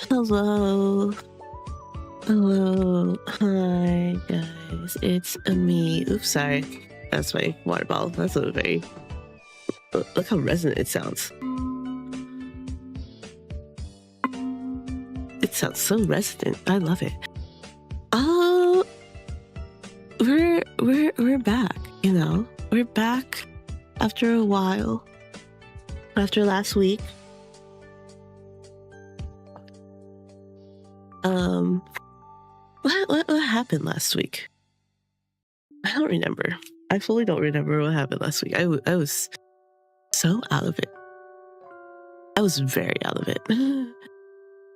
Hello. Hello. Hi, guys. It's me. Oops, sorry. That's my water bottle. That's a very... Look how resonant it sounds. It sounds so resonant. I love it. We're back, you know? We're back after a while. After last week. What happened last week? I don't remember. I fully don't remember what happened last week. I was so out of it. I was very out of it.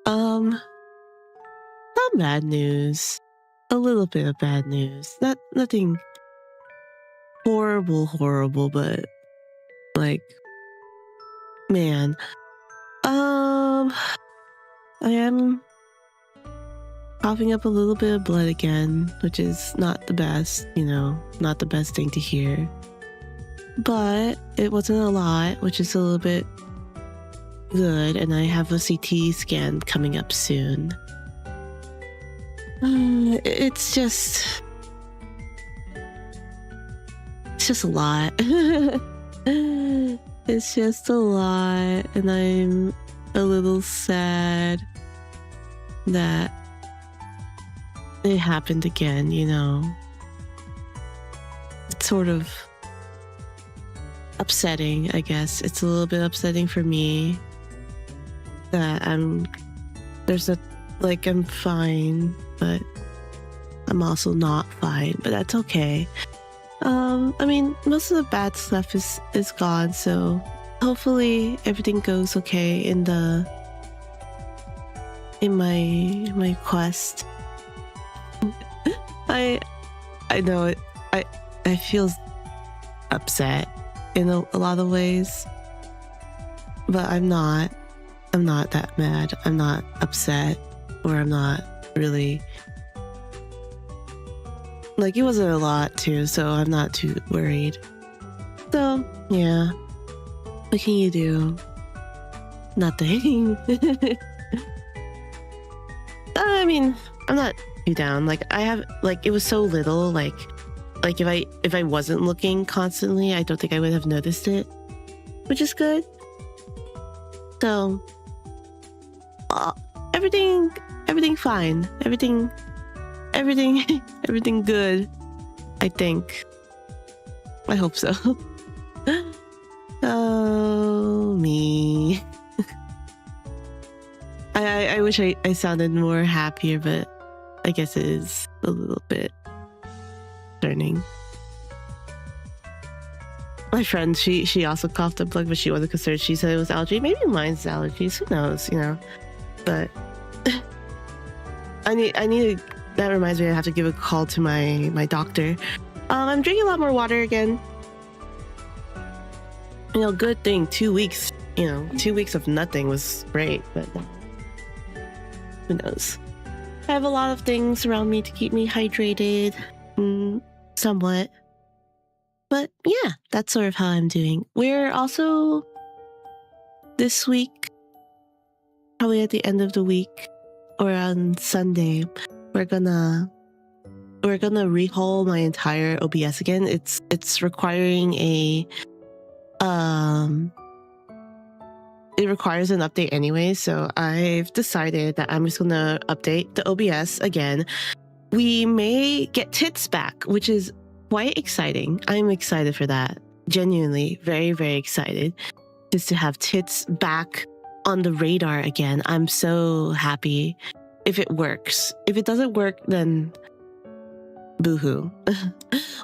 Some bad news. A little bit of bad news. Nothing horrible, but like, man. I am coughing up a little bit of blood again, which is not the best, you know, not the best thing to hear. But it wasn't a lot, which is a little bit good, and I have a CT scan coming up soon. It's just a lot. It's just a lot, and I'm a little sad that it happened again, you know. It's sort of upsetting, I guess. It's a little bit upsetting for me that I'm fine, but I'm also not fine, but that's okay. I mean, most of the bad stuff is gone, so hopefully everything goes okay in my quest. I know it. I feel upset in a lot of ways, but I'm not that mad. I'm not upset, or I'm not really, like, it wasn't a lot too, so I'm not too worried. So yeah, what can you do? Nothing. I mean, I'm not too down. Like, I have, like, it was so little, like if I wasn't looking constantly, I don't think I would have noticed it, which is good. So everything fine. Everything good, I think. I hope so. Oh, me. I wish I sounded more happier, but I guess it is a little bit concerning. My friend, she also coughed up blood, but she wasn't concerned. She said it was allergy. Maybe mine's allergies. Who knows, you know? But I need. That reminds me, I have to give a call to my doctor. I'm drinking a lot more water again. You know, good thing. 2 weeks. You know, 2 weeks of nothing was great, but who knows? I have a lot of things around me to keep me hydrated, somewhat. But yeah, that's sort of how I'm doing. We're also, this week, probably at the end of the week or on Sunday, we're gonna rehaul my entire OBS again. It's requiring it requires an update anyway, so I've decided that I'm just gonna update the OBS again. We may get tits back, which is quite exciting. I'm excited for that. Genuinely, very, very excited just to have tits back on the radar again. I'm so happy if it works. If it doesn't work, then boohoo.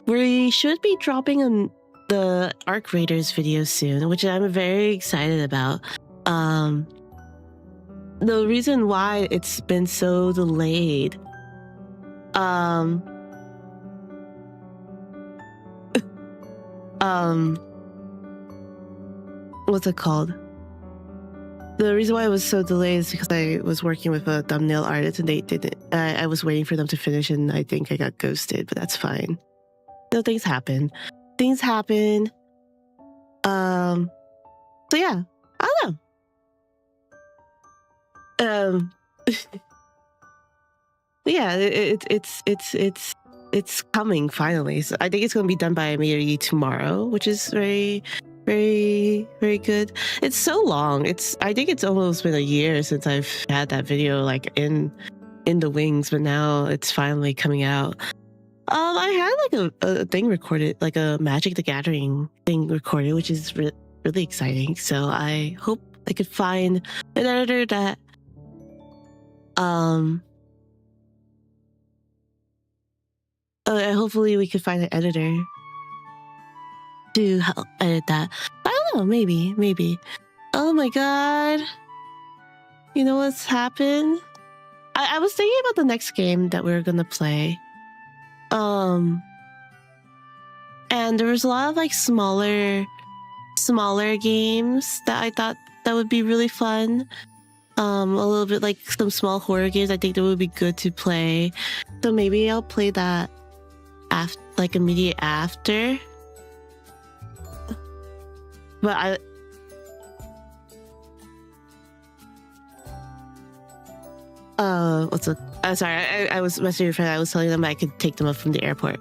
We should be dropping the Arc Raiders video soon, which I'm very excited about. The reason why it's been so delayed, what's it called? The reason why it was so delayed is because I was working with a thumbnail artist and they didn't. I was waiting for them to finish, and I think I got ghosted, but that's fine. No, things happen. Things happen. So yeah, I don't know. um, yeah, it's coming finally. So I think it's going to be done by maybe tomorrow, which is very, very, very good. It's so long. I think it's almost been a year since I've had that video like in the wings, but now it's finally coming out. I had like a thing recorded, like a Magic the Gathering thing recorded, which is really exciting. So I hope I could find an editor that hopefully we could find an editor to help edit that. I don't know, maybe. Oh my god. You know what's happened? I was thinking about the next game that we were gonna play. And there was a lot of like smaller games that I thought that would be really fun. A little bit like some small horror games I think that would be good to play. So maybe I'll play that like immediate after. But what's up? Sorry, I was messaging your friend. I was telling them I could take them up from the airport.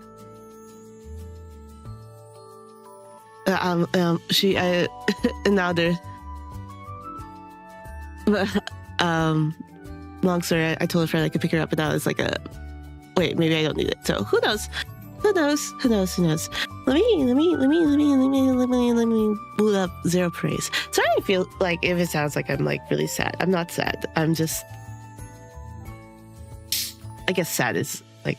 And now they're. Long story. I told a friend I could pick her up, but now it's like wait, maybe I don't need it. So who knows? Who knows? Let me boot up Zero Praise. Sorry, I feel like if it sounds like I'm like really sad. I'm not sad. I'm just. I guess sad is like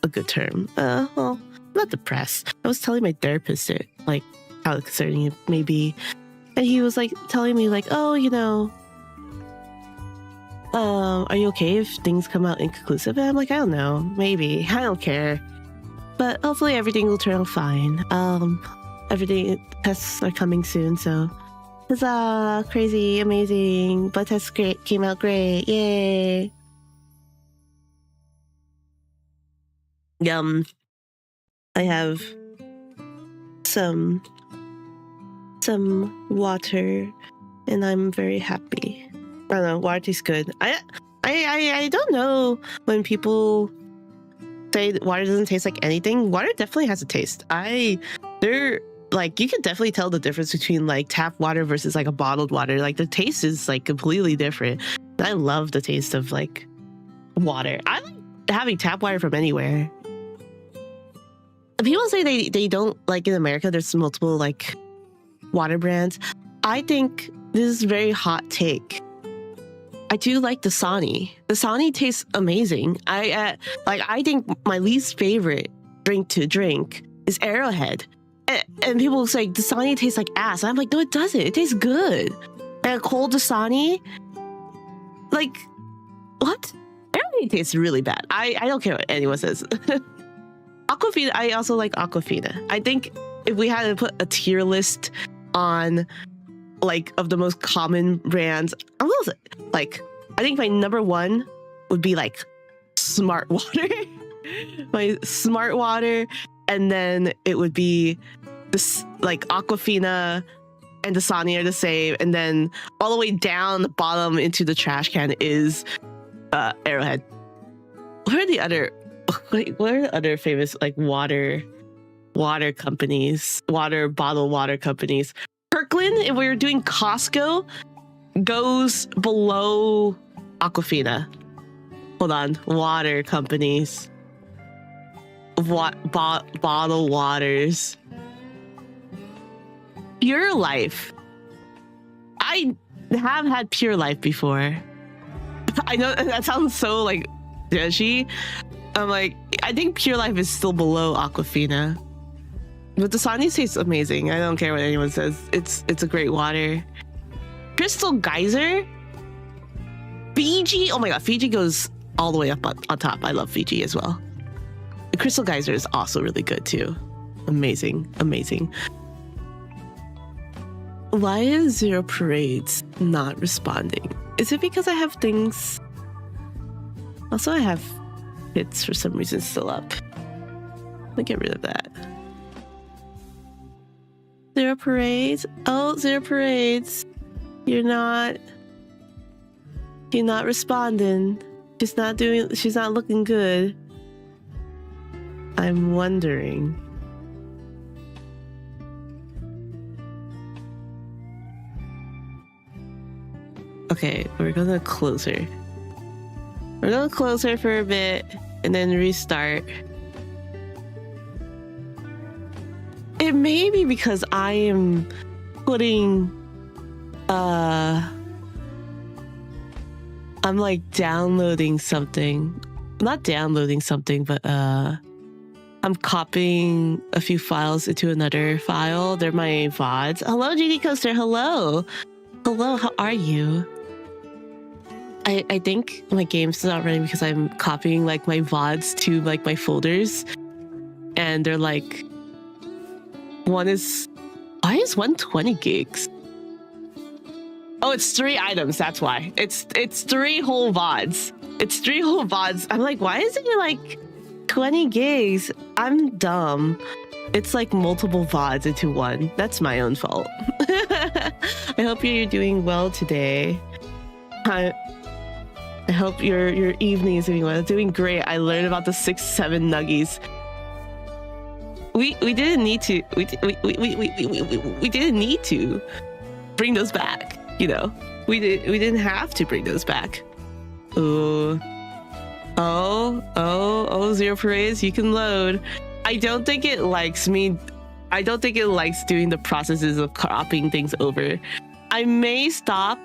a good term. Well, I'm not depressed. I was telling my therapist it, like how concerning it may be, and he was like telling me like, oh, you know, are you okay if things come out inconclusive? And I'm like, I don't know, maybe. I don't care, but hopefully everything will turn out fine. Everything tests are coming soon, so huzzah! Crazy, amazing. Blood test came out great. Yay! I have some water, and I'm very happy. I don't know, water tastes good. I don't know when people say that water doesn't taste like anything. Water definitely has a taste. They're like, you can definitely tell the difference between like tap water versus like a bottled water. Like the taste is like completely different. I love the taste of like water. I like having tap water from anywhere. People say they don't like in America. There's multiple like water brands. I think this is a very hot take. I do like Dasani. Dasani tastes amazing. I think my least favorite drink to drink is Arrowhead. And people say Dasani tastes like ass. I'm like, no, it doesn't. It tastes good. And a cold Dasani, like, what? Arrowhead tastes really bad. I don't care what anyone says. Aquafina, I also like Aquafina. I think if we had to put a tier list on like of the most common brands, I think my number one would be like Smart Water. My Smart Water, and then it would be this like Aquafina and Dasani are the same, and then all the way down the bottom into the trash can is Arrowhead. What are the other famous like water companies, bottled water companies? Kirkland, if we were doing Costco, goes below Aquafina. Hold on, water companies. Bottled waters. Pure Life. I have had Pure Life before. I know that sounds so like judgy. I'm like, I think Pure Life is still below Aquafina. But Dasani tastes amazing. I don't care what anyone says. It's a great water. Crystal Geyser? Fiji? Oh my god, Fiji goes all the way up on top. I love Fiji as well. The Crystal Geyser is also really good too. Amazing. Why is Zero Parades not responding? Is it because I have things? Also, I have hits for some reason still up. Let me get rid of that. Zero Parades. Oh, Zero Parades. You're not She's not responding. She's not looking good. I'm wondering. Okay, we're gonna close her. We're gonna close her for a bit and then restart. It may be because I am putting I'm like downloading something. Not downloading something, but I'm copying a few files into another file. They're my VODs. Hello, GD Coaster. Hello. Hello, how are you? I think my game's not running because I'm copying like my VODs to like my folders. And they're like, why is 120 gigs? Oh, it's 3 items, that's why. It's 3 whole VODs. It's 3 whole VODs. I'm like, why is it like 20 gigs? I'm dumb. It's like multiple VODs into one. That's my own fault. I hope you're doing well today. I hope your evening is doing well. Doing great. I learned about the 6-7 nuggies. We didn't need to. We didn't need to bring those back. You know, we didn't have to bring those back. Ooh. Oh, Zero Parades, you can load. I don't think it likes me. I don't think it likes doing the processes of copying things over. I may stop.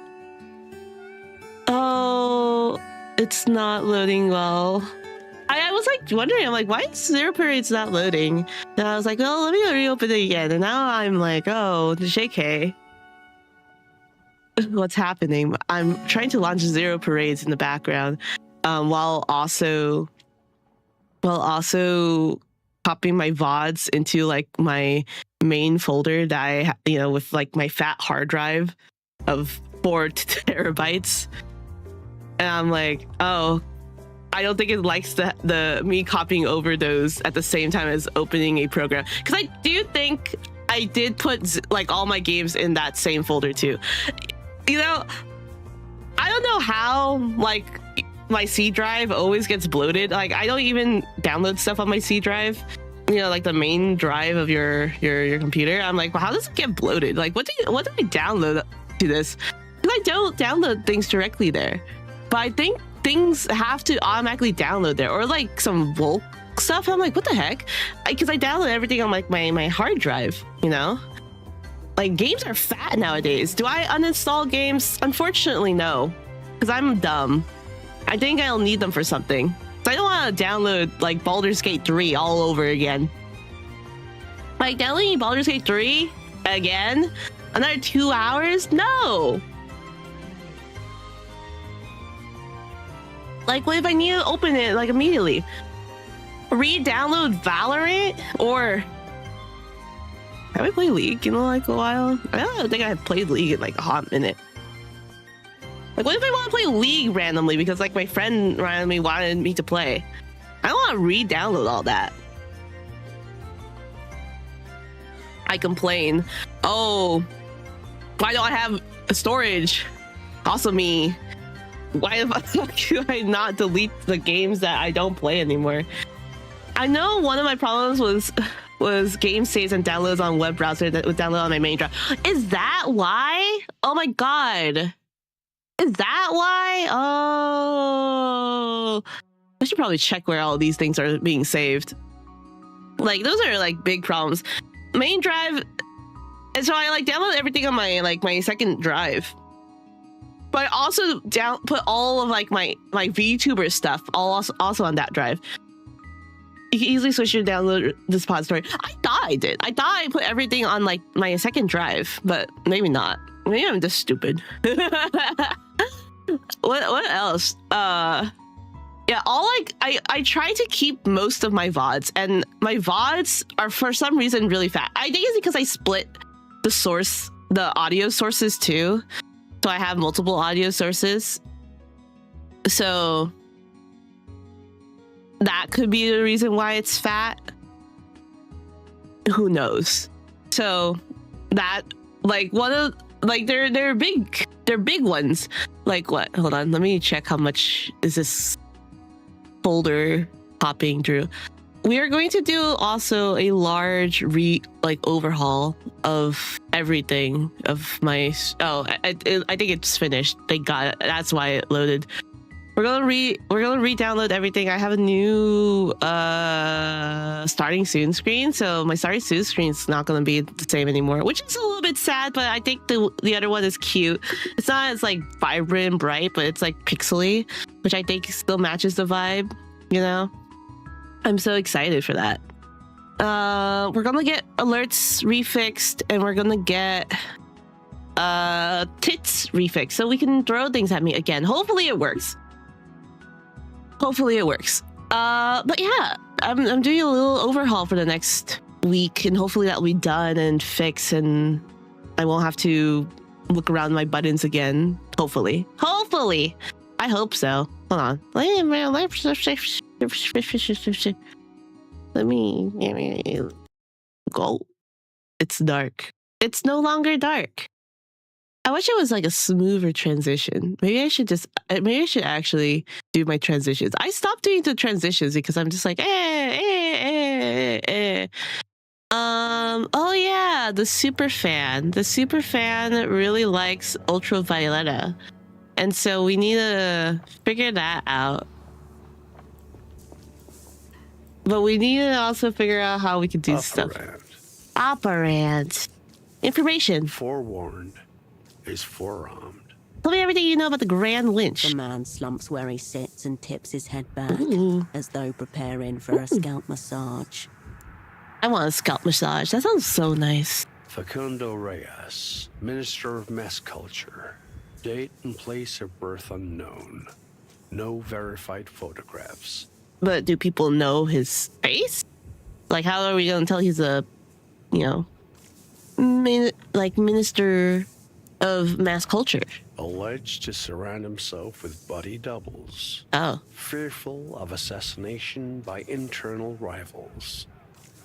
Oh, it's not loading well. I was like wondering, I'm like, why is Zero Parades not loading? And I was like, oh, let me reopen it again. And now I'm like, oh, JK. What's happening? I'm trying to launch Zero Parades in the background, while also copying my VODs into like my main folder that I, with like my fat hard drive of 4 terabytes. And I'm like, oh, I don't think it likes the me copying over those at the same time as opening a program, because I do think I did put like all my games in that same folder too. I don't know how like my C drive always gets bloated. Like I don't even download stuff on my C drive, like the main drive of your computer. I'm like, well, how does it get bloated? Like what do I download to this? Because I don't download things directly there, but I think things have to automatically download there, or like some Volk stuff. I'm like, what the heck? Because I download everything on like my hard drive, Like games are fat nowadays. Do I uninstall games? Unfortunately, no, because I'm dumb. I think I'll need them for something. So I don't want to download like Baldur's Gate 3 all over again. Like downloading Baldur's Gate 3 again? Another 2 hours? No. Like what if I need to open it like immediately? Re-download Valorant or... Have I played League in like a while? I don't think I've played League in like a hot minute. Like, what if I want to play League randomly because like my friend randomly wanted me to play? I don't want to re-download all that. I complain. Oh, why don't I have a storage? Also me. Why the fuck do I not delete the games that I don't play anymore? I know one of my problems was game saves and downloads on web browser that would download on my main drive. Is that why? Oh my god. Is that why? Oh, I should probably check where all these things are being saved. Like those are like big problems. Main drive, and so I like download everything on my second drive. But I also put all of like my VTuber stuff also on that drive. You can easily switch your download repository. I thought I did. I thought I put everything on like my second drive, but maybe not. Maybe I'm just stupid. What else? Yeah, I try to keep most of my VODs, and my VODs are for some reason really fat. I think it's because I split the audio sources too. So I have multiple audio sources. So that could be the reason why it's fat. Who knows? So that like one of Like they're big ones. Like what? Hold on, let me check how much is this folder popping through. We are going to do also a large overhaul of everything of my. Oh, I think it's finished. Thank God. That's why it loaded. We're gonna re-download everything. I have a new starting soon screen, so my starting soon screen is not gonna be the same anymore, which is a little bit sad. But I think the other one is cute. It's not as like vibrant and bright, but it's like pixely, which I think still matches the vibe. You know, I'm so excited for that. We're gonna get alerts refixed, and we're gonna get tits refixed, so we can throw things at me again. Hopefully it works. But yeah, I'm doing a little overhaul for the next week, and hopefully that'll be done and fixed, and I won't have to look around my buttons again. Hopefully, I hope so. Hold on, let me go. It's dark. It's no longer dark. I wish it was like a smoother transition. Maybe I should actually do my transitions. I stopped doing the transitions because I'm just like, oh yeah, the super fan really likes Ultravioletta. And so we need to figure that out. But we need to also figure out how we can do stuff. Operant. Information. Forewarned is forearmed. Tell me everything you know about the Grand Lynch. The man slumps where he sits and tips his head back, Ooh. as though preparing for a scalp massage. I want a scalp massage. That sounds so nice. Facundo Reyes, Minister of Mass Culture. Date and place of birth unknown. No verified photographs. But do people know his face? Like, how are we going to tell he's a, Minister of Mass Culture? Alleged to surround himself with body doubles. Oh. Fearful of assassination by internal rivals.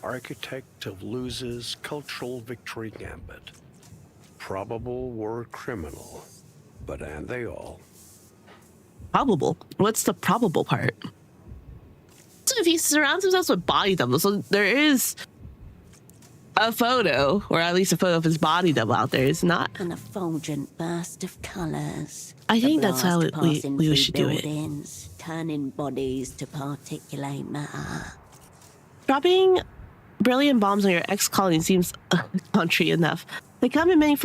Architect of Luz's cultural victory gambit. Probable war criminal. But and they all. Probable? What's the probable part? So if he surrounds himself with body doubles, so there is a photo, or at least a photo of his body double out there, is not? An effulgent burst of colours. I think that's how we should do it. Turning bodies to particulate matter. Dropping brilliant bombs on your ex-colleague seems country enough. They come in many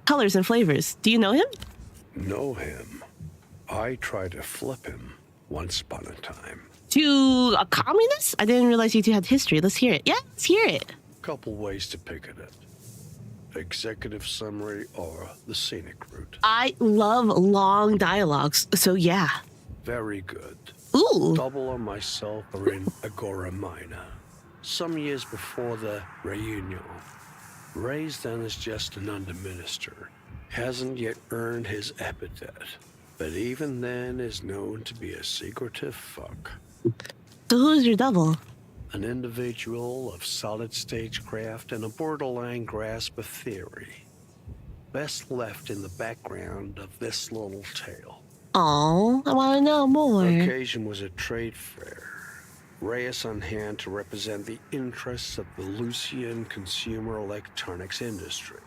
colors and flavors. Do you know him? Know him. I tried to flip him once upon a time. To a communist? I didn't realize you two had history. Let's hear it. Yeah, let's hear it. Couple ways to pick at it. Executive summary or the scenic route. I love long dialogues, so yeah. Very good. Ooh. Double and myself are in Agora Minor. Some years before the reunion. Raised then as just an under-minister. Hasn't yet earned his epithet. But even then is known to be a secretive fuck. So who's your double? An individual of solid stagecraft and a borderline grasp of theory. Best left in the background of this little tale. Oh, I want to know more. The occasion was a trade fair. Reyes on hand to represent the interests of the Lucian consumer electronics industry.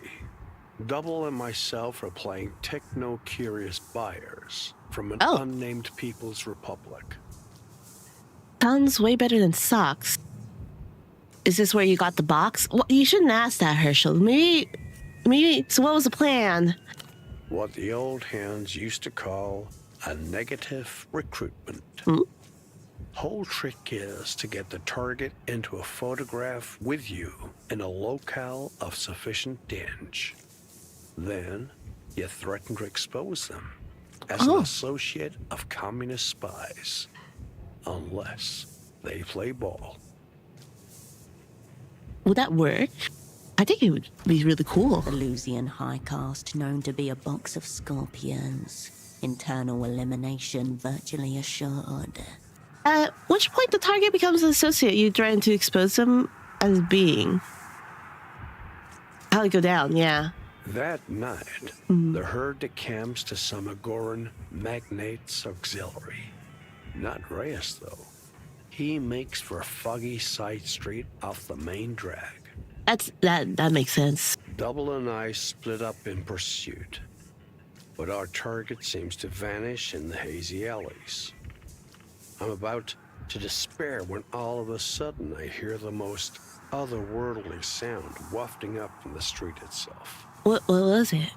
Double and myself are playing techno-curious buyers from an unnamed People's Republic. Sounds way better than socks. Is this where you got the box? Well, you shouldn't ask that, Herschel. Maybe. So what was the plan? What the old hands used to call a negative recruitment. Whole trick is to get the target into a photograph with you in a locale of sufficient danger. Then you threaten to expose them as an associate of communist spies. Unless they play ball. Would that work? I think it would be really cool. The Lucian high caste known to be a box of scorpions. Internal elimination virtually assured. At which point the target becomes an associate, you trying to expose them as being. How'd it go down? Yeah. That night, the herd decamps to Samagoran Magnate's auxiliary. Not Reyes, though. He makes for a foggy side street off the main drag. That makes sense. Double and I split up in pursuit, but our target seems to vanish in the hazy alleys. I'm about to despair when all of a sudden I hear the most otherworldly sound wafting up from the street itself. What was it?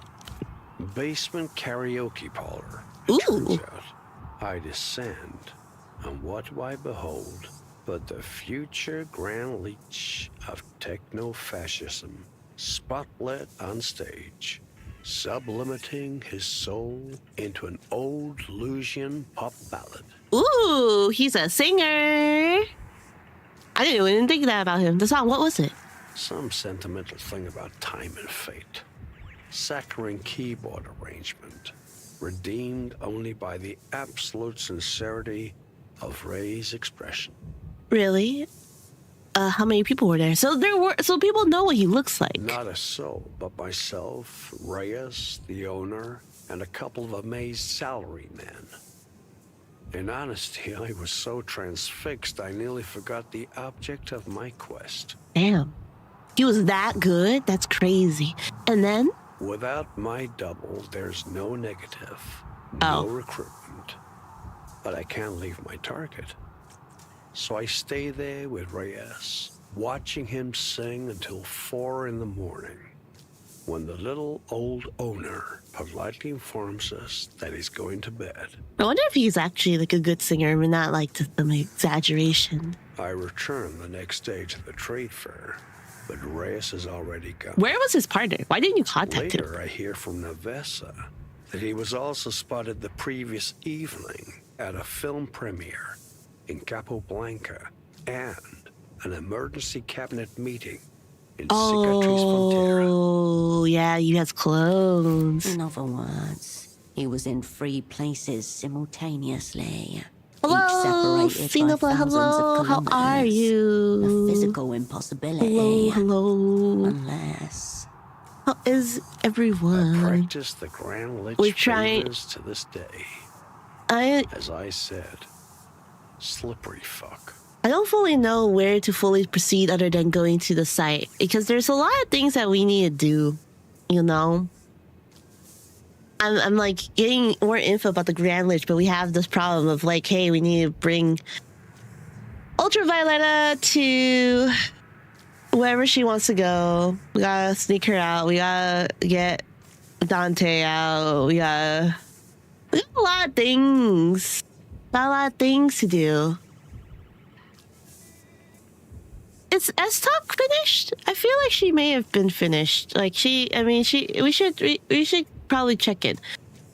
Basement karaoke parlor, Ooh. it turns out. I descend, and what do I behold but the future Grand Leech of techno-fascism, spotlit on stage, sublimating his soul into an old Lusian pop ballad. Ooh, he's a singer. I didn't even think that about him. The song, what was it? Some sentimental thing about time and fate. Saccharine keyboard arrangement, redeemed only by the absolute sincerity of Ray's expression. Really? How many people were there? So people know what he looks like. Not a soul, but myself, Reyes, the owner, and a couple of amazed salary men. In honesty, I was so transfixed I nearly forgot the object of my quest. Damn. He was that good? That's crazy. And then? Without my double, there's no negative, Oh. no recruitment. But I can't leave my target. So I stay there with Reyes, watching him sing until 4 in the morning, when the little old owner politely informs us that he's going to bed. I wonder if he's actually like a good singer and not like some exaggeration. I return the next day to the trade fair, but Reyes is already gone. Where was his partner? Why didn't you contact him? Later, I hear from Navessa that he was also spotted the previous evening at a film premiere in Capoblanca and an emergency cabinet meeting in Cicatriz Frontera. Oh, yeah, you guys clones. In other words, he was in 3 places simultaneously. Hello, each separated Singapore. by thousands Hello, of how are kilometers. you? A physical impossibility. Hello. Unless... How is I everyone? practice the Grand Lich We're trying- favors to this day. I As I said, slippery fuck. don't fully know where to fully proceed other than going to the site because there's a lot of things that we need to do, you know? I'm like getting more info about the Grand Lich, but we have this problem of like, hey, we need to bring Ultravioletta to wherever she wants to go. We gotta sneak her out. We gotta get Dante out. We got a lot of things. Got a lot of things to do. Is S-Talk finished? I feel like she may have been finished. Like we should probably check it.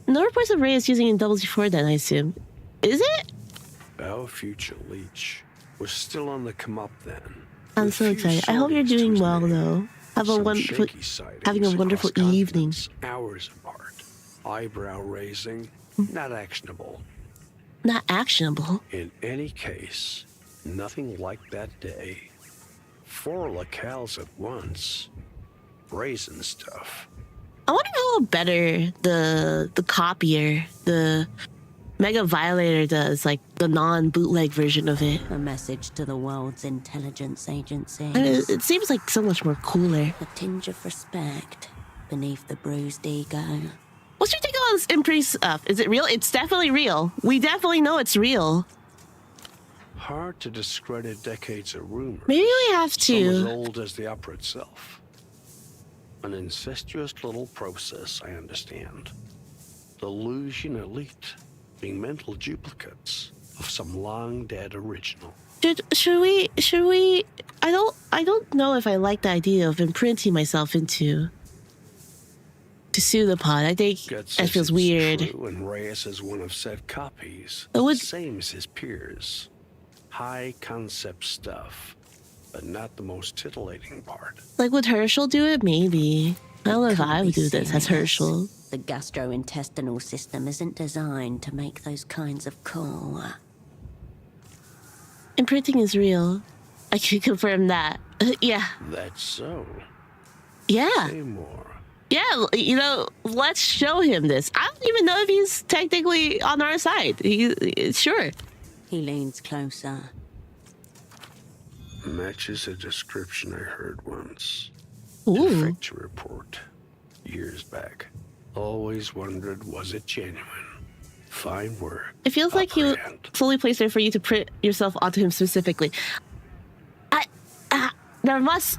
No reports of Reyes using in WC4 then, I assume. Is it? Our future leech was still on the come up then. I'm with so few excited. I hope you're sightings to doing his well name. though. Have a Some wonderful shaky sightings having a wonderful across evening. continents, hours apart. Eyebrow raising, not actionable. Not actionable. In any case, nothing like that day. 4 locales at once. Brazen stuff. I wonder how better the copier, the Mega Violator does, like the non-bootleg version of it. A message to the world's intelligence agencies. And it seems like so much more cooler. A tinge of respect beneath the bruised ego. What's your take on this Imprese stuff? Is it real? It's definitely real. We definitely know it's real. Hard to discredit decades of rumors. Maybe we have Some as to. old as the opera itself. An incestuous little process, I understand. The Lusian elite being mental duplicates of some long-dead original. Should we? I don't know if I like the idea of imprinting myself into the pseudopod. I think Guts that says feels it's weird. True, and Reyes is one of said copies. It would- Same as his peers. High concept stuff, but not the most titillating part. Like, would Herschel do it? Maybe. I don't know if Can't I would be do this as serious. Herschel. The gastrointestinal system isn't designed to make those kinds of calls. Imprinting is real. I can confirm that. Yeah. That's so. Yeah. Say more. Yeah, you know, let's show him this. I don't even know if he's technically on our side. Sure. He leans closer. Matches a description I heard once. Ooh. Defector report. Years back. Always wondered, was it genuine? Fine work. It feels like he Apprehend. fully placed there for you to print yourself onto him specifically. There must.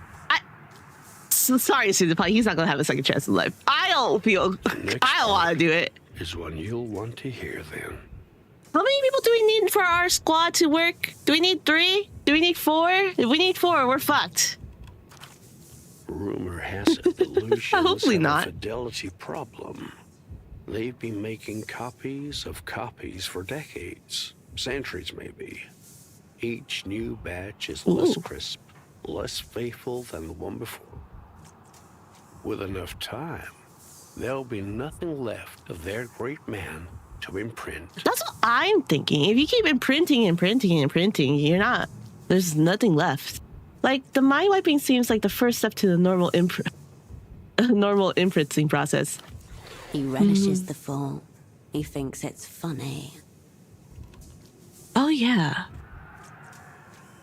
Sorry, Susan Pie, he's not gonna have a second chance in life. I don't feel. Next I don't want to do it. Is one you'll want to hear then. How many people do we need for our squad to work? Do we need 3? Do we need 4? If we need 4, we're fucked. Rumor has it the Lucians Hopefully have not. a fidelity problem. They've been making copies of copies for decades, centuries maybe. Each new batch is less Ooh. crisp, less faithful than the one before. With enough time, there'll be nothing left of their great man to imprint. That's what I'm thinking. If you keep imprinting, you're not. There's nothing left. Like the mind wiping seems like the first step to the normal imprinting process. He relishes the thought. He thinks it's funny. Oh yeah.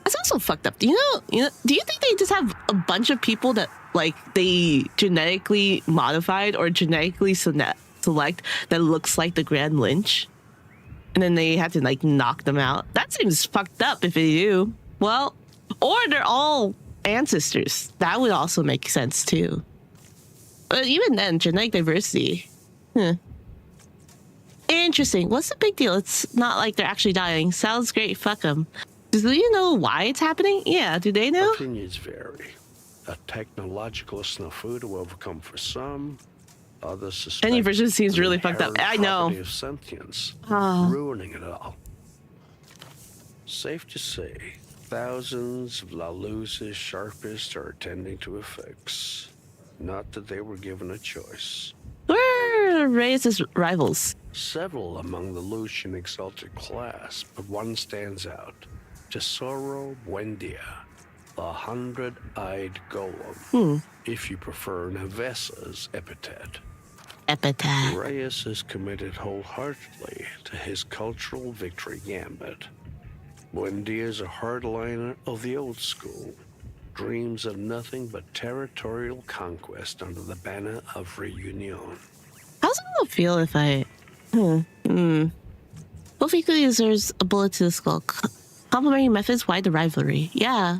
That's also fucked up. Do you know? Do you think they just have a bunch of people that like they genetically modified or genetically select that looks like the Grand Lynch, and then they had to like knock them out? That seems fucked up if they do. Well, or they're all ancestors. That would also make sense too. But even then, genetic diversity. Interesting. What's the big deal? It's not like they're actually dying. Sounds great. Fuck them. Do you know why it's happening? Yeah, do they know? Opinions vary. A technological snafu to overcome for some. Others suspect Any version seems an really fucked up. inherent I know. property of sentience, ruining it all. Safe to say, thousands of La Luz's sharpists are attending to a fix. Not that they were given a choice. We're raised as rivals. Several among the Lucian exalted class, but one stands out. Tesoro Buendia, the 100-eyed golem, if you prefer Nevesa's epithet. Epitaph. Reyes is committed wholeheartedly to his cultural victory gambit. Buendia is a hardliner of the old school, dreams of nothing but territorial conquest under the banner of Reunion. How's it gonna feel if I... Hopefully deserves a bullet to the skull. Complimentary methods, why the rivalry? Yeah.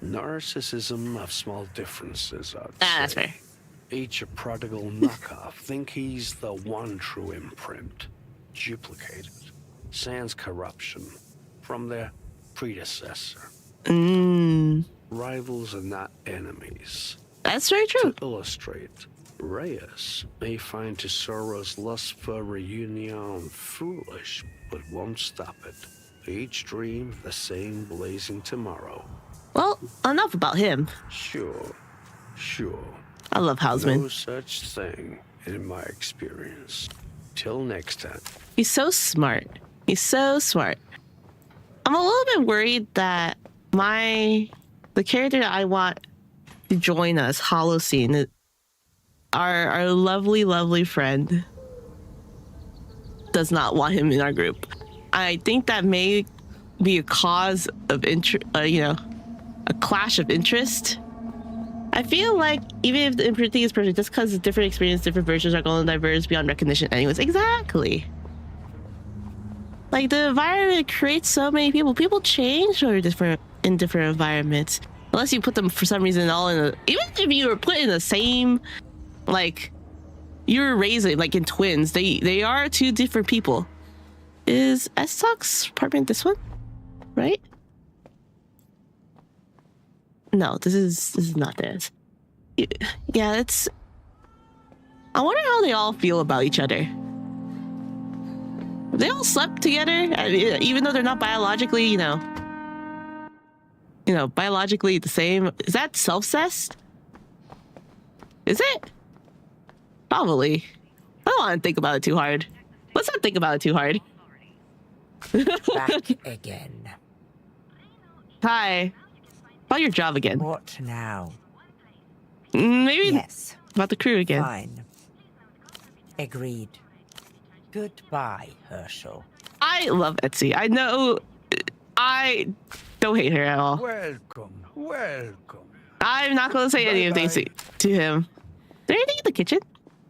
Narcissism of small differences, I'd That's say. fair. Each a prodigal knockoff, think he's the one true imprint. Duplicated. Sans corruption from their predecessor. Rivals are not enemies. That's very true. To illustrate, Reyes may find Tesoro's lust for reunion foolish, but won't stop it. Each dream the same blazing tomorrow. Well, enough about him. Sure. I love Hausman. No such thing in my experience. Till next time. He's so smart. I'm a little bit worried that the character that I want to join us, Holocene, our lovely, lovely friend, does not want him in our group. I think that may be a cause of a clash of interest. I feel like even if the imprinting is perfect, just because it's different experience, different versions are going to diverge beyond recognition anyways. Exactly. Like, the environment creates so many people. People change in different environments. Unless you put them, for some reason, all in a... Even if you were put in the same, like... You were raised, like, in twins. They are two different people. Is Estock's apartment this one? Right? No, this is not this. Yeah, it's... I wonder how they all feel about each other. They all slept together, even though they're not biologically, biologically the same. Is that self-cessed? Is it? Probably. I don't want to think about it too hard. Let's not think about it too hard. Back again. Hi. About your job again. What now? Maybe Yes, about the crew again. Fine. Agreed. Goodbye, Herschel. I love Etsy. I know. I don't hate her at all. Welcome, welcome. I'm not going to say any of things to him. Is there anything in the kitchen?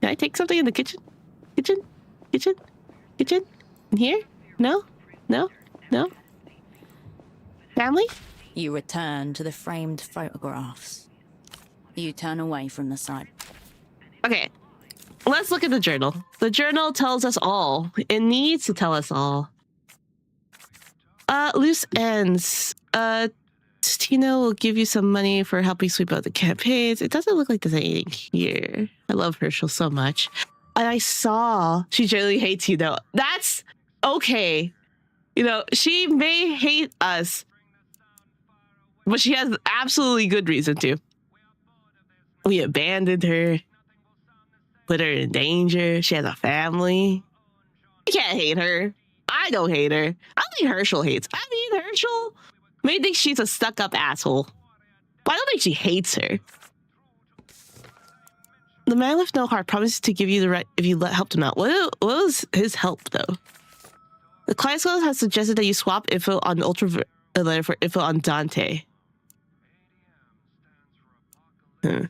Can I take something in the kitchen? Kitchen? In here? No? Family? You return to the framed photographs. You turn away from the sight. Okay. Let's look at the journal. The journal tells us all. It needs to tell us all. Loose ends. Tina will give you some money for helping sweep out the campaigns. It doesn't look like there's anything here. I love Herschel so much. And I saw she generally hates you though. That's okay. You know, she may hate us, but she has absolutely good reason to. We abandoned her, put her in danger. She has a family. You can't hate her. I don't hate her. I don't think Herschel hates. I mean, Herschel may think she's a stuck-up asshole, but I don't think she hates her. The man with no heart promises to give you the right if you helped him out. What was his help, though? The client school has suggested that you swap info on Ultraviolet for info on Dante. I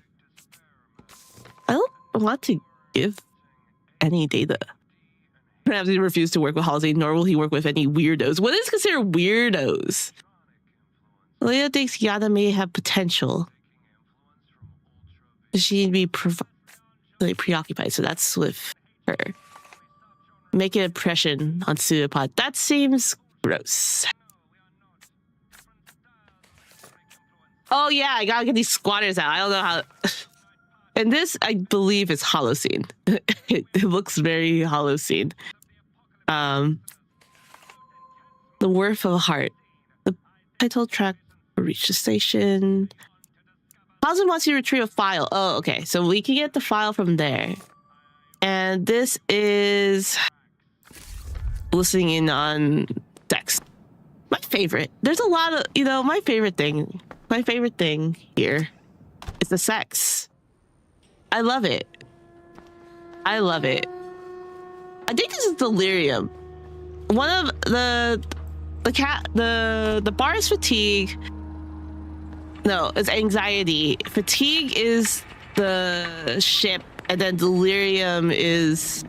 don't want to give any data. Perhaps he refused to work with Halsey, nor will he work with any weirdos. What is considered weirdos? Leia thinks Yana may have potential. She'd be really preoccupied, so that's with her. Make an impression on Pseudopod. That seems gross. Oh yeah, I gotta get these squatters out. I don't know how. And this, I believe, is Holocene. It looks very Holocene. The Worth of a Heart. The title track will reach the station. Housen wants you to retrieve a file. Oh, okay. So we can get the file from there. And this is listening in on text. My favorite. There's a lot of, my favorite thing here is the sex. I love it. I think this is delirium. One of the bar is fatigue. No, it's anxiety. Fatigue is the ship, and then delirium is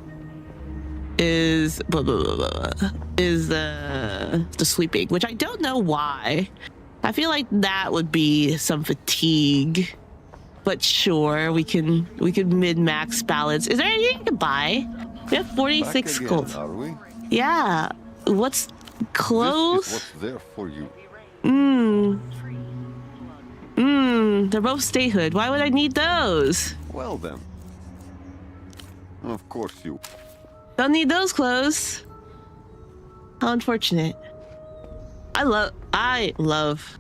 blah, blah, blah, blah, is the sleeping, which I don't know why. I feel like that would be some fatigue. But sure, we can mid-max balance. Is there anything you can buy? We have 46 gold. Are we? Yeah. What's close? This is what's there for you. They're both statehood. Why would I need those? Well then. Of course you. Don't need those clothes. How unfortunate. I love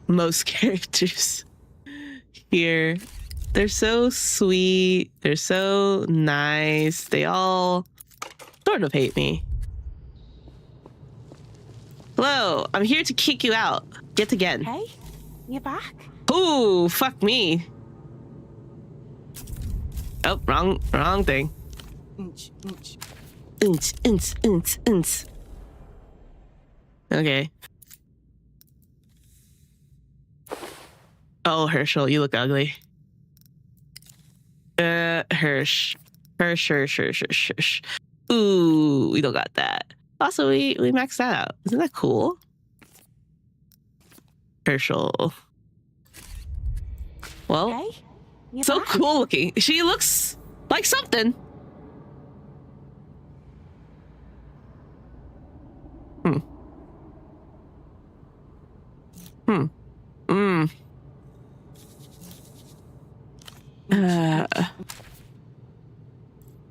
most characters here. They're so sweet. They're so nice. They all sort of hate me. Hello, I'm here to kick you out. Yet again. Hey, you back? Ooh, fuck me. Oh, wrong thing. Okay. Oh, Herschel, you look ugly. Hirsch. Ooh, we don't got that. Also, we maxed that out. Isn't that cool? Herschel. Well, Hey, you so back? cool looking. She looks like something.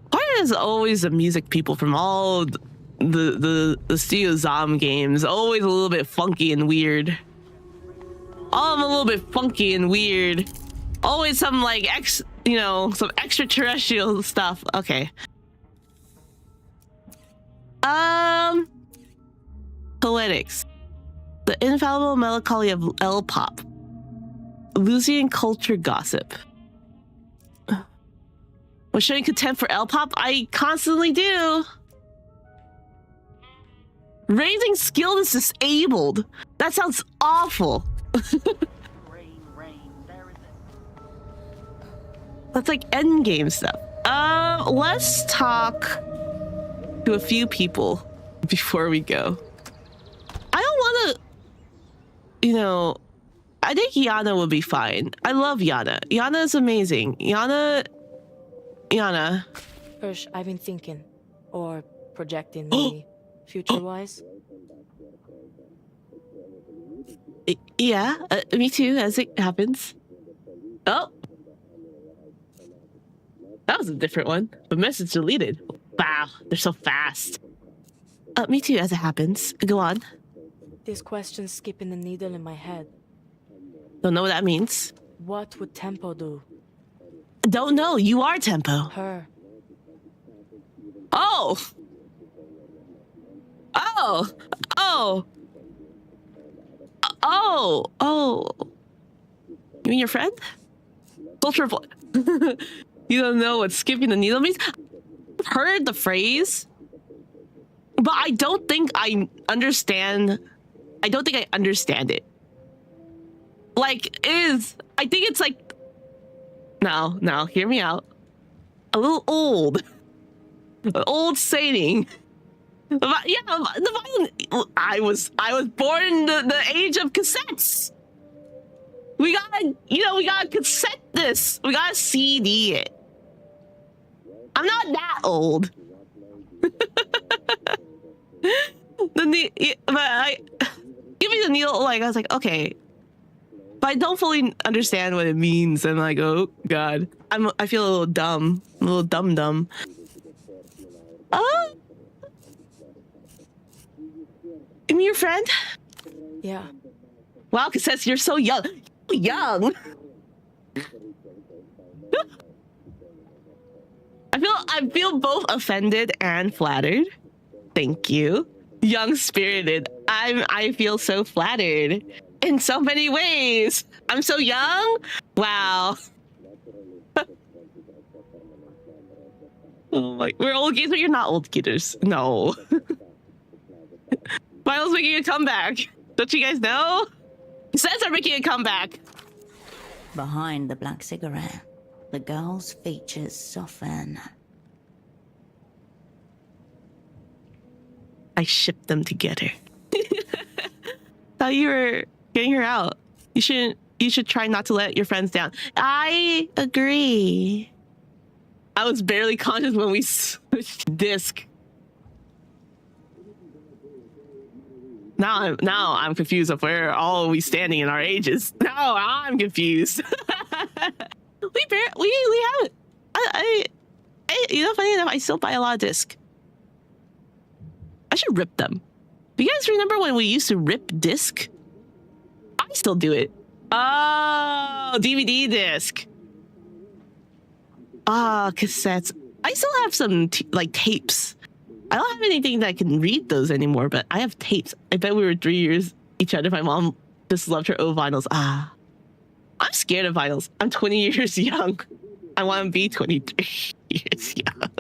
Part is always the music people from all the Studio Zom games. Always a little bit funky and weird. All of them a little bit funky and weird. Always some like some extraterrestrial stuff. Okay. Poetics. The infallible melancholy of L-pop. Lucian culture gossip. Or showing contempt for L-pop? I constantly do. Raising skill is disabled. That sounds awful. That's like endgame stuff. Let's talk to a few people before we go. I don't want to, you know, I think Yana will be fine. I love Yana. Yana is amazing. Yana. Hirsch, I've been thinking, or projecting maybe, future-wise. Yeah, me too, as it happens. Oh. That was a different one. The message deleted. Wow, they're so fast. Me too, as it happens. Go on. This question's skipping the needle in my head. Don't know what that means. What would Tempo do? Don't know. You are Tempo. Her. Oh. Oh. Oh. Oh. Oh. You mean your friend? Culture boy. You don't know what skipping the needle means? I've heard the phrase, but I don't think I understand. I don't think I understand it. Like, I think it's like, no, hear me out. A little old. An old saying. But yeah, the violin. I was born in the age of cassettes. We gotta cassette this. We gotta CD it. I'm not that old. Give me the needle. Like, I was like, okay, but I don't fully understand what it means. I'm like, oh god, I feel a little dumb, a little dumb. You mean your friend? Yeah. Wow, Cassettes, you're so young. Young. I feel both offended and flattered. Thank you. Young spirited. I feel so flattered in so many ways. I'm so young. Wow. Oh my, we're old geezers, but you're not old geezers. No. Milo's making a comeback. Don't you guys know? Cassettes are making a comeback. Behind the black cigarette, the girl's features soften. I shipped them together. Thought you were getting her out. You should try not to let your friends down. I agree. I was barely conscious when we switched disc. Now I'm confused of where all we standing in our ages. Now I'm confused. we haven't. I you know, funny enough, I still buy a lot of discs. I should rip them. Do you guys remember when we used to rip disc? I still do it. Oh, DVD disc. Ah, cassettes. I still have some like tapes. I don't have anything that can read those anymore, but I have tapes. I bet we were 3 years each other. My mom just loved her old vinyls. Ah, I'm scared of vinyls. I'm 20 years young. I want to be 23 years young.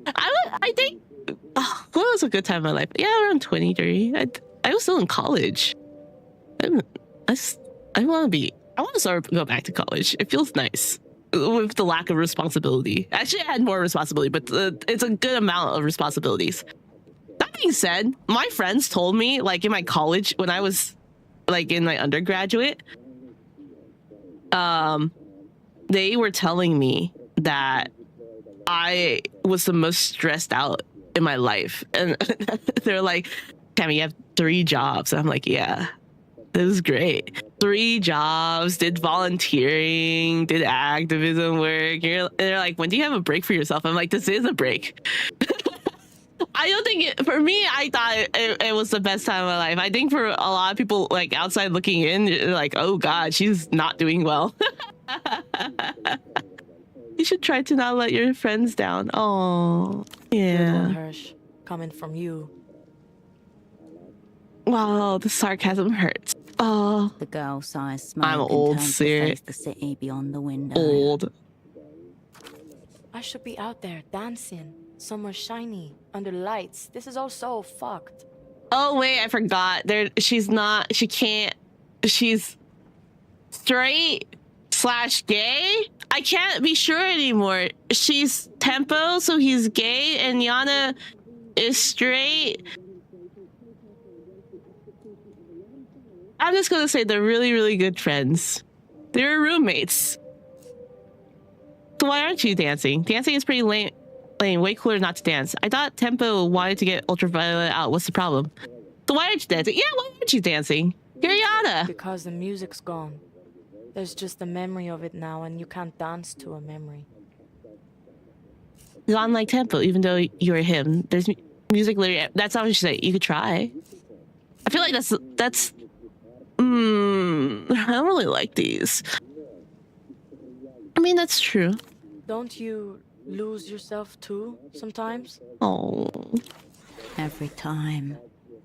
I think, what was a good time in my life? Yeah, around 23. I was still in college. I want to start go back to college. It feels nice. With the lack of responsibility. Actually, I had more responsibility, but it's a good amount of responsibilities. That being said, my friends told me, like in my college, when I was like in my undergraduate, they were telling me that I was the most stressed out in my life. And they're like, Tammy, you have 3 jobs. And I'm like, yeah. This is great. 3 jobs, did volunteering, did activism work. They're like, when do you have a break for yourself? I'm like, this is a break. I don't think for me, I thought it was the best time of my life. I think for a lot of people like outside looking in, they're like, oh God, she's not doing well. You should try to not let your friends down. Oh, yeah. Good one, Hirsch. Coming from you. Wow, the sarcasm hurts. Oh, The girl sighs smoke I'm and old, turns to Siri. face the city beyond the window. old. I should be out there dancing, somewhere shiny, under lights. This is all so fucked. Oh wait, I forgot. She's not. She can't. She's straight / gay. I can't be sure anymore. She's Tempo, so he's gay, and Yana is straight. I'm just gonna say they're really, really good friends. They're roommates. So why aren't you dancing? Dancing is pretty lame. Way cooler not to dance. I thought Tempo wanted to get Ultraviolet out. What's the problem? So why aren't you dancing? Yeah, why aren't you dancing? You're Yana. Because the music's gone. There's just a memory of it now, and you can't dance to a memory. Not like Tempo, even though you're him. There's music literally. That's not what you say. You could try. I feel like that's. I don't really like these. I mean, that's true. Don't you lose yourself too sometimes? Oh. Every time,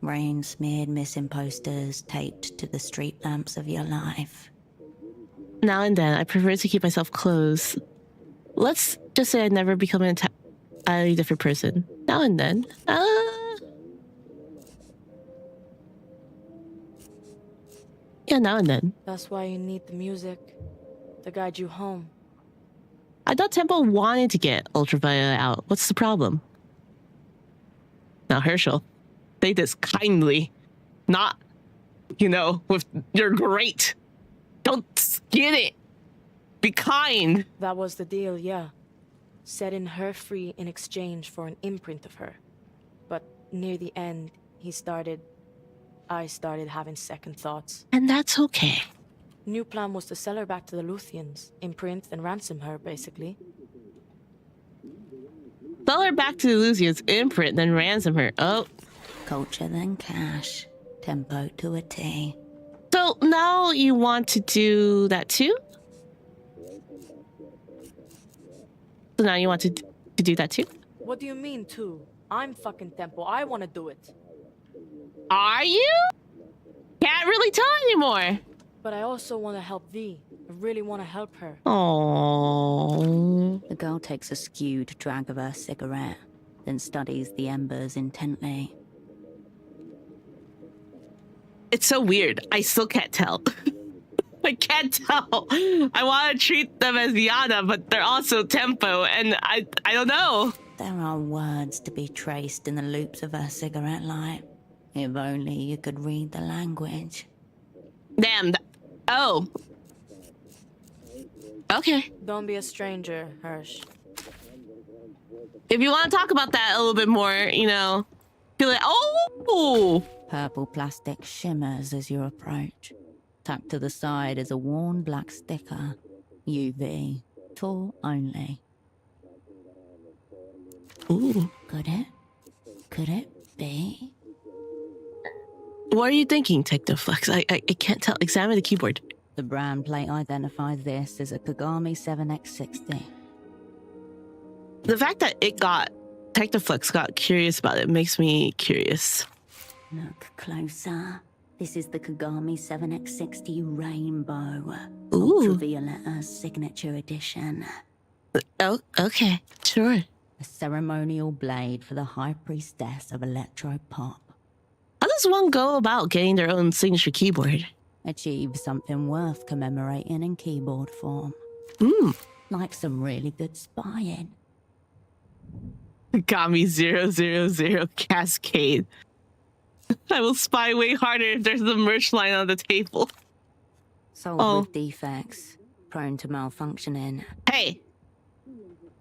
rain-smeared missing posters taped to the street lamps of your life. Now and then, I prefer to keep myself close. Let's just say I never become an entirely different person. Now and then. Yeah, now and then. That's why you need the music to guide you home. I thought Tempo wanted to get Ultraviolet out. What's the problem? Now, Herschel, say this kindly. Not, with you're great. Don't skin it. Be kind. That was the deal, yeah. Setting her free in exchange for an imprint of her. But near the end, I started having second thoughts. And that's okay. New plan was to sell her back to the Luthians, imprint and ransom her, basically. Sell her back to the Lucian's imprint, then ransom her. Oh. Culture then cash. Tempo to a T. So now you want to do that too? So now you want to do that too? What do you mean, too? I'm fucking Tempo. I want to do it. Are you? Can't really tell anymore. But I also want to help V. I really want to help her. Oh. The girl takes a skewed drag of her cigarette, then studies the embers intently. It's so weird. I still can't tell. I can't tell. I want to treat them as Yana, but they're also Tempo, and I don't know. There are words to be traced in the loops of her cigarette light. If only you could read the language. Damn. Oh. Okay. Don't be a stranger, Hirsch. If you want to talk about that a little bit more, feel like, oh! Purple plastic shimmers as you approach. Tucked to the side is a worn black sticker. UV. Tour only. Ooh. Could it be? What are you thinking, Technoflex? I can't tell. Examine the keyboard. The brand plate identifies this as a Kagami 7X60. The fact that Technoflex got curious about it makes me curious. Look closer. This is the Kagami 7X60 Rainbow. Ooh. Ultravioletta signature edition. Oh, okay. Sure. A ceremonial blade for the High Priestess of Electropop. How does one go about getting their own signature keyboard? Achieve something worth commemorating in keyboard form. Like some really good spying. Kagami 000 Cascade. I will spy way harder if there's a merch line on the table. Sold with defects, prone to malfunctioning. Hey!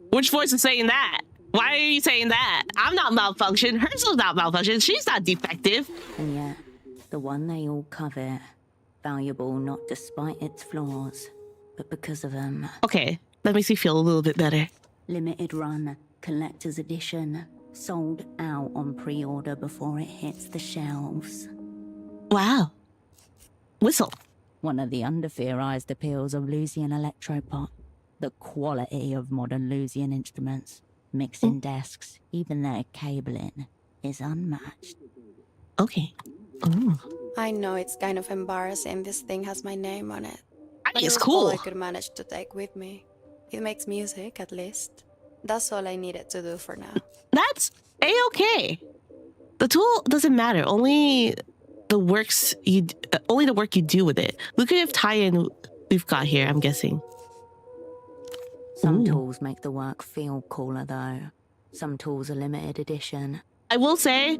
Which voice is saying that? Why are you saying that? I'm not malfunction. Hersel's not malfunction. She's not defective. And yet, the one they all covet, valuable not despite its flaws, but because of them. Okay, let me see feel a little bit better. Limited run, collector's edition, sold out on pre-order before it hits the shelves. Wow. Whistle. One of the under-theorized appeals of Lucian Electropop. The quality of modern Lucian instruments. Mixing desks, even their cabling, is unmatched. Okay. Ooh. I know it's kind of embarrassing this thing has my name on it. I think it's But it was all cool. I could manage to take with me. It makes music, at least. That's all I needed to do for now. That's a-okay. The tool doesn't matter. Only the work you do with it. Lucrative tie-in we've got here, I'm guessing. Some Ooh. tools make the work feel cooler, though. Some tools are limited edition. I will say,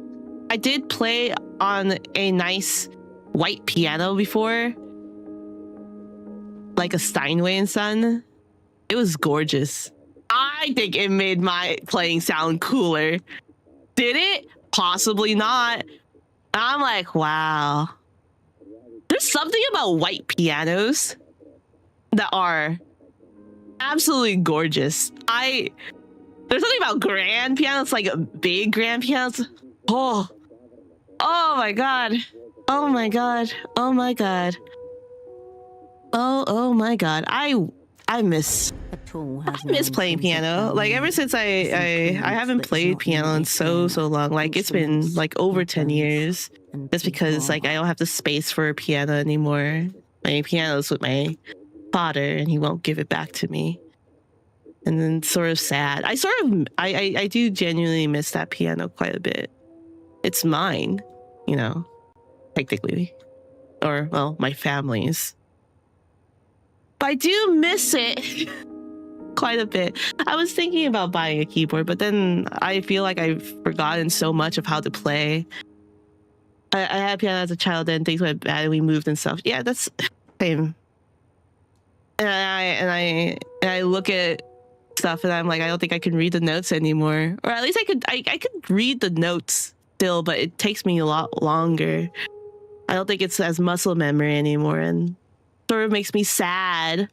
I did play on a nice white piano before. Like a Steinway & Son. It was gorgeous. I think it made my playing sound cooler. Did it? Possibly not. I'm like, wow. There's something about white pianos that are absolutely gorgeous. There's something about grand pianos, like big grand pianos. Oh my god. Oh my god. Oh my god. Oh my god. I miss A tool has I miss no playing intrinsic piano. Like value. ever since I Simply haven't notes, but played not piano in really so long. Like it's been instruments, like over 10 patterns, years. and Just because like I don't have the space for a piano anymore. My piano's with my father and he won't give it back to me. And then sort of sad. I do genuinely miss that piano quite a bit. It's mine, you know, technically. Or well, my family's. But I do miss it quite a bit. I was thinking about buying a keyboard, but then I feel like I've forgotten so much of how to play. I had piano as a child, then things went bad and we moved and stuff. Yeah, that's same. And I look at stuff and I'm like, I don't think I can read the notes anymore. Or at least I could read the notes still, but it takes me a lot longer. I don't think it's as muscle memory anymore and sort of makes me sad.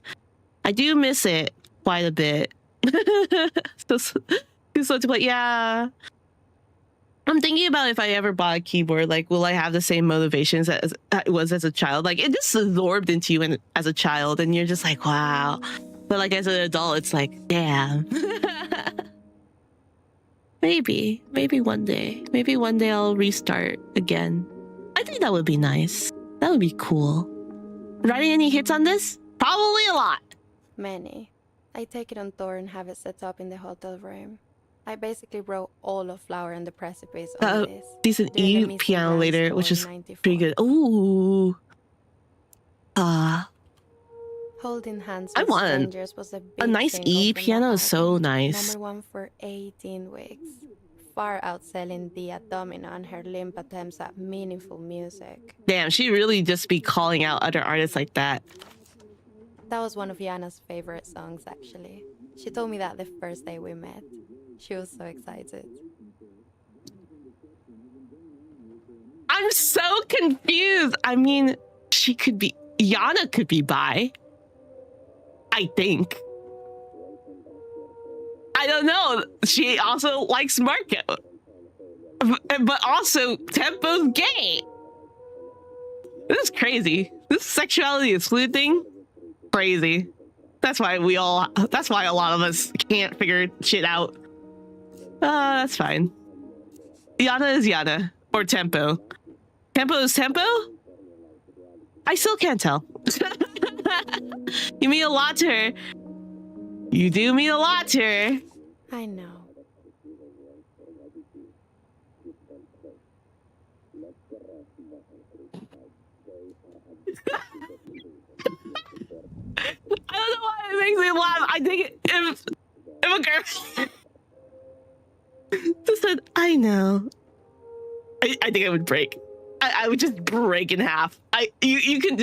I do miss it quite a bit. So to play, yeah. I'm thinking about if I ever bought a keyboard, like, will I have the same motivations as I was as a child? Like, it just absorbed into you as a child, and you're just like, wow. But like as an adult, it's like, damn. Maybe one day. Maybe one day I'll restart again. I think that would be nice. That would be cool. Writing any hits on this? Probably a lot. Many. I take it on tour and have it set up in the hotel room. I basically wrote all of Flower and the Precipice on this. Decent during the E Missing piano Grand later, Tour which in is 94. pretty good. Ooh. Holding Hands I with want Strangers was a big nice single E from that piano is so album. nice. #1 for 18 weeks. Far outselling Dia Domino and her limp attempts at meaningful music. Damn, she really just be calling out other artists like that. That was one of Yana's favorite songs, actually. She told me that the first day we met. She was so excited. I'm so confused. I mean, Yana could be bi. I think. I don't know. She also likes Marco. But also, Tempo's gay. This is crazy. This sexuality is fluid thing, crazy. That's why a lot of us can't figure shit out. That's fine. Yana is Yana. Or Tempo. Tempo is Tempo? I still can't tell. You mean a lot to her. You do mean a lot to her. I know. I don't know why it makes me laugh. I think if a girl just said, I know. I think I would break. I would just break in half. You can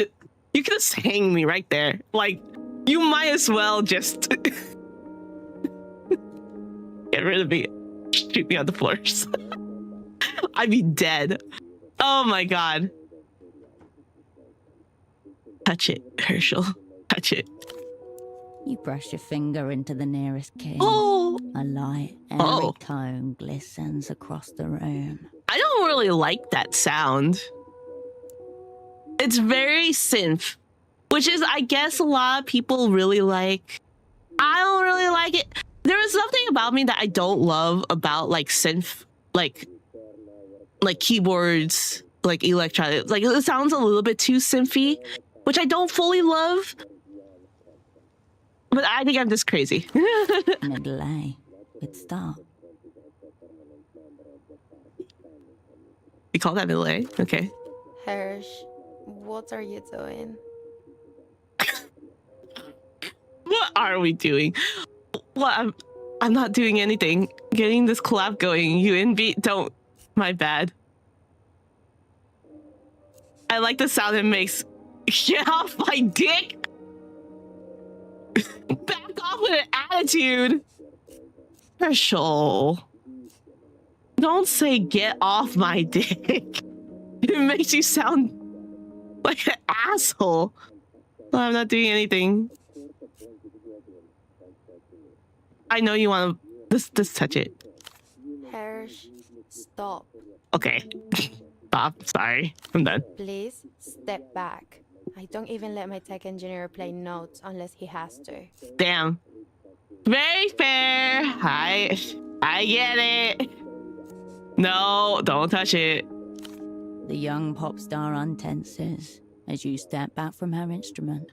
just hang me right there. Like, you might as well just get rid of me. Shoot me on the floors. I'd be dead. Oh my god. Touch it, Herschel. Touch it. You brush your finger into the nearest key. Oh! A light, airy Oh. cone glistens across the room. I don't really like that sound. It's very synth, which is, I guess, a lot of people really like. I don't really like it. There is something about me that I don't love about like synth, like keyboards, like electronic. Like it sounds a little bit too synthy, which I don't fully love. But I think I'm just crazy. Middle A. Good start. You call that middle A? Okay. Hirsch, what are you doing? What are we doing? Well, I'm not doing anything. Getting this collab going. You and B don't. My bad. I like the sound it makes. Get off my dick! Back off with an attitude! Herschel. Don't say get off my dick. It makes you sound like an asshole. Well, I'm not doing anything. I know you want to just touch it. Hirsch, stop. Okay. Stop. Sorry. I'm done. Please step back. I don't even let my tech engineer play notes unless he has to. Damn. Very fair. I get it. No, don't touch it. The young pop star untenses as you step back from her instrument.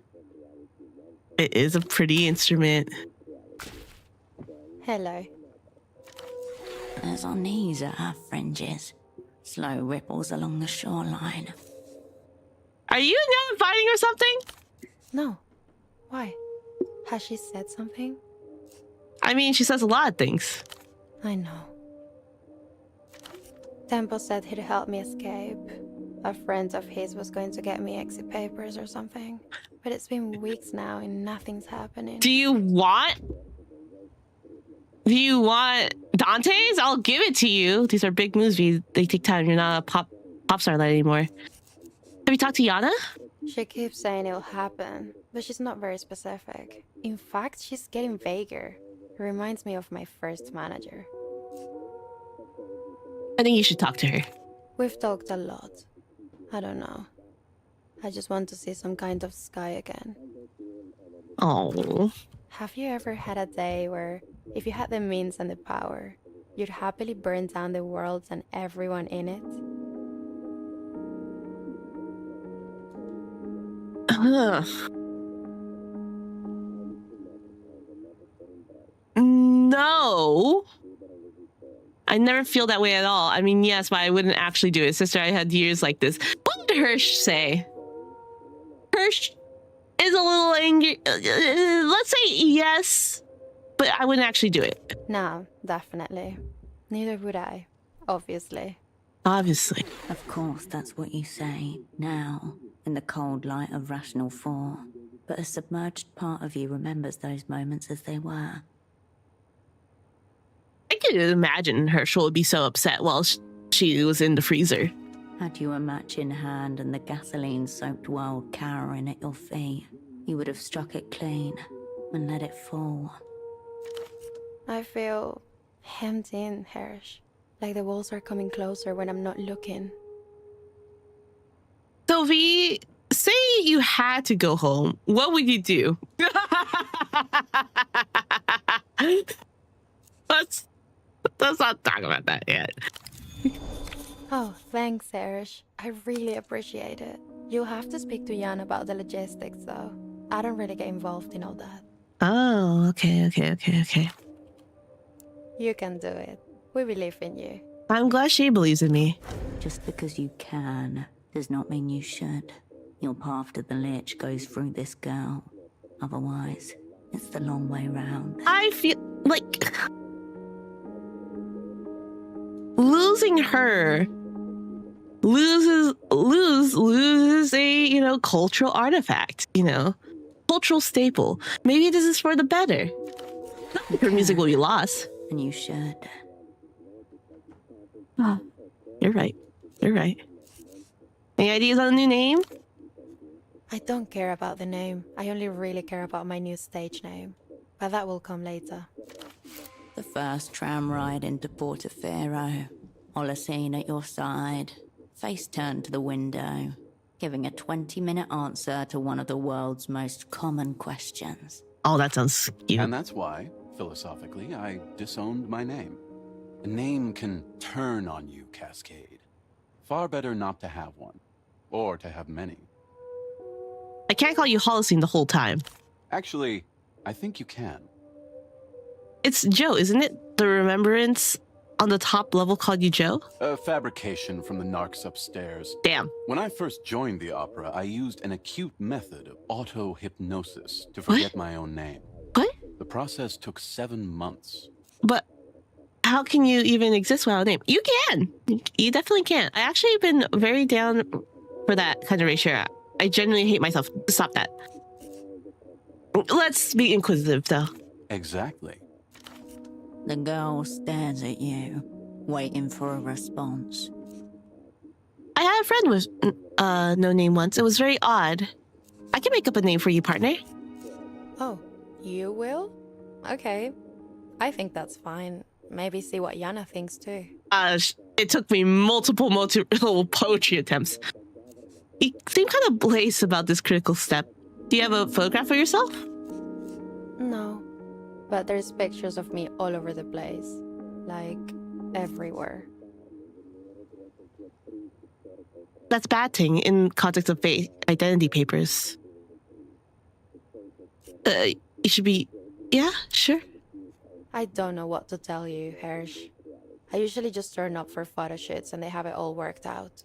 It is a pretty instrument. Hello. As our knees at her fringes, slow ripples along the shoreline. Are you and Yana fighting or something? No. Why? Has she said something? I mean, she says a lot of things. I know. Tempo said he'd help me escape. A friend of his was going to get me exit papers or something. But it's been weeks now and nothing's happening. Do you want Dante's? I'll give it to you. These are big movies. They take time. You're not a pop star anymore. Have you talked to Yana? She keeps saying it'll happen, but she's not very specific. In fact, she's getting vaguer. It reminds me of my first manager. I think you should talk to her. We've talked a lot. I don't know. I just want to see some kind of sky again. Oh. Have you ever had a day where, if you had the means and the power, you'd happily burn down the world and everyone in it? No. I never feel that way at all. I mean, yes, but I wouldn't actually do it. Sister, I had years like this. What did Hirsch say? Hirsch is a little angry. Let's say yes, but I wouldn't actually do it. No, definitely. Neither would I, obviously. Obviously. Of course, that's what you say now, in the cold light of Rational 4. But a submerged part of you remembers those moments as they were. I could imagine Herschel would be so upset while she was in the freezer. Had you a match in hand and the gasoline-soaked world cowering at your feet, you would have struck it clean and let it fall. I feel hemmed in, Hirsch. Like the walls are coming closer when I'm not looking. Sophie, say you had to go home. What would you do? Let's not talk about that yet. Oh, thanks, Hirsch. I really appreciate it. You'll have to speak to Jan about the logistics, though. I don't really get involved in all that. Oh, okay. You can do it. We believe in you. I'm glad she believes in me. Just because you can does not mean you should. Your path to the Lich goes through this girl. Otherwise, it's the long way round. I feel like losing her loses a cultural artifact, cultural staple. Maybe this is for the better. Her music will be lost. And you should. Oh, you're right. Any ideas on a new name? I don't care about the name. I only really care about my new stage name. But that will come later. The first tram ride into Portofino. Holocene at your side. Face turned to the window. Giving a 20-minute answer to one of the world's most common questions. Oh, that sounds cute. And that's why, philosophically, I disowned my name. A name can turn on you, Cascade. Far better not to have one. Or to have many. I can't call you Holocene the whole time. Actually, I think you can. It's Joe, isn't it? The remembrance on the top level called you Joe? A fabrication from the narcs upstairs. Damn. When I first joined the opera, I used an acute method of auto-hypnosis to forget my own name. What? The process took 7 months. But how can you even exist without a name? You can. You definitely can. I actually been very down for that kind of ratio. I genuinely hate myself. Stop that. Let's be inquisitive, though. Exactly. The girl stares at you, waiting for a response. I had a friend with no name once. It was very odd. I can make up a name for you, partner. Oh, you will? Okay. I think that's fine. Maybe see what Yana thinks too. It took me multiple poetry attempts. You seem kind of blaze about this critical step. Do you have a photograph of yourself? No. But there's pictures of me all over the place. Like, everywhere. That's bad thing in context of fake identity papers. You should be... Yeah, sure. I don't know what to tell you, Hersh. I usually just turn up for photo shoots and they have it all worked out.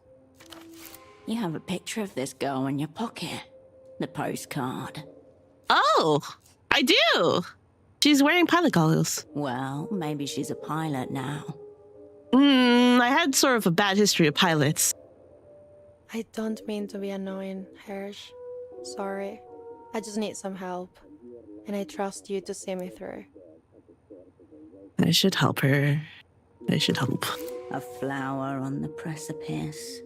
You have a picture of this girl in your pocket. The postcard. Oh, I do. She's wearing pilot goggles. Well, maybe she's a pilot now. I had sort of a bad history of pilots. I don't mean to be annoying, Hersh. Sorry. I just need some help. And I trust you to see me through. I should help her. I should help. A flower on the precipice.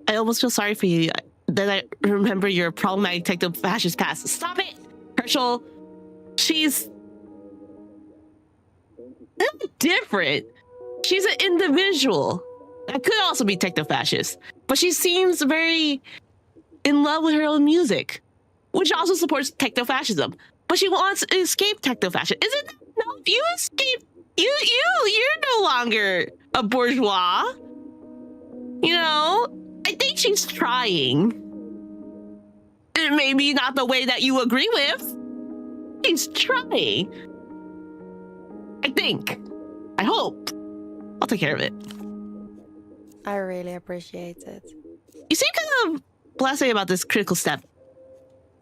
I almost feel sorry for you. Then I remember your problematic techno-fascist past. Stop it! Herschel, she's different. She's an individual. That could also be techno-fascist. But she seems very in love with her own music, which also supports techno-fascism. But she wants to escape techno-fascism. Isn't that no? You escape. You're no longer a bourgeois. You know, I think she's trying. Maybe not the way that you agree with. She's trying. I think. I hope. I'll take care of it. I really appreciate it. You seem kind of blasé about this critical step.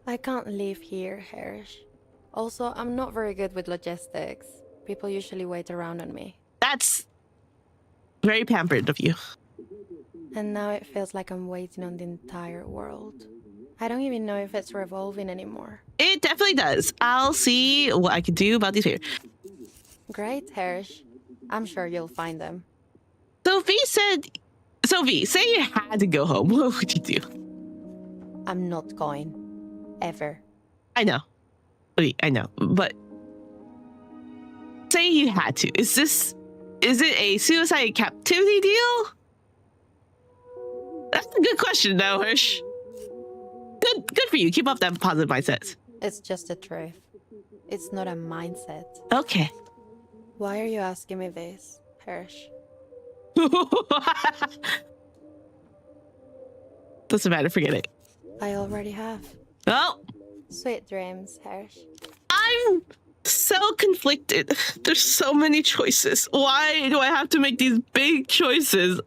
I can't leave here, Hersh. Also, I'm not very good with logistics. People usually wait around on me. That's very pampered of you. And now it feels like I'm waiting on the entire world. I don't even know if it's revolving anymore. It definitely does. I'll see what I can do about these here. Great, Hersh. I'm sure you'll find them. Sophie, say you had to go home. What would you do? I'm not going. Ever. I know. Wait, I know. But say you had to. Is it a suicide captivity deal? That's a good question, though, Hirsch. Good for you. Keep up that positive mindset. It's just the truth. It's not a mindset. Okay. Why are you asking me this, Hirsch? Doesn't matter. Forget it. I already have. Oh. Sweet dreams, Hirsch. I'm so conflicted. There's so many choices. Why do I have to make these big choices?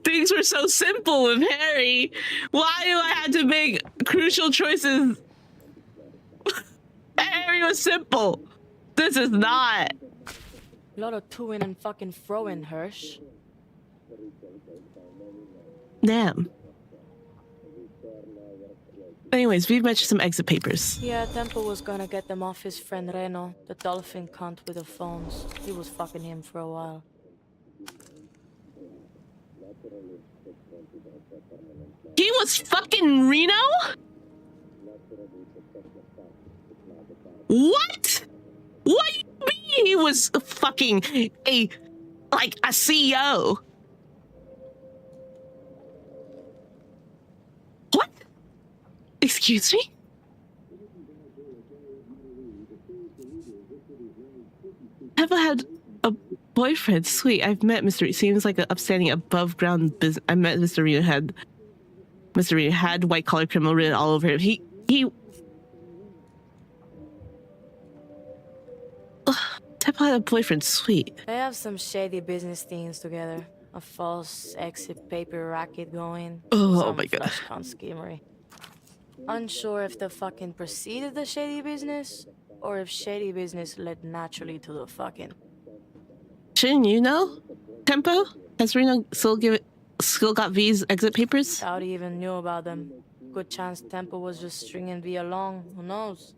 Things were so simple with Harry. Why do I have to make crucial choices? Harry was simple. This is not. A lot of to-in and fucking fro-in, Hirsch. Damn. Anyways, we've mentioned some exit papers. Yeah, Temple was gonna get them off his friend Reno, the dolphin cunt with the phones. He was fucking him for a while. He was fucking Reno? What? What do you mean he was fucking a CEO? What? Excuse me? Have I had a boyfriend? Sweet, I've met Mr. Seems like an upstanding, above ground business. I met Mr. Reno had white collar criminal written all over him. He Temple had a boyfriend. Sweet. They have some shady business things together. A false exit paper racket going. Oh Some my God. flesh con schemery. Unsure if the fucking preceded the shady business, or if shady business led naturally to the fucking. Shouldn't you know? Tempo? Has Reno still got V's exit papers? Doubt he even knew about them. Good chance Temple was just stringing V along. Who knows?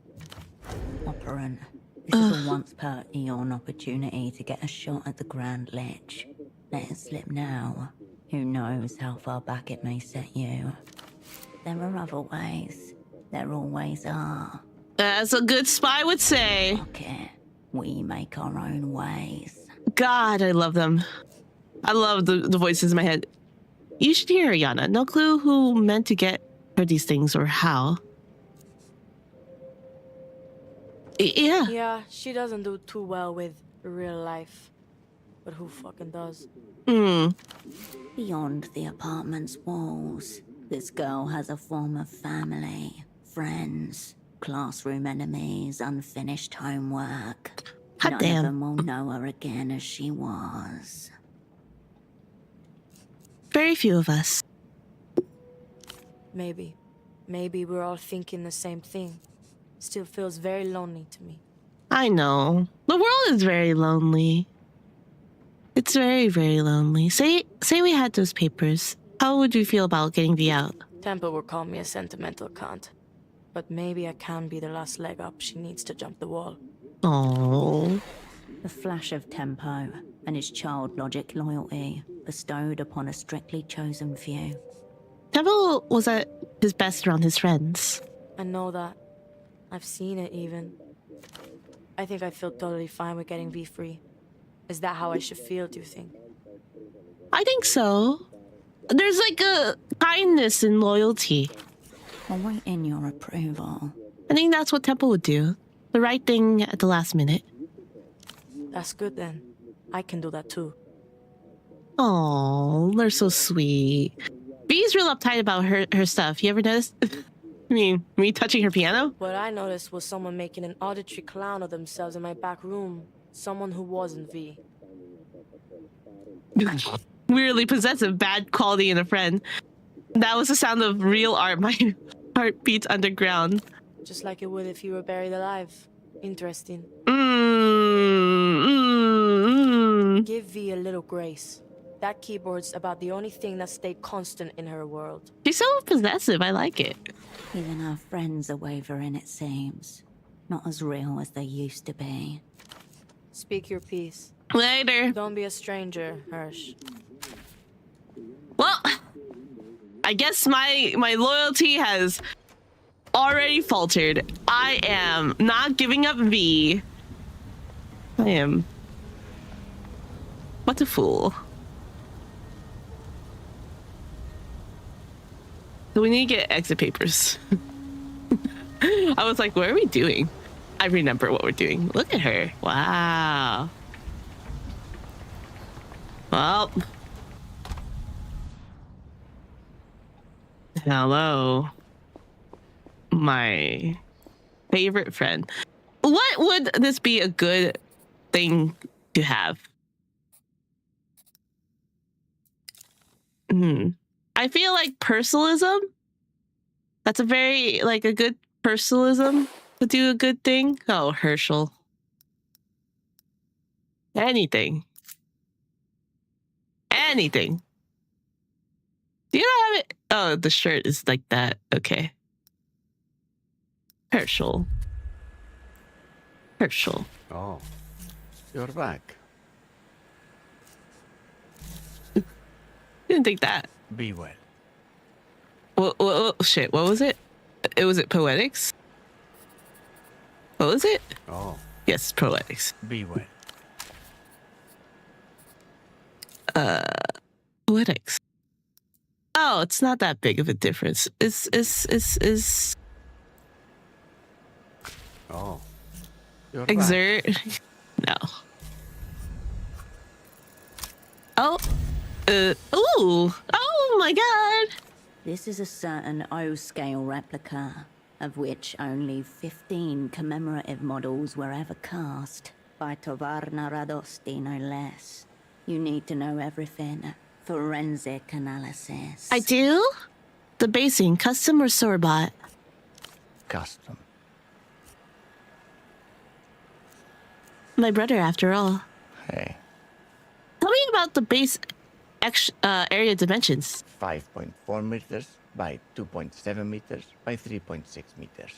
Operant, this is a once per eon opportunity to get a shot at the Grand Lich. Let it slip now. Who knows how far back it may set you. There are other ways. There always are. As a good spy would say. Fuck it. We make our own ways. God, I love them. I love the voices in my head. You should hear Yana. No clue who meant to get her these things or how. Yeah. Yeah, she doesn't do too well with real life. But who fucking does? Beyond the apartment's walls, this girl has a form of family, friends, classroom enemies, unfinished homework. Hot None damn. of them will know her again as she was. Very few of us. Maybe. Maybe we're all thinking the same thing. Still feels very lonely to me. I know. The world is very lonely. It's very, very lonely. Say we had those papers. How would you feel about getting V out? Temple will call me a sentimental cunt. But maybe I can be the last leg up she needs to jump the wall. Oh. The flash of tempo and his child-logic loyalty bestowed upon a strictly chosen few. Temple was at his best around his friends. I know that. I've seen it even. I think I feel totally fine with getting V free. Is that how I should feel, do you think? I think so. There's like a kindness and loyalty. Awaiting your approval. I think that's what Temple would do. The right thing at the last minute. That's good then. I can do that too. Oh, they're so sweet. B's real uptight about her stuff. You ever noticed? I mean, me touching her piano? What I noticed was someone making an auditory clown of themselves in my back room. Someone who wasn't V. Weirdly possessive, bad quality in a friend. That was the sound of real art. My heart beats underground. Just like it would if you were buried alive. Interesting. Give V a little grace. That keyboard's about the only thing that stayed constant in her world. She's so possessive. I like it. Even our friends are wavering, it seems. Not as real as they used to be. Speak your piece. Later. Don't be a stranger, Hirsch. Well, I guess my loyalty has already faltered. I am not giving up V. I am. What a fool. So we need to get exit papers. I was like, what are we doing? I remember what we're doing. Look at her. Wow. Well. Hello. My favorite friend. What would this be a good thing to have? I feel like personalism. That's a very, like, a good personalism to do a good thing. Oh, Herschel. Anything. Anything. Do you not have it? Oh, the shirt is like that. Okay. Herschel. Herschel. Oh, you're back. Didn't think that. Be well. Shit, what was it? Was it poetics? What was it? Oh, Yes, poetics. be well. Poetics. Oh, it's not that big of a difference. Is Oh, you're exert? No. Oh. Ooh. Oh my god. This is a certain O-scale replica, of which only 15 commemorative models were ever cast. By Tovarna Radosti, no less. You need to know everything. Forensic analysis. I do? The basing, custom or store-bought? Custom. My brother, after all. Hey, Tell me about the base area dimensions. 5.4 meters by 2.7 meters by 3.6 meters.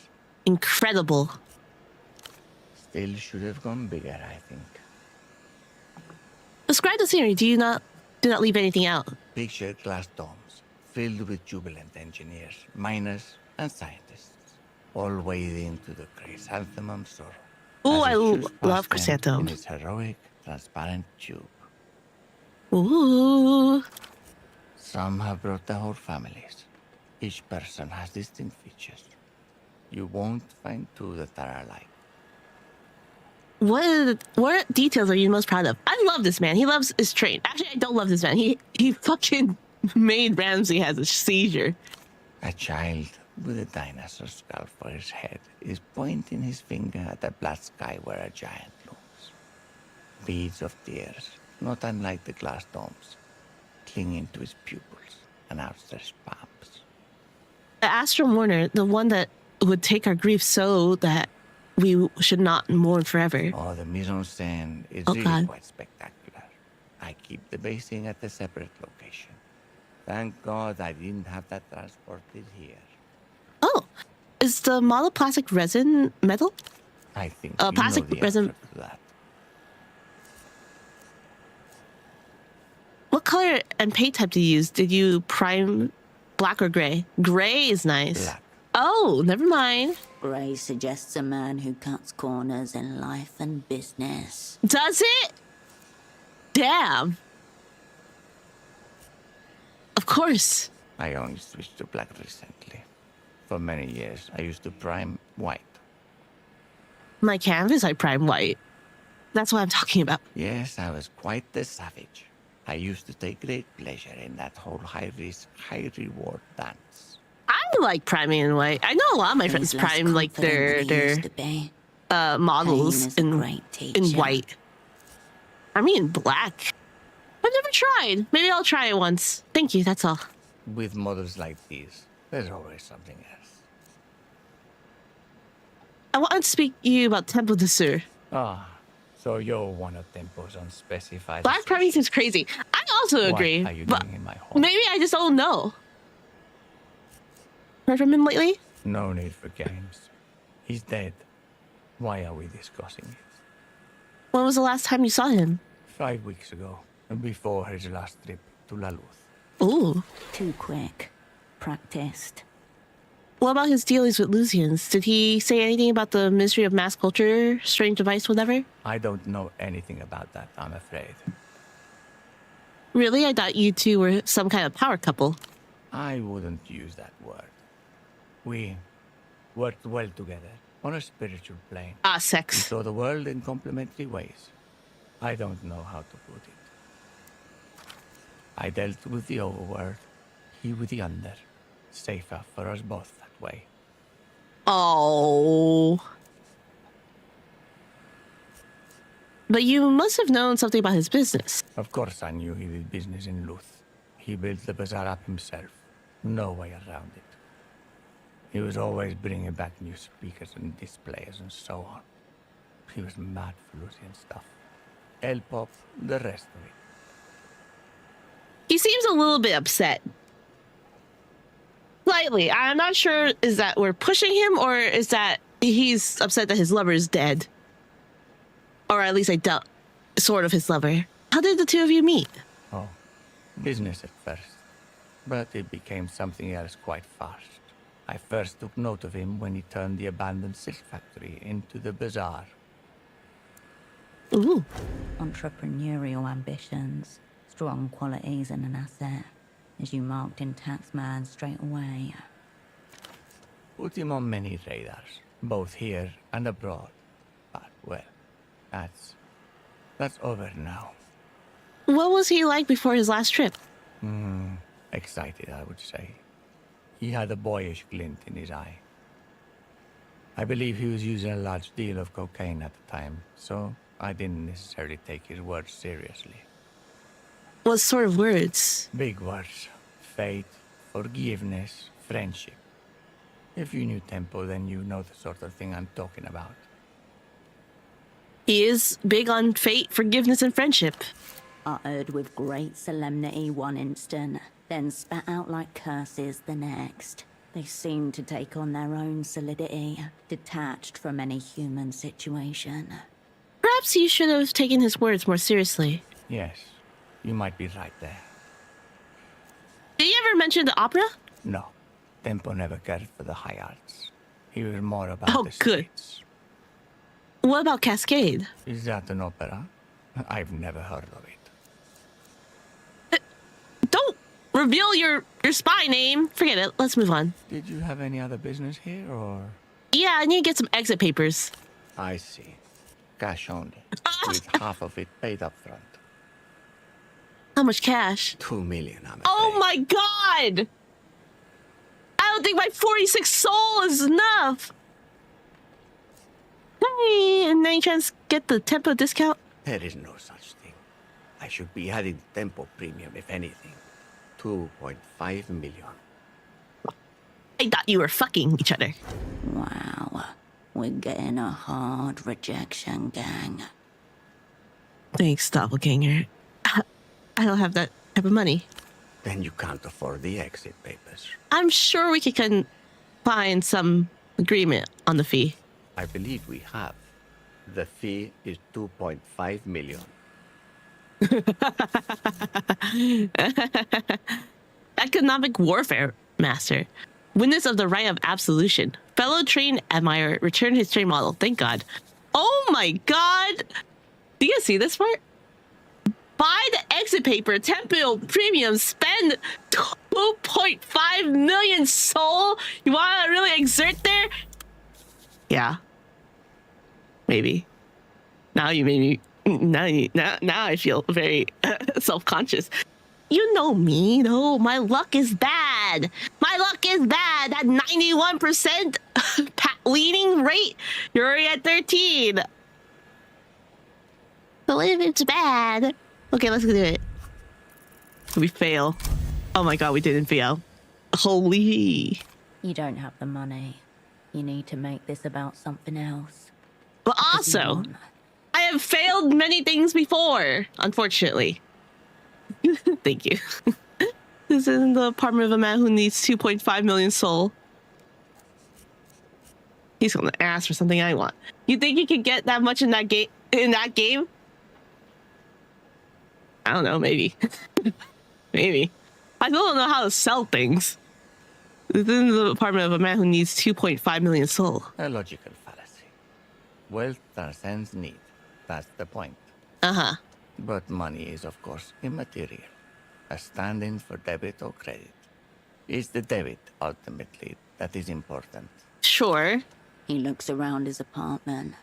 Incredible. Still should have gone bigger, I think. Describe the scenery. Do not leave anything out. Picture glass domes filled with jubilant engineers, miners, and scientists, all wading into the chrysanthemum sorrow. Ooh, as I it shoots love past them in chrysanthemums. its heroic, transparent tube. Ooh. Some have brought their whole families. Each person has distinct features. You won't find two that are alike. What details are you most proud of? I love this man. He loves his train. Actually, I don't love this man. He fucking made Ramsey has a seizure. A child with a dinosaur skull for his head is pointing his finger at the black sky where a giant looms. Beads of tears, not unlike the glass domes, clinging to his pupils and outstretched palms. The Astral Mourner, the one that would take our grief so that we should not mourn forever. Oh, the mise en scène is Oh, really God. quite spectacular. I keep the basing at a separate location. Thank God I didn't have that transported here. Oh, is the model plastic resin metal? I think Plastic you know the resin- answer to that. What color and paint type do you use? Did you prime black or gray? Gray is nice. Black. Oh, never mind. Gray suggests a man who cuts corners in life and business. Does it? Damn. Of course. I only switched to black recently. For many years, I used to prime white. My canvas, I prime white. That's what I'm talking about. Yes, I was quite the savage. I used to take great pleasure in that whole high-risk, high-reward dance. I like priming in white. I know a lot of my friends He's less prime like confident than he used to their be. models Pain is a in great teacher. white. I mean black. I've never tried. Maybe I'll try it once. Thank you. That's all. With models like these, there's always something else. I want to speak to you about Temple de Sur. Ah, so you're one of Tempo's unspecified. Black priming seems crazy. I also agree. What are you But doing in my home? maybe I just don't know. Heard from him lately? No need for games. He's dead. Why are we discussing it? When was the last time you saw him? 5 weeks ago, and before his last trip to La Luz. Ooh. Too quick. Practiced. What about his dealings with Lucians? Did he say anything about the mystery of mass culture, strange device, whatever? I don't know anything about that, I'm afraid. Really? I thought you two were some kind of power couple. I wouldn't use that word. We worked well together on a spiritual plane. Ah, We sex. saw the world in complementary ways. I don't know how to put it. I dealt with the overworld, he with the under. Safer for us both that way. Oh. But you must have known something about his business. Of course I knew he did business in Luth. He built the bazaar up himself. No way around it. He was always bringing back new speakers and displays and so on. He was mad for Lucian stuff. L-pop, the rest of it. He seems a little bit upset. Slightly. I'm not sure, is that we're pushing him or is that he's upset that his lover is dead? Or at least I doubt sort of his lover. How did the two of you meet? Oh, business at first. But it became something else quite fast. I first took note of him when he turned the abandoned silk factory into the bazaar. Ooh. Entrepreneurial ambitions, strong qualities and an asset, as you marked in Taxman straight away. Put him on many radars, both here and abroad. But, well, that's over now. What was he like before his last trip? Excited, I would say. He had a boyish glint in his eye. I believe he was using a large deal of cocaine at the time, so I didn't necessarily take his words seriously. What sort of words? Big words. Faith, forgiveness, friendship. If you knew Tempo, then you know the sort of thing I'm talking about. He is big on fate, forgiveness, and friendship. Uttered with great solemnity one instant, then spat out like curses the next. They seemed to take on their own solidity, detached from any human situation. Perhaps you should have taken his words more seriously. Yes, you might be right there. Did you ever mention the opera? No, Tempo never cared for the high arts. He was more about Oh, the good. streets. What about Cascade? Is that an opera? I've never heard of it. Don't reveal your spy name. Forget it. Let's move on. Did you have any other business here, or...? Yeah, I need to get some exit papers. I see. Cash only, with half of it paid up front. How much cash? 2 million, I'm afraid. Oh my god! I don't think my 46 soul is enough. Hey, and then you trying to get the Tempo discount? There is no such thing. I should be adding Tempo premium, if anything. 2.5 million. I thought you were fucking each other. Wow, we're getting a hard rejection, gang. Thanks, Doppelganger. I don't have that type of money. Then you can't afford the exit papers. I'm sure we can find some agreement on the fee. I believe we have. The fee is 2.5 million. Economic warfare master. Witness of the right of absolution. Fellow train admirer returned his train model. Thank God. Oh my God. Do you guys see this part? Buy the exit paper, Tempo premium, spend 2.5 million soul. You want to really exert there? Yeah. Maybe. Now you made me. Now I feel very self-conscious. You know me, though. My luck is bad. My luck is bad. That 91% leading rate. You're already at 13. So if it's bad. Okay, let's do it. We fail. Oh my god, we didn't fail. Holy. You don't have the money. You need to make this about something else. But also, I have failed many things before, unfortunately. Thank you. This is in the apartment of a man who needs 2.5 million soul. He's gonna ask for something I want. You think you can get that much in that game? I don't know, maybe. Maybe. I still don't know how to sell things. This is in the apartment of a man who needs 2.5 million soul. A logical fallacy. Wealth transcends need. That's the point. Uh-huh. But money is, of course, immaterial. A stand-in for debit or credit. It's the debit, ultimately, that is important. Sure. He looks around his apartment,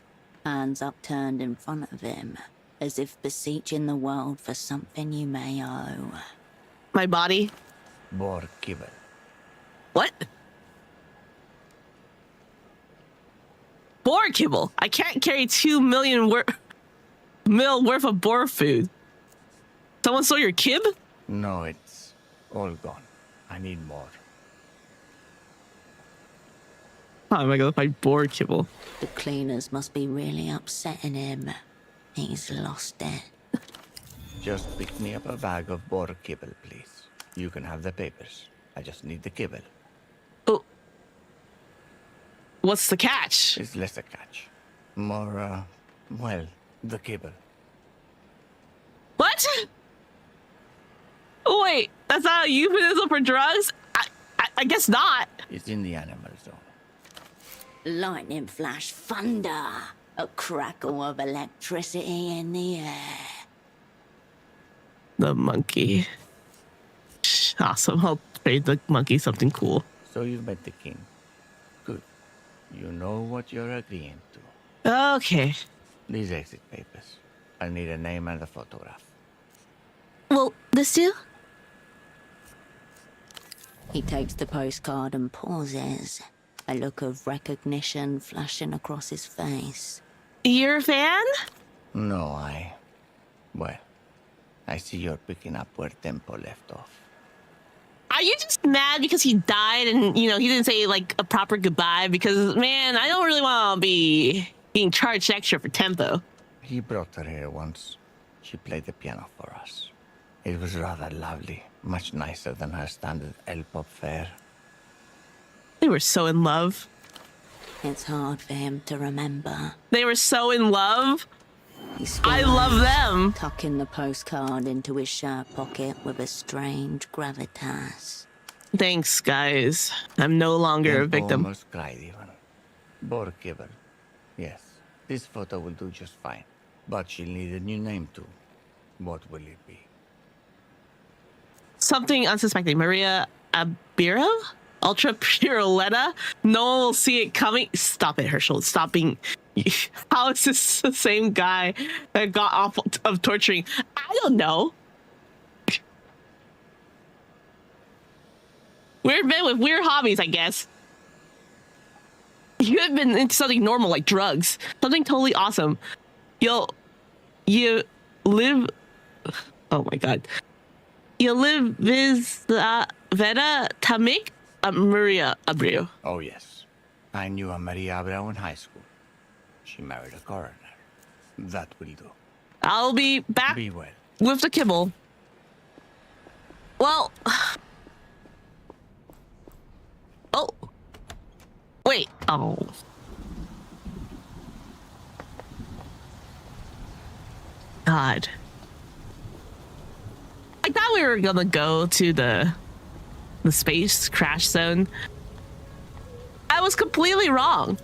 hands upturned in front of him, as if beseeching the world for something you may owe. My body? Bor Kibble. What? Boar kibble. I can't carry 2 million mil worth of boar food. Someone stole your kib? No, it's all gone. I need more. How am I gonna find boar kibble? The cleaners must be really upsetting him. He's lost it. Just pick me up a bag of Bor Kibble, please. You can have the papers. I just need the kibble. Oh. What's the catch? It's less a catch. More, well, the kibble. What? Oh, wait, that's not a euphemism for drugs? I guess not. It's in the animal zone. Lightning flash thunder. A crackle of electricity in the air. The monkey. Awesome. I'll trade the monkey something cool. So you've met the king. Good. You know what you're agreeing to. Okay. These exit papers. I need a name and a photograph. Well, this too? He takes the postcard and pauses. A look of recognition flashing across his face. You're a fan? No, well, I see you're picking up where Tempo left off. Are you just mad because he died and, you know, he didn't say, like, a proper goodbye? Because, man, I don't really want to be being charged extra for Tempo. He brought her here once. She played the piano for us. It was rather lovely, much nicer than her standard El-pop fare. They were so in love. It's hard for him to remember. They were so in love. He I love them. tucking the postcard into his shirt pocket with a strange gravitas. Thanks, guys. I'm no longer a victim. Almost cried even. Borkibber. Yes, this photo will do just fine. But she'll need a new name too. What will it be? Something unsuspecting. Maria Abiro? Ultra Puroletta? No one will see it coming. Stop it, Herschel. Stop being... How is this the same guy that got off of torturing? I don't know. Weird men with weird hobbies, I guess. You have been into something normal like drugs. Something totally awesome. You live... Oh my god. You live with Vera Tamik? Maria Abreu. Oh yes. I knew a Maria Abreu in high school. She married a coroner. That will do. I'll be back Be well. with the kibble. Well... Oh. Wait. Oh. God. I thought we were gonna go to the space crash zone. I was completely wrong.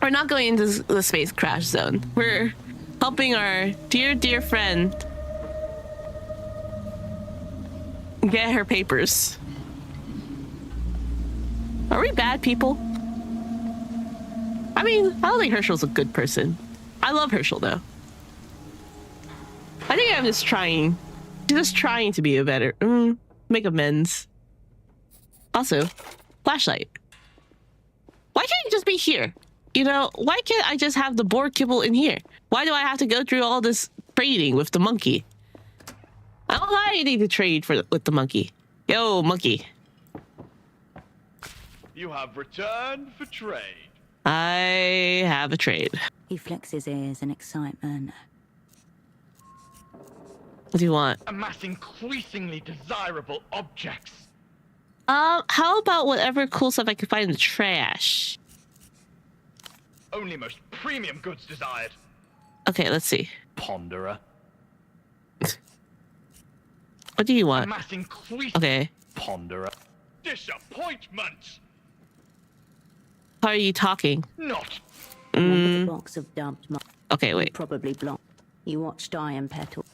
We're not going into the space crash zone. We're helping our dear friend get her papers. Are we bad people? I mean, I don't think Herschel's a good person. I love Herschel though. I think I'm just trying to be a better, make amends. Also, flashlight. Why can't it just be here? You know, why can't I just have the boar kibble in here? Why do I have to go through all this trading with the monkey? I don't have anything to trade with the monkey. Yo, monkey. You have returned for trade. I have a trade. He flicks his ears in excitement. What do you want? Amass increasingly desirable objects. How about whatever cool stuff I can find in the trash? Only most premium goods desired. Okay, let's see. Ponderer. What do you want? Amass increasingly. Okay. Ponderer. Disappointment. How are you talking? Not. The box of dubbed. Okay, wait. Probably blocked. You watched Iron Petal.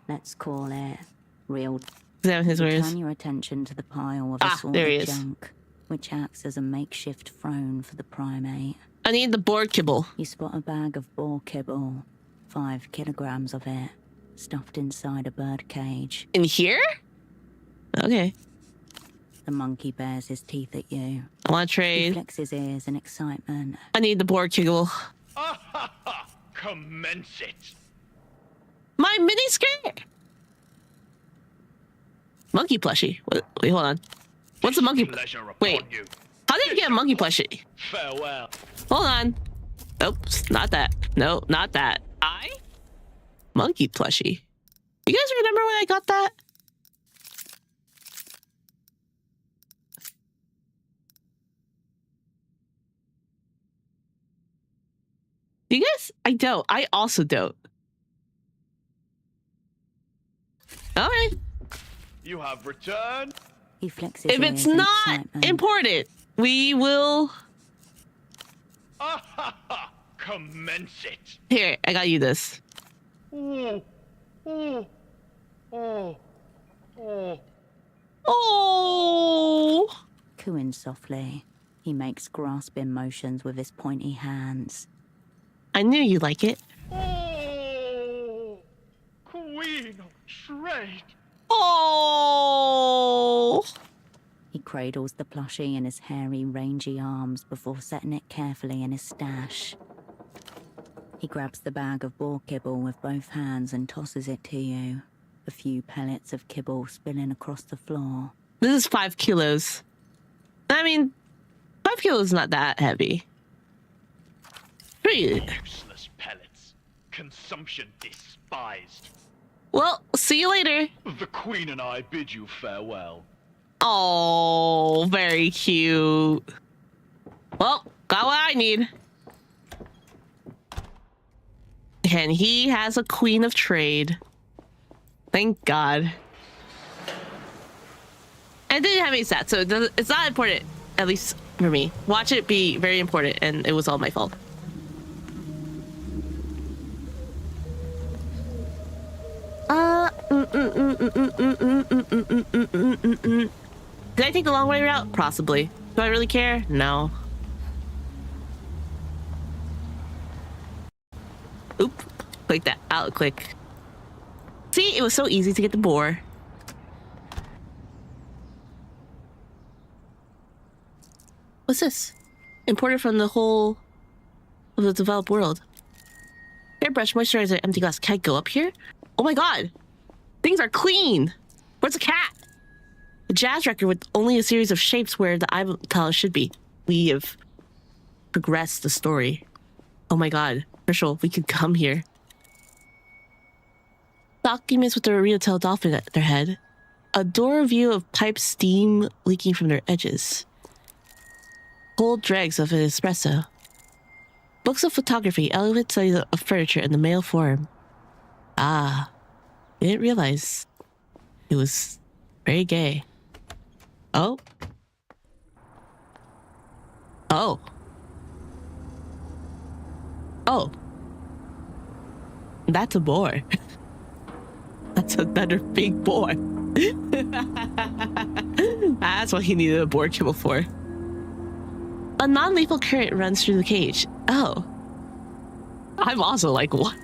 Let's call it real. Examine his words. Turn your attention to the pile of There he assorted is. junk, which acts as a makeshift throne for the primate. I need the boar kibble. You spot a bag of boar kibble, 5 kilograms of it, stuffed inside a bird cage. In here? Okay. The monkey bares his teeth at you. I want to He trade. flicks his ears in excitement. I need the boar kibble. Commence it. My mini skirt. Monkey plushie. Wait, hold on. What's a monkey? Pleasure upon Wait. you. How did you get a monkey plushie? Farewell. Hold on. Oops, not that. No, not that. Monkey plushie. You guys remember when I got that? You guys? I don't. I also don't. All right. You have returned. He flicks his If ears it's in not excitement. important, we will... Commence it. Here, I got you this. Oh. Oh! Cooing softly, he makes grasping motions with his pointy hands. I knew you'd like it. Oh. Queen of trade. Oh! He cradles the plushie in his hairy, rangy arms before setting it carefully in his stash. He grabs the bag of boar kibble with both hands and tosses it to you. A few pellets of kibble spilling across the floor. This is 5 kilos. I mean, 5 kilos is not that heavy. Pretty. Useless pellets. Consumption despised. Well, see you later. The Queen and I bid you farewell. Oh, very cute. Well, got what I need. And he has a queen of trade. Thank God. And it didn't have any stats, so it's not important, at least for me. Watch it be very important, and it was all my fault. Did I take the long way route? Possibly. Do I really care? No. Oop. Click that out, click. See, it was so easy to get the boar. What's this? Imported from the whole of the developed world. Hairbrush, moisturizer, empty glass. Can I go up here? Oh my god! Things are clean! Where's the cat? A jazz record with only a series of shapes where the eyeball should be. We have progressed the story. Oh my god. Herschel, we could come here. Documents with the Rita Tail dolphin at their head. A door view of pipe steam leaking from their edges. Cold dregs of an espresso. Books of photography, elegant studies of furniture in the male form. Ah, I didn't realize it was very gay. Oh. Oh. Oh. That's a boar. That's another big boar. That's what he needed a boar kibble for. A non-lethal current runs through the cage. Oh. I'm also like, what?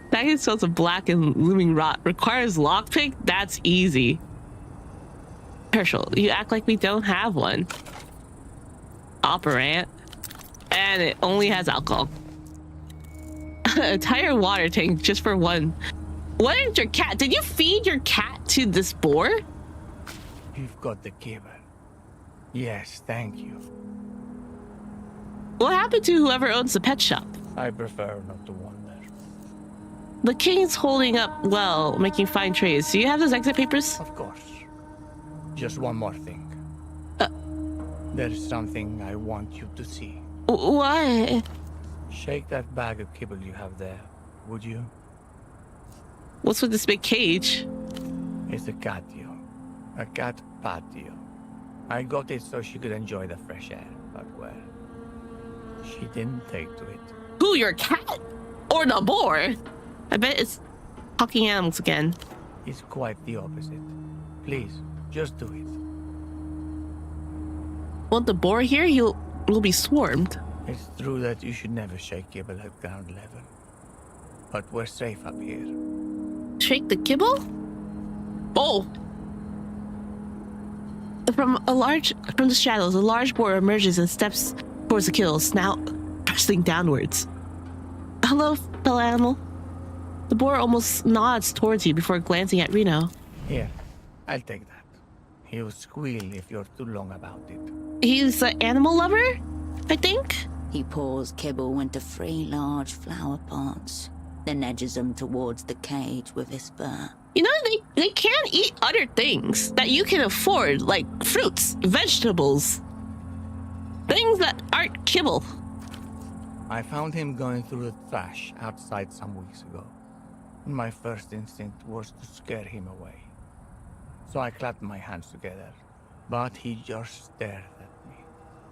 Stacking cells of black and looming rot requires lockpick? That's easy. Herschel, you act like we don't have one. Operant. And it only has alcohol. An entire water tank just for one. What is your cat? Did you feed your cat to this boar? You've got the kibble. Yes, thank you. What happened to whoever owns the pet shop? I prefer not to wonder. The king's holding up well, making fine trades. Do you have those exit papers? Of course. Just one more thing. There's something I want you to see. What? Shake that bag of kibble you have there, would you? What's with this big cage? It's a catio. A cat patio. I got it so she could enjoy the fresh air, but well, she didn't take to it. Who, your cat? Or the boar? I bet it's talking animals again. It's quite the opposite. Please, just do it. Want the boar here? Will be swarmed. It's true that you should never shake kibble at ground level. But we're safe up here. Shake the kibble? Oh! From the shadows, a large boar emerges and steps towards the kill, snout thrusting downwards. Hello, fellow animal. The boar almost nods towards you before glancing at Reno. Here, I'll take that. He'll squeal if you're too long about it. He's an animal lover, I think? He pours kibble into 3 large flower pots, then edges them towards the cage with his spur. You know, they can eat other things that you can afford, like fruits, vegetables, things that aren't kibble. I found him going through the trash outside some weeks ago. My first instinct was to scare him away. So I clapped my hands together, but he just stared at me.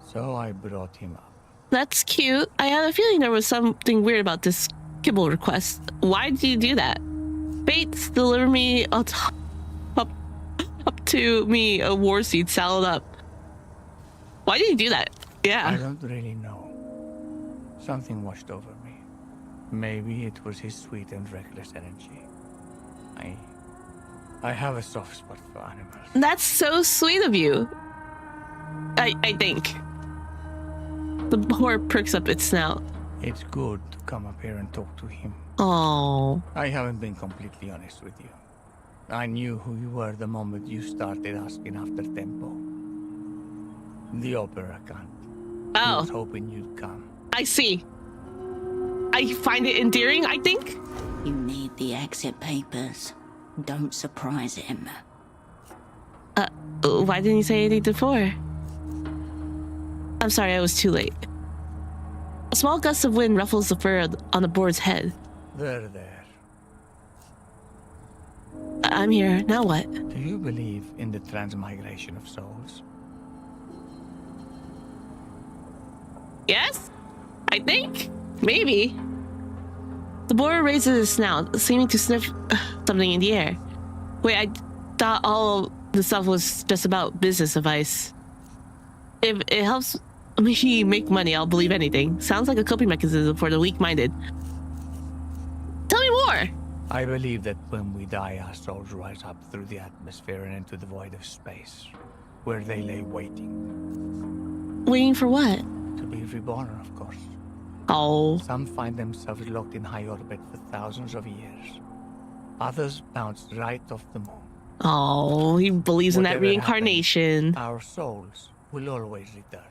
So I brought him up. That's cute. I had a feeling there was something weird about this kibble request. Why did you do that? Bates, deliver me up to me a war seed salad up. Why did you do that? Yeah. I don't really know. Something washed over me. Maybe it was his sweet and reckless energy. I have a soft spot for animals. That's so sweet of you. I think. The boar perks up its snout. It's good to come up here and talk to him. Oh, I haven't been completely honest with you. I knew who you were the moment you started asking after Tempo. The opera can't. I was hoping you'd come. I see. I find it endearing, I think. You need the exit papers. Don't surprise him. Why didn't you say anything before? I'm sorry, I was too late. A small gust of wind ruffles the fur on the board's head. There. I'm here. Now what? Do you believe in the transmigration of souls? Yes? I think? Maybe. The boar raises his snout, seeming to sniff something in the air. Wait, I thought all the stuff was just about business advice. If it helps me make money, I'll believe anything. Sounds like a coping mechanism for the weak-minded. Tell me more! I believe that when we die, our souls rise up through the atmosphere and into the void of space, where they lay waiting. Waiting for what? To be reborn, of course. Oh. Some find themselves locked in high orbit for thousands of years. Others bounce right off the moon. Oh, he believes in that Whatever reincarnation. happens, our souls will always return.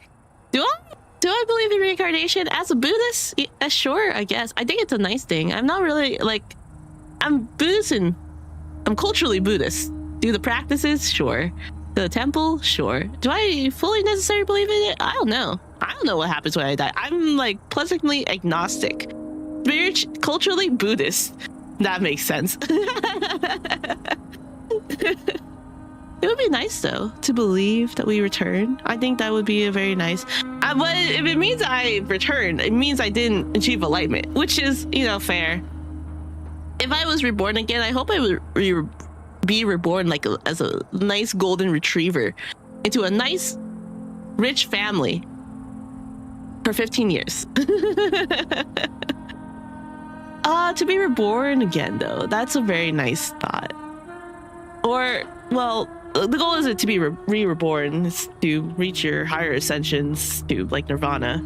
Do I believe in reincarnation as a Buddhist? Yeah, sure, I guess. I think it's a nice thing. I'm not really like, I'm Buddhist and I'm culturally Buddhist. Do the practices? Sure. The temple? Sure. Do I fully necessarily believe in it? I don't know. I don't know what happens when I die. I'm like pleasantly agnostic. Culturally Buddhist. That makes sense. It would be nice though to believe that we return. I think that would be a very nice. But if it means I return, it means I didn't achieve enlightenment, which is, you know, fair. If I was reborn again, I hope I would be reborn like as a nice golden retriever into a nice rich family for 15 years. To be reborn again though, that's a very nice thought. Or, well, the goal isn't to be reborn, it's to reach your higher ascensions to like nirvana.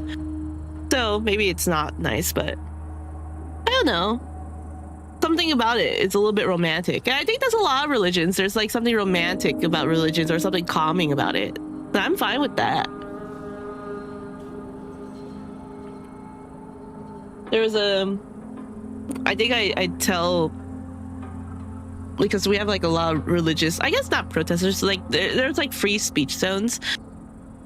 So maybe it's not nice, but I don't know. Something about it, it's a little bit romantic. And I think there's a lot of religions. There's like something romantic about religions or something calming about it. And I'm fine with that. There was I think I tell, because we have like a lot of religious, I guess not protesters, like there's like free speech zones,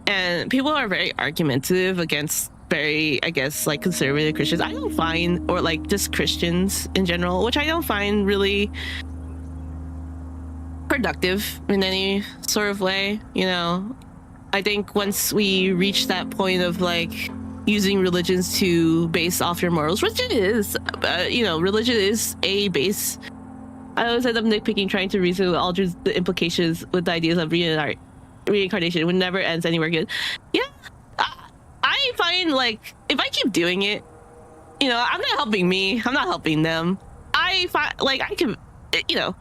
and people are very argumentative against very, I guess, like conservative Christians. I don't find, or like just Christians in general, which I don't find really productive in any sort of way, you know. I think once we reach that point of like using religions to base off your morals, which it is, you know, religion is a base. I always end up nitpicking, trying to reason all the implications with the ideas of reincarnation. It never ends anywhere good. Yeah, I find like if I keep doing it, you know, I'm not helping me. I'm not helping them. I find like I can, you know,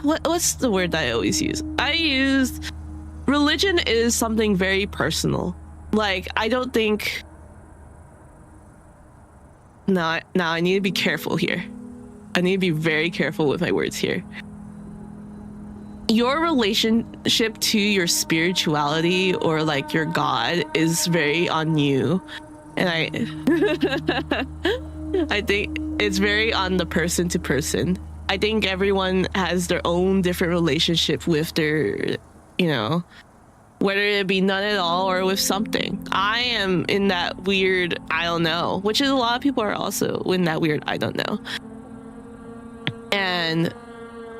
what's the word that I always use? I use religion is something very personal. Like I don't think. Now I need to be careful here. I need to be very careful with my words here. Your relationship to your spirituality or like your God is very on you. And I think it's very on the person to person. I think everyone has their own different relationship with their, you know, whether it be none at all or with something. I am in that weird, I don't know, which is a lot of people are also in that weird, I don't know. And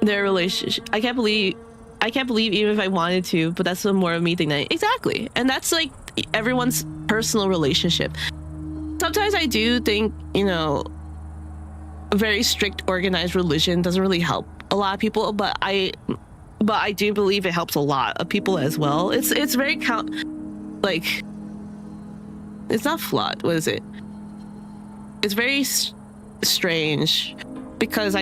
their relationship, I can't believe even if I wanted to, but that's more of me thing than exactly. And that's like everyone's personal relationship. Sometimes I do think, you know, a very strict organized religion doesn't really help a lot of people, but I do believe it helps a lot of people as well. It's very like, it's not flawed. What is it? It's very strange because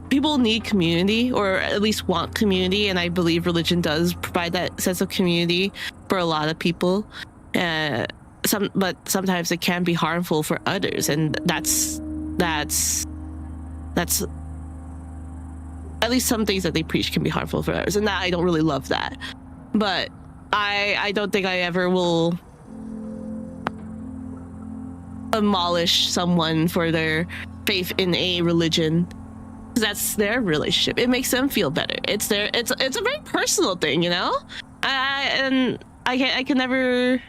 people need community, or at least want community, and I believe religion does provide that sense of community for a lot of people. sometimes it can be harmful for others, and that's at least some things that they preach can be harmful for others, and that I don't really love that. But I don't think I ever will demolish someone for their faith in a religion. That's their relationship. It makes them feel better. It's a very personal thing, you know. I can never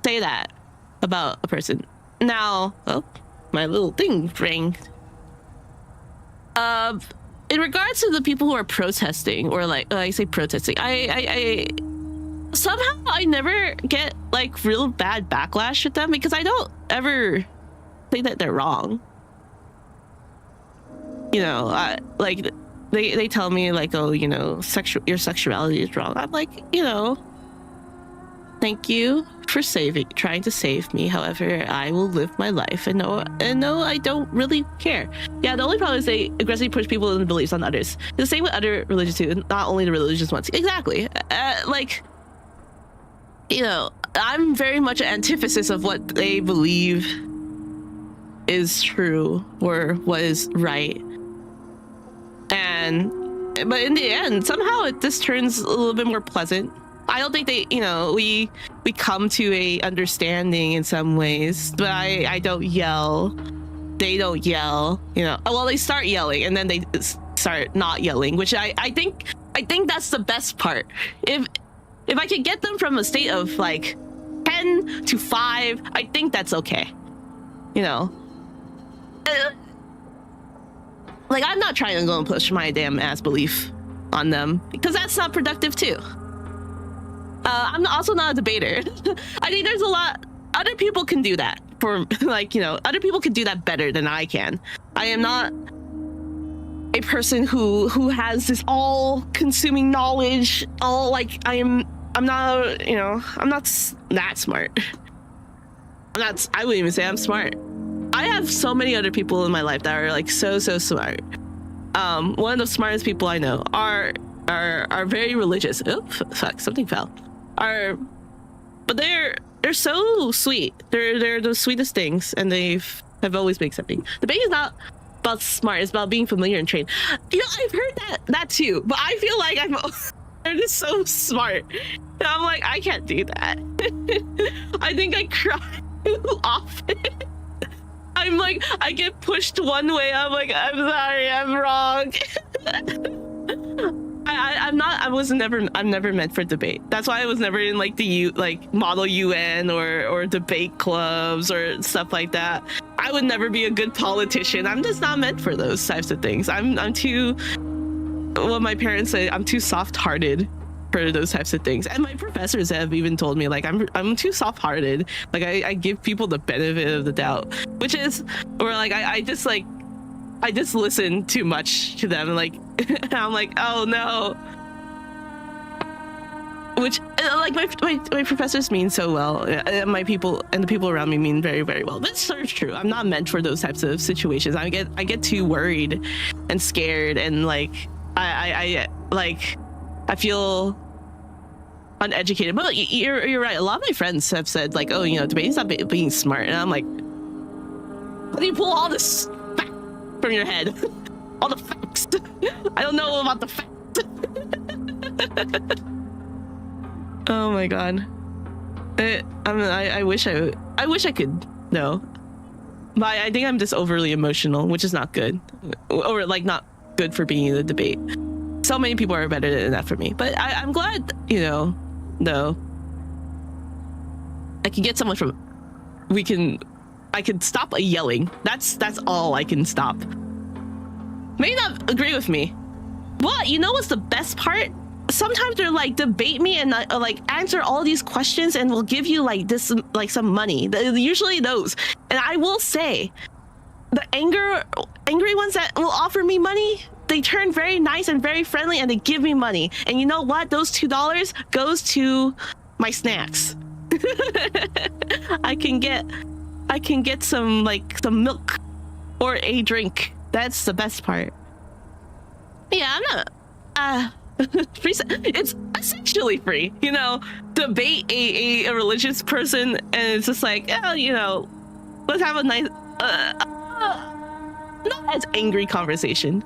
say that about a person. Now, oh, my little thing rang. In regards to the people who are protesting, or like I say protesting, I somehow I never get like real bad backlash with them, because I don't ever say that they're wrong. You know, like they tell me like, oh, you know, your sexuality is wrong. I'm like, you know, thank you for trying to save me. However, I will live my life, and no, I don't really care. Yeah, the only problem is they aggressively push people in beliefs on others. The same with other religions too, not only the religious ones. Exactly. Like, you know, I'm very much an antithesis of what they believe is true or what is right. But in the end, somehow it just turns a little bit more pleasant. I don't think we come to a understanding in some ways, but I don't yell. They don't yell, you know. Well, they start yelling and then they start not yelling, which I think that's the best part. If I can get them from a state of like 10 to 5, I think that's okay. You know, like, I'm not trying to go and push my damn ass belief on them, because that's not productive too. I'm also not a debater. I think there's a lot other people can do that for, like, you know, other people can do that better than I can. I am not a person who has this all-consuming knowledge. I'm not, you know, I'm not that smart. I wouldn't even say I'm smart. I have so many other people in my life that are like so smart. One of the smartest people I know are very religious. Oh fuck, something fell. But they're so sweet. They're the sweetest things, and have always been accepting. The thing is not about smart; it's about being familiar and trained. You know, I've heard that too, but I feel like they're just so smart. And I'm like, I can't do that. I think I cry too often. I'm like, I get pushed one way. I'm like, I'm sorry, I'm wrong. I'm never meant for debate. That's why I was never in like the model UN or debate clubs or stuff like that. I would never be a good politician. I'm just not meant for those types of things. I'm too, what my parents say, I'm too soft-hearted for those types of things. And my professors have even told me like I'm too soft-hearted. Like I give people the benefit of the doubt, which is, or like I just listen too much to them. Like I'm like, oh no. Which like my professors mean so well. My people and the people around me mean very, very well. That's sort of true. I'm not meant for those types of situations. I get too worried and scared, and like I feel uneducated. But you're right. A lot of my friends have said like, oh, you know, debating's not being smart, and I'm like, how do you pull all this fact from your head? All the facts. I don't know about the facts. Oh my god. I wish I could know, but I think I'm just overly emotional, which is not good, or like not good for being in a debate. So many people are better than that for me, but I'm glad, you know, though, I can get someone from, I can stop a yelling. That's all I can stop. May not agree with me, but you know what's the best part? Sometimes they're like, debate me and like answer all these questions and we'll give you like this, like some money. Usually those. And I will say, the angry ones that will offer me money, they turn very nice and very friendly and they give me money. And you know what? Those $2 goes to my snacks. I can get some milk or a drink. That's the best part. Yeah, I'm not Free it's essentially free, you know. Debate a religious person, and it's just like, oh, you know, let's have a nice, not as angry conversation.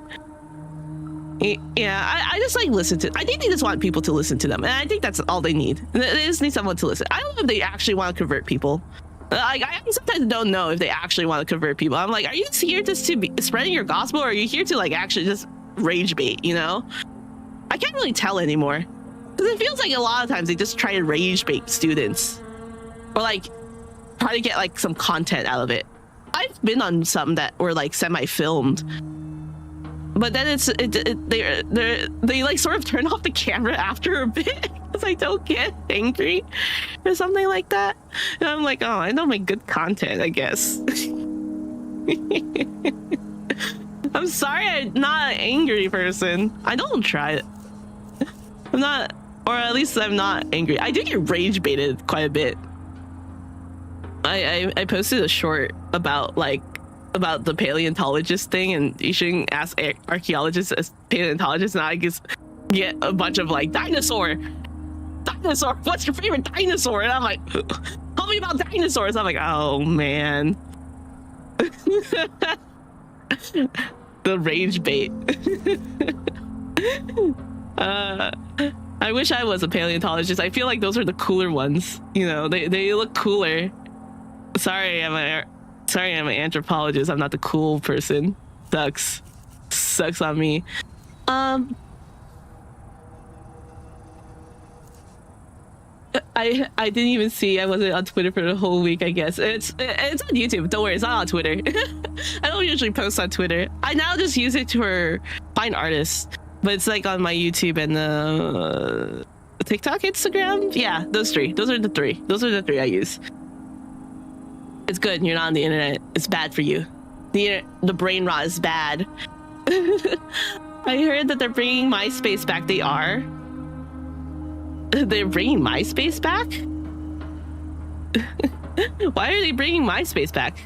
Yeah, I just like listen to. I think they just want people to listen to them, and I think that's all they need. They just need someone to listen. I don't know if they actually want to convert people. Like, I sometimes don't know if they actually want to convert people. I'm like, are you here just to be spreading your gospel, or are you here to like actually just rage bait? You know, I can't really tell anymore, because it feels like a lot of times they just try to rage bait students, or like try to get like some content out of it. I've been on some that were like semi-filmed, but then they like sort of turn off the camera after a bit because I don't get angry or something like that. And I'm like, oh, I don't make good content, I guess. I'm sorry, I'm not an angry person. I don't try it. I'm not, or at least I'm not angry. I do get rage baited quite a bit. I posted a short about the paleontologist thing, and you shouldn't ask archaeologists as paleontologists, and I just get a bunch of like dinosaur, what's your favorite dinosaur? And I'm like, tell me about dinosaurs. I'm like, oh man. The rage bait. I wish I was a paleontologist. I feel like those are the cooler ones, you know. They look cooler. Sorry, I'm an anthropologist. I'm not the cool person. Sucks on me. I didn't even see. I wasn't on Twitter for the whole week. I guess it's on YouTube. Don't worry, it's not on Twitter. I don't usually post on Twitter. I now just use it to find artists, but it's like on my YouTube and TikTok, Instagram. Yeah, those three. Those are the three I use. It's good. You're not on the internet. It's bad for you. The brain rot is bad. I heard that they're bringing MySpace back. They are. They're bringing MySpace back? Why are they bringing MySpace back?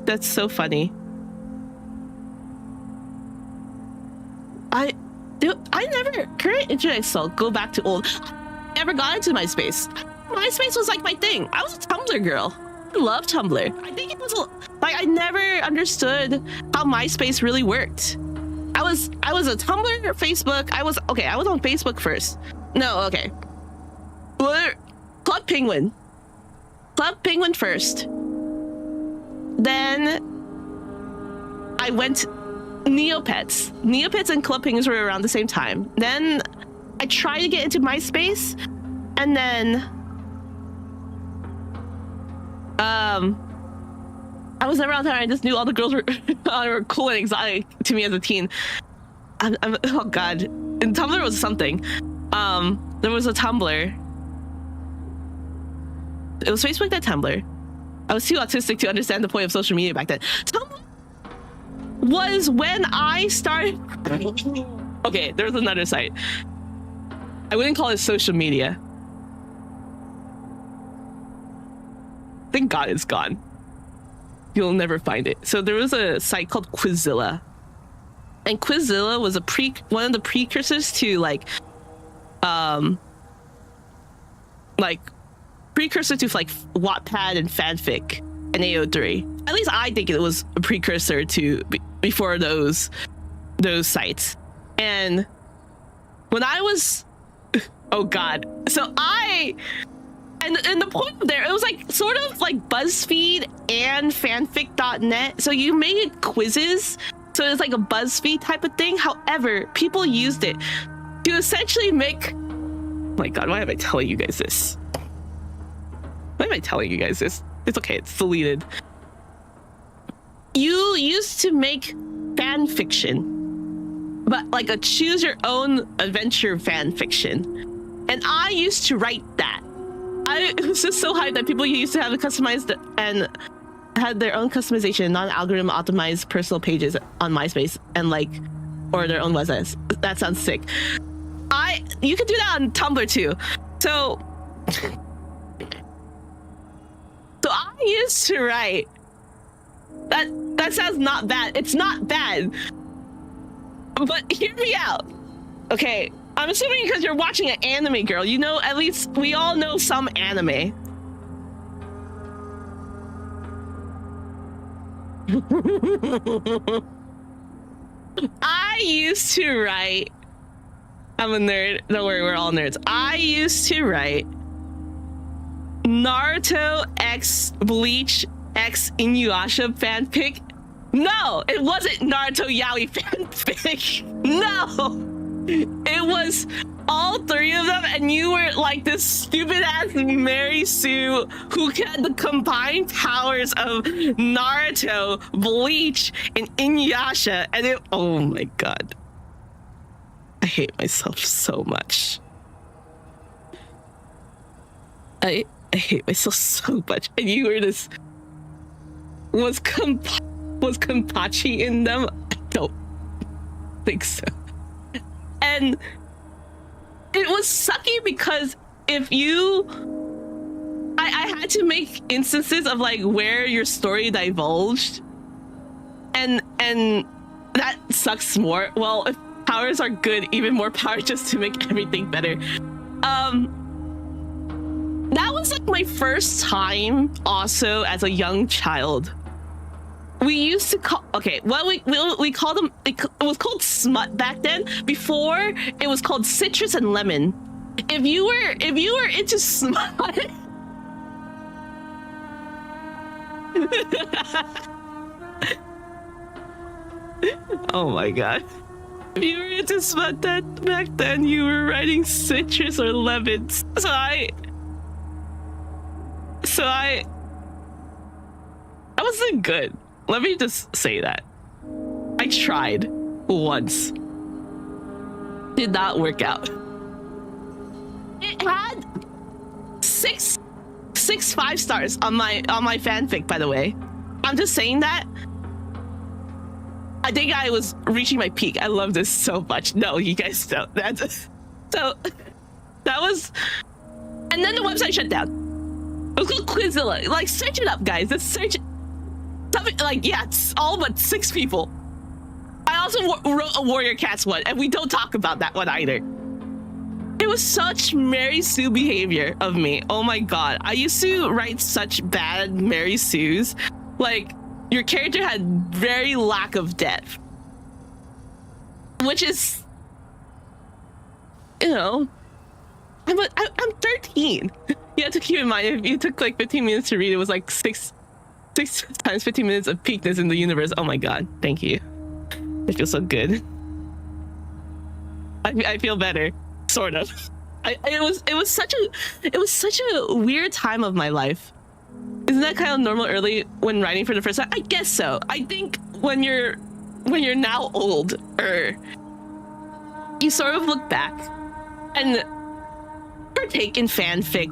That's so funny. I never, current internet, so go back to old. I never got into MySpace. MySpace was like my thing. I was a Tumblr girl. I love Tumblr. I think it was like, I never understood how MySpace really worked. I was a Tumblr, Facebook. I was on Facebook first. No, okay. Club Penguin first. Then I went Neopets. Neopets and Club Penguins were around the same time. Then I tried to get into MySpace, and then I was never on there. I just knew all the girls were cool and exotic to me as a teen. Oh god. And Tumblr was something. There was a Tumblr. It was Facebook, then Tumblr. I was too autistic to understand the point of social media back then. Tumblr was when I started. Okay, there was another site. I wouldn't call it social media. Thank God it's gone. You'll never find it. So there was a site called Quizilla, and Quizilla was one of the precursors to precursor to like Wattpad and fanfic and AO3. At least I think it was a precursor to before those sites. And when I was, oh god, so and the point there, it was like sort of like BuzzFeed and fanfic.net. So you made quizzes. So it's like a BuzzFeed type of thing. However, people used it to essentially make, oh my god, why am I telling you guys this? Why am I telling you guys this? It's okay, it's deleted. You used to make fan fiction, but like a choose your own adventure fan fiction. And I used to write that. I was just so hyped that people used to have it customized and had their own customization, non-algorithm optimized personal pages on MySpace and or their own websites. That sounds sick. You could do that on Tumblr too. So I used to write. That sounds not bad. It's not bad. But hear me out. Okay, I'm assuming because you're watching an anime, girl. You know, at least we all know some anime. I used to write. I'm a nerd. Don't worry, we're all nerds. I used to write Naruto X Bleach X Inuyasha fanfic. No, it wasn't Naruto Yaoi fanfic. No, it was all three of them, and you were like this stupid ass Mary Sue who had the combined powers of Naruto, Bleach, and Inuyasha, and it. Oh my god, I hate myself so much. I hate myself so much, and you were this. Was Kenpachi in them? I don't think so. And it was sucky because if you I had to make instances of like where your story divulged, and that sucks more. Well, if powers are good, even more power just to make everything better. That was like my first time also as a young child. We used to call, okay, well, we called them, it was called smut back then. Before, it was called citrus and lemon. If you were into smut, oh my god. If you were into smut back then, you were writing citrus or lemons. So I wasn't good. Let me just say that. I tried once. Did not work out. It had six 5 stars on my fanfic, by the way. I'm just saying that. I think I was reaching my peak. I love this so much. No, you guys don't. So that was, and then the website shut down. It was called Quizilla. Like, search it up, guys. Just search it. Something like, yeah, it's all but 6 people. I also wrote a Warrior Cats one, and we don't talk about that one either. It was such Mary Sue behavior of me. Oh my god. I used to write such bad Mary Sues. Like, your character had very lack of depth. Which is, you know, I'm 13. You have to keep in mind, if you took like 15 minutes to read, it was like 6 times 15 minutes of peakness in the universe. Oh my god, thank you. It feels so good. I feel better, sort of. It was such a weird time of my life. Isn't that kind of normal early when writing for the first time? I guess so. I think when you're now older, you sort of look back and partake in fanfic.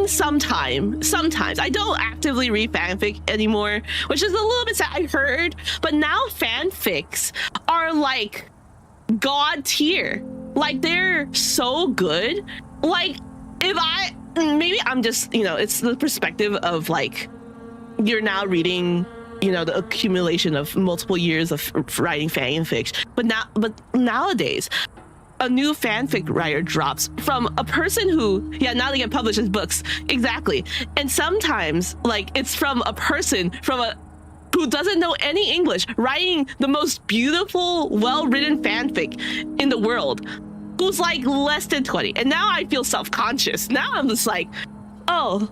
Sometimes I don't actively read fanfic anymore, which is a little bit sad. I heard, but now fanfics are like god tier. Like, they're so good. Like, maybe I'm just, you know, it's the perspective of like, you're now reading, you know, the accumulation of multiple years of writing fanfics. But nowadays, a new fanfic writer drops from a person who, yeah, now they get published as books. Exactly. And sometimes, like, it's from a person who doesn't know any English, writing the most beautiful, well-written fanfic in the world, who's like less than 20. And now I feel self-conscious. Now I'm just like, oh,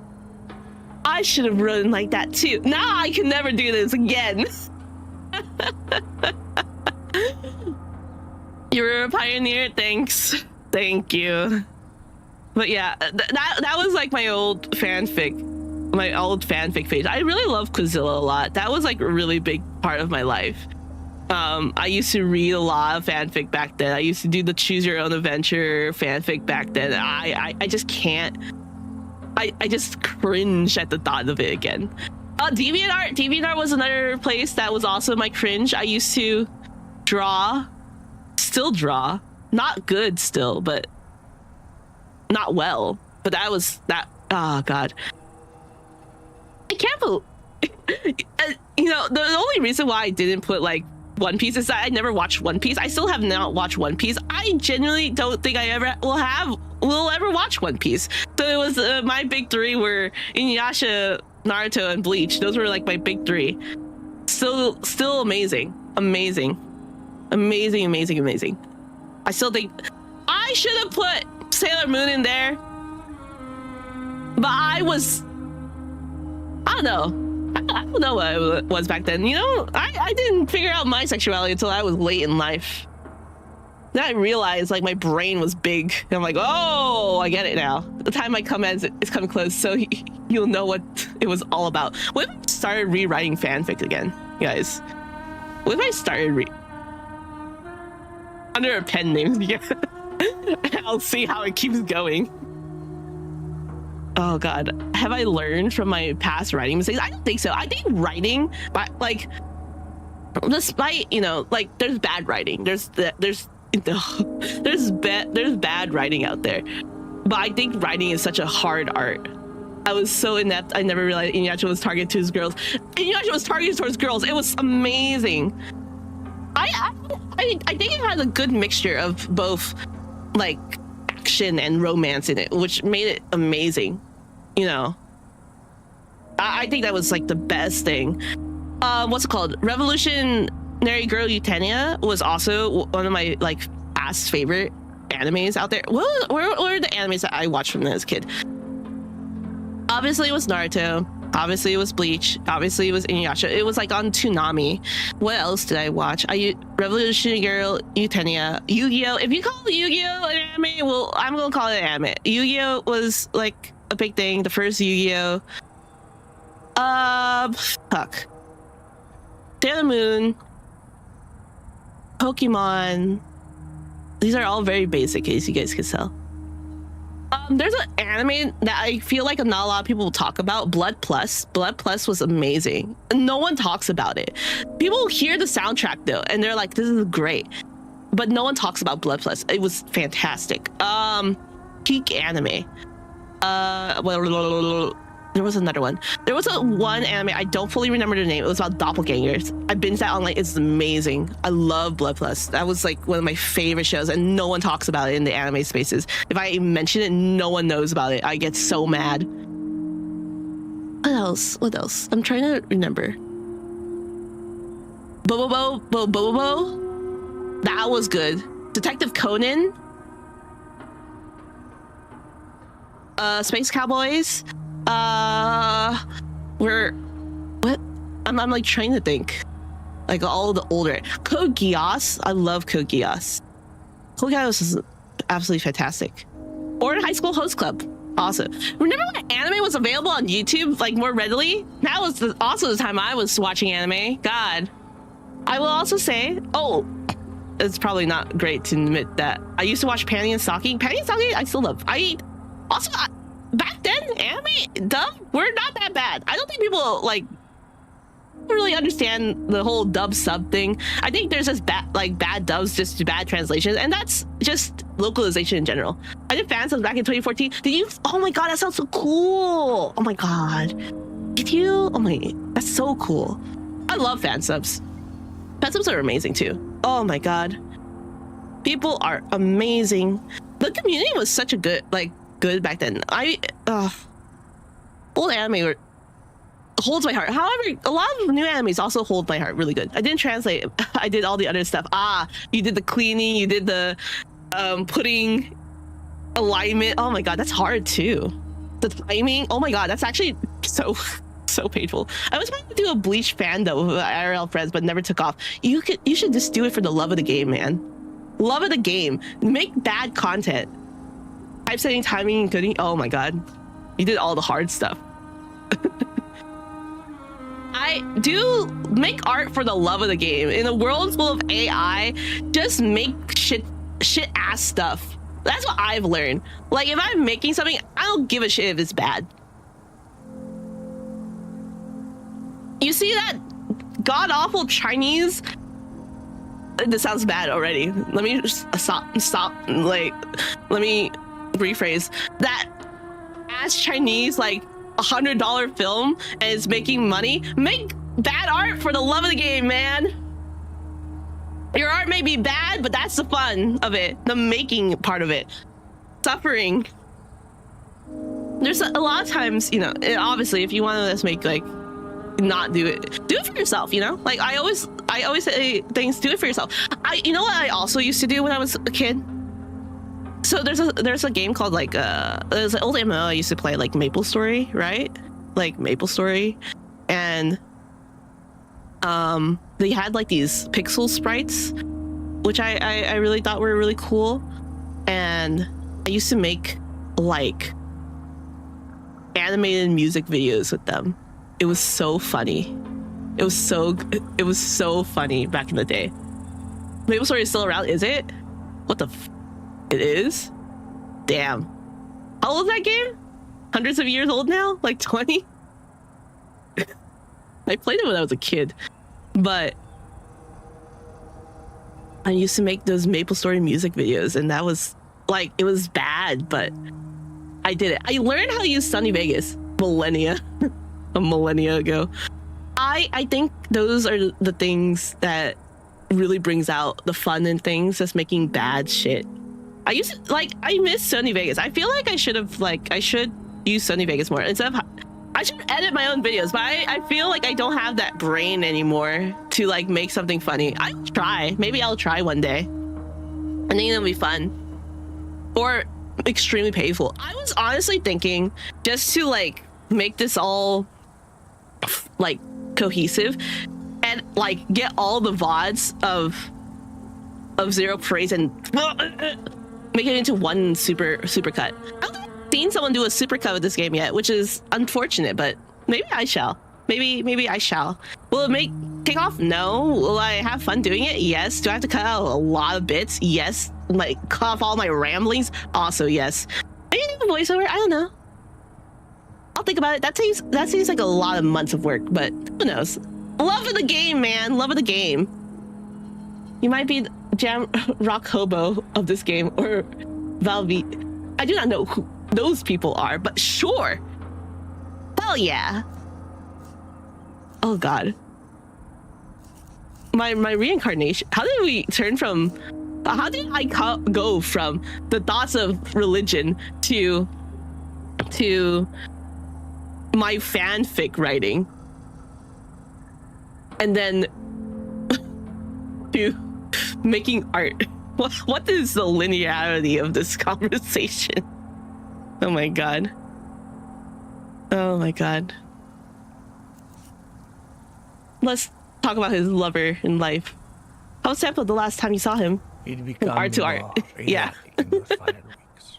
I should have written like that too. Now I can never do this again. You're a pioneer. Thanks. Thank you. But yeah, that was like my old fanfic phase. I really love Quizilla a lot. That was like a really big part of my life. I used to read a lot of fanfic back then. I used to do the choose your own adventure fanfic back then. I just can't. I just cringe at the thought of it again. DeviantArt was another place that was also my cringe. I used to still draw, not good still, but not well. But oh god, I can't believe, you know, the only reason why I didn't put like One Piece is that I never watched One Piece. I still have not watched One Piece. I genuinely don't think I ever will ever watch One Piece. So it was my big three were Inuyasha, Naruto, and Bleach. Those were like my big three. Still amazing. I still think I should have put Sailor Moon in there, but I don't know. I don't know what it was back then. You know, I didn't figure out my sexuality until I was late in life. Then I realized like my brain was big. And I'm like, oh, I get it now. The time I come as is coming close, so you'll know what it was all about. What if I started rewriting fanfic again, guys? What if I started under a pen name? Yeah. I'll see how it keeps going. Oh God, have I learned from my past writing mistakes? I don't think so. I think writing, but like, despite, you know, like there's bad writing. There's bad writing out there. But I think writing is such a hard art. I was so inept, I never realized Inuyasha was targeted towards girls. Inuyasha was targeted towards girls. It was amazing. I think it had a good mixture of both like action and romance in it, which made it amazing. You know, I think that was like the best thing. What's it called? Revolutionary Girl Utena was also one of my like past favorite animes out there. What were the animes that I watched from as a kid? Obviously it was Naruto. Obviously it was Bleach. Obviously it was Inuyasha. It was like on Toonami. What else did I watch? Revolutionary Girl Utena. Yu-Gi-Oh! If you call Yu-Gi-Oh! an anime, well, I'm gonna call it an anime. Yu-Gi-Oh! was like a big thing. The first Yu-Gi-Oh! Fuck. Sailor Moon. Pokemon. These are all very basic, as you guys can tell. There's an anime that I feel like not a lot of people will talk about. Blood Plus. Blood Plus was amazing. No one talks about it. People hear the soundtrack though, and they're like, "This is great," but no one talks about Blood Plus. It was fantastic. Peak anime. There was another one. There was one anime, I don't fully remember the name. It was about doppelgangers. I binged that online. It's amazing. I love Blood Plus. That was like one of my favorite shows, and no one talks about it in the anime spaces. If I mention it, no one knows about it. I get so mad. What else? I'm trying to remember. Bobobo. That was good. Detective Conan. Space Cowboys. What? I'm like trying to think. Like all the older Code Geass. I love Code Geass. Code Geass is absolutely fantastic. Or High School Host Club. Awesome. Remember when anime was available on YouTube like more readily? That was also the time I was watching anime. God. I will also say, it's probably not great to admit that I used to watch Panty and Stocking. Panty and Stocking I still love. Back then, anime dub were not that bad. I don't think people like really understand the whole dub sub thing. I think there's just bad dubs, just bad translations, and that's just localization in general. I did fan subs back in 2014. Did you? Oh my god, that sounds so cool. Oh my god, did you? Oh my, that's so cool. I love fan subs. Fan subs are amazing too. Oh my god, people are amazing. The community was such a good back then. Old anime holds my heart. However, a lot of new animes also hold my heart really good. I didn't translate. I did all the other stuff. You did the cleaning. You did the putting alignment. Oh my god, that's hard too. The timing. Oh my god, that's actually so painful. I was trying to do a Bleach fan though with IRL friends, but never took off. You should just do it for the love of the game, man. Love of the game. Make bad content. Typesetting, timing, and coding. Oh my god, you did all the hard stuff. I do make art for the love of the game. In a world full of AI, just make shit ass stuff. That's what I've learned. Like if I'm making something, I don't give a shit if it's bad. You see that god awful Chinese? This sounds bad already. Let me stop. Like, let me rephrase that. As Chinese, like $100 film and is making money, make bad art for the love of the game, man. Your art may be bad, but that's the fun of it. The making part of it. Suffering. There's a lot of times, you know, obviously if you want to just make like, not do it for yourself, you know? Like I always say things, do it for yourself. You know what I also used to do when I was a kid? So there's a game called like there's an old MMO I used to play, like MapleStory, right? Like MapleStory. And they had like these pixel sprites, which I really thought were really cool. And I used to make like animated music videos with them. It was so funny. It was so funny back in the day. MapleStory is still around, is it? What the it is? Damn. How old is that game? Hundreds of years old now? Like 20? I played it when I was a kid, but I used to make those MapleStory music videos, and that was like, it was bad, but I did it. I learned how to use Sunny Vegas a millennia ago. I think those are the things that really brings out the fun in things, just making bad shit. I miss Sunny Vegas. I feel like I should use Sunny Vegas more. Instead of, I should edit my own videos, but I feel like I don't have that brain anymore to like make something funny. I'll try. Maybe I'll try one day. I think it'll be fun. Or extremely painful. I was honestly thinking just to like make this all like cohesive and like get all the VODs of Zero Praise and make it into one super cut. I don't think I've seen someone do a super cut of this game yet, which is unfortunate, but maybe I shall. Maybe I shall. Will it take off? No. Will I have fun doing it? Yes. Do I have to cut out a lot of bits? Yes. Like cut off all my ramblings? Also yes. Maybe do a voiceover? I don't know. I'll think about it. That seems like a lot of months of work, but who knows? Love of the game, man. Love of the game. You might be Jam Rock Hobo of this game, or Valve. I do not know who those people are, but sure. Hell yeah. Oh god. My reincarnation. How did we turn from? How did I go from the thoughts of religion to my fanfic writing, and then to making art? What is the linearity of this conversation? Oh my god. Oh my god. Let's talk about his lover in life. How was Temple the last time you saw him? He'd become art to art. Yeah. In those final weeks.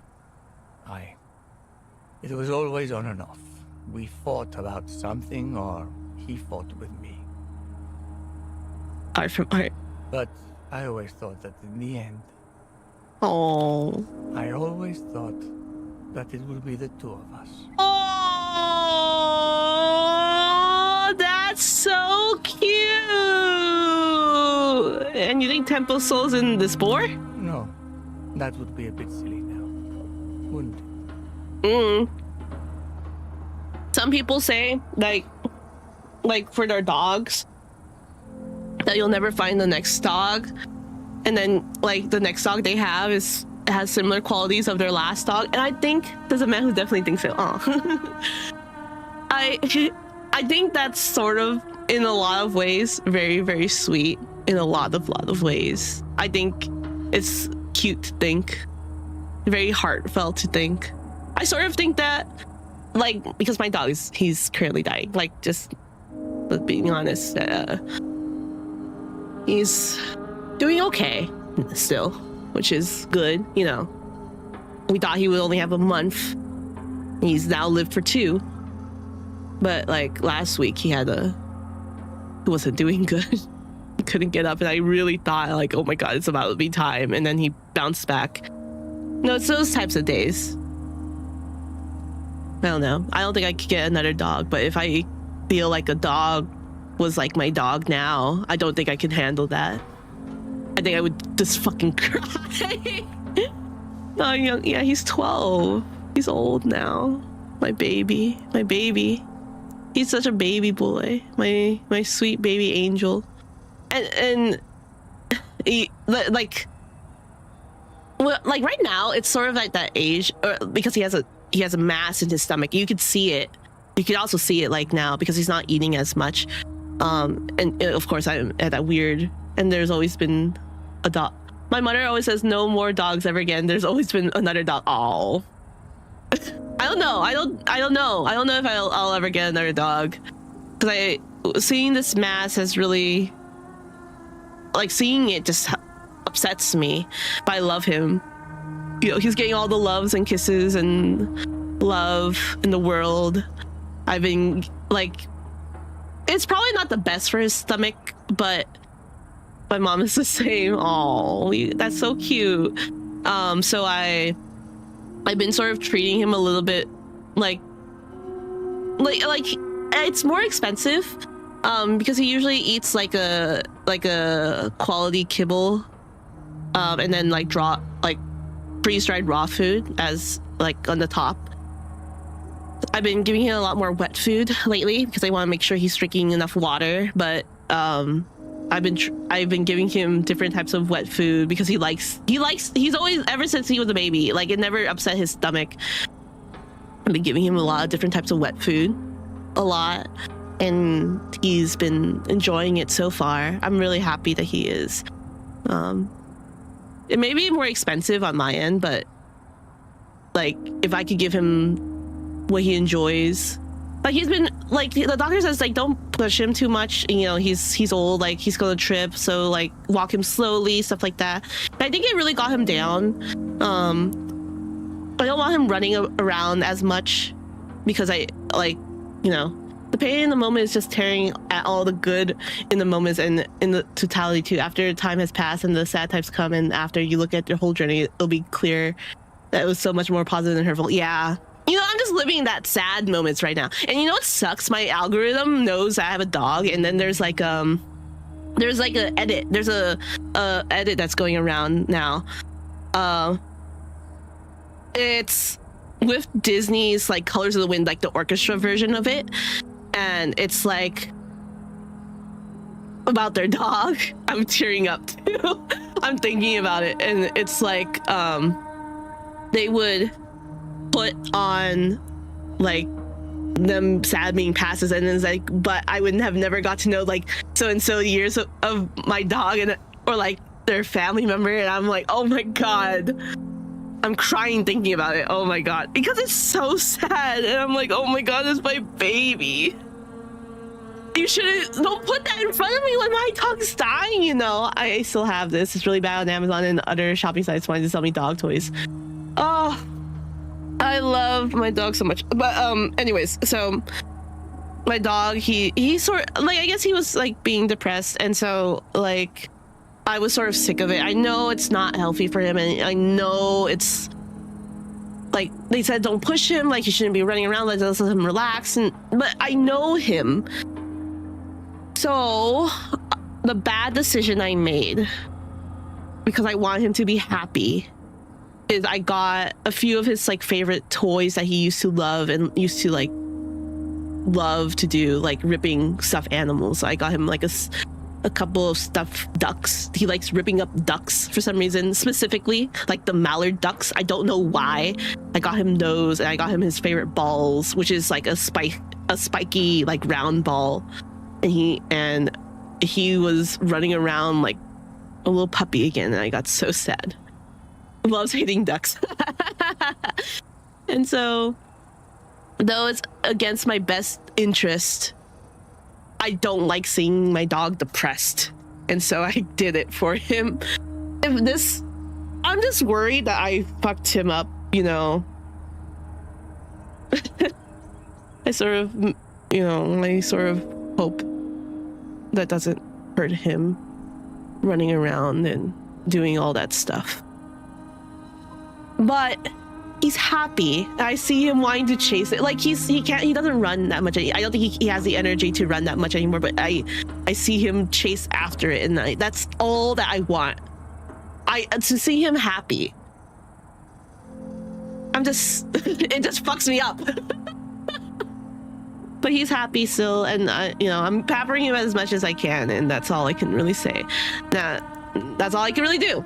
It was always on and off. We fought about something, or he fought with me. Art from art. But I always thought that in the end, oh, I always thought that it would be the two of us. Oh, that's so cute. And you think Temple Soul's in this boar? No, that would be a bit silly now, wouldn't it? Some people say, like for their dogs, that you'll never find the next dog, and then like the next dog they have has similar qualities of their last dog. And I think there's a man who definitely thinks so. I think that's sort of, in a lot of ways, very, very sweet. In a lot of ways, I think it's cute to think, very heartfelt to think. I sort of think that, like, because my dog he's currently dying. Like, just being honest, he's doing okay still, which is good. You know, we thought he would only have a month. He's now lived for 2. But like last week, he wasn't doing good. He couldn't get up, and I really thought, like, oh my god, it's about to be time. And then he bounced back. No, it's those types of days. I don't know. I don't think I could get another dog, but if I feel like a dog was like my dog now, I don't think I could handle that. I think I would just fucking cry. Oh, yeah, he's 12. He's old now. My baby. He's such a baby boy. My sweet baby angel. And like right now it's sort of like that age, because he has a mass in his stomach. You could see it. You could also see it like now because he's not eating as much. And of course I'm at that weird, and there's always been a dog. My mother always says no more dogs ever again. There's always been another dog. Oh, I don't know. I don't know if I'll ever get another dog, because seeing this mass has really, like, seeing it just upsets me. But I love him. You know, he's getting all the loves and kisses and love in the world. I've been like, it's probably not the best for his stomach, but my mom is the same. Oh, that's so cute. So I've been sort of treating him a little bit like it's more expensive, because he usually eats like a quality kibble, and then like freeze-dried raw food as like on the top. I've been giving him a lot more wet food lately because I want to make sure he's drinking enough water, but I've been giving him different types of wet food because he's always, ever since he was a baby, like, it never upset his stomach. I've been giving him a lot of different types of wet food, a lot, and he's been enjoying it so far. I'm really happy that he is. It may be more expensive on my end, but like, if I could give him what he enjoys, like, he's been like, the doctor says, like, don't push him too much, you know, he's old, like, he's gonna trip, so like walk him slowly, stuff like that. And I think it really got him down. I don't want him running around as much because I, like, you know, the pain in the moment is just tearing at all the good in the moments and in the totality too. After time has passed and the sad times come, and after you look at their whole journey, it'll be clear that it was so much more positive than hurtful. Yeah. You know, I'm just living that sad moments right now. And you know what sucks? My algorithm knows I have a dog, and then there's like a edit. There's a edit that's going around now. It's with Disney's like Colors of the Wind, like the orchestra version of it, and it's like about their dog. I'm tearing up too. I'm thinking about it, and it's like they would put on like them sad being passes, and it's like, but I wouldn't have never got to know like so and so years of my dog, and or like their family member, and I'm like, oh my god, I'm crying thinking about it. Oh my god, because it's so sad, and I'm like, oh my god, that's my baby. You don't put that in front of me when my dog's dying, you know. I still have this. It's really bad on Amazon and other shopping sites wanting to sell me dog toys. Oh, I love my dog so much. But anyways, so my dog, he sort of, like, I guess he was like being depressed, and so like I was sort of sick of it. I know it's not healthy for him, and I know it's like they said don't push him, like he shouldn't be running around, let him relax, but I know him. So the bad decision I made, because I want him to be happy, is I got a few of his like favorite toys that he used to love and used to like love to do, like ripping stuffed animals. So I got him like a couple of stuffed ducks. He likes ripping up ducks for some reason, specifically like the mallard ducks. I don't know why. I got him those, and I got him his favorite balls, which is like a spiky like round ball. And he was running around like a little puppy again, and I got so sad. Loves hitting ducks. And so, though it's against my best interest, I don't like seeing my dog depressed, and so I did it for him. I'm just worried that I fucked him up, you know. I sort of hope that doesn't hurt him running around and doing all that stuff. But he's happy. I see him wanting to chase it. Like he doesn't run that much. I don't think he has the energy to run that much anymore, but I see him chase after it, and that's all that I want. To see him happy. It just fucks me up. But he's happy still, and I'm pampering him as much as I can, and that's all I can really say. That's all I can really do.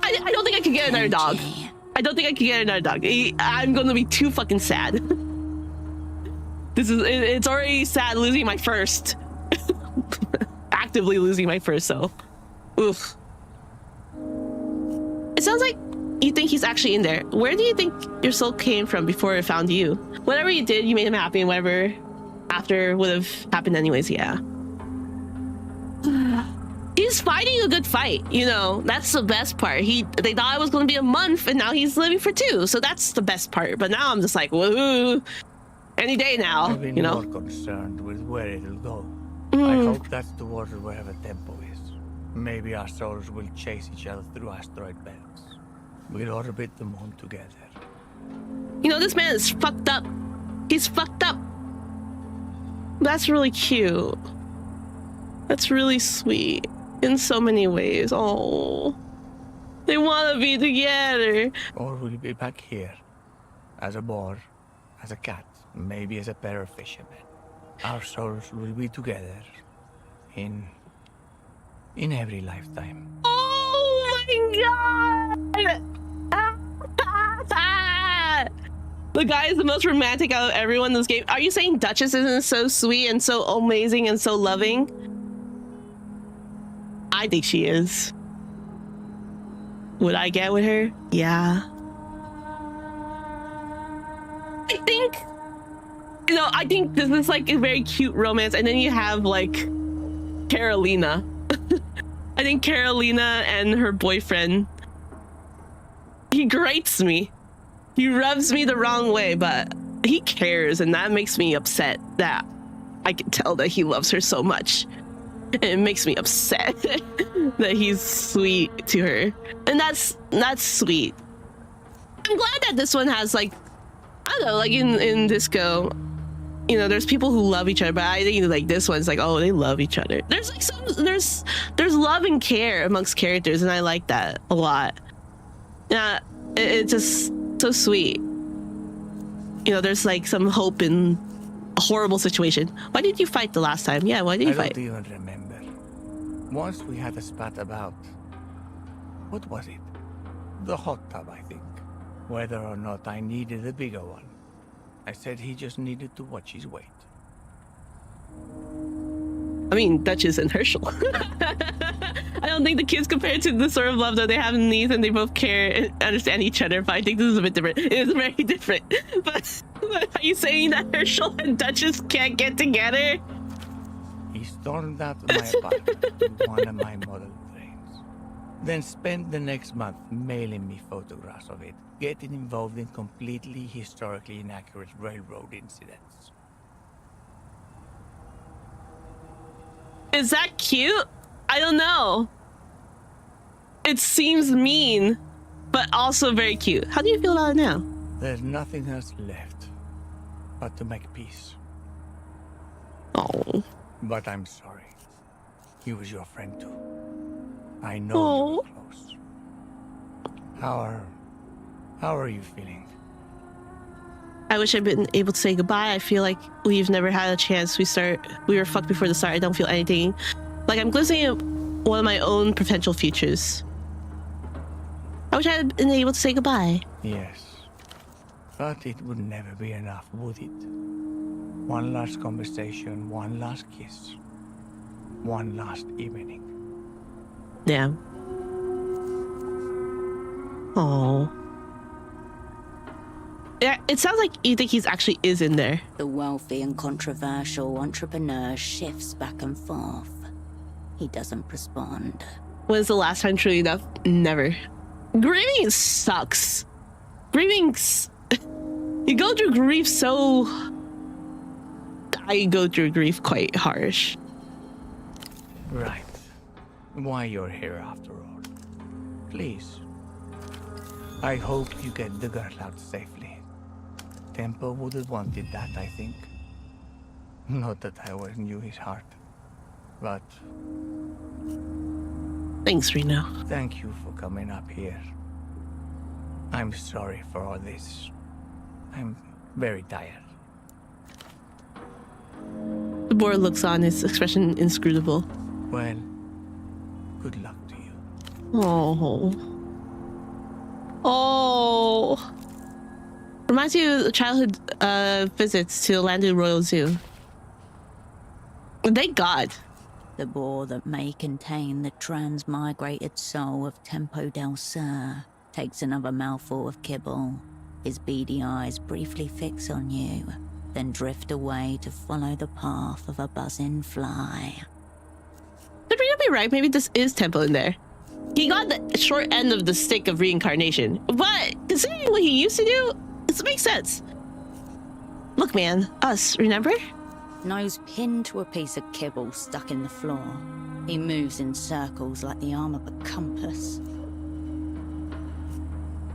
I don't think I could get another dog. I don't think I could get another dog. I'm gonna be too fucking sad. It's already sad losing my first. Actively losing my first, so. Oof. It sounds like you think he's actually in there. Where do you think your soul came from before it found you? Whatever you did, you made him happy, and whatever after would have happened anyways, yeah. He's fighting a good fight, you know. That's the best part. They thought it was going to be a month, and now he's living for 2. So that's the best part. But now I'm just like, woohoo! Any day now, I've been you know. more concerned with where it'll go. I hope that's towards wherever Tempo is. Maybe our souls will chase each other through asteroid belts. We'll orbit the moon together. You know, this man is fucked up. He's fucked up. That's really cute. That's really sweet in so many ways. Oh, they want to be together. Or we'll be back here, as a boar, as a cat, maybe as a pair of fishermen. Our souls will be together in every lifetime. Oh my god! The guy is the most romantic out of everyone in this game. Are you saying Duchess isn't so sweet and so amazing and so loving? I think she is. Would I get with her? Yeah. I think this is like a very cute romance, and then you have like Carolina. I think Carolina and her boyfriend, he grates me. He rubs me the wrong way, but he cares, and that makes me upset that I can tell that he loves her so much. And it makes me upset that he's sweet to her. And that's sweet. I'm glad that this one has like, I don't know, like in Disco, you know, there's people who love each other, but I think like this one's like, oh, they love each other. There's like there's love and care amongst characters, and I like that a lot. Yeah, it's just so sweet. You know, there's like some hope in a horrible situation. Why did you fight the last time? Yeah, why did you fight? I don't even remember. Once we had a spat about, what was it? The hot tub, I think. Whether or not I needed a bigger one. I said he just needed to watch his weight. I mean, Duchess and Herschel. I don't think the kids compared to the sort of love that they have in these, and they both care and understand each other, but I think this is a bit different. It is very different. But are you saying that Herschel and Duchess can't get together? He stormed out of my apartment in one of my model trains. Then spent the next month mailing me photographs of it, getting involved in completely historically inaccurate railroad incidents. Is that cute? I don't know. It seems mean, but also very cute. How do you feel about it now? There's nothing else left but to make peace. Oh. But I'm sorry. He was your friend too. I know you were close. How are you feeling? I wish I'd been able to say goodbye. I feel like we've never had a chance. We were fucked before the start. I don't feel anything. Like I'm glimpsing at one of my own potential futures. I wish I had been able to say goodbye. Yes. But it would never be enough, would it? One last conversation, one last kiss, one last evening. Yeah. Oh. Yeah, it sounds like you think he's actually is in there. The wealthy and controversial entrepreneur shifts back and forth. He doesn't respond. When's the last time truly enough? Never. Grieving sucks. You go through grief so... I go through grief quite harsh. Right. Why you're here after all. Please. I hope you get the girl out safely. Tempo would have wanted that, I think. Not that I always knew his heart. But... Thanks, Reno. Thank you for coming up here. I'm sorry for all this. I'm very tired. The boy looks on, his expression inscrutable. Well, Good luck to you. Oh. Oh. Reminds you of the childhood visits to Landu Royal Zoo. Thank God. The boar that may contain the transmigrated soul of Tempo del Sur takes another mouthful of kibble. His beady eyes briefly fix on you, then drift away to follow the path of a buzzing fly. Could Rita be right? Maybe this is Tempo in there. He got the short end of the stick of reincarnation, but considering what he used to do, this makes sense. Look, man, us, remember? Nose pinned to a piece of kibble stuck in the floor. He moves in circles like the arm of a compass.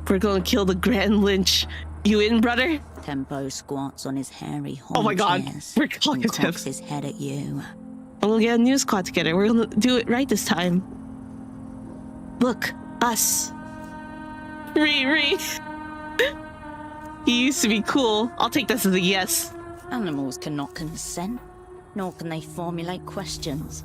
We're gonna kill the Grand Lynch. You in, brother? Tempo squats on his hairy haunches. Oh my God, we're calling and it him. cocks his head at you. And we'll get a new squad together. We're gonna do it right this time. Look, us. Ree. He used to be cool. I'll take this as a yes. Animals cannot consent, nor can they formulate questions.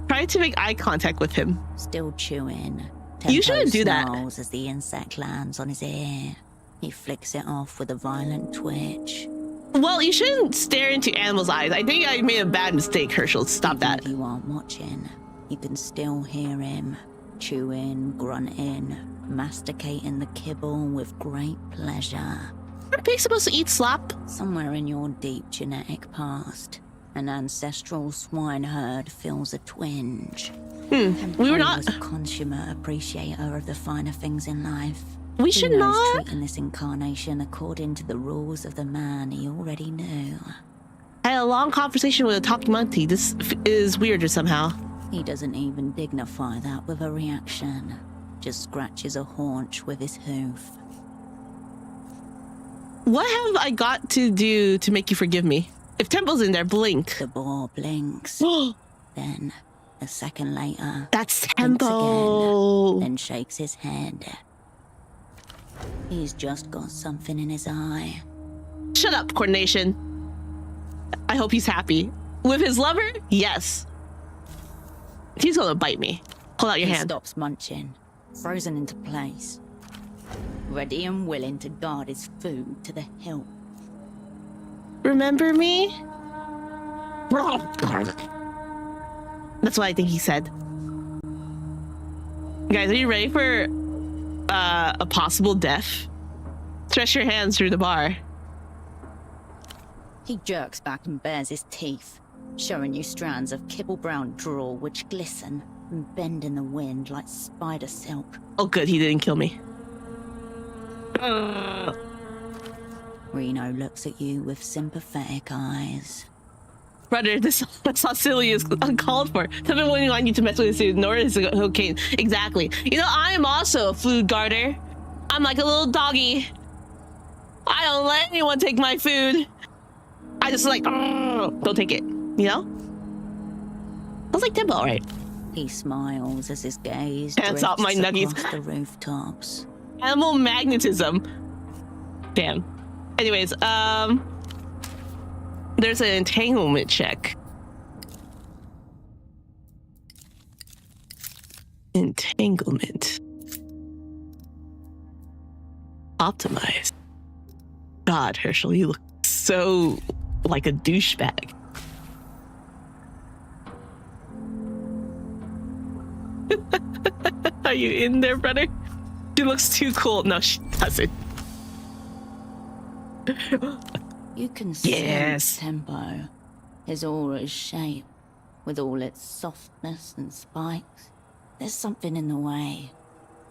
Try to make eye contact with him. Still chewing. You shouldn't do that. Snarls as the insect lands on his ear. He flicks it off with a violent twitch. Well, you shouldn't stare into animals' eyes. I think I made a bad mistake, Herschel. Stop that. If you aren't watching, you can still hear him, chewing, grunting, masticating the kibble with great pleasure. Are pigs supposed to eat slop? Somewhere in your deep genetic past, an ancestral swine herd feels a twinge. We were not. Was a consummate appreciator of the finer things in life. We should not. Treating this incarnation according to the rules of the man he already knew. I had a long conversation with a talking monkey. This is weirder somehow. He doesn't even dignify that with a reaction. Just scratches a haunch with his hoof. What have I got to do to make you forgive me? If Temple's in there, blink. The boar blinks. Then, a second later, that's blinks Temple. Again, then shakes his head. He's just got something in his eye. Shut up, Coordination. I hope he's happy. With his lover? Yes. He's gonna bite me. Hold out your hand. He stops munching, frozen into place. Ready and willing to guard his food to the hilt. Remember me? That's what I think he said. Guys, are you ready for a possible death? Stretch your hands through the bar. He jerks back and bares his teeth, showing you strands of kibble-brown drool which glisten and bend in the wind like spider silk. Oh good, he didn't kill me. Reno looks at you with sympathetic eyes. Brother, this hostility is uncalled for. Someone wouldn't want you to mess with his food, nor is it okay. Exactly. You know, I am also a food guarder. I'm like a little doggy. I don't let anyone take my food. I just like, don't take it. You know? Sounds like Temple, right? He smiles as his gaze Hands out my nuggies. across the rooftops. Animal magnetism. Damn. Anyways, there's an entanglement check. Entanglement. Optimize. God, Herschel, you look so like a douchebag. Are you in there, brother? She looks too cool. No, she doesn't. You can Yes. sense Tempo, his aura's shape, with all its softness and spikes. There's something in the way.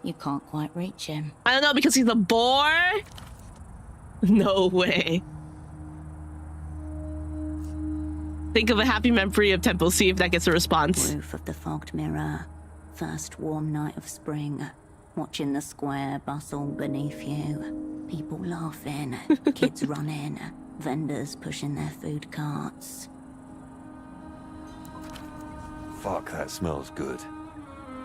You can't quite reach him. I don't know, because he's a boar? No way. Think of a happy memory of Temple, see if that gets a response. Roof of the fogged mirror. First warm night of spring. Watching the square bustle beneath you. People laughing, kids running, vendors pushing their food carts. Fuck, that smells good.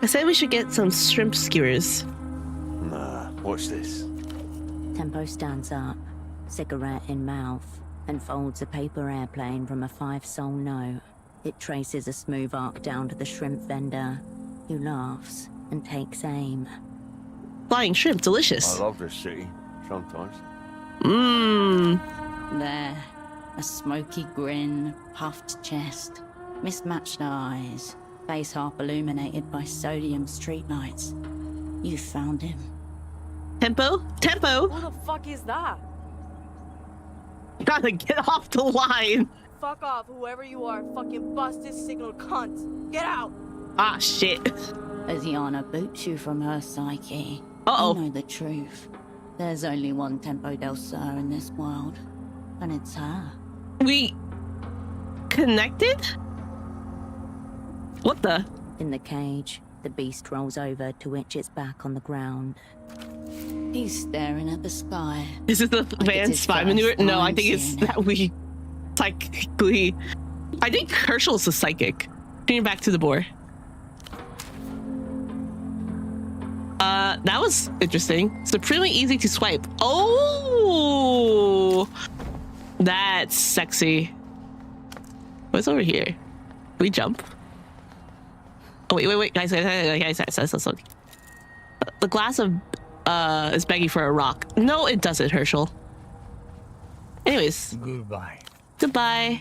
I said we should get some shrimp skewers. Nah, watch this. Tempo stands up, cigarette in mouth, and folds a paper airplane from a 5-sol note. It traces a smooth arc down to the shrimp vendor, who laughs and takes aim. Flying shrimp, delicious. I love this city, sometimes. Mmm. There, a smoky grin, puffed chest, mismatched eyes, face half illuminated by sodium streetlights. You found him. Tempo? Tempo! Who the fuck is that? Gotta get off the line. Fuck off, whoever you are. Fucking bust this signal, cunt. Get out! Ah, shit. As Yana boots you from her psyche, Uh-oh. you know the truth. There's only one Tempo del Sur in this world, and it's her. We connected? What the? In the cage, the beast rolls over to itch its back on the ground. He's staring at the sky. Is this the van his spy first maneuver? No, I time think it's seeing it. that we psychically. I think Herschel's a psychic. Bring it back to the boar. That was interesting. Supremely easy to swipe. Oh, that's sexy. What's over here? Can we jump? Oh, wait, guys. The glass of is begging for a rock. No, it doesn't, Herschel. Anyways. Goodbye. Goodbye.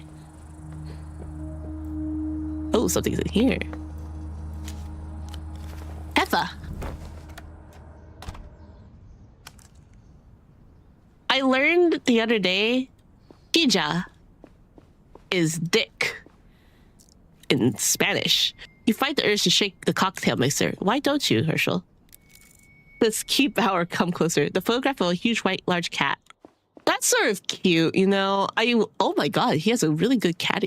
Oh, something's in here. Heffa. I learned the other day, Pija is dick in Spanish. You fight the urge to shake the cocktail mixer. Why don't you, Herschel? Let's keep our come closer. The photograph of a huge white large cat. That's sort of cute, you know. Oh my god, he has a really good cat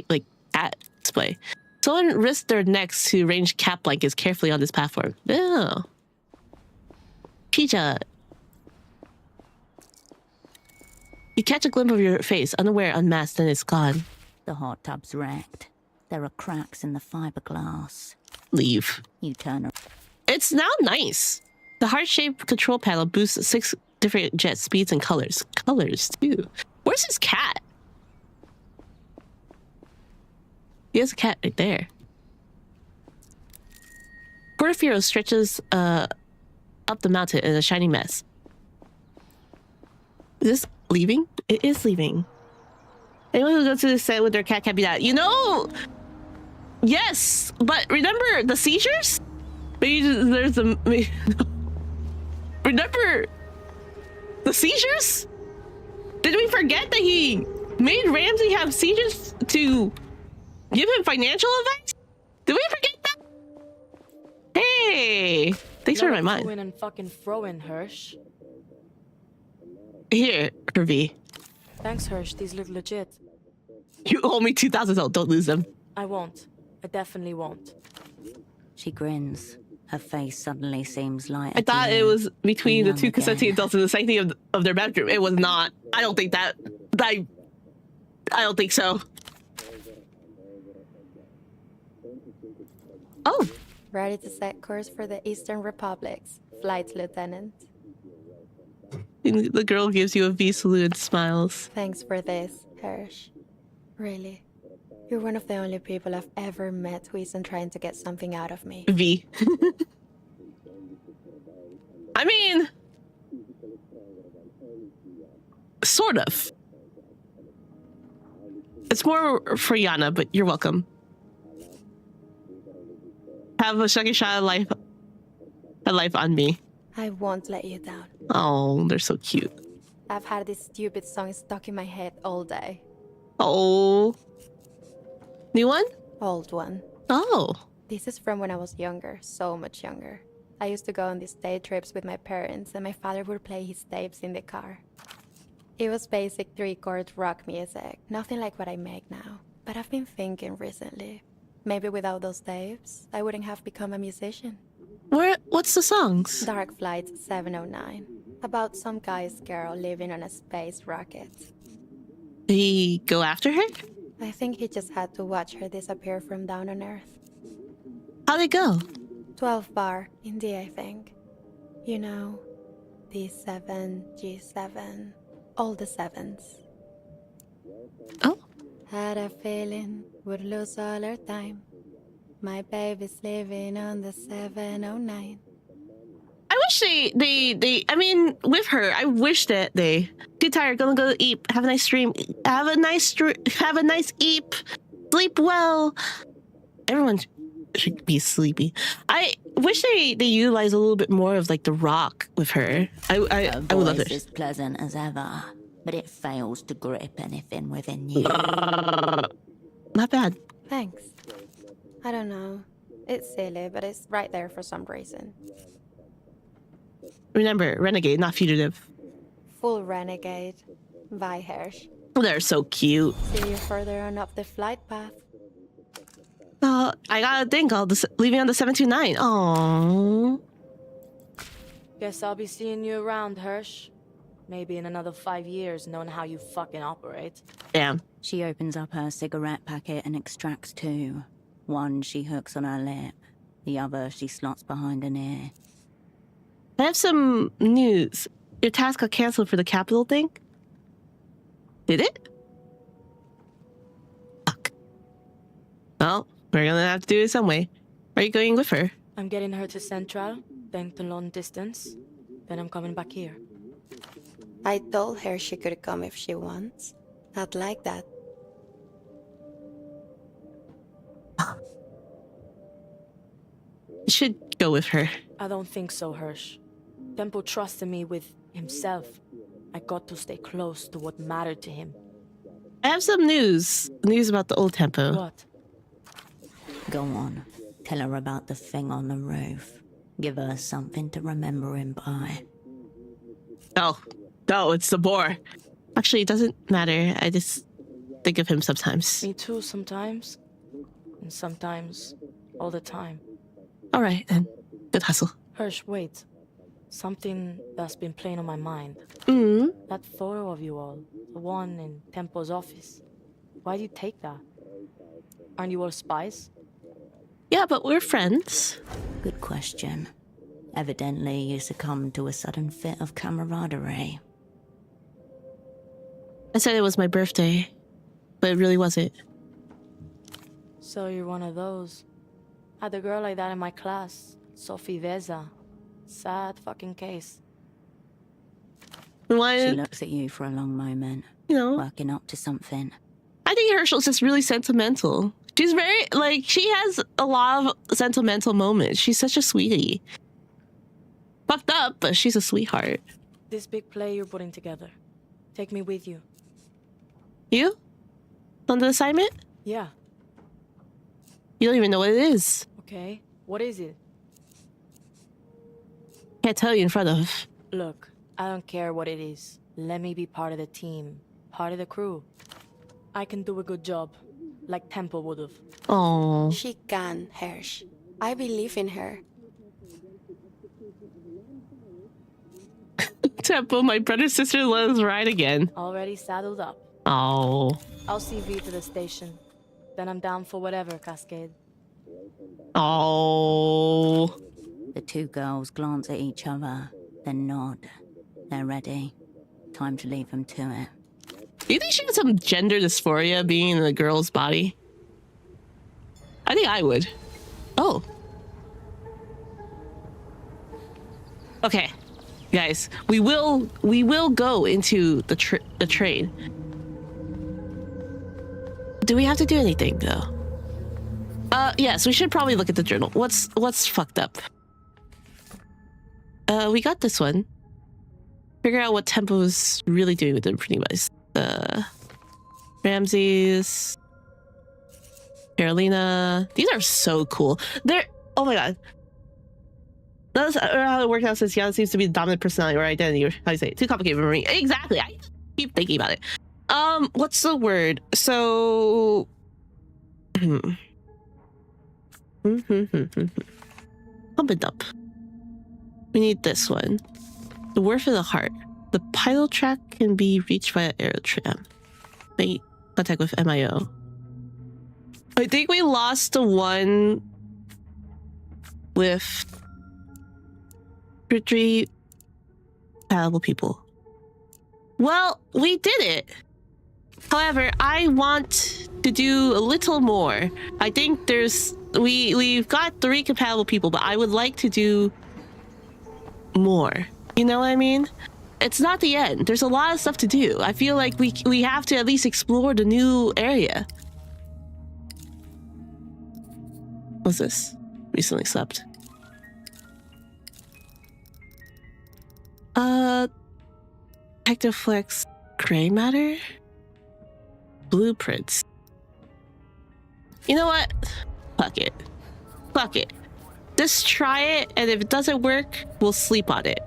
display. Someone risked their necks to arrange cat blankets carefully on this platform. Oh. Pija. You catch a glimpse of your face, unaware, unmasked, and it's gone. The hot tub's wrecked. There are cracks in the fiberglass. Leave. You turn around. It's now nice. The heart-shaped control panel boosts 6 different jet speeds and colors. Colors, too. Where's his cat? He has a cat right there. Portofino stretches up the mountain in a shiny mess. Is this leaving? It is leaving. Anyone who goes to the set with their cat can't be that. You know, yes, but remember the seizures? Maybe there's a... Remember the seizures? Did we forget that he made Ramsey have seizures to give him financial advice? Did we forget that? Hey, thanks for my mind. Go in and fucking throw in, Hirsch. Here, for V. Thanks, Hirsch. These look legit. You owe me 2,000. Don't lose them. I won't. I definitely won't. She grins. Her face suddenly seems lighter. I thought it was between the two again. consenting adults in the sanctity of their bedroom. It was not. I don't think that. I don't think so. Oh. Ready to set course for the Eastern Republics, Flight Lieutenant. The girl gives you a V salute and smiles. Thanks for this, Hirsch. Really. You're one of the only people I've ever met who isn't trying to get something out of me. V. I mean, sort of. It's more for Yana, but you're welcome. Have a second shot of life on me. I won't let you down. Oh, they're so cute. I've had this stupid song stuck in my head all day. Oh. New one? Old one. Oh. This is from when I was younger, so much younger. I used to go on these day trips with my parents, and my father would play his tapes in the car. It was basic 3-chord rock music, nothing like what I make now. But I've been thinking recently, maybe without those tapes, I wouldn't have become a musician. What's the songs? Dark Flight 709, about some guy's girl living on a space rocket. Did he go after her? I think he just had to watch her disappear from down on Earth. How'd it go? 12 bar in D, I think. You know, D7, G7, all the sevens. Oh. Had a feeling would lose all her time. My baby's living on the 709. I wish they I mean, with her, I wish that they too tired, gonna go eat, have a nice stream, have a nice eat, sleep well. Everyone should be sleepy. I wish they utilize a little bit more of like The Rock with her. I would love it. As pleasant as ever, but it fails to grip anything within you. Not bad. Thanks. I don't know. It's silly, but it's right there for some reason. Remember, renegade, not fugitive. Full renegade. Bye, Hirsch. They're so cute. See you further on up the flight path. I got a thing called leaving on the 729. Aww. Guess I'll be seeing you around, Hirsch. Maybe in another 5 years, knowing how you fucking operate. Damn. She opens up her cigarette packet and extracts two. One she hooks on her lip. The other she slots behind an ear. I have some news. Your task got canceled for the capital thing? Did it? Fuck. Well, we're gonna have to do it some way. Are you going with her? I'm getting her to Central, then to long distance. Then I'm coming back here. I told her she could come if she wants. Not like that. You should go with her. I don't think so, Hirsch. Tempo trusted me with himself. I got to stay close to what mattered to him. I have some news. News about the old Tempo. What? Go on. Tell her about the thing on the roof. Give her something to remember him by. No, it's the boar. Actually, it doesn't matter. I just think of him sometimes. Me too, sometimes. And sometimes, all the time. All right, then. Good hustle. Hirsch, wait. Something that's been playing on my mind. That photo of you all. The one in Tempo's office. Why do you take that? Aren't you all spies? Yeah, but we're friends. Good question. Evidently, you succumbed to a sudden fit of camaraderie. I said it was my birthday, but it really wasn't. So you're one of those. I had a girl like that in my class. Sophie Veza. Sad fucking case. She looks at you for a long moment. You know, working up to something. I think Herschel's just really sentimental. She's very, like, she has a lot of sentimental moments. She's such a sweetie. Fucked up, but she's a sweetheart. This big play you're putting together. Take me with you. You? On the assignment? Yeah. You don't even know what it is. Okay. What is it? Can't tell you in front of. Look, I don't care what it is. Let me be part of the team. Part of the crew. I can do a good job. Like Temple would've. Oh. She can, Hirsch. I believe in her. Temple, my brother sister let us ride again. Already saddled up. Oh. I'll see V to the station. Then I'm down for whatever, Cascade. Oh. The two girls glance at each other, then nod. They're ready. Time to leave them to it. Do you think she has some gender dysphoria being in a girl's body? I think I would. Oh. Okay. Guys, we will go into the trade. Do we have to do anything though? Yes, we should probably look at the journal. What's fucked up? We got this one. Figure out what Tempo is really doing with the pretty much. Ramses, Carolina. These are so cool. They're, oh my god. That's how it worked out since Yana seems to be the dominant personality or identity, or how do you say it? Too complicated for me. Exactly. I keep thinking about it. What's the word? So pump it up. We need this one. The Wharf of the Heart. The pilot track can be reached via aerotram. Make contact with MIO. I think we lost the one with 3 paddle people. Well, we did it. However, I want to do a little more. I think we've got 3 compatible people, but I would like to do more. You know what I mean? It's not the end. There's a lot of stuff to do. I feel like we have to at least explore the new area. What's this? Recently slept. Hectoflex gray matter? Blueprints. You know what? Fuck it. Fuck it. Just try it, and if it doesn't work, we'll sleep on it.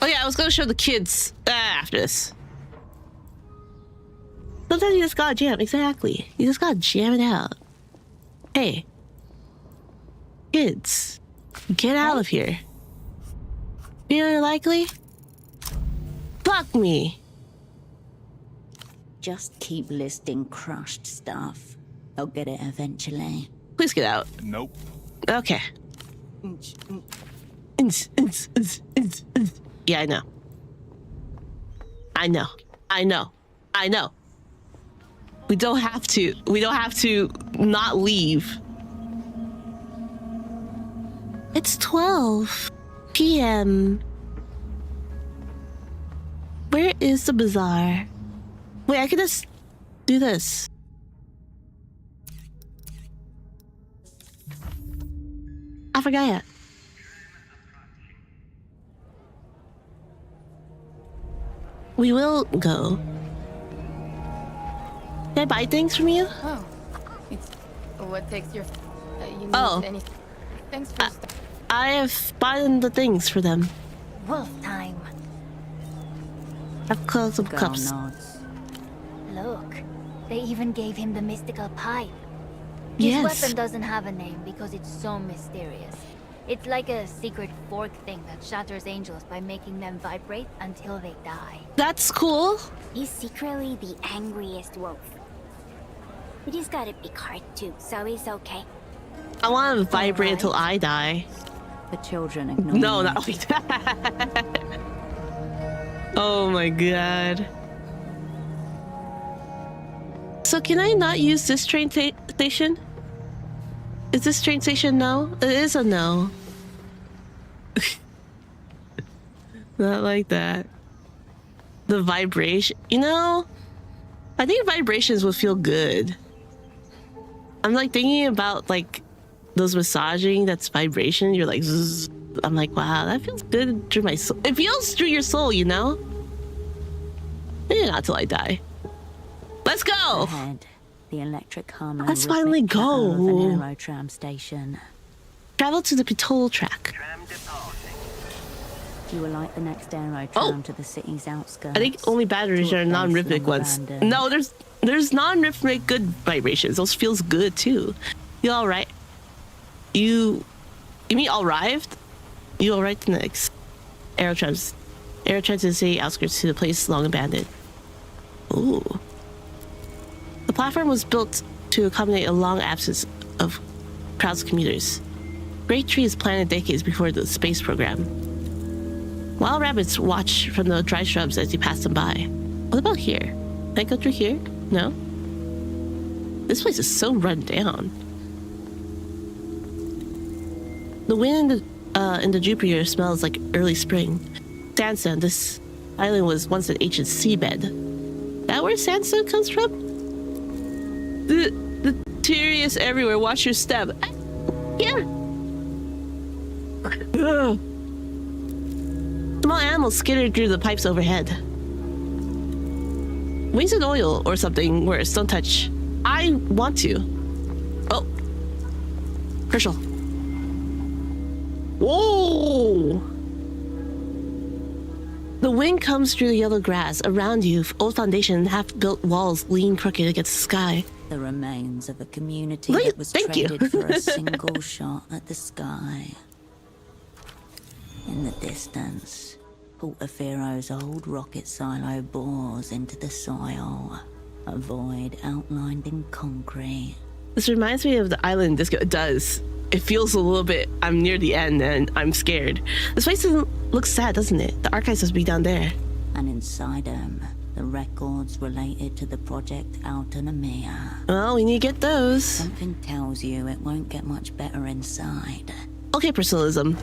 Oh yeah, I was gonna show the kids after this. Sometimes you just gotta jam. Exactly. You just gotta jam it out. Hey. Kids. Get out of here. Feeling likely? Fuck me. Just keep listing crushed stuff. I'll get it eventually. Please get out. Nope. Okay. Yeah, I know. I know. I know. I know. We don't have to. We don't have to not leave. It's 12 p.m. Where is the bazaar? Wait, I can just do this. I forgot. We will go. Can I buy things from you? Oh, it's what takes your. You need any. Thanks for. I have bought the things for them. Wolf time. I've closed some cups. Nods. Look, they even gave him the mystical pipe. Yes. His weapon doesn't have a name because it's so mysterious. It's like a secret fork thing that shatters angels by making them vibrate until they die. That's cool. He's secretly the angriest wolf. But he's got a big heart too, so he's okay. I want to vibrate until I die. The children ignore No, me. not like that. Oh my god. So can I not use this train station? Is this train station no? It is a no. Not like that. The vibration, you know? I think vibrations would feel good. I'm like thinking about like those massaging that's vibration. You're like, zzz. I'm like, wow, that feels good through my soul. It feels through your soul, you know? Maybe not till I die. Let's go! Ahead, the electric hum. Let's finally go. Of an aero tram station. Travel to the Pitol track. You will like the next aero tram to the city's outskirts. I think only batteries are non-rhythmic ones. No, there's non-rhythmic good vibrations. Those feels good too. You all right? You mean all arrived? You all right? The next aerotrams to the city outskirts to the place long abandoned. Ooh. The platform was built to accommodate a long absence of crowds of commuters. Great trees planted decades before the space program. Wild rabbits watch from the dry shrubs as you pass them by. What about here? Can I go through here? No? This place is so run down. The wind in the Jupiter smells like early spring. Sandstone, this island was once an ancient seabed. That where sandstone comes from? The Tyrius everywhere, watch your step. Yeah. Ugh. Small animals skittered through the pipes overhead. Wasted oil or something worse, don't touch. I want to. Oh. Herschel. Whoa! The wind comes through the yellow grass. Around you, old foundation, half-built walls lean crooked against the sky. The remains of a community that was traded for a single shot at the sky. In the distance, Portofiero's old rocket silo bores into the soil, a void outlined in concrete. This reminds me of the island disco. It does. It feels a little bit, I'm near the end and I'm scared. This place doesn't look sad, doesn't it? The archives must be down there. And inside them, the records related to the Project Autonomia. Well, we need to get those. Something tells you it won't get much better inside. Okay, personalism.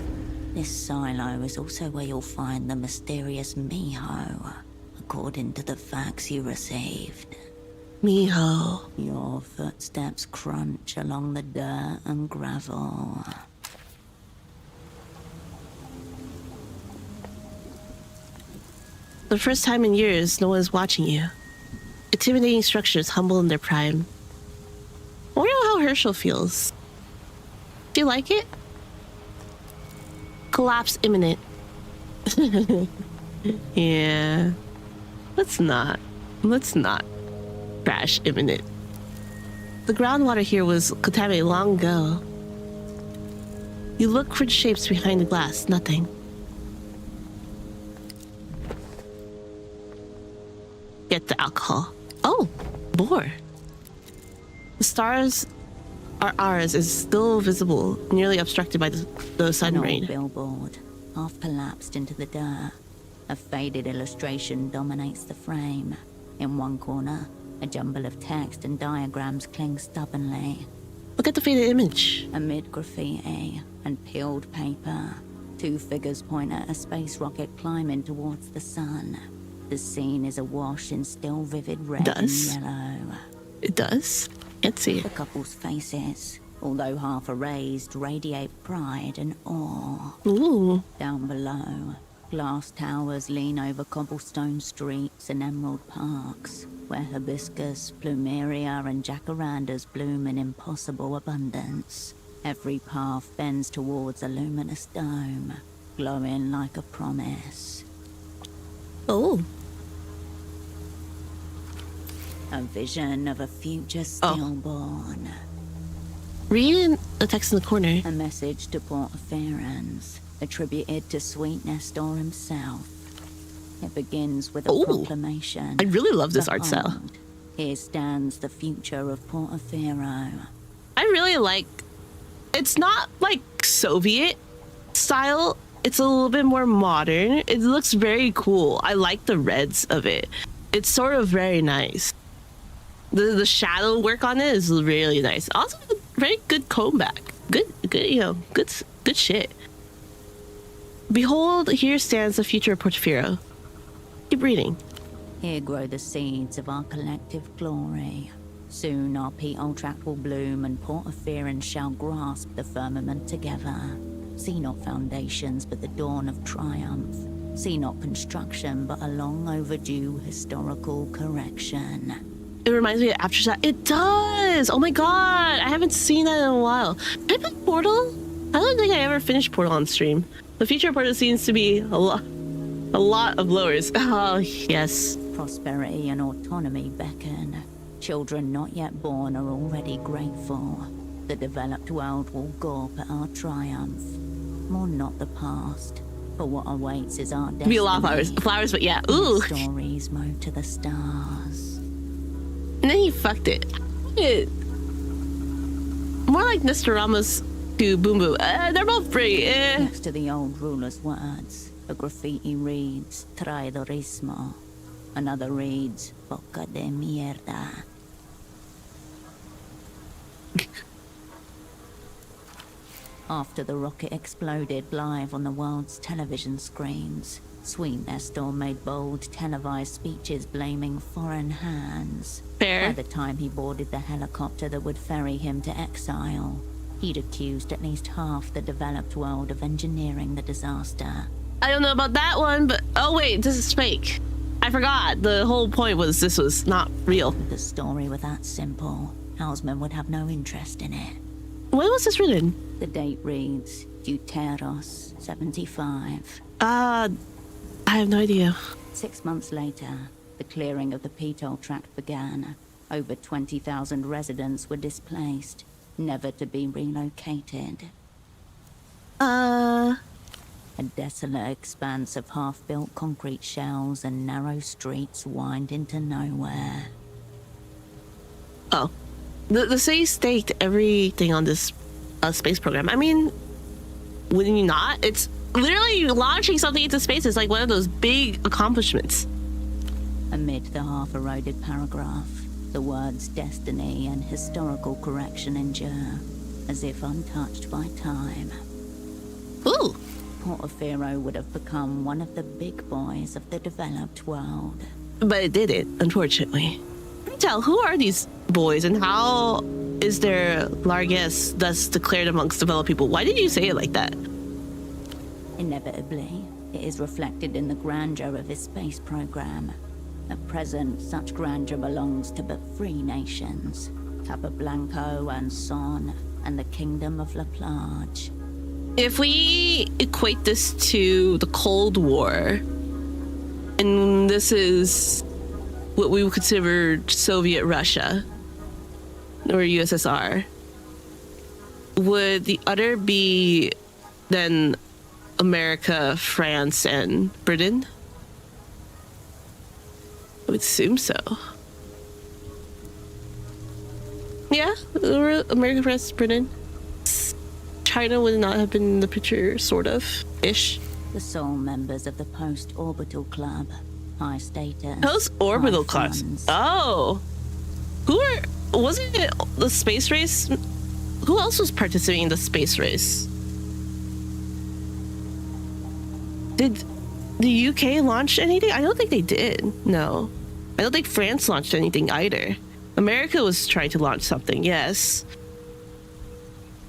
This silo is also where you'll find the mysterious Miho, according to the facts you received. Miho. Your footsteps crunch along the dirt and gravel. For the first time in years, no one's watching you. Intimidating structures humble in their prime. I wonder how Herschel feels. Do you like it? Collapse imminent. Yeah. Let's not crash imminent. The groundwater here was contaminated long ago. You look for shapes behind the glass. Nothing. Get the alcohol. Oh, more. The stars are ours is still visible, nearly obstructed by the sudden rain. Billboard, half collapsed into the dirt. A faded illustration dominates the frame. In one corner, a jumble of text and diagrams cling stubbornly. Look at the faded image. Amid graffiti and peeled paper, two figures point at a space rocket climbing towards the sun. The scene is awash in still vivid red and yellow. It does? Can't see it. The couple's faces, although half erased, radiate pride and awe. Ooh. Down below, glass towers lean over cobblestone streets and emerald parks, where hibiscus, plumeria, and jacarandas bloom in impossible abundance. Every path bends towards a luminous dome, glowing like a promise. Oh. A vision of a future stillborn. Read the text in the corner. A message to Portaferans, attributed to Sweet Nestor himself. It begins with a proclamation. I really love this art style. Here stands the future of Portafero. I really like... It's not like Soviet style. It's a little bit more modern. It looks very cool. I like the reds of it. It's sort of very nice. The shadow work on it is really nice. Also, very good comeback. Good, good shit. Behold, here stands the future of Portofino. Keep reading. Here grow the seeds of our collective glory. Soon our petal tract will bloom and Portoferans shall grasp the firmament together. See not foundations, but the dawn of triumph. See not construction, but a long overdue historical correction. It reminds me of Aftershock. It does! Oh my god! I haven't seen that in a while. Did I play Portal? I don't think I ever finished Portal on stream. The future of Portal seems to be a lot of lowers. Oh, yes. Prosperity and autonomy beckon. Children not yet born are already grateful. The developed world will gawp at our triumph. Mourn not the past, for what awaits is our destiny. Be a lot of flowers, but yeah. Ooh. Stories move to the stars. And then he fucked it. More like Nestoramos to Boom Boom. They're both pretty. Next to the old ruler's words, a graffiti reads Traidorismo. Another reads Boca de Mierda. After the rocket exploded live on the world's television screens, Sweet Nestor made bold televised speeches blaming foreign hands. Fair. By the time he boarded the helicopter that would ferry him to exile, he'd accused at least half the developed world of engineering the disaster. I don't know about that one, but oh wait, this is fake. I forgot. The whole point was this was not real. If the story were that simple, Houseman would have no interest in it. When was this written? The date reads Deuteros 75. I have no idea. 6 months later, the clearing of the Petol tract began. Over 20,000 residents were displaced, never to be relocated. A desolate expanse of half-built concrete shells and narrow streets wind into nowhere. Oh. the city staked everything on this space program. I mean, wouldn't you not? It's literally launching something into space is like one of those big accomplishments. Amid the half-eroded paragraph, the words destiny and historical correction endure, as if untouched by time. Ooh! Portofino would have become one of the big boys of the developed world. But it didn't, unfortunately. Tell, who are these boys and how is their largesse thus declared amongst developed people? Why did you say it like that? Inevitably, it is reflected in the grandeur of his space program. At present, such grandeur belongs to but 3 nations, Capablanco and Son, and the Kingdom of La Plage. If we equate this to the Cold War, and this is what we would consider Soviet Russia, or USSR, would the other be then America, France, and Britain? I would assume so. Yeah, America, France, Britain. China would not have been in the picture, sort of, ish. The sole members of the Post-Orbital Club. High status. Post-Orbital Club. Oh. Wasn't it the space race? Who else was participating in the space race? Did the UK launch anything? I don't think they did. No. I don't think France launched anything either. America was trying to launch something, yes.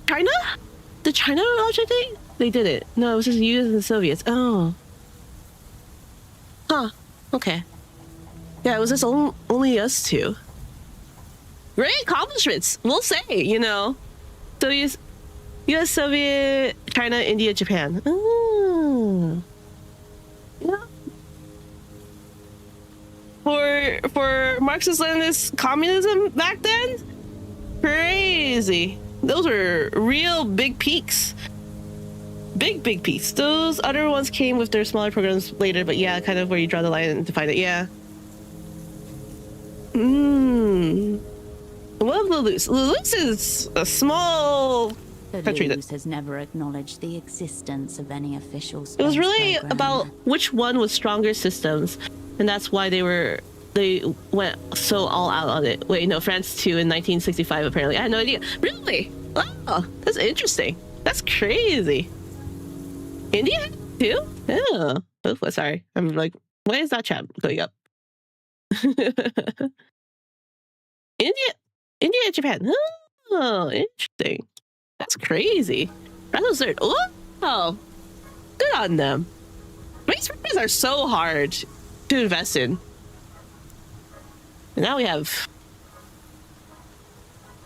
China? Did China launch anything? They didn't. No, it was just the US and the Soviets. Oh. Huh. Okay. Yeah, it was just only us two. Great accomplishments, we'll say, you know. So US, Soviet, China, India, Japan. Oh. Yeah. For Marxist-Leninist communism back then? Crazy. Those were real big peaks. Big peaks. Those other ones came with their smaller programs later, but yeah, kind of where you draw the line and define it, yeah. What of Lelouch? Lelouch is a small country that has never acknowledged the existence of any official space it was really program. about which one was stronger systems, and that's why they went so all out on it. Wait, no, France too in 1965 apparently. I had no idea. Really? Wow, that's interesting. That's crazy. India too? Oh, sorry. I'm like, why is that chat going up? India, Japan. Oh, interesting. That's crazy. That's third. Oh, good on them. Space programs are so hard to invest in. And now we have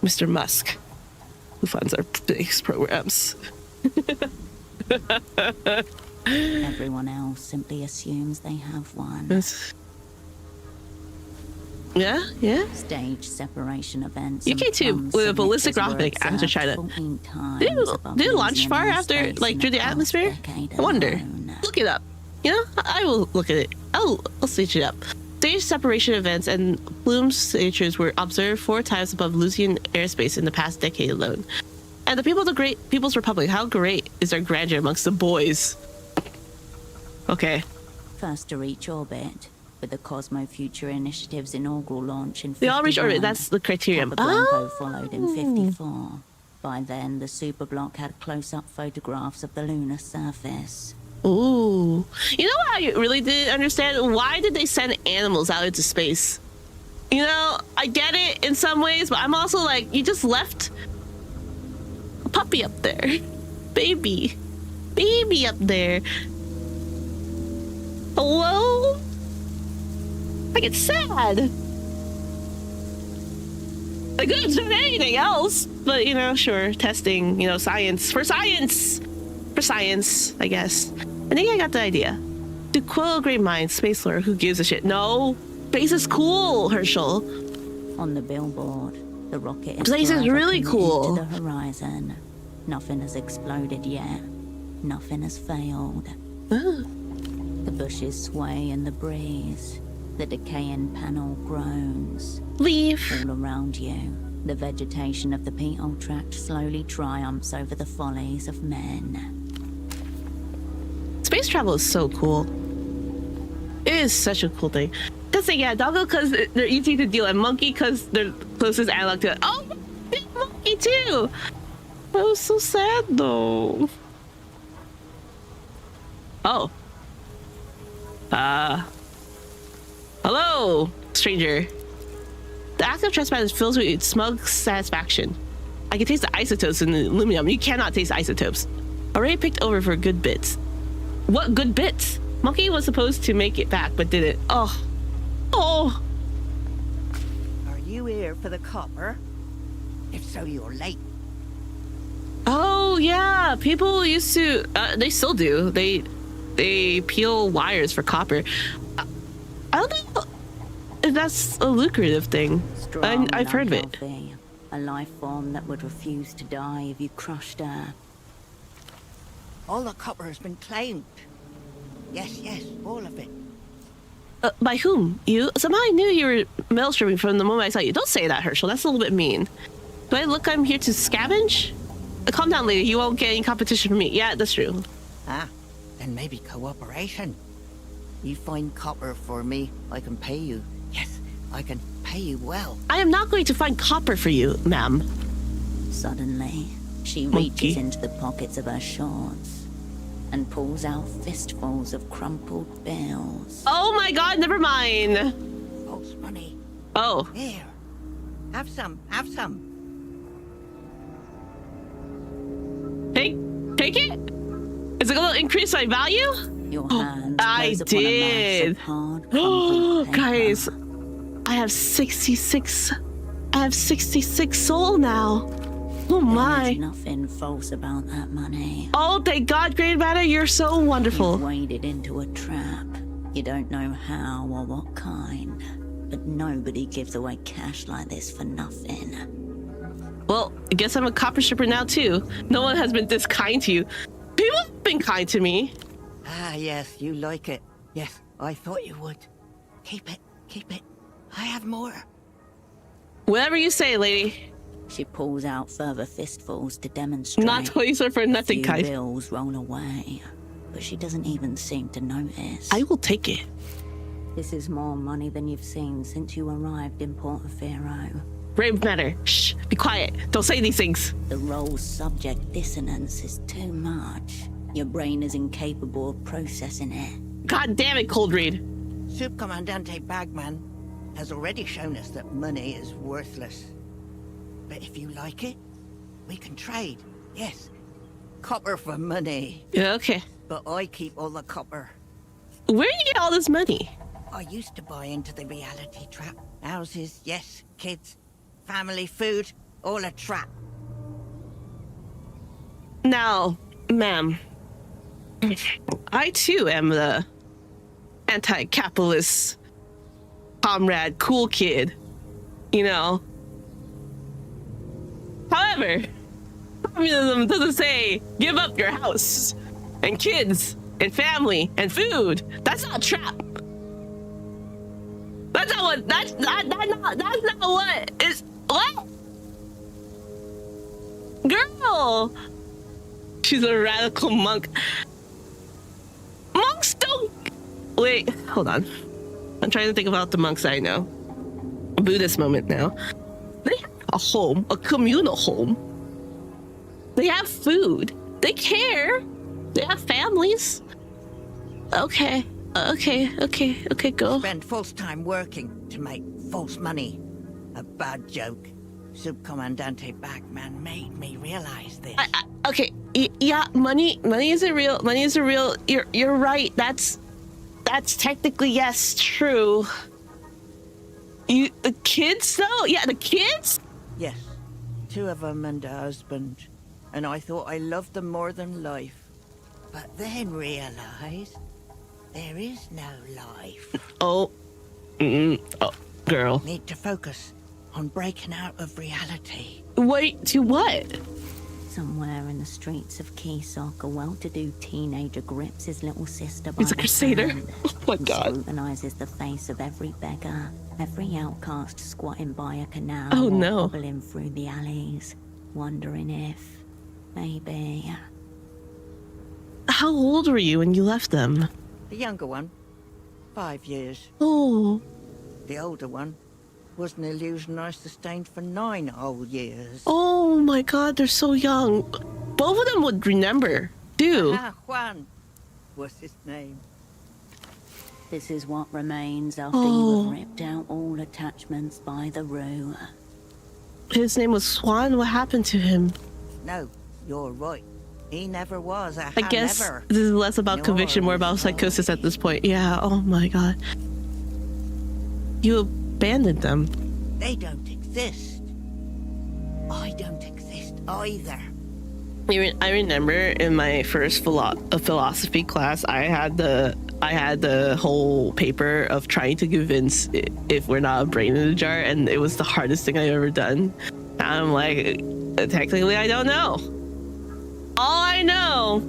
Mr. Musk, who funds our space programs. Everyone else simply assumes they have one. Yeah. Stage separation events. UK too, with a ballistic rocket after China. Did it launch far after, like, through the atmosphere? I wonder. Look it up. You know, I will look at it. I'll search it up. Stage separation events and plume signatures were observed 4 times above Lucian airspace in the past decade alone. And the people of the Great People's Republic, how great is their grandeur amongst the boys? Okay. First to reach orbit, with the Cosmo Future Initiative's inaugural launch in 51. They all reached orbit, that's the criterion. Capablanco followed in 54. By then, the superblock had close-up photographs of the lunar surface. Ooh. You know what I really didn't understand? Why did they send animals out into space? You know, I get it in some ways, but I'm also like, you just left a puppy up there. Baby up there. Hello? I get sad. I couldn't have done anything else, but you know, sure, testing, you know, science, I guess. I think I got the idea. To quote a great mind, space lore, who gives a shit? No, space is cool, Herschel. On the billboard, the rocket is space is really cool. To the horizon. Nothing has exploded yet. Nothing has failed. The bushes sway in the breeze. The decaying panel groans. Leave. All around you, The vegetation of the Petal Tract slowly triumphs over the follies of men. Space travel is so cool. It is such a cool thing. Cause yeah, doggo because they're easy to deal, and monkey because they're closest analog to it. Oh, big monkey too. That was so sad though. Oh. Hello, stranger. The act of trespass fills me with smug satisfaction. I can taste the isotopes in the aluminum. You cannot taste isotopes. Already picked over for good bits. What good bits? Monkey was supposed to make it back, but didn't. Oh. Oh. Are you here for the copper? If so, you're late. Oh yeah, people used to. They still do. They peel wires for copper. I don't know if that's a lucrative thing. I've heard of it. Healthy, a life form that would refuse to die if you crushed her. All the copper has been claimed. Yes, all of it. By whom? You? Somehow I knew you were maelstroming from the moment I saw you. Don't say that, Herschel. That's a little bit mean. Do I look I'm here to scavenge? Calm down, lady. You won't get any competition from me. Yeah, that's true. Ah, then maybe cooperation. You find copper for me, I can pay you. Yes, I can pay you well. I am not going to find copper for you, ma'am. Suddenly, she reaches into the pockets of her shorts and pulls out fistfuls of crumpled bills. Oh my god, never mind. False money. Oh. Here. Have some. Take it? Is it gonna increase my value? Your hand I did. Oh, guys, I have 66. I have 66 soul now. Oh my. There's nothing false about that money. Oh, thank God, Great Matter, you're so wonderful. You've waded into a trap. You don't know how or what kind, but nobody gives away cash like this for nothing. Well, I guess I'm a copper stripper now too. No one has been this kind to you. People have been kind to me. Ah, yes, you like it. Yes, I thought you would. Keep it. I have more. Whatever you say, lady. She pulls out further fistfuls to demonstrate. Not toys are for nothing, guys. Bills roll away, but she doesn't even seem to notice. I will take it. This is more money than you've seen since you arrived in Portaferro. Brave Matter. Shh, be quiet. Don't say these things. The role's subject dissonance is too much. Your brain is incapable of processing it. God damn it, Cold Read. Subcomandante Bagman has already shown us that money is worthless. But if you like it, we can trade. Yes. Copper for money. Yeah, okay. But I keep all the copper. Where do you get all this money? I used to buy into the reality trap. Houses, yes. Kids. Family, food. All a trap. Now, ma'am, I too am the anti-capitalist comrade, cool kid, you know. However, communism doesn't say give up your house and kids and family and food. That's not a trap. That's not what. That's not what is. What? Girl, she's a radical monk. Monks don't. Wait, hold on. I'm trying to think about the monks I know. A Buddhist moment now. They have a home, a communal home. They have food. They care. They have families. Okay, go. Spend false time working to make false money. A bad joke. Subcomandante Bagman made me realize this. Okay, yeah, money isn't real. Money isn't real. You're right. That's technically, yes, true. The kids though? Yeah, the kids? Yes, 2 of them and a husband. And I thought I loved them more than life. But then realized there is no life. Oh, girl. Need to focus on breaking out of reality. Wait, to what? Somewhere in the streets of Keysok, a well-to-do teenager grips his little sister by He's a the crusader. hand Oh my and god. scrutinizes the face of every beggar, every outcast squatting by a canal Oh, or no. hobbling through the alleys, wondering if, maybe... How old were you when you left them? The younger one, 5 years. Oh. The older one was an illusion I sustained for 9 whole years. Oh my god, they're so young. Both of them would remember, too. Ah, Juan was his name. This is what remains after you Oh. have ripped out all attachments by the root. His name was Swan. What happened to him? No, you're right. He never was. I guess never. this is less about Nor conviction, more about was psychosis at this point. Yeah, oh my god. You abandoned them. They don't exist. I don't exist either. I remember in my first philosophy class, I had the whole paper of trying to convince if we're not a brain in a jar, and it was the hardest thing I've ever done. And I'm like, technically, I don't know. All I know,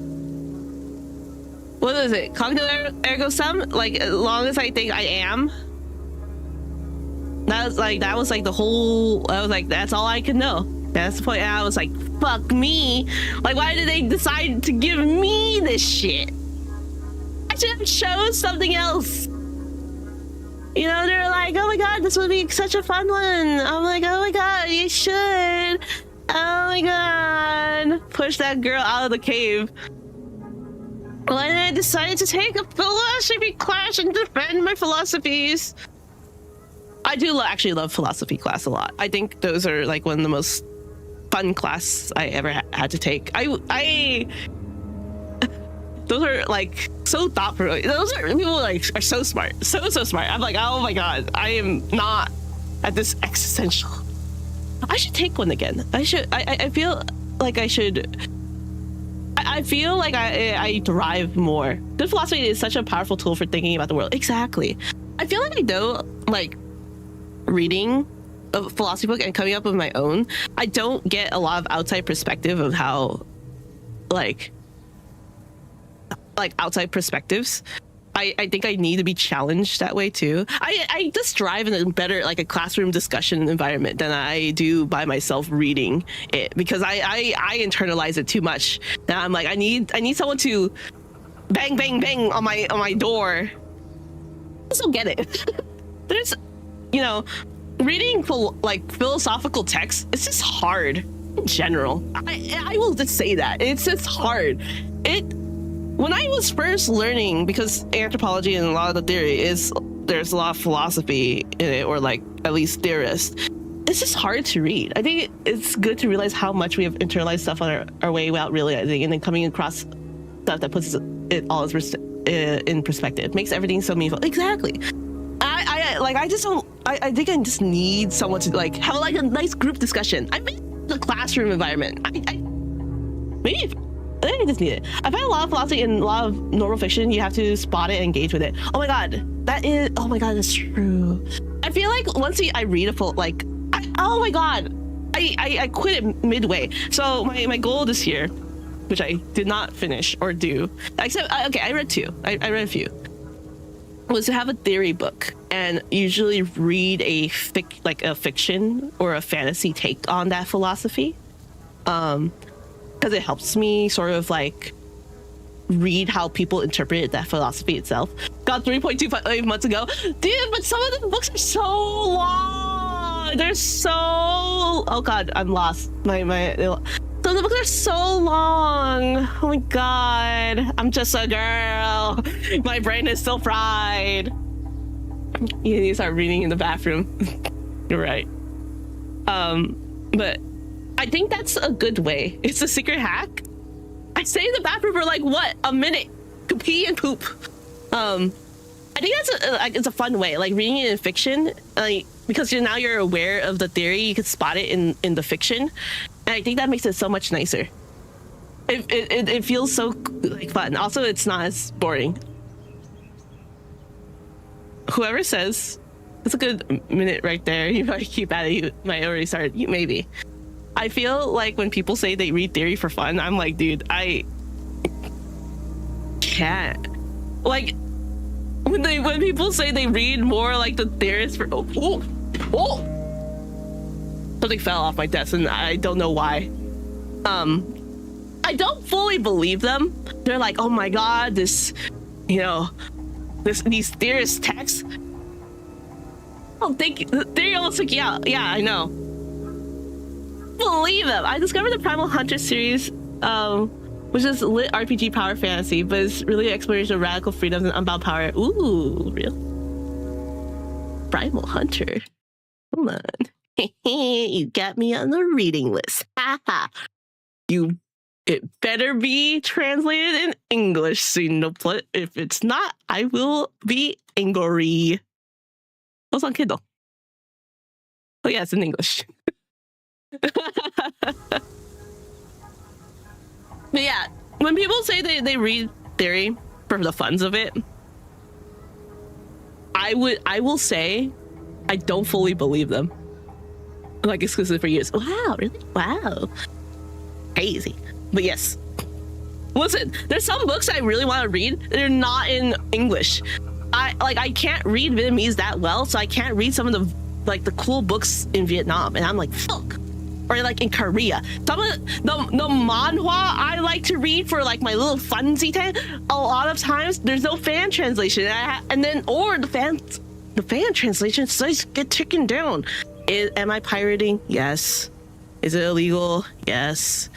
what is it? Cognitive ergo sum? Like, as long as I think I am. That was like the whole. I was like, that's all I could know. That's the point. And I was like, fuck me. Like, why did they decide to give me this shit? I should have chose something else. You know, they're like, oh my god, this would be such a fun one. I'm like, oh my god, you should. Oh my god. Push that girl out of the cave. Well, then I decided to take a philosophy class and defend my philosophies. I do actually love philosophy class a lot. I think those are like one of the most fun class I ever had to take. Those are like so thought-provoking. Those are people like are so smart, so smart. I'm like, oh my god, I am not at this existential. I should take one again. I should. I feel like I should. I feel like I thrive more. Good philosophy is such a powerful tool for thinking about the world. Exactly. I feel like I know, like, reading a philosophy book and coming up with my own, I don't get a lot of outside perspective of how, like outside perspectives. I think I need to be challenged that way too. I just thrive in a better, like, a classroom discussion environment than I do by myself reading it, because I internalize it too much. Now I'm like, I need someone to bang bang bang on my door. I just don't get it. There's, you know, reading philosophical texts, it's just hard in general. I will just say that it's just hard. When I was first learning, because anthropology and a lot of the theory there's a lot of philosophy in it, or like at least theorists, it's just hard to read. I think it's good to realize how much we have internalized stuff on our way without realizing, and then coming across stuff that puts it all in perspective makes everything so meaningful. Exactly. I think I just need someone to like have like a nice group discussion. I'm in the classroom environment. I think I just need it. I find a lot of philosophy and a lot of normal fiction, you have to spot it and engage with it. Oh my god, that's true. I feel like once I read oh my god, I quit it midway. So my goal this year, which I did not finish or do, except I read two. I read a few. Was to have a theory book and usually read a fiction or a fantasy take on that philosophy. Because it helps me sort of like read how people interpret that philosophy itself. Got 3.25 months ago. Dude, but some of the books are so long. They're so... Oh god, I'm lost. Some of the books are so long. Oh my god. I'm just a girl. My brain is still fried. You need to start reading in the bathroom. You're right. But I think that's a good way. It's a secret hack. I stay in the bathroom for like what, a minute to pee and poop. I think that's it's a fun way, like reading it in fiction, like, because now you're aware of the theory, you can spot it in the fiction, and I think that makes it so much nicer. It feels so like fun. Also, it's not as boring. Whoever says it's a good minute right there. You might keep at it. You might already start. Maybe. I feel like when people say they read theory for fun, I'm like, dude, I can't. Like, when people say they read more like the theorists for something fell off my desk and I don't know why. I don't fully believe them. They're like, oh my god, this, you know, these theorist texts. Oh, thank you. Theory almost took you out. Yeah, I know. Believe them. I discovered the Primal Hunter series, which is lit RPG power fantasy, but it's really an exploration of radical freedoms and unbound power. Ooh, real. Primal Hunter. Hold on. You got me on the reading list. Haha. It better be translated in English, Xenoblade. If it's not, I will be angry. It's on Kindle. Oh yeah, it's in English. But yeah, when people say they read theory for the funs of it, I will say I don't fully believe them. Like exclusive for years. Wow, really? Wow. Crazy. But yes. Listen, there's some books I really want to read. They're not in English. I can't read Vietnamese that well, so I can't read some of the the cool books in Vietnam, and I'm like, fuck. Or like in Korea, some of the manhwa I like to read for like my little funsy time. A lot of times there's no fan translation, and then the fan translation says get taken down. Am I pirating? Yes. Is it illegal? Yes.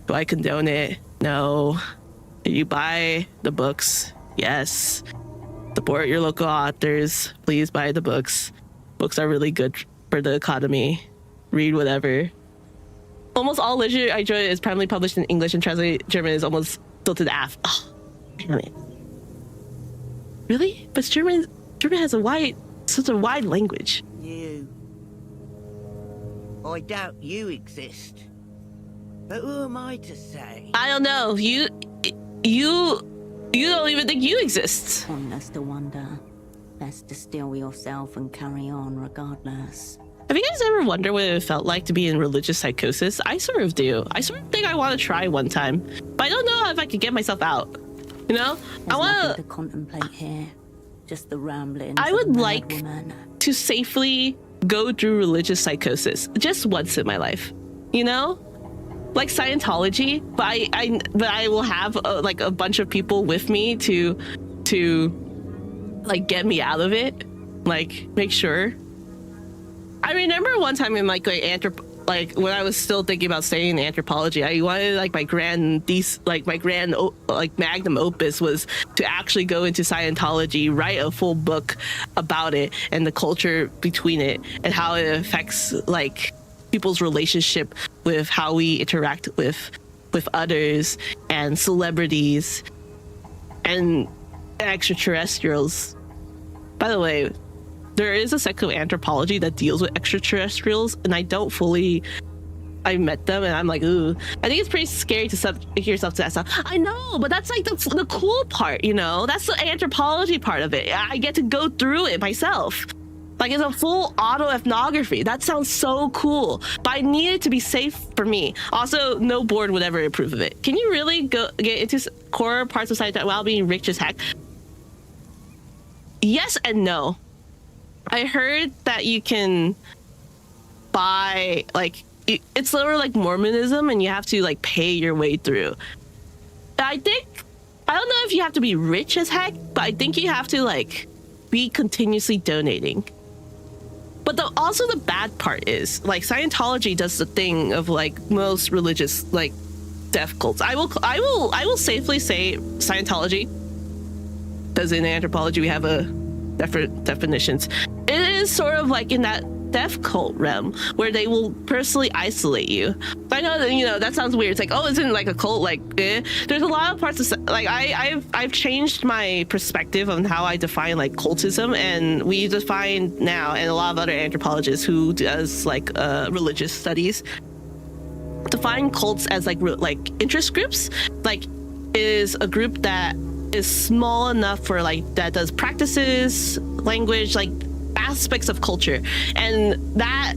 Do I condone it? No. Do you buy the books? Yes. Support your local authors. Please buy the books. Books are really good for the economy. Read whatever. Almost all literature I enjoy is primarily published in English and translated German is almost tilted aft. Oh, damn it. Really? But German has such a wide language. You. I doubt you exist. But who am I to say? I don't know. You don't even think you exist. Pointless to wonder. Best to still yourself and carry on regardless. Have you guys ever wondered what it felt like to be in religious psychosis? I sort of do. I sort of think I want to try one time, but I don't know if I could get myself out. You know, I want to contemplate here. Just the ramblings. I would like to safely go through religious psychosis just once in my life. You know, like Scientology, but I will have like a bunch of people with me to like get me out of it. Like make sure. I remember one time in like when I was still thinking about staying in anthropology, I wanted like my grand magnum opus was to actually go into Scientology, write a full book about it and the culture between it and how it affects like people's relationship with how we interact with others and celebrities and extraterrestrials. By the way, there is a section of anthropology that deals with extraterrestrials, and I met them and I'm like, ooh, I think it's pretty scary to subject yourself to that stuff. I know, but that's like the cool part, you know? That's the anthropology part of it. I get to go through it myself. Like it's a full autoethnography. That sounds so cool, but I need it to be safe for me. Also, no board would ever approve of it. Can you really get into core parts of science while being rich as heck? Yes and no. I heard that you can buy like it's sort of like Mormonism, and you have to like pay your way through. I don't know if you have to be rich as heck, but I think you have to like be continuously donating. But also the bad part is like Scientology does the thing of like most religious like death cults. I will safely say Scientology, because in anthropology we have a different definitions. It is sort of like in that death cult realm where they will personally isolate you. I know that, you know, that sounds weird. It's like, oh, isn't it like a cult? Like, there's a lot of parts of like I've changed my perspective on how I define like cultism, and we define now, and a lot of other anthropologists who does like religious studies define cults as like interest groups. Like, is a group that is small enough for like that does practices, language, like aspects of culture, and that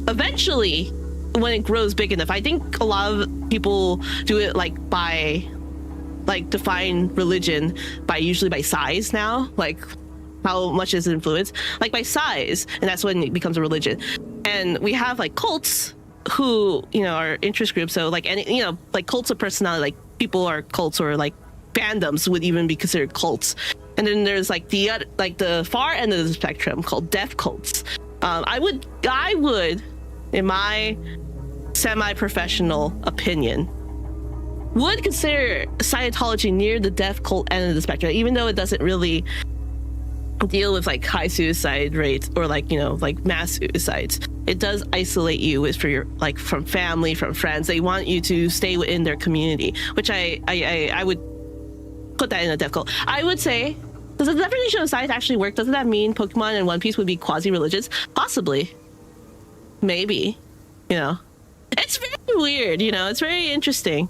eventually when it grows big enough. I think a lot of people do it like by like define religion by usually by size now, like how much is influence, like by size, and that's when it becomes a religion. And we have like cults who, you know, are interest groups. So like any, you know, like cults of personality, like people are cults, or like fandoms would even be considered cults. And then there's like the far end of the spectrum called death cults. I would, in my semi-professional opinion, would consider Scientology near the death cult end of the spectrum, even though it doesn't really deal with like high suicide rates or like, you know, like mass suicides. It does isolate you with for your like from family, from friends. They want you to stay within their community, which I would put that in a death cult. I would say, does the definition of science actually work? Doesn't that mean Pokemon and One Piece would be quasi-religious? Possibly. Maybe. You know, it's very weird, you know, it's very interesting.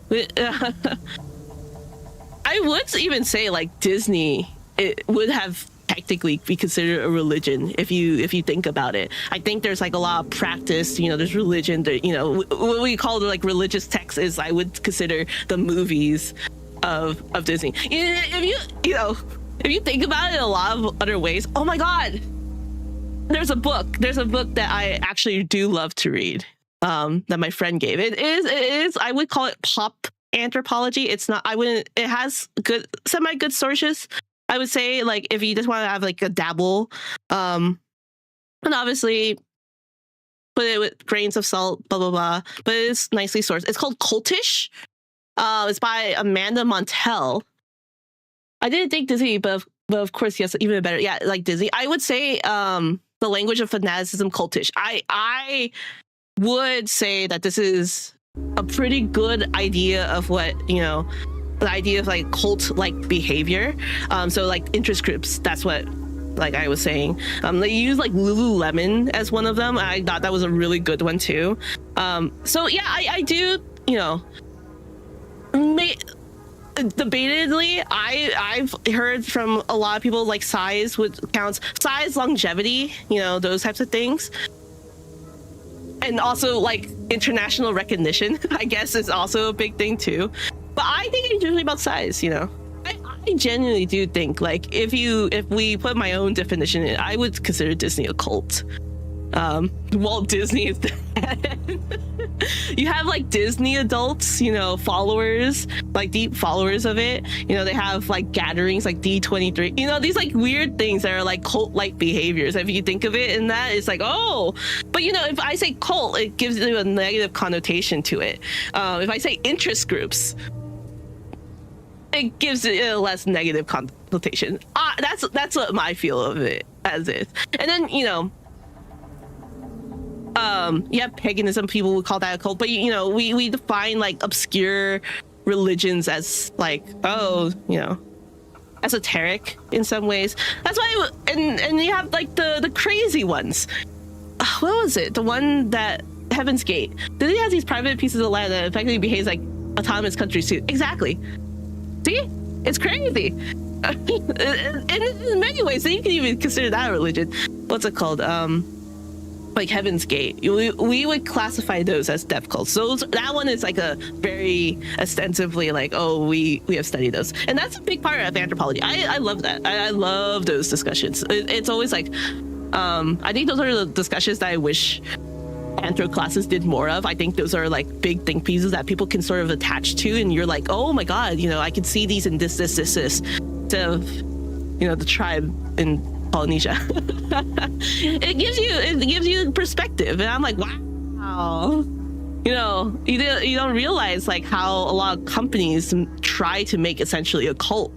I would even say like Disney, it would have technically be considered a religion if you think about it. I think there's like a lot of practice, you know, there's religion, there, you know, what we call the like religious texts is, I would consider the movies of Disney. If you think about it in a lot of other ways, oh my God, there's a book that I actually do love to read, that my friend gave. It is I would call it pop anthropology. It's not, it has semi good sources. I would say, like, if you just want to have like a dabble, and obviously put it with grains of salt, blah blah blah, but it is nicely sourced. It's called Cultish. It's by Amanda Montell. I didn't think Disney, but of course, yes, even better. Yeah, like Disney. I would say the language of fanaticism, Cultish. I would say that this is a pretty good idea of what, you know, the idea of like cult-like behavior. So like interest groups, that's what, like I was saying. They use like Lululemon as one of them. I thought that was a really good one too. So yeah, I do, you know, debatedly, I've heard from a lot of people like size counts, size, longevity, you know, those types of things. And also like international recognition, I guess, is also a big thing too. But I think it's usually about size, you know. I genuinely do think, like, if we put my own definition in, I would consider Disney a cult. Walt Disney is you have like Disney adults, you know, followers, like deep followers of it. You know, they have like gatherings like D23, you know, these like weird things that are like cult-like behaviors. If you think of it in that, it's like, oh, but you know, if I say cult, it gives you a negative connotation to it. If I say interest groups, it gives it a less negative connotation. That's what my feel of it as is. And then, you know, yeah, paganism, people would call that a cult, but you know, we define like obscure religions as like, oh, you know, esoteric in some ways. That's why, and you have like the crazy ones. What was it? The one that Heaven's Gate. Disney has these private pieces of land that effectively behaves like autonomous countries too. Exactly. See, it's crazy. in many ways, so you can even consider that a religion. What's it called? Like Heaven's Gate. We would classify those as death cults. So that one is like a very extensively like, oh, we have studied those, and that's a big part of anthropology. I love that. I love those discussions. It's always like, I think those are the discussions that I wish anthro classes did more of. I think those are like big think pieces that people can sort of attach to, and you're like, oh my God, you know, I can see these in this instead of, you know, the tribe in Polynesia. it gives you perspective, and I'm like, wow, you know, you don't realize like how a lot of companies try to make essentially a cult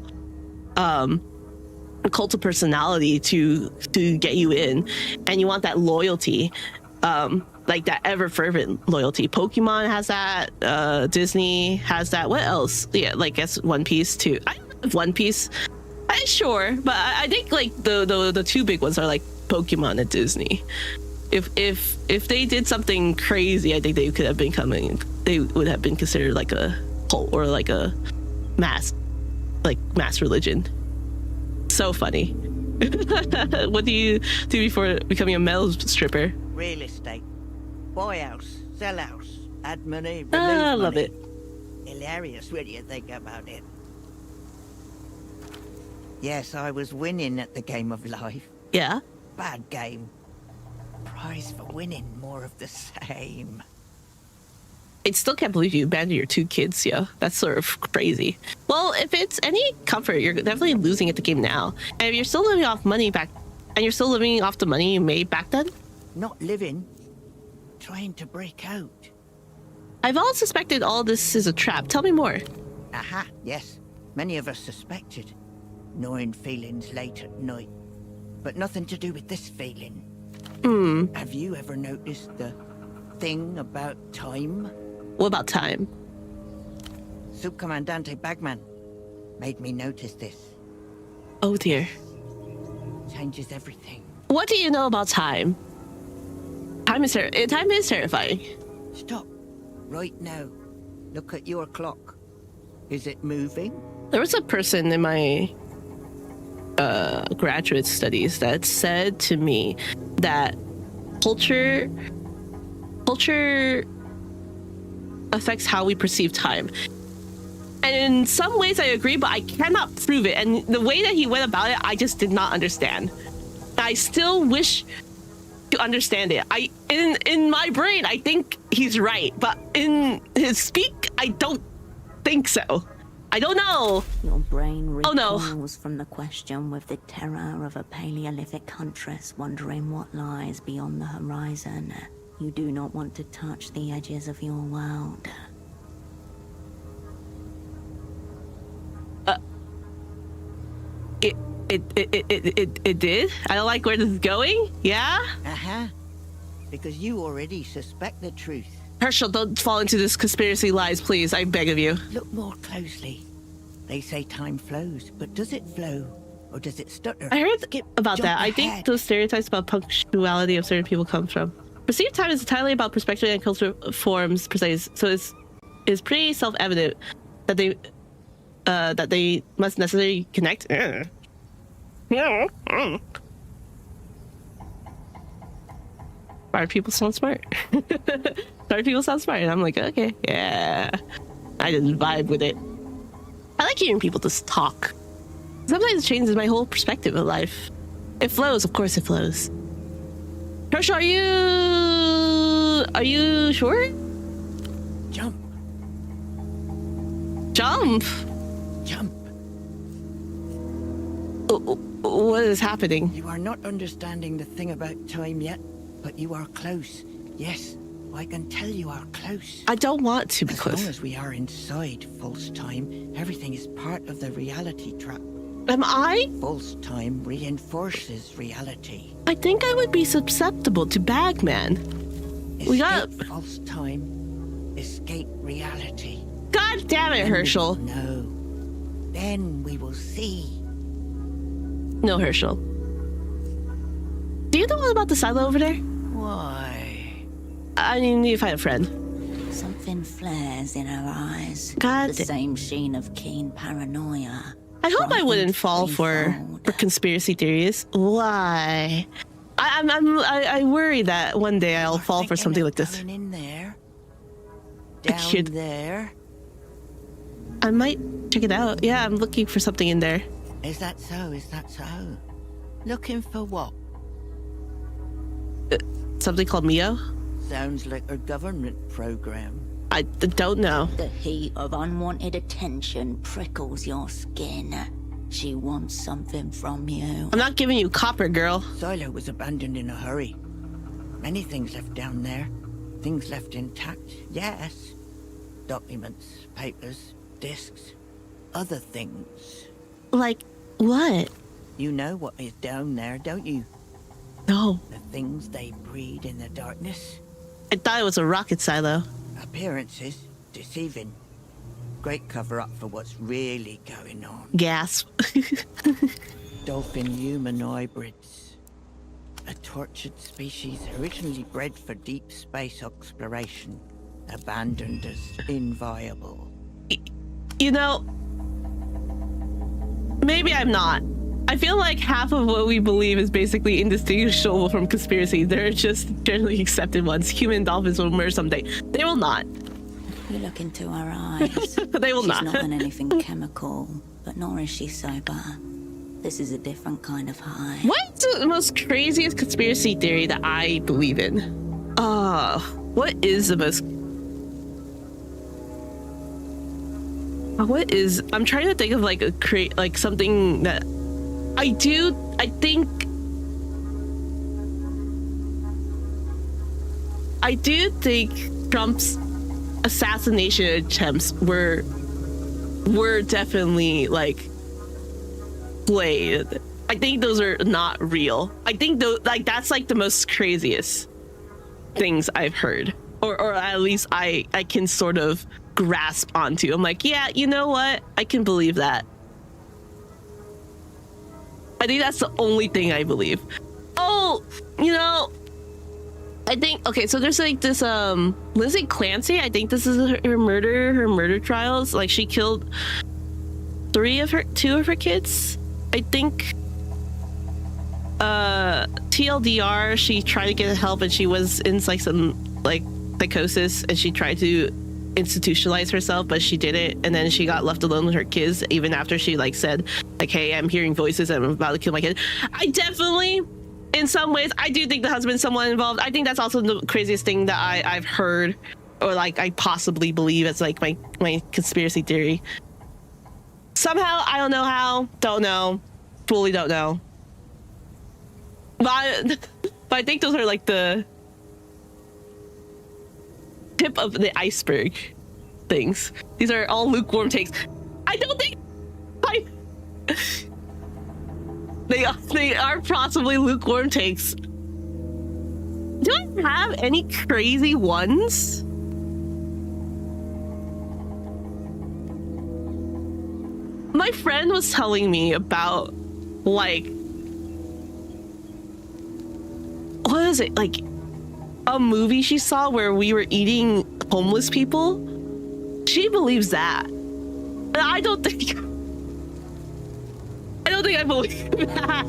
of personality to get you in, and you want that loyalty, like that ever fervent loyalty. Pokemon has that, Disney has that. What else? Yeah, like I guess One Piece too. I love One Piece. Sure, but I think like the two big ones are like Pokemon and Disney. If they did something crazy, I think they would have been considered like a cult or like a mass religion. So funny. What do you do before becoming a metal stripper? Real estate. Buy house, sell house, add money, remove I love money. it. Hilarious when you think about it. Yes, I was winning at the game of life. Yeah. Bad game. Prize for winning, more of the same. I still can't believe you abandoned your 2 kids, yo. That's sort of crazy. Well, if it's any comfort, you're definitely losing at the game now. And if you're still living off money back, and you're still living off the money you made back then? Not living. Trying to break out. I've always suspected all this is a trap. Tell me more. Aha, yes. Many of us suspected. Gnawing feelings late at night. But nothing to do with this feeling. Have you ever noticed the thing about time? What about time? Subcomandante Bagman made me notice this. Oh dear. Changes everything. What do you know about time? Time is terrifying. Stop. Right now. Look at your clock. Is it moving? There was a person in my graduate studies that said to me that culture affects how we perceive time. And in some ways I agree, but I cannot prove it. And the way that he went about it, I just did not understand. I still wish to understand it. In my brain, I think he's right, but in his speak, I don't think so. I don't know. Your brain recoils no. from the question with the terror of a Paleolithic huntress wondering what lies beyond the horizon. You do not want to touch the edges of your world. It did? I don't like where this is going? Yeah? Uh-huh. Because you already suspect the truth. Herschel, don't fall into this conspiracy lies, please. I beg of you. Look more closely. They say time flows, but does it flow? Or does it stutter? I heard about Jump that. I ahead. think those stereotypes about punctuality of certain people come from. Perceived time is entirely about perspective and cultural forms precise, so it's pretty self-evident that they must necessarily connect. Smart people sound smart. Smart people sound smart, and I'm like, okay, yeah. I just vibe with it. I like hearing people just talk. Sometimes it changes my whole perspective of life. It flows, of course it flows. Herschel, are you sure? Jump. Jump? Jump. What is happening? You are not understanding the thing about time yet, but you are close. Yes, I can tell you are close. I don't want to be as close. As long as we are inside false time, everything is part of the reality trap. Am I? False time reinforces reality. I think I would be susceptible to Bagman. We got false time. Escape reality. God damn it, Herschel. No. Then we will see. No, Herschel. Do you know all about the silo over there? Why? I need to find a friend. Something flares in her eyes. God. The same sheen of keen paranoia. I hope I wouldn't fall for conspiracy theories. Why? I worry that one day I'll fall for something like this. In there. Down there. I might check it out. Yeah, I'm looking for something in there. Is that so? Is that so? Looking for what? Something called Mio? Sounds like a government program. I don't know. The heat of unwanted attention prickles your skin. She wants something from you. I'm not giving you copper, girl. Silo was abandoned in a hurry. Many things left down there. Things left intact, yes. Documents, papers, discs, other things. Like what? You know what is down there, don't you? No. The things they breed in the darkness. I thought it was a rocket silo. Appearances, deceiving. Great cover-up for what's really going on. Gasp. Dolphin-human hybrids. A tortured species originally bred for deep space exploration. Abandoned as inviable. You know, maybe I'm not. I feel like half of what we believe is basically indistinguishable from conspiracy. They're just generally accepted ones. Human dolphins will emerge someday. They will not. You look into her eyes. They will She's not. not on anything chemical, but nor is she sober. This is a different kind of high. What's the most craziest conspiracy theory that I believe in? What is the most... I'm trying to think of like like something that I do think Trump's assassination attempts were definitely like played. I think those are not real. I think that's like the most craziest things I've heard, or at least I can sort of grasp onto. I'm like, yeah, you know what? I can believe that. I think that's the only thing I believe. Oh, you know, I think, okay, so there's like this Lizzie Clancy, I think this is her murder trials. Like she killed two of her kids. I think TLDR, she tried to get help and she was in like some like psychosis and she tried to institutionalize herself, but she didn't, and then she got left alone with her kids even after she like said like, hey, I'm hearing voices and I'm about to kill my kid. I definitely, in some ways, I do think the husband's someone involved. I think that's also the craziest thing that I've heard, or like I possibly believe as like my conspiracy theory. Somehow, I don't know how, don't know, fully don't know. But I think those are like the tip of the iceberg things. These are all lukewarm takes. I don't think they are possibly lukewarm takes. Do I have any crazy ones? My friend was telling me about like, what is it, like a movie she saw where we were eating homeless people. She believes that. And I don't think I believe that.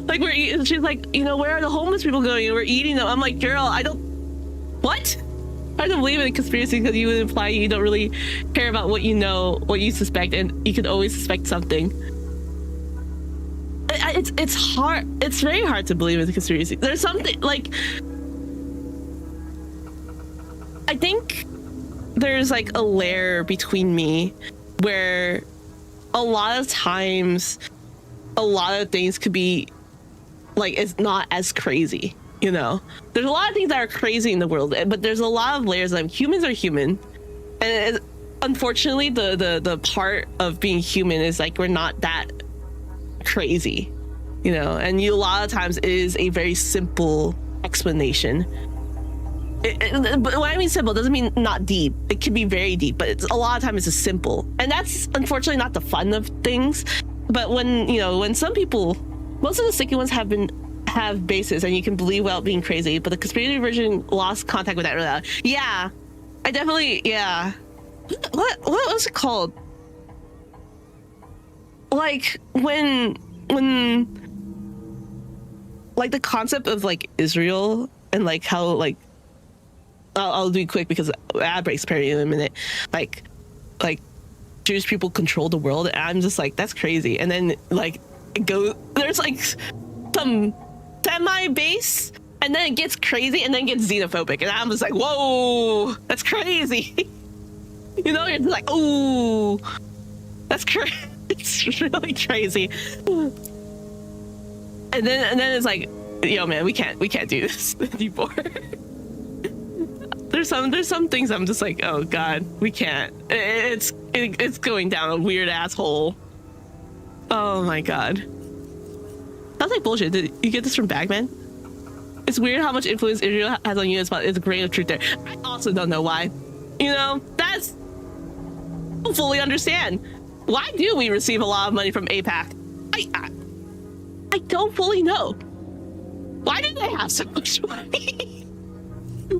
Like we're eating, she's like, you know, where are the homeless people going? And we're eating them. I'm like, girl, I don't believe in a conspiracy because you would imply you don't really care about what you know, what you suspect, and you can always suspect something. It's hard. It's very hard to believe in a conspiracy. There's something like, I think there's like a layer between me where a lot of times a lot of things could be like, it's not as crazy, you know. There's a lot of things that are crazy in the world, but there's a lot of layers of humans are human, and unfortunately the part of being human is like we're not that crazy, you know. And a lot of times it is a very simple explanation. But when I mean simple, doesn't mean not deep. It can be very deep, but a lot of times it's simple, and that's unfortunately not the fun of things. But when some people, most of the sticky ones have bases, and you can believe without being crazy. But the conspiracy version lost contact with that really loud. Yeah, I definitely, yeah. What was it called? Like when like the concept of like Israel and like how like. I'll be quick because ad breaks apparently in a minute. Like Jewish people control the world, and I'm just like, that's crazy. And then like there's like some semi-base, and then it gets crazy, and then gets xenophobic, and I'm just like, whoa, that's crazy. You know, you're just like, oh, that's crazy. It's really crazy. And then it's like, yo, man, we can't do this anymore. There's some things I'm just like, oh god, we can't. It's going down a weird asshole. Oh my god. Sounds like bullshit. Did you get this from Bagman? It's weird how much influence Israel has on you. It's a grain of truth there. I also don't know why. You know, I don't fully understand. Why do we receive a lot of money from AIPAC? I don't fully know. Why do they have so much money?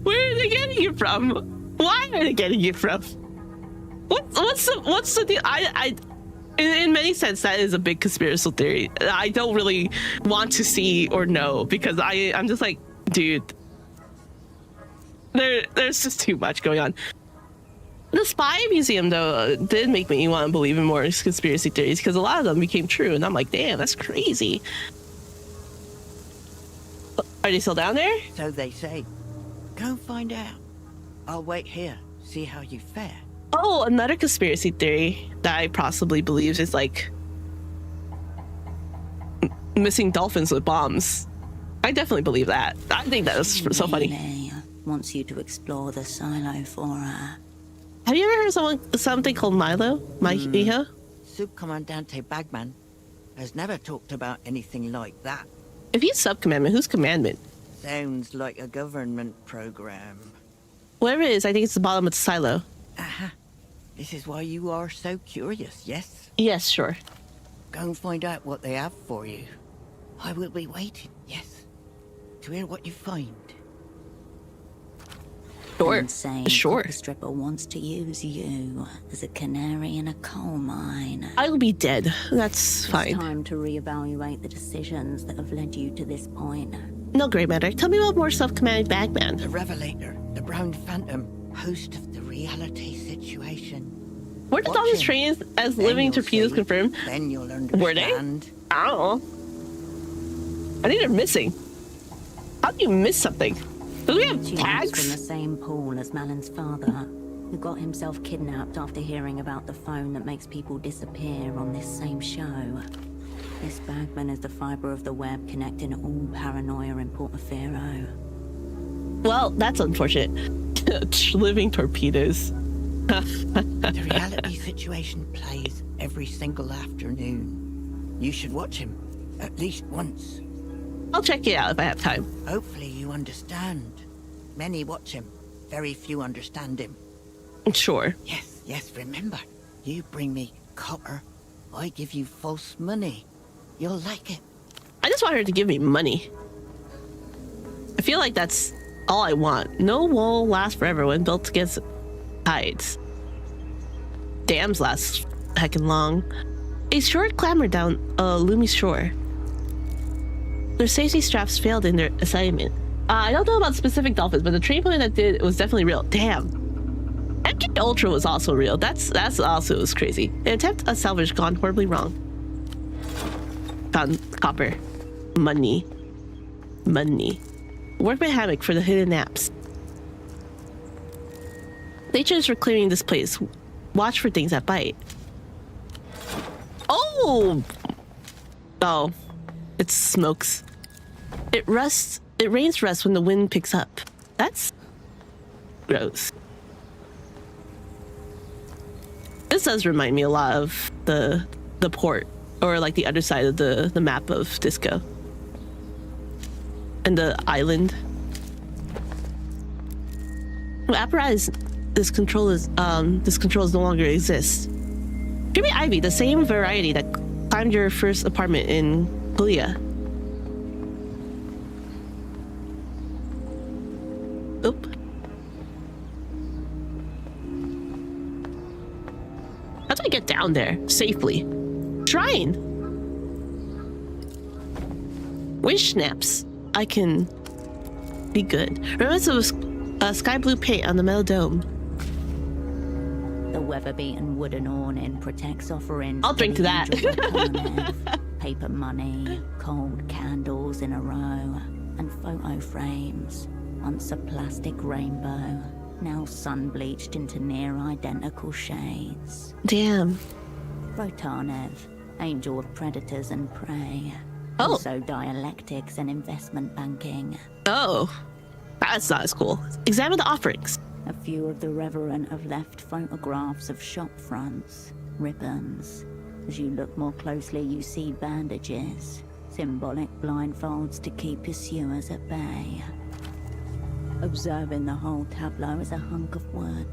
Where are they getting it from? Why are they getting it from? What's the deal? in many sense, that is a big conspiracy theory. I don't really want to see or know because I'm just like, dude, there's just too much going on. The spy museum, though, did make me want to believe in more conspiracy theories because a lot of them became true, and I'm like, damn, that's crazy. Are they still down there? So they say. Go and find out. I'll wait here, see how you fare. Oh, another conspiracy theory that I possibly believe is like missing dolphins with bombs. I definitely believe that. I think that is so funny. Really wants you to explore the silo for her. Have you ever heard of something called Milo? Miho? Subcommandante Bagman has never talked about anything like that. If he's sub-commandment, who's commandment? Sounds like a government program. Whatever it is, I think it's the bottom of the silo. Aha. This is why you are so curious, yes? Yes, sure. Go and find out what they have for you. I will be waiting, yes, to hear what you find. Sure. Insane Sure. Stripper wants to use you as a canary in a coal mine. I'll be dead. That's fine. It's time to reevaluate the decisions that have led you to this point. No great matter. Tell me about more self-commanding Bagman. The Revelator, the Brown Phantom, host of the reality situation. Were the dolphins trained as living torpedoes confirmed? Then you'll understand. Were they? I don't know. I think they're missing. How do you miss something? Do we have She tags? was from the same pool as Malin's father, who got himself kidnapped after hearing about the phone that makes people disappear on this same show. This Bagman is the fiber of the web connecting all paranoia in Portaferro. Well, that's unfortunate. Living torpedoes. The reality situation plays every single afternoon. You should watch him at least once. I'll check it out if I have time. Hopefully you understand. Many watch him. Very few understand him. Sure. Yes, remember. You bring me copper, I give you false money. You'll like it. I just want her to give me money. I feel like that's all I want. No wool lasts forever when built against tides. Dams last heckin' long. A short clamber down Lumi's shore. Their safety straps failed in their assignment. I don't know about specific dolphins, but the training plan that did was definitely real. Damn. MK Ultra was also real. That's also was crazy. An attempt at salvage gone horribly wrong. Found copper. Money. Workman hammock for the hidden naps. Nature is for clearing this place. Watch for things that bite. Oh! It smokes. It rains rust when the wind picks up. That's gross. This does remind me a lot of the port, or like the other side of the map of Disco. And the island. Well, apparatus this control no longer exists. Give me Ivy, the same variety that climbed your first apartment in Pulia. Oop. How do I get down there safely? Shrine. Wish snaps. I can be good. Remembrance of sky blue paint on the metal dome. The weather-beaten wooden awning protects offerings. I'll drink to that. Paper money, cold candles in a row, and photo frames. Once a plastic rainbow, now sun-bleached into near-identical shades. Damn. Rotanev, angel of predators and prey. Oh. Also dialectics and investment banking. Oh. That's not as cool. Examine the offerings. A few of the reverend have left photographs of shop fronts, ribbons. As you look more closely, you see bandages, symbolic blindfolds to keep pursuers at bay. Observing the whole tableau is a hunk of wood.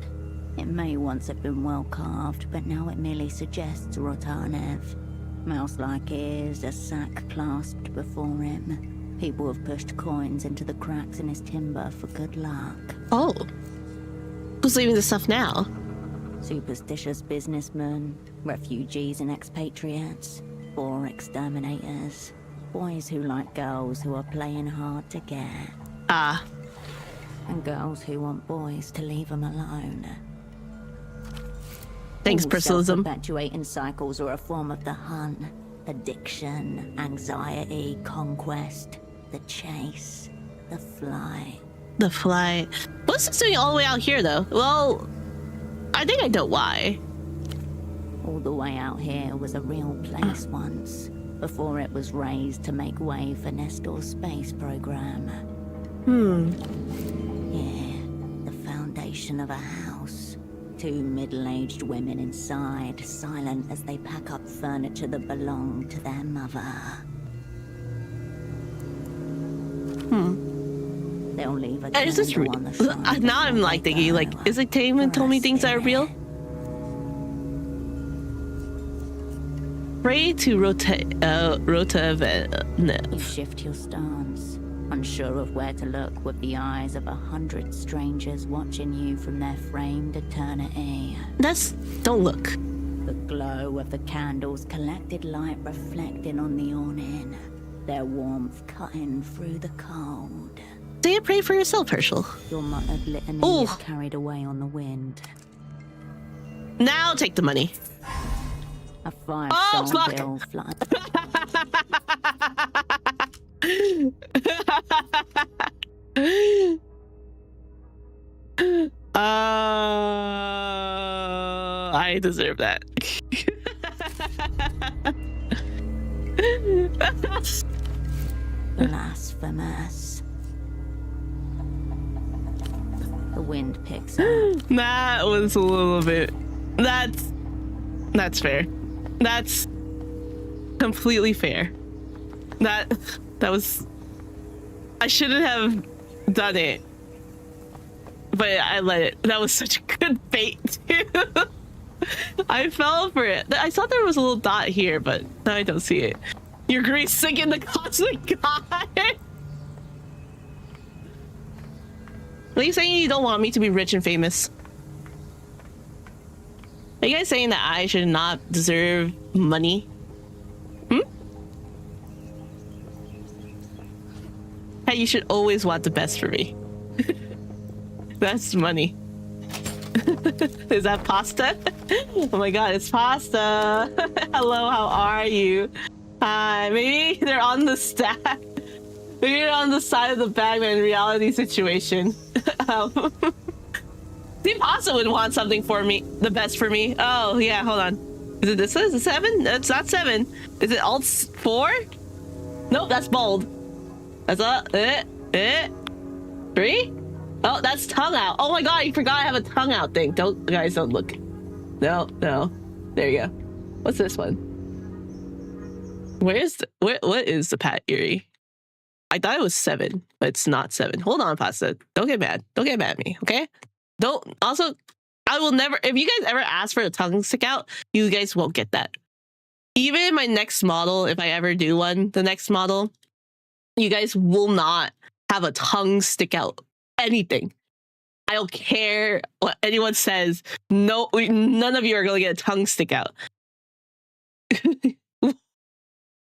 It may once have been well carved, but now it merely suggests Rotanev. Mouse-like ears, a sack clasped before him. People have pushed coins into the cracks in his timber for good luck. Oh. Who's leaving the stuff now? Superstitious businessmen, refugees and expatriates, or exterminators. Boys who like girls who are playing hard to get. Ah. And girls who want boys to leave them alone. Thanks, All Persisalism. self-perpetuating cycles are a form of the hunt. Addiction, anxiety, conquest, the chase, the flight. The flight. What's this doing all the way out here, though? Well, I think I know why. All the way out here was a real place once, before it was raised to make way for Nestor's space program. Yeah, the foundation of a house. Two middle-aged women inside, silent as they pack up furniture that belonged to their mother. They'll leave a Is this candle on the shrine now I'm like before they thinking, like, go. is it Taman told me things that are real? Pray to You shift your stance, unsure of where to look with the eyes of 100 strangers watching you from their framed eternity. Don't look. The glow of the candles' collected light reflecting on the awning, their warmth cutting through the cold. Say a prayer for yourself, Herschel. Your muttered litany Ooh. is carried away on the wind. Now take the money. A fire fuck. bill fly. I deserve that. Blasphemous. The wind picks up. That was a little bit. That's fair. That's completely fair. That was. I shouldn't have done it, but I let it. That was such a good bait too. I fell for it. I thought there was a little dot here, but now I don't see it. Your grace sinking the cosmic god. Are you saying you don't want me to be rich and famous? Are you guys saying that I should not deserve money? Hey, you should always want the best for me. That's money. Is that pasta? Oh my god, it's pasta. Hello, how are you? Hi, maybe they're on the stack. Maybe they're on the side of the Bagman reality situation. The pasta would want something for me, the best for me. Oh yeah, hold on. Is it this? Is it 7? It's not 7. Is it alt 4? Nope, that's bold. That's 3? Oh, that's tongue out. Oh my god, I forgot I have a tongue out thing. Guys, don't look. No. There you go. What's this one? What is the Pat Erie? I thought it was 7, but it's not 7. Hold on, Pasta. Don't get mad. Don't get mad at me, okay? I will never, if you guys ever ask for a tongue stick out, you guys won't get that. Even in my next model, if I ever do one, the next model, you guys will not have a tongue stick out anything. I don't care what anyone says. No, none of you are going to get a tongue stick out.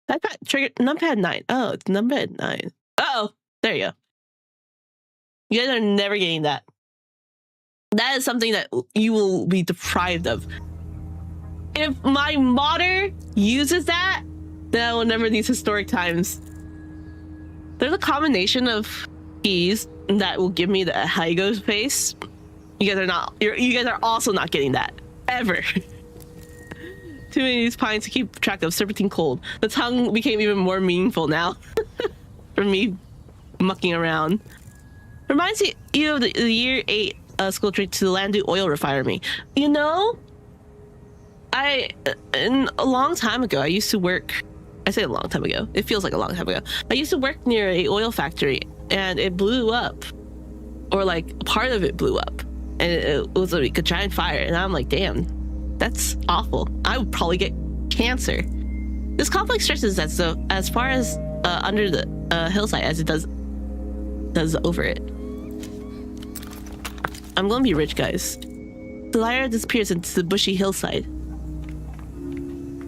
That triggered numpad 9. Oh, it's numpad 9. Oh, there you go. You guys are never getting that. That is something that you will be deprived of. If my modder uses that, then I will remember these historic times. There's a combination of keys that will give me the Haigo face. You guys are not. You guys are also not getting that ever. Too many of these pines to keep track of. Serpentine cold. The tongue became even more meaningful now for me mucking around. Reminds you of the year 8 school trip to the Landu oil refinery. You know, a long time ago, I used to work. I say a long time ago. It feels like a long time ago. I used to work near a oil factory, and it blew up, or like part of it blew up, and it was like a giant fire. And I'm like, damn, that's awful. I would probably get cancer. This conflict stretches as far as under the hillside as it does over it. I'm gonna be rich, guys. Lyra disappears into the bushy hillside.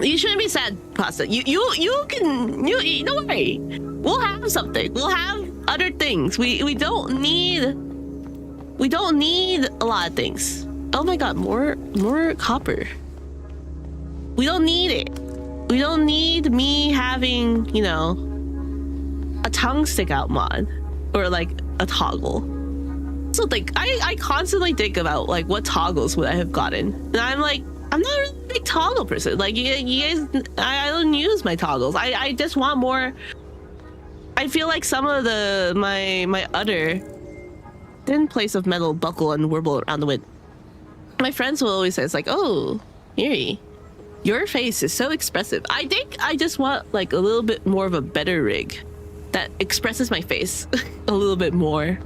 You shouldn't be sad, Pasta. You don't worry. We'll have something. We'll have other things. We don't need a lot of things. Oh my god, more copper. We don't need it. We don't need me having, you know, a tongue stick out mod or like a toggle. So like I constantly think about like what toggles would I have gotten, and I'm like, I'm not really a big toggle person. Like you guys, I don't use my toggles. I just want more. I feel like some of my other thin plates of metal buckle and warble around the wind. My friends will always say, it's like, oh, Yuri, your face is so expressive. I think I just want like a little bit more of a better rig that expresses my face a little bit more.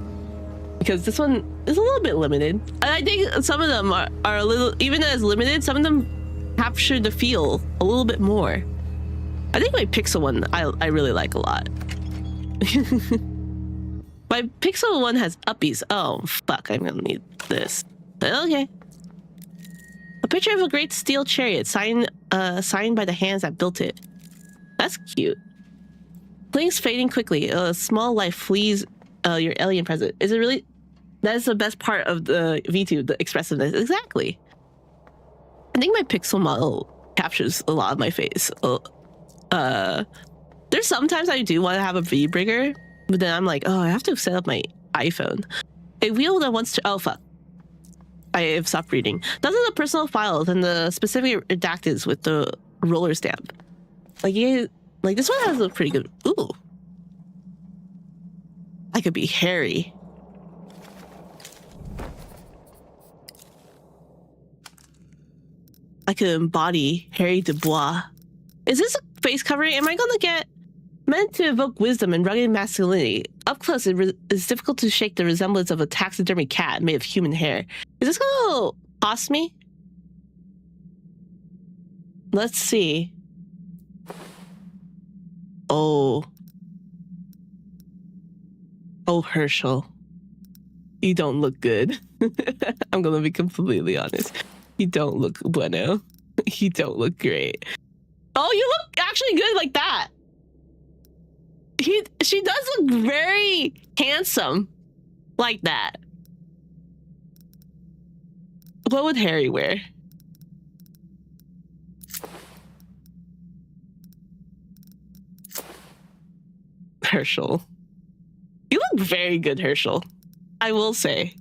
Because this one is a little bit limited. And I think some of them are a little, even as limited, some of them capture the feel a little bit more. I think my Pixel one I really like a lot. My Pixel one has uppies. Oh, fuck, I'm gonna need this. Okay. A picture of a great steel chariot signed by the hands that built it. That's cute. Things fading quickly. A small life flees your alien present. Is it really? That is the best part of the V2, the expressiveness. Exactly. I think my Pixel model captures a lot of my face. There's sometimes I do want to have a V-Brigger, but then I'm like, oh, I have to set up my iPhone. A wheel that wants to... Oh, fuck. I have stopped reading. Those are the personal files and the specific redacteds with the roller stamp. Like, yeah, like this one has a pretty good... Ooh. I could be Harry. I could embody Harry Dubois. Is this a face covering? Am I gonna get meant to evoke wisdom and rugged masculinity? Up close, it's difficult to shake the resemblance of a taxidermy cat made of human hair. Is this gonna cost me? Let's see. Oh, Herschel. You don't look good. I'm gonna be completely honest. You don't look bueno. You don't look great. Oh, you look actually good like that. She does look very handsome like that. What would Harry wear? Herschel. You look very good, Herschel. I will say.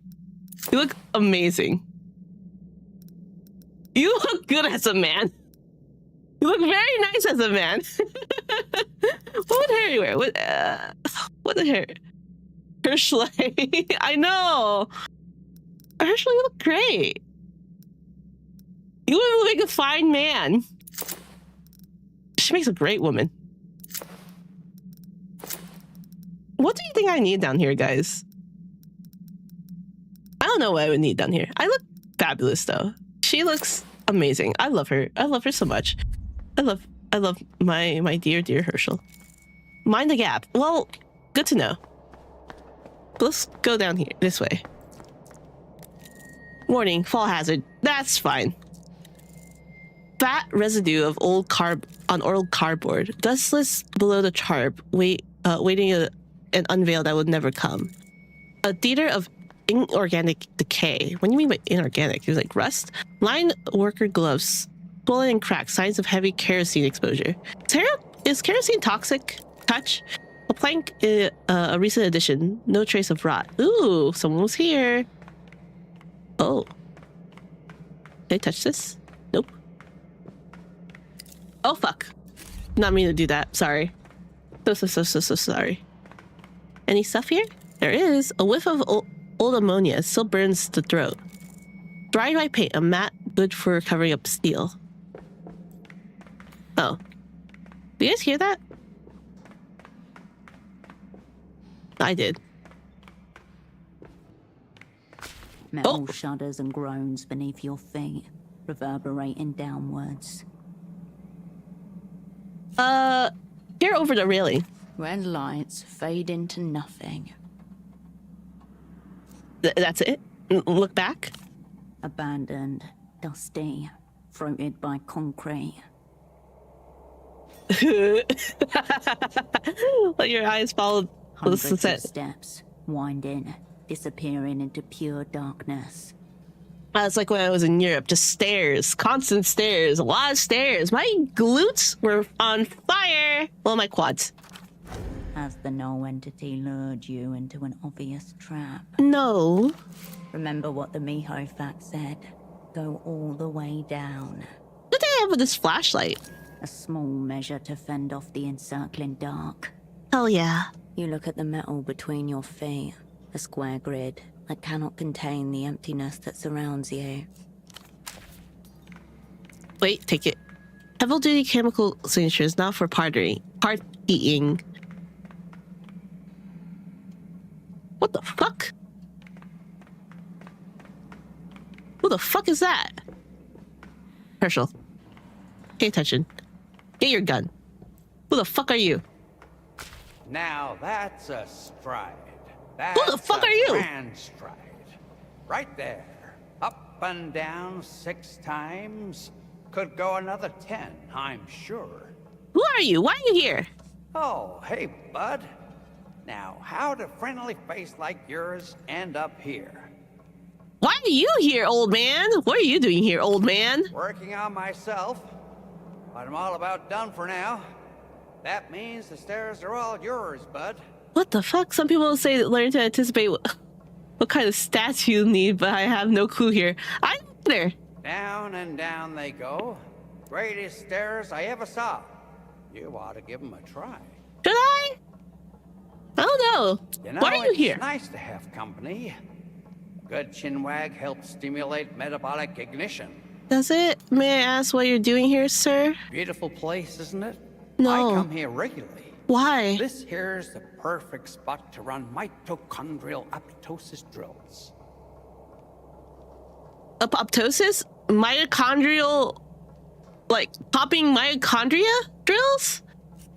You look amazing. You look good as a man. You look very nice as a man. What would Harry wear? What the hair? Herschel. I know. Herschel, you look great. You would make a fine man. She makes a great woman. What do you think I need down here, guys? I don't know what I would need down here. I look fabulous, though. She looks amazing. I love her. I love her so much. I love my dear Herschel. Mind the gap. Well, good to know. Let's go down here, this way. Warning, fall hazard. That's fine. Fat residue of old cardboard. Dustless below the tarp, waiting an unveil that would never come. A theater of inorganic decay. What do you mean by inorganic? It was like rust. Line worker gloves. Swollen and cracked. Signs of heavy kerosene exposure. Is kerosene toxic? Touch. A plank, a recent addition. No trace of rot. Ooh, someone was here. Oh. Did I touch this? Nope. Oh, fuck. Not mean to do that. Sorry. So sorry. Any stuff here? There is. A whiff of old ammonia. Still burns the throat. Dry white paint. A matte good for covering up steel. Oh. Do you guys hear that? I did. Metal shudders and groans beneath your feet, reverberating downwards. Peer over the railing. Red lights fade into nothing. That's it? Look back? Abandoned, dusty, fruited by concrete. Let your eyes follow the Hundreds of sunset. steps, winding, disappearing into pure darkness. It's like when I was in Europe, just stairs, constant stairs, a lot of stairs. My glutes were on fire. Well, my quads. Has the null entity lured you into an obvious trap? No. Remember what the Miho fact said. Go all the way down. What do they have with this flashlight? A small measure to fend off the encircling dark. Hell yeah. You look at the metal between your feet, a square grid that cannot contain the emptiness that surrounds you. Wait, take it. Heavy duty chemical signatures now for partying. What the fuck? Who the fuck is that? Herschel. Pay attention. Get your gun. Who the fuck are you? Now that's a stride. Who the fuck are you? Grand stride. Right there. Up and down 6 times. Could go another 10, I'm sure. Who are you? Why are you here? Oh, hey, bud. Now, how'd a friendly face like yours end up here? Why are you here, old man? What are you doing here, old man? Working on myself. But I'm all about done for now. That means the stairs are all yours, bud. What the fuck? Some people say that learn to anticipate what kind of stats you need, but I have no clue here. I'm there. Down and down they go. Greatest stairs I ever saw. You ought to give them a try. Should I? I don't know. You know, Why are you here? It's nice to have company. Good chinwag helps stimulate metabolic ignition. Does it? May I ask what you're doing here, sir? Beautiful place, isn't it? No. I come here regularly. Why? This here's the perfect spot to run mitochondrial apoptosis drills. Apoptosis? Mitochondrial... Like, popping mitochondria drills?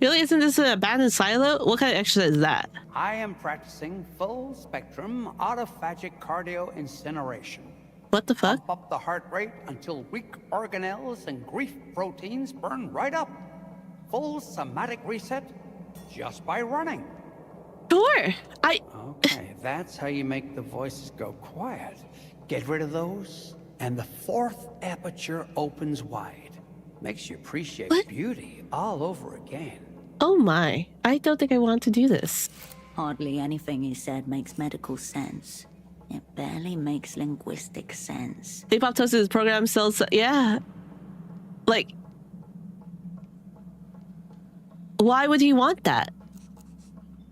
Really? Isn't this an abandoned silo? What kind of exercise is that? I am practicing full-spectrum autophagic cardio incineration. What the fuck? Pump up the heart rate until weak organelles and grief proteins burn right up. Full somatic reset just by running. Sure. Okay, that's how you make the voices go quiet. Get rid of those, and the 4th aperture opens wide. Makes you appreciate beauty all over again. Oh my. I don't think I want to do this. Hardly anything he said makes medical sense. It barely makes linguistic sense. The apoptosis program cells... Yeah. Like... Why would he want that?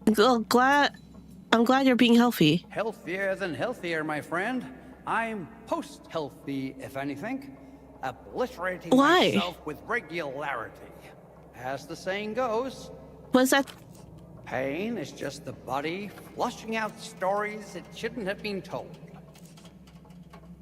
I'm glad you're being healthy. Healthier than healthier, my friend. I'm post-healthy, if anything. Obliterating myself with regularity. As the saying goes... What's that? Pain is just the body flushing out stories it shouldn't have been told.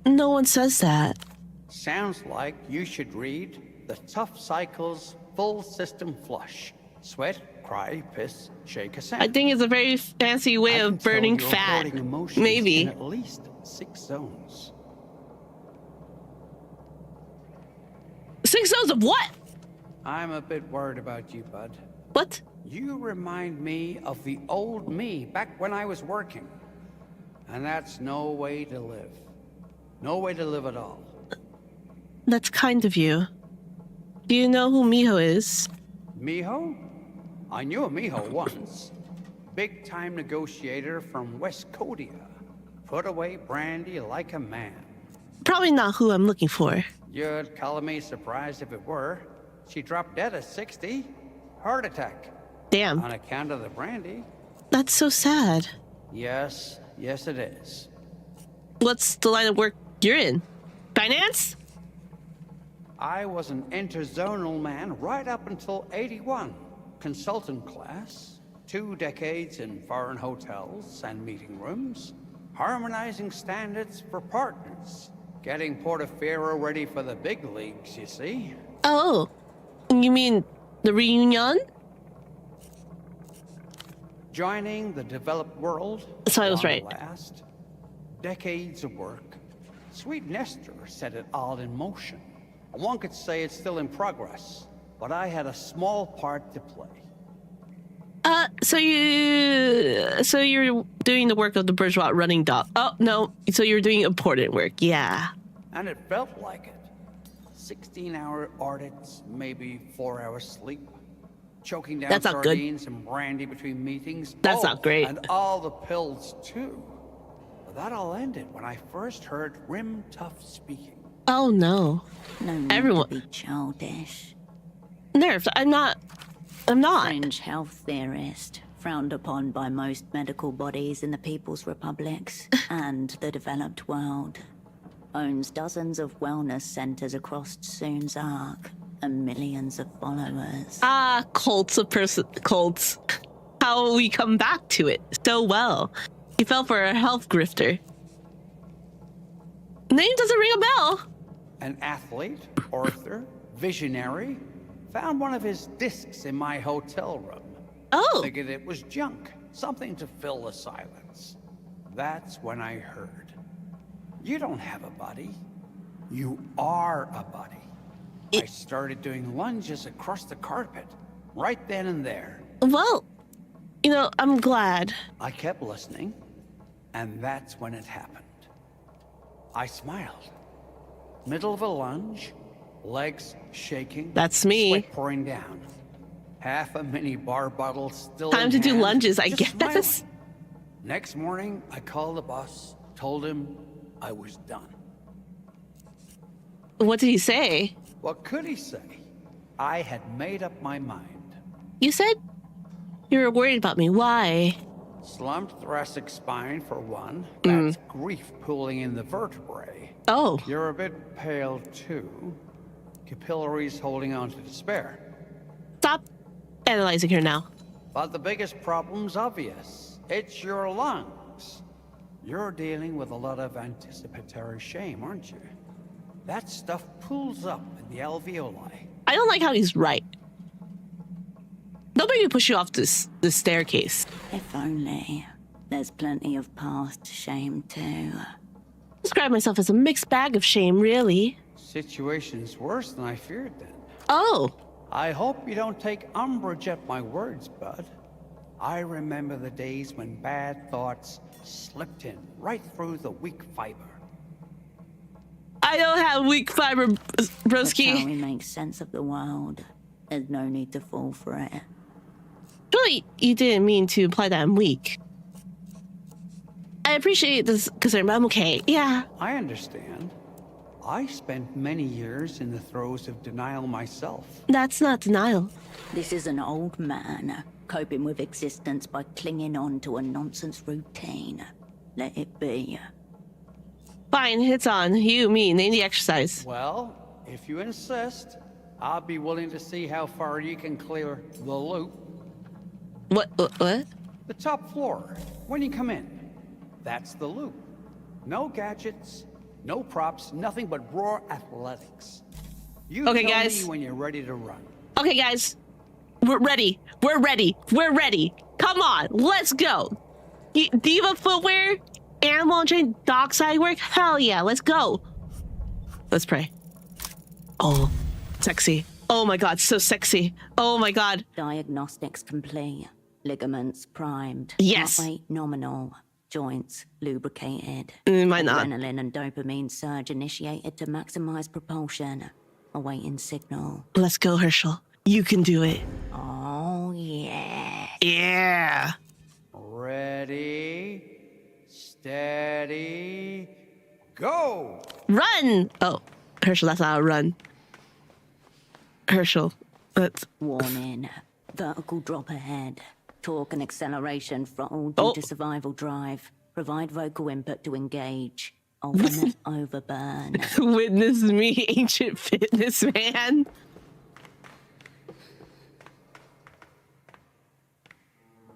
No one says that. Sounds like you should read The Tough Cycle's Full System Flush. Sweat, cry, piss, shake, ascend. I think it's a very fancy way of burning fat. Maybe. In at least 6 zones. 6 zones of what? I'm a bit worried about you, bud. What? You remind me of the old me back when I was working. And that's no way to live. No way to live at all. That's kind of you. Do you know who Miho is? Miho? I knew a Miho once. Big-time negotiator from Westcodia. Put away brandy like a man. Probably not who I'm looking for. You'd call me surprised if it were. She dropped dead at 60. Heart attack. Damn. On account of the brandy. That's so sad. Yes, yes it is. What's the line of work you're in? Finance? I was an interzonal man right up until 81. Consultant class. 2 decades in foreign hotels and meeting rooms. Harmonizing standards for partners. Getting Portaferro ready for the big leagues, you see. Oh, you mean the reunion? Joining the developed world. So I was right. Last. Decades of work. Sweet Nestor set it all in motion. One could say it's still in progress, but I had a small part to play. So you're doing the work of the bourgeois running dog. Oh, no. So you're doing important work. Yeah. And it felt like it. 16-hour audits, maybe 4 hours sleep. Choking down That's not good. sardines and brandy between meetings. That's not great. And all the pills, too. But that all ended when I first heard Rim Tuff speaking. Oh, no. No need Everyone. to be childish. Nerf, I'm not. Fringe health theorist, frowned upon by most medical bodies in the People's Republics and the developed world. Owns dozens of wellness centers across Soon's Ark and millions of followers. Ah, cults. How we come back to it so well. He fell for a health grifter. Name doesn't ring a bell. An athlete, author, visionary, found one of his discs in my hotel room. Oh. Figured it was junk, something to fill the silence. That's when I heard. You don't have a body. You are a body. I started doing lunges across the carpet, right then and there. Well, I'm glad. I kept listening, and that's when it happened. I smiled. Middle of a lunge, legs shaking. That's me. Sweat pouring down. Half a mini bar bottle still Time in to do hand, lunges, I just guess. smiling. Next morning, I called the boss, told him I was done. What did he say? What could he say? I had made up my mind. You said you were worried about me. Why? Slumped thoracic spine, for one. That's grief pooling in the vertebrae. Oh. You're a bit pale, too. Capillaries holding on to despair. Stop analyzing her now. But the biggest problem's obvious. It's your lungs. You're dealing with a lot of anticipatory shame, aren't you? That stuff pulls up in the alveoli. I don't like how he's right. Don't make me push you off this staircase. If only. There's plenty of past shame, too. Describe myself as a mixed bag of shame, really. Situation's worse than I feared then. Oh. I hope you don't take umbrage at my words, bud. I remember the days when bad thoughts slipped in right through the weak fiber. I don't have weak fiber, broski. That's how we make sense of the world. There's no need to fall for it. Surely you didn't mean to imply that I'm weak. I appreciate this concern, but I'm okay. Yeah. I understand. I spent many years in the throes of denial myself. That's not denial. This is an old man coping with existence by clinging on to a nonsense routine. Let it be. Fine, it's on. You, me, name the exercise. Well, if you insist, I'll be willing to see how far you can clear the loop. What? The top floor, when you come in. That's the loop. No gadgets, no props, nothing but raw athletics. You okay, tell guys. me when you're ready to run. Okay, guys. We're ready. We're ready. We're ready. Come on, let's go. Diva footwear, animal train, dockside work. Hell yeah, let's go. Let's pray. Oh, sexy. Oh my god, so sexy. Oh my god. Diagnostics complete. Ligaments primed. Yes. Heart rate nominal. Joints lubricated. Might not. Adrenaline and dopamine surge initiated to maximize propulsion. Awaiting signal. Let's go, Herschel. You can do it. Oh, yeah. Yeah. Ready, steady, go! Run! Oh, Herschel, that's not a run. Herschel, that's... Warning. Vertical drop ahead. Torque and acceleration throttled due to survival drive. Provide vocal input to engage. Ultimate overburn. Witness me, ancient fitness man.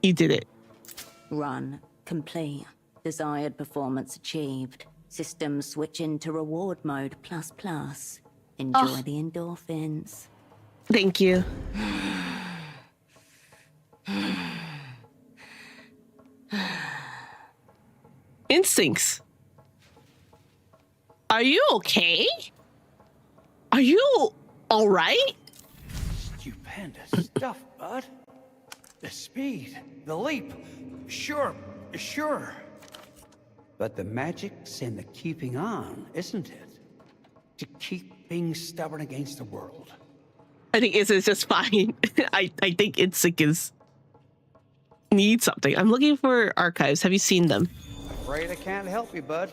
You did it. Run. Complete. Desired performance achieved. System switching to reward mode ++. Enjoy the endorphins. Thank you. Instincts. Are you okay? Are you all right? Stupendous stuff, bud. The speed, the leap. Sure. But the magic's in the keeping on, isn't it? To keep being stubborn against the world. I think Issa's just fine. I think Itzik needs something. I'm looking for archives. Have you seen them? Afraid I can't help you, bud.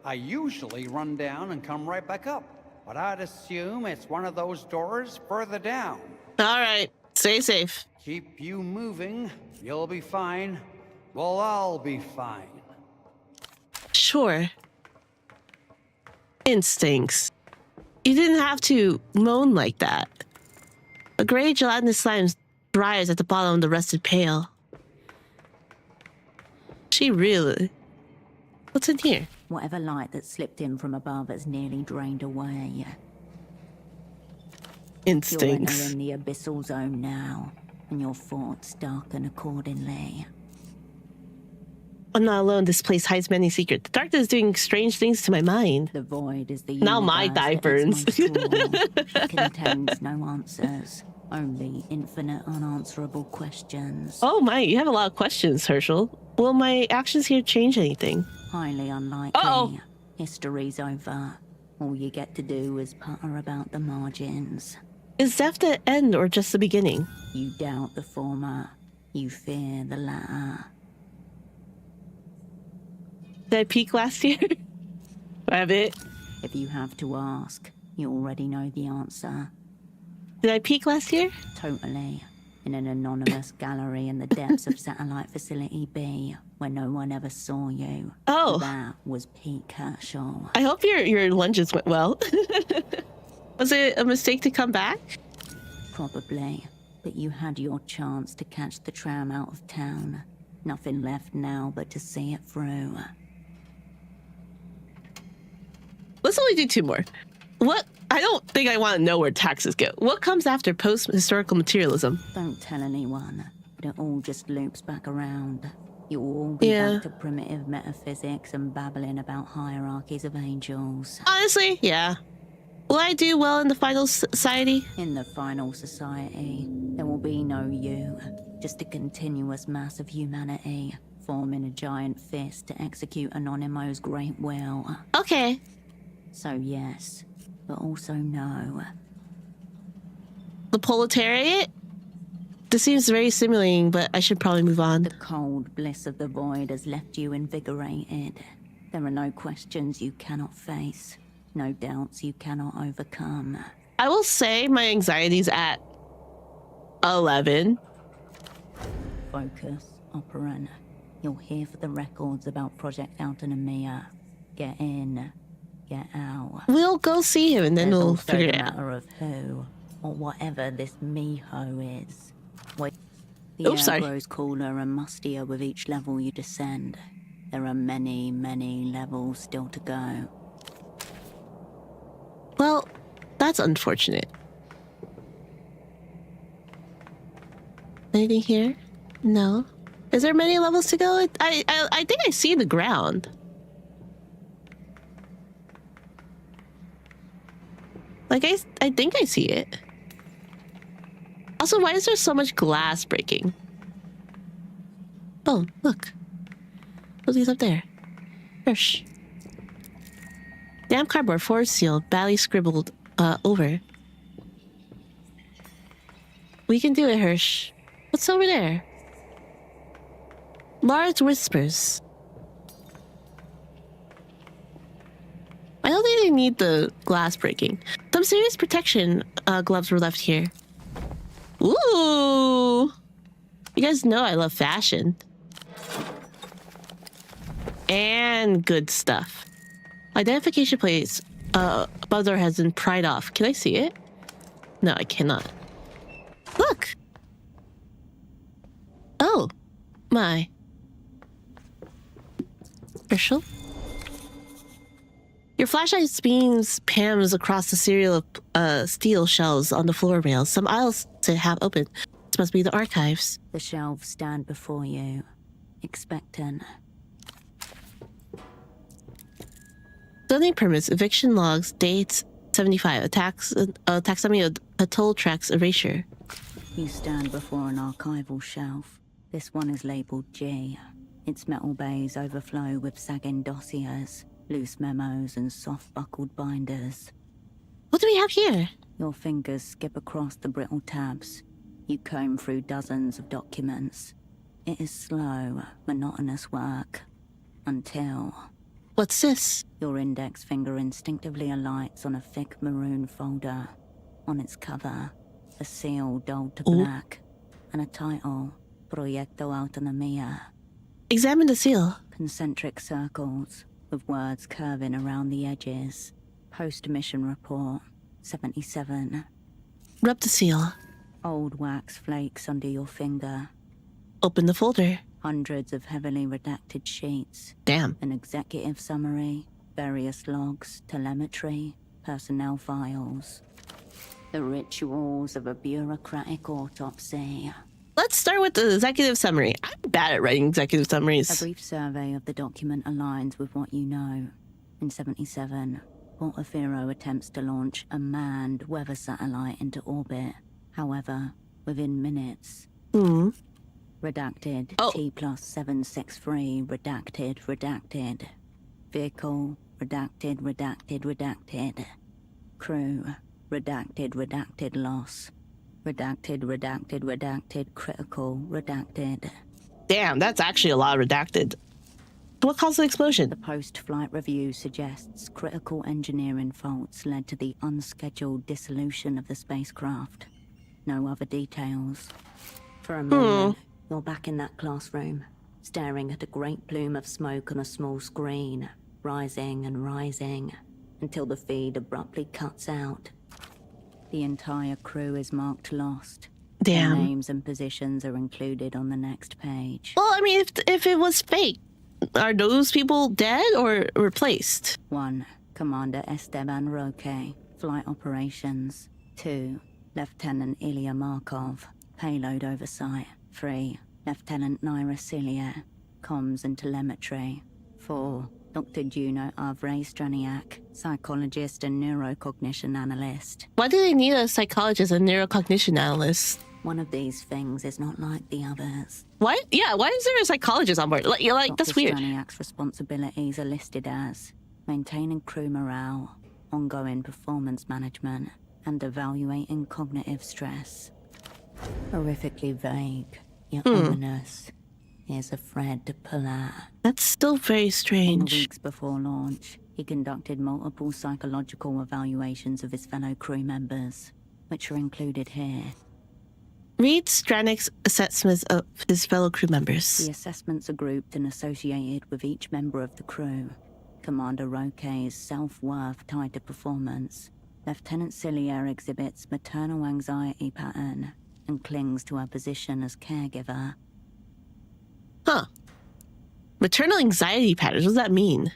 I usually run down and come right back up. But I'd assume it's one of those doors further down. All right. Stay safe. Keep you moving. You'll be fine. We'll all be fine. Sure. Instincts. You didn't have to moan like that. A gray gelatinous slime dries at the bottom of the rusted pail. She really... What's in here? Whatever light that slipped in from above has nearly drained away. Instincts. You're entering the abyssal zone now, and your thoughts darken accordingly. I'm not alone. This place hides many secrets. The darkness is doing strange things to my mind. The void is the now my thigh burns. It contains no answers, only infinite unanswerable questions. Oh my, you have a lot of questions, Herschel. Will my actions here change anything? Highly unlikely. Uh-oh. History's over. All you get to do is putter about the margins. Is death the end or just the beginning? You doubt the former. You fear the latter. Did I peek last year? Rabbit. If you have to ask, you already know the answer. Did I peek last year? Totally. In an anonymous gallery in the depths of Satellite Facility B, where no one ever saw you. Oh. That was Pete Kershaw. I hope your lunges went well. Was it a mistake to come back? Probably. But you had your chance to catch the tram out of town. Nothing left now but to see it through. Let's only do 2 more. What? I don't think I want to know where taxes go. What comes after post-historical materialism? Don't tell anyone, but it all just loops back around. You'll all be back to primitive metaphysics and babbling about hierarchies of angels. Honestly, yeah. Will I do well in the final society? In the final society, there will be no you, just a continuous mass of humanity, forming a giant fist to execute Anonymous' great will. Okay. So yes, but also no. The proletariat? This seems very stimulating, but I should probably move on. The cold bliss of the void has left you invigorated. There are no questions you cannot face, no doubts you cannot overcome. I will say my anxiety's at 11. Focus, Operan. You're here for the records about Project Autonomia. Get in, get out. We'll go see him and then we'll figure it out. Matter of who, or whatever this Miho is. Wait, the air grows cooler and mustier with each level you descend. There are many, many levels still to go. Well, that's unfortunate. Anything here? No. Is there many levels to go? I think I see the ground. Like I think I see it. Also, why is there so much glass breaking? Oh, look. Who's up there? Hirsch. Damn cardboard, forest seal, badly scribbled over. We can do it, Hirsch. What's over there? Large whispers. I don't think they need the glass breaking. Some serious protection gloves were left here. Ooh! You guys know I love fashion. And good stuff. Identification plates above door has been pried off. Can I see it? No, I cannot. Look! Oh, my. Herschel? Your flashlight beams pans across the serial steel shelves on the floor rails. Some aisles to have open. This must be the archives. The shelves stand before you, expectant. Building permits, eviction logs, dates, 75. Taxonomy of patrol tracks erasure. You stand before an archival shelf. This one is labeled G. Its metal bays overflow with sagging dossiers, loose memos, and soft-buckled binders. What do we have here? Your fingers skip across the brittle tabs. You comb through dozens of documents. It is slow, monotonous work. Until... What's this? Your index finger instinctively alights on a thick maroon folder. On its cover, a seal dulled to black, and a title, Proyecto Autonomía. Examine the seal. Concentric circles, with words curving around the edges. Post-mission report, 77. Rub the seal. Old wax flakes under your finger. Open the folder. Hundreds of heavily redacted sheets. Damn. An executive summary, various logs, telemetry, personnel files. The rituals of a bureaucratic autopsy. Let's start with the executive summary. I'm bad at writing executive summaries. A brief survey of the document aligns with what you know. In 77, Portaferro attempts to launch a manned weather satellite into orbit. However, within minutes... Redacted, T+763, redacted. Vehicle, redacted. Crew, redacted, loss. Redacted, critical, redacted. Damn, that's actually a lot of redacted. What caused the explosion? The post-flight review suggests critical engineering faults led to the unscheduled dissolution of the spacecraft. No other details. For a moment, you're back in that classroom, staring at a great plume of smoke on a small screen, rising and rising, until the feed abruptly cuts out. The entire crew is marked lost. Damn. Their names and positions are included on the next page. Well, I mean, if it was fake, are those people dead or replaced? 1. Commander Esteban Roque, Flight Operations. 2. Lieutenant Ilya Markov, Payload Oversight. 3. Lieutenant Naira Cilia, Comms and Telemetry. 4. Dr. Juno Avre Straniak, Psychologist and Neurocognition Analyst. Why do they need a psychologist and neurocognition analyst? One of these things is not like the others. Why? Yeah, why is there a psychologist on board? You're like, that's weird. Dr. Straniak's responsibilities are listed as maintaining crew morale, ongoing performance management, and evaluating cognitive stress. Horrifically vague, yet ominous. Here's a thread to pull at. That's still very strange. In the weeks before launch, he conducted multiple psychological evaluations of his fellow crew members, which are included here. Read Stranik's assessments of his fellow crew members. The assessments are grouped and associated with each member of the crew. Commander Roque's self-worth tied to performance. Lieutenant Cilia exhibits maternal anxiety pattern and clings to her position as caregiver. Huh. Maternal anxiety patterns, what does that mean?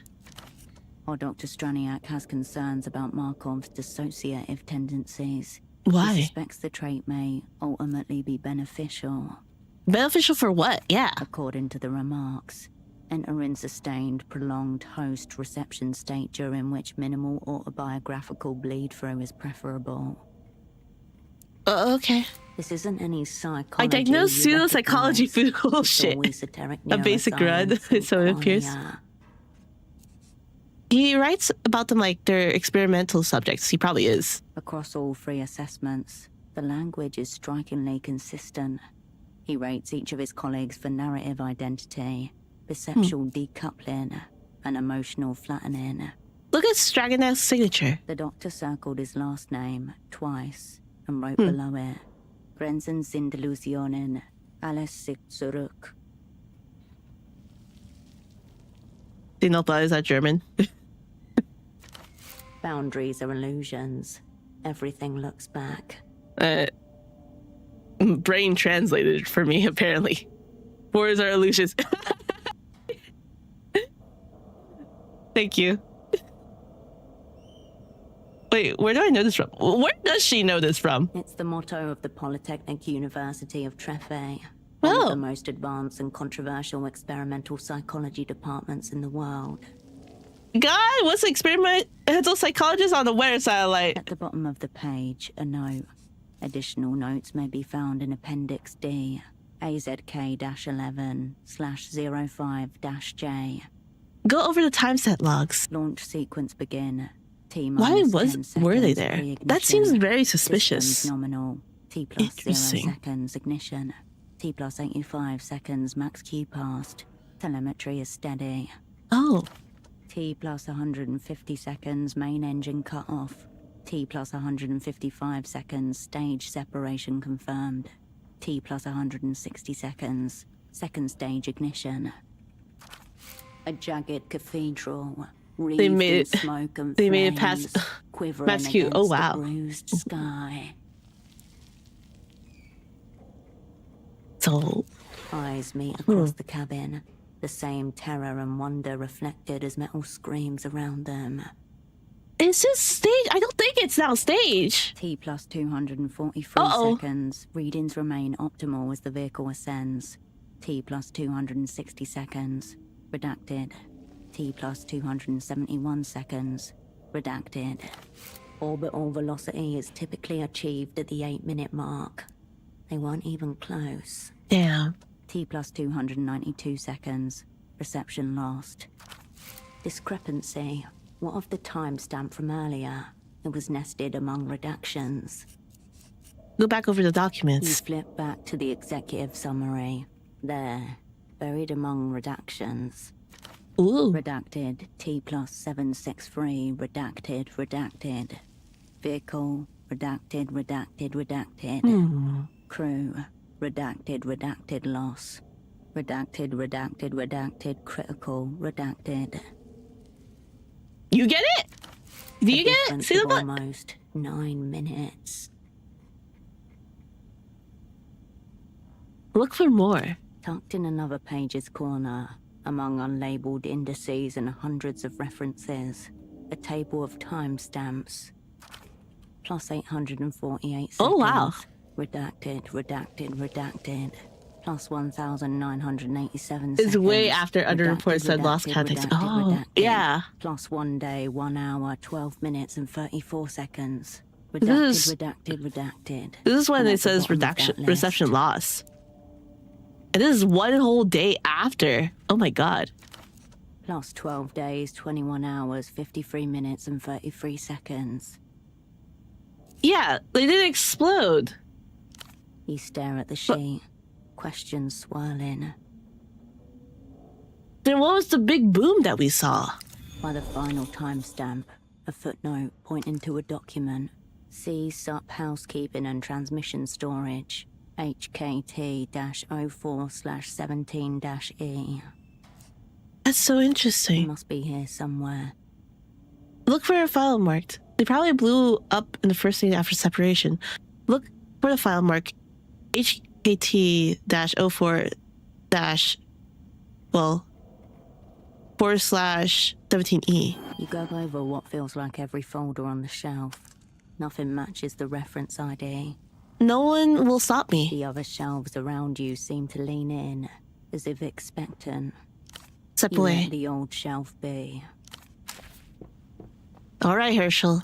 While Dr. Straniak has concerns about Markov's dissociative tendencies. Why? He suspects the trait may ultimately be beneficial. Beneficial for what? Yeah. According to the remarks, enter in sustained, prolonged host-reception state during which minimal autobiographical bleed-through is preferable. Okay. This isn't any psychology. I diagnosed pseudo-psychology bullshit. A basic run, so it appears. He writes about them like they're experimental subjects. He probably is. Across all 3 assessments, the language is strikingly consistent. He rates each of his colleagues for narrative identity, perceptual decoupling, and emotional flattening. Look at Stragonet's signature. The doctor circled his last name twice and wrote below it, Grenzen sind Illusionen, alles sich zurück. Dinopla, is that German? Boundaries are illusions. Everything looks back. Brain translated for me, apparently. Borders are illusions. Thank you. Wait, where do I know this from? Where does she know this from? It's the motto of the Polytechnic University of Treffe. One of the most advanced and controversial experimental psychology departments in the world. God, what's the experimental psychologist on the weather satellite? At the bottom of the page, a note. Additional notes may be found in Appendix D, AZK-11/05-J. Go over the time set logs. Launch sequence begin. Why were they there? That seems very suspicious. Systems nominal. T plus 0 seconds ignition. T plus 85 seconds max Q passed. Telemetry is steady. Oh. T plus 150 seconds main engine cut off. T plus 155 seconds stage separation confirmed. T plus 160 seconds second stage ignition. A jagged cathedral. They made it. Smoke and they made it past Q. Oh wow. The bruised sky. So eyes meet across the cabin. The same terror and wonder reflected as metal screams around them. Is this stage? I don't think it's now stage. T plus 243 seconds. Readings remain optimal as the vehicle ascends. T plus 260 seconds. Redacted. T plus 271 seconds. Redacted. Orbital velocity is typically achieved at the 8-minute mark. They weren't even close. Damn. T plus 292 seconds. Reception lost. Discrepancy. What of the timestamp from earlier? It was nested among redactions. Go back over the documents. You flip back to the executive summary. There. Buried among redactions. Ooh. Redacted. T plus 763. Redacted. Redacted. Vehicle. Redacted. Redacted. Redacted. Crew. Redacted. Redacted. Loss. Redacted. Redacted. Redacted. Critical. Redacted. You get it? Do you get it? See the button? Almost 9 minutes. Look for more. Tucked in another page's corner, among unlabeled indices and hundreds of references, a table of timestamps. Plus 848 seconds. Oh, wow. Redacted, redacted, redacted. Plus 1,987 It's seconds. way after underreported said lost context. Oh, yeah. Plus 1 day, 1 hour, 12 minutes and 34 seconds. Redacted, This is- redacted, redacted. This is when And it at the says bottom of that list, reception loss. And this is one whole day after. Oh my god. Plus 12 days, 21 hours, 53 minutes and 33 seconds. Yeah, they didn't explode. You stare at the sheet, questions swirling. Then what was the big boom that we saw? By the final timestamp, a footnote pointing to a document. See SUP housekeeping and transmission storage. HKT-04/17-E. That's so It interesting. must be here somewhere. Look for a file marked. They probably blew up in the first thing after separation. Look for the file mark HKT-04- /17E. You go over what feels like every folder on the shelf. Nothing matches the reference ID. No one will stop me. The other shelves around you seem to lean in, as if expectant. Step You away. let the old shelf be. All right, Herschel.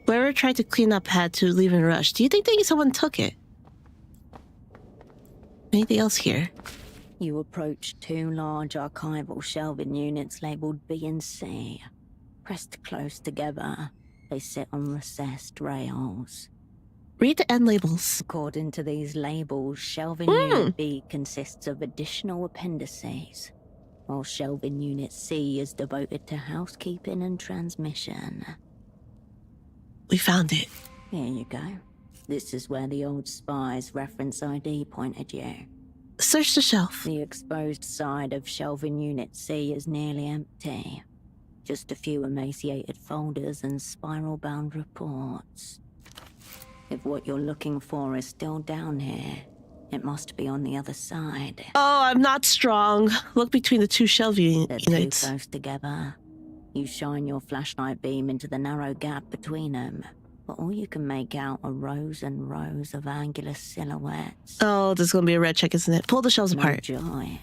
Whoever tried to clean up had to leave in a rush. Do you think that someone took it? Anything else here? You approach 2 large archival shelving units labeled B and C. Pressed close together, they sit on recessed rails. Read the end labels. According to these labels, shelving unit B consists of additional appendices, while shelving unit C is devoted to housekeeping and transmission. We found it. Here you go. This is where the old spy's reference ID pointed you. Search the shelf. The exposed side of shelving unit C is nearly empty. Just a few emaciated folders and spiral-bound reports. If what you're looking for is still down here, it must be on the other side. Oh, I'm not strong. Look between the 2 shelving They're too units. close together. You shine your flashlight beam into the narrow gap between them, but all you can make out are rows and rows of angular silhouettes. Oh, there's gonna be a red check, isn't it? Pull the shelves No apart. joy.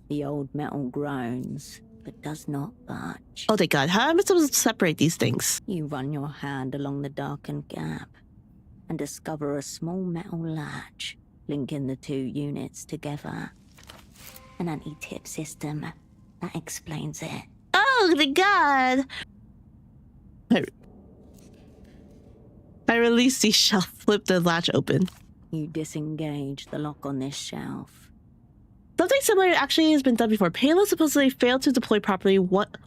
The old metal groans. but does not budge. Oh, thank God. How am I supposed to separate these things? You run your hand along the darkened gap and discover a small metal latch linking the two units together. An anti-tip system. That explains it. Oh, thank God. I release the shelf, flip the latch open. You disengage the lock on this shelf. Something similar actually has been done before. Payload supposedly failed to deploy properly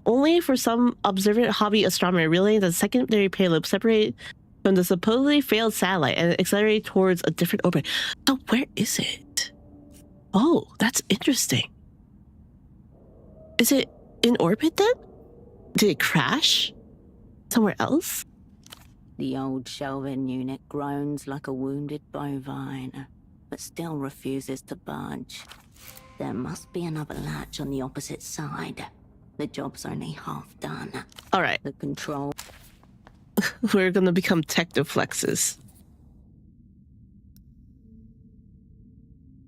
only for some observant hobby astronomer, relaying the secondary payload separate from the supposedly failed satellite and accelerate towards a different orbit. So where is it? Oh, that's interesting. Is it in orbit then? Did it crash? Somewhere else? The old Shelvin unit groans like a wounded bovine, but still refuses to budge. There must be another latch on the opposite side. The job's only half done. All right. The control... We're gonna become technoflexes.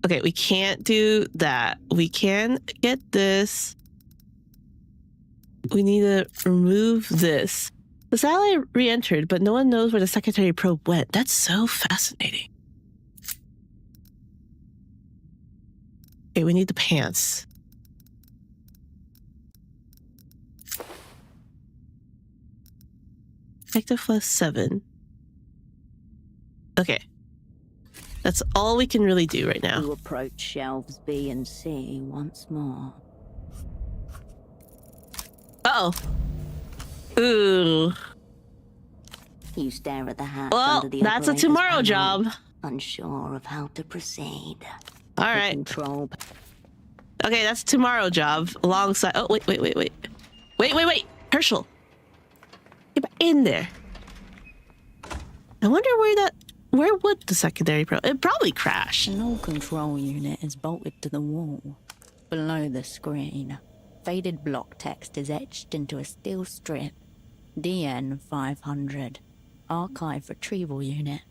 Okay, we can't do that. We can get this. We need to remove this. The satellite re-entered, but no one knows where the secondary probe went. That's so fascinating. Okay, we need the pants. Technoflex 7. Okay. That's all we can really do right now. You approach shelves B and C once more. Uh-oh. Ooh. You stare at the hatch Well, under the that's a operator's tomorrow panel, job. unsure of how to proceed. All The right. Control. Okay, that's tomorrow job alongside. Oh, wait. Herschel. Get back in there. I wonder where would the secondary probe? It probably crashed. An old control unit is bolted to the wall. Below the screen, faded block text is etched into a steel strip. DN 500. Archive Retrieval Unit.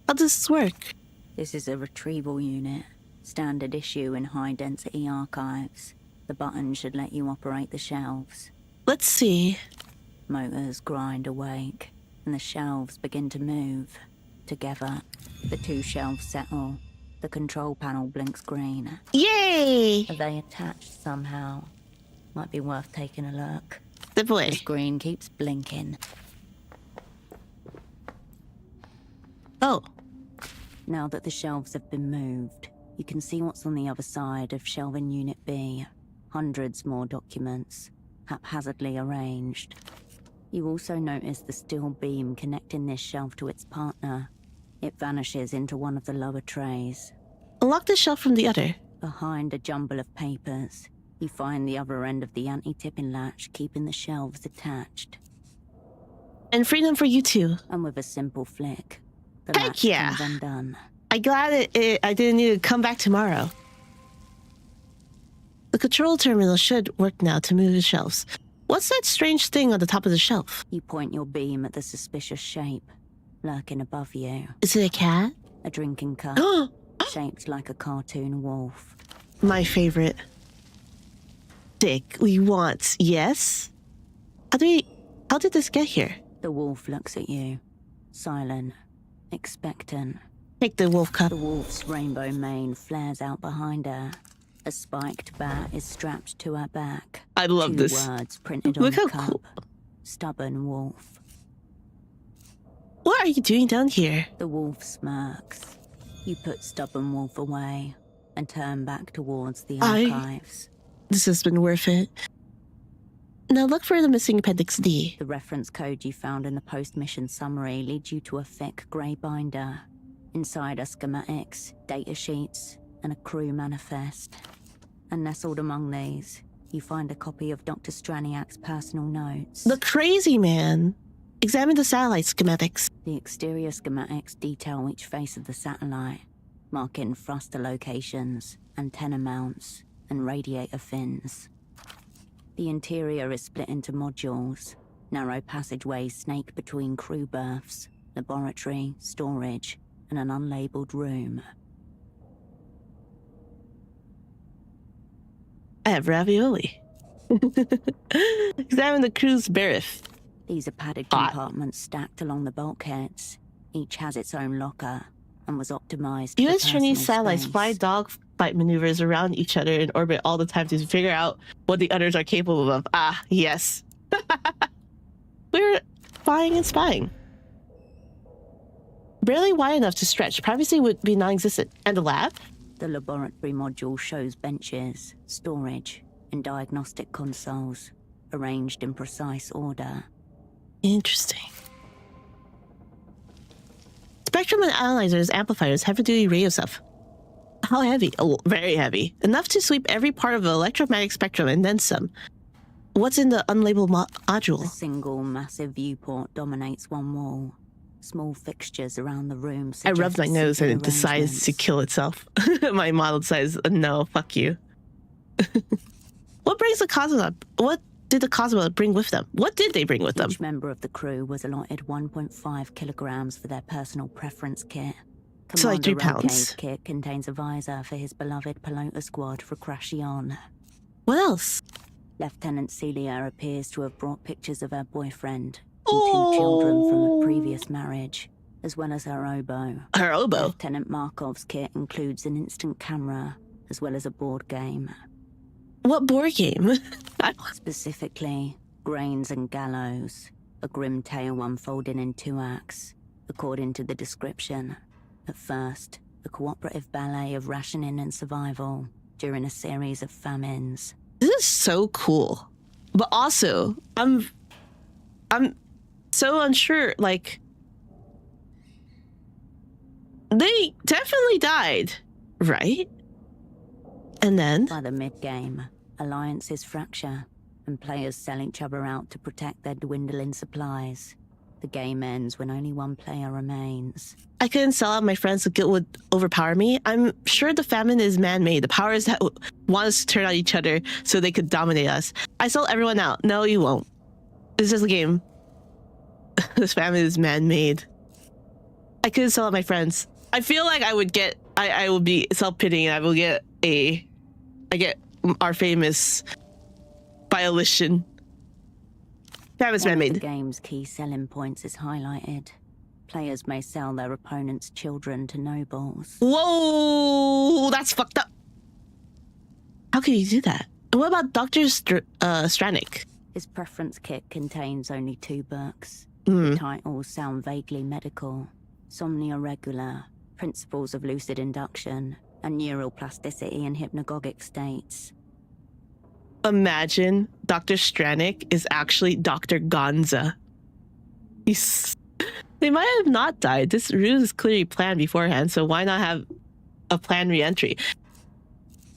How does this work? This is a retrieval unit. Standard issue in high-density archives. The button should let you operate the shelves. Let's see. Motors grind awake, and the shelves begin to move. Together, the two shelves settle. The control panel blinks green. Yay! Are they attached somehow? Might be worth taking a look. The boy. The screen keeps blinking. Oh. Now that the shelves have been moved, you can see what's on the other side of Shelvin Unit B. Hundreds more documents, haphazardly arranged. You also notice the steel beam connecting this shelf to its partner. It vanishes into one of the lower trays. Unlock the shelf from the other. Behind a jumble of papers, you find the other end of the anti-tipping latch, keeping the shelves attached. And freedom for you too. And with a simple flick, the Heck latch yeah. comes undone. I'm glad I didn't need to come back tomorrow. The control terminal should work now to move the shelves. What's that strange thing on the top of the shelf? You point your beam at the suspicious shape, lurking above you. Is it a cat? A drinking cup, shaped like a cartoon wolf. My favorite. Dick, we want, yes? How did this get here? The wolf looks at you, silent, expectant. Take the wolf cup. The wolf's rainbow mane flares out behind her. A spiked bat is strapped to her back. I love Two this. words printed Look on the how cup. cool. Stubborn wolf. What are you doing down here? The wolf smirks. You put Stubborn Wolf away and turn back towards the archives. This has been worth it. Now look for the missing Appendix D. The reference code you found in the post-mission summary leads you to a thick grey binder. Inside are schematics, data sheets, and a crew manifest. And nestled among these, you find a copy of Dr. Straniak's personal notes. The crazy man. Examine the satellite schematics. The exterior schematics detail each face of the satellite, marking thruster locations, antenna mounts, and radiator fins. The interior is split into modules. Narrow passageways snake between crew berths, laboratory, storage, and an unlabeled room. I have ravioli. Examine the crew's berth. These are padded compartments stacked along the bulkheads. Each has its own locker and was optimized. U.S. Chinese satellites fly dogfight maneuvers around each other in orbit all the time to figure out what the others are capable of. Ah, yes. We're flying and spying. Barely wide enough to stretch. Privacy would be non-existent. And the lab? The laboratory module shows benches, storage, and diagnostic consoles, arranged in precise order. Interesting. Spectrum and analyzers, amplifiers, heavy-duty radio stuff. How heavy? Oh, very heavy. Enough to sweep every part of the electromagnetic spectrum and then some. What's in the unlabeled module? A single massive viewport dominates one wall. Small fixtures around the room. I rubbed my nose and it decides to kill itself. My model says, no, fuck you. What brings the cosmonaut? What did the cosmonaut bring with them? What did they bring with them? Each member of the crew was allotted 1.5 kilograms for their personal preference kit. So like 3 pounds. Rocade's kit contains a visor for his beloved Pelota squad for Crashion. What else? Lieutenant Celia appears to have brought pictures of her boyfriend and 2 children from a previous marriage, as well as her oboe. Her oboe? Lieutenant Markov's kit includes an instant camera, as well as a board game. What board game? Specifically, Grains and Gallows, a grim tale unfolding in 2 acts, according to the description. At first, a cooperative ballet of rationing and survival during a series of famines. This is so cool. But also, I'm so unsure, like, they definitely died, right? And then? By the mid-game, alliances fracture, and players sell each other out to protect their dwindling supplies. The game ends when only one player remains. I couldn't sell out my friends so guilt would overpower me. I'm sure the famine is man-made. The powers that want us to turn on each other so they could dominate us. I sold everyone out. No, you won't. It's just a game. This famine is man-made. I couldn't sell out my friends. I feel like I would get... I will be self-pitying and I will get I get our famous violation. Famine's man-made. The game's key selling points is highlighted. Players may sell their opponent's children to nobles. Whoa, that's fucked up. How can you do that? And what about Dr. Stranik? His preference kit contains only 2 books. Mm. The titles sound vaguely medical. Somnia Regular, Principles of Lucid Induction, and Neural Plasticity in Hypnagogic States. Imagine Dr. Stranik is actually Dr. Gonza. They might have not died. This ruse is clearly planned beforehand, so why not have a planned re-entry?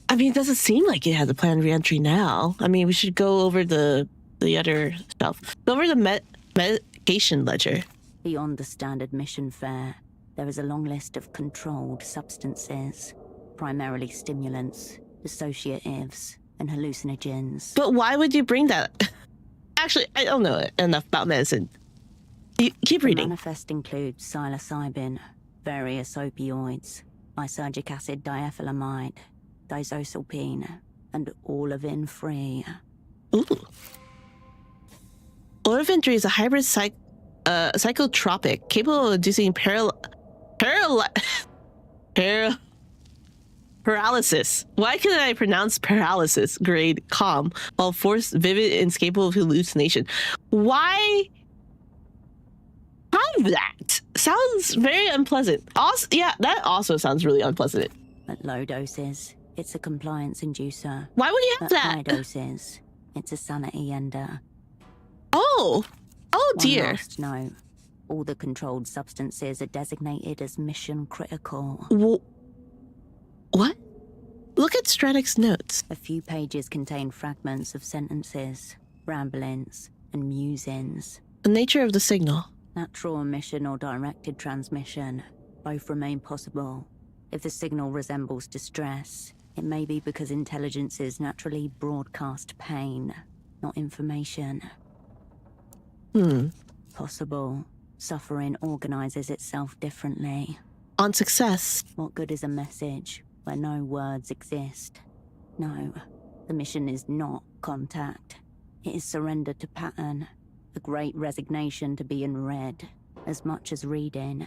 I mean, it doesn't seem like it has a planned re-entry now. I mean, we should go over the other stuff. Go over the medication ledger. Beyond the standard mission fare, there is a long list of controlled substances, primarily stimulants, dissociatives, and hallucinogens. But why would you bring that? Actually, I don't know enough about medicine. You keep reading. The manifest includes psilocybin, various opioids, lysergic acid diethylamide, diazepam, and olivin-free. Ooh. Olivin-3 is a hybrid psychotropic capable of inducing paralysis. Why couldn't I pronounce paralysis grade calm while forced vivid and capable of hallucination? Why have that? Sounds very unpleasant. Also, yeah, that also sounds really unpleasant. At low doses, it's a compliance inducer. Why would you have At that? high doses, it's a sanity ender. Oh dear. One last note. All the controlled substances are designated as mission critical. What? Look at Stranik's notes. A few pages contain fragments of sentences, ramblings, and musings. The nature of the signal. Natural emission or directed transmission. Both remain possible. If the signal resembles distress, it may be because intelligences naturally broadcast pain, not information. Possible. Suffering organizes itself differently. On success. What good is a message where no words exist? No, the mission is not Contact. It is surrender to pattern. A great resignation to being read, as much as reading.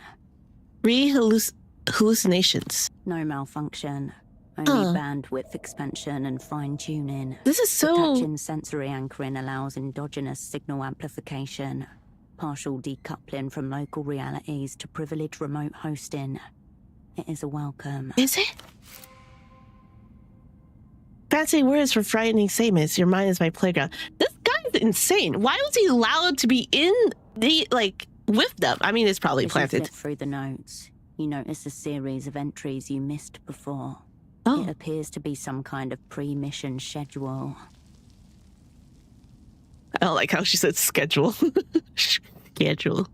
Hallucinations. No malfunction. Only bandwidth expansion and fine-tuning. This is so... Detaching sensory anchoring allows endogenous signal amplification. Partial decoupling from local realities to privileged remote hosting. It is a welcome. Is it? Fancy words for frightening statements. Your mind is my playground. This guy's insane. Why was he allowed to be in the, like, with them? I mean, it's probably planted. As you flip through the notes, you notice a series of entries you missed before. Oh. It appears to be some kind of pre-mission schedule. I don't like how she said schedule. Schedule.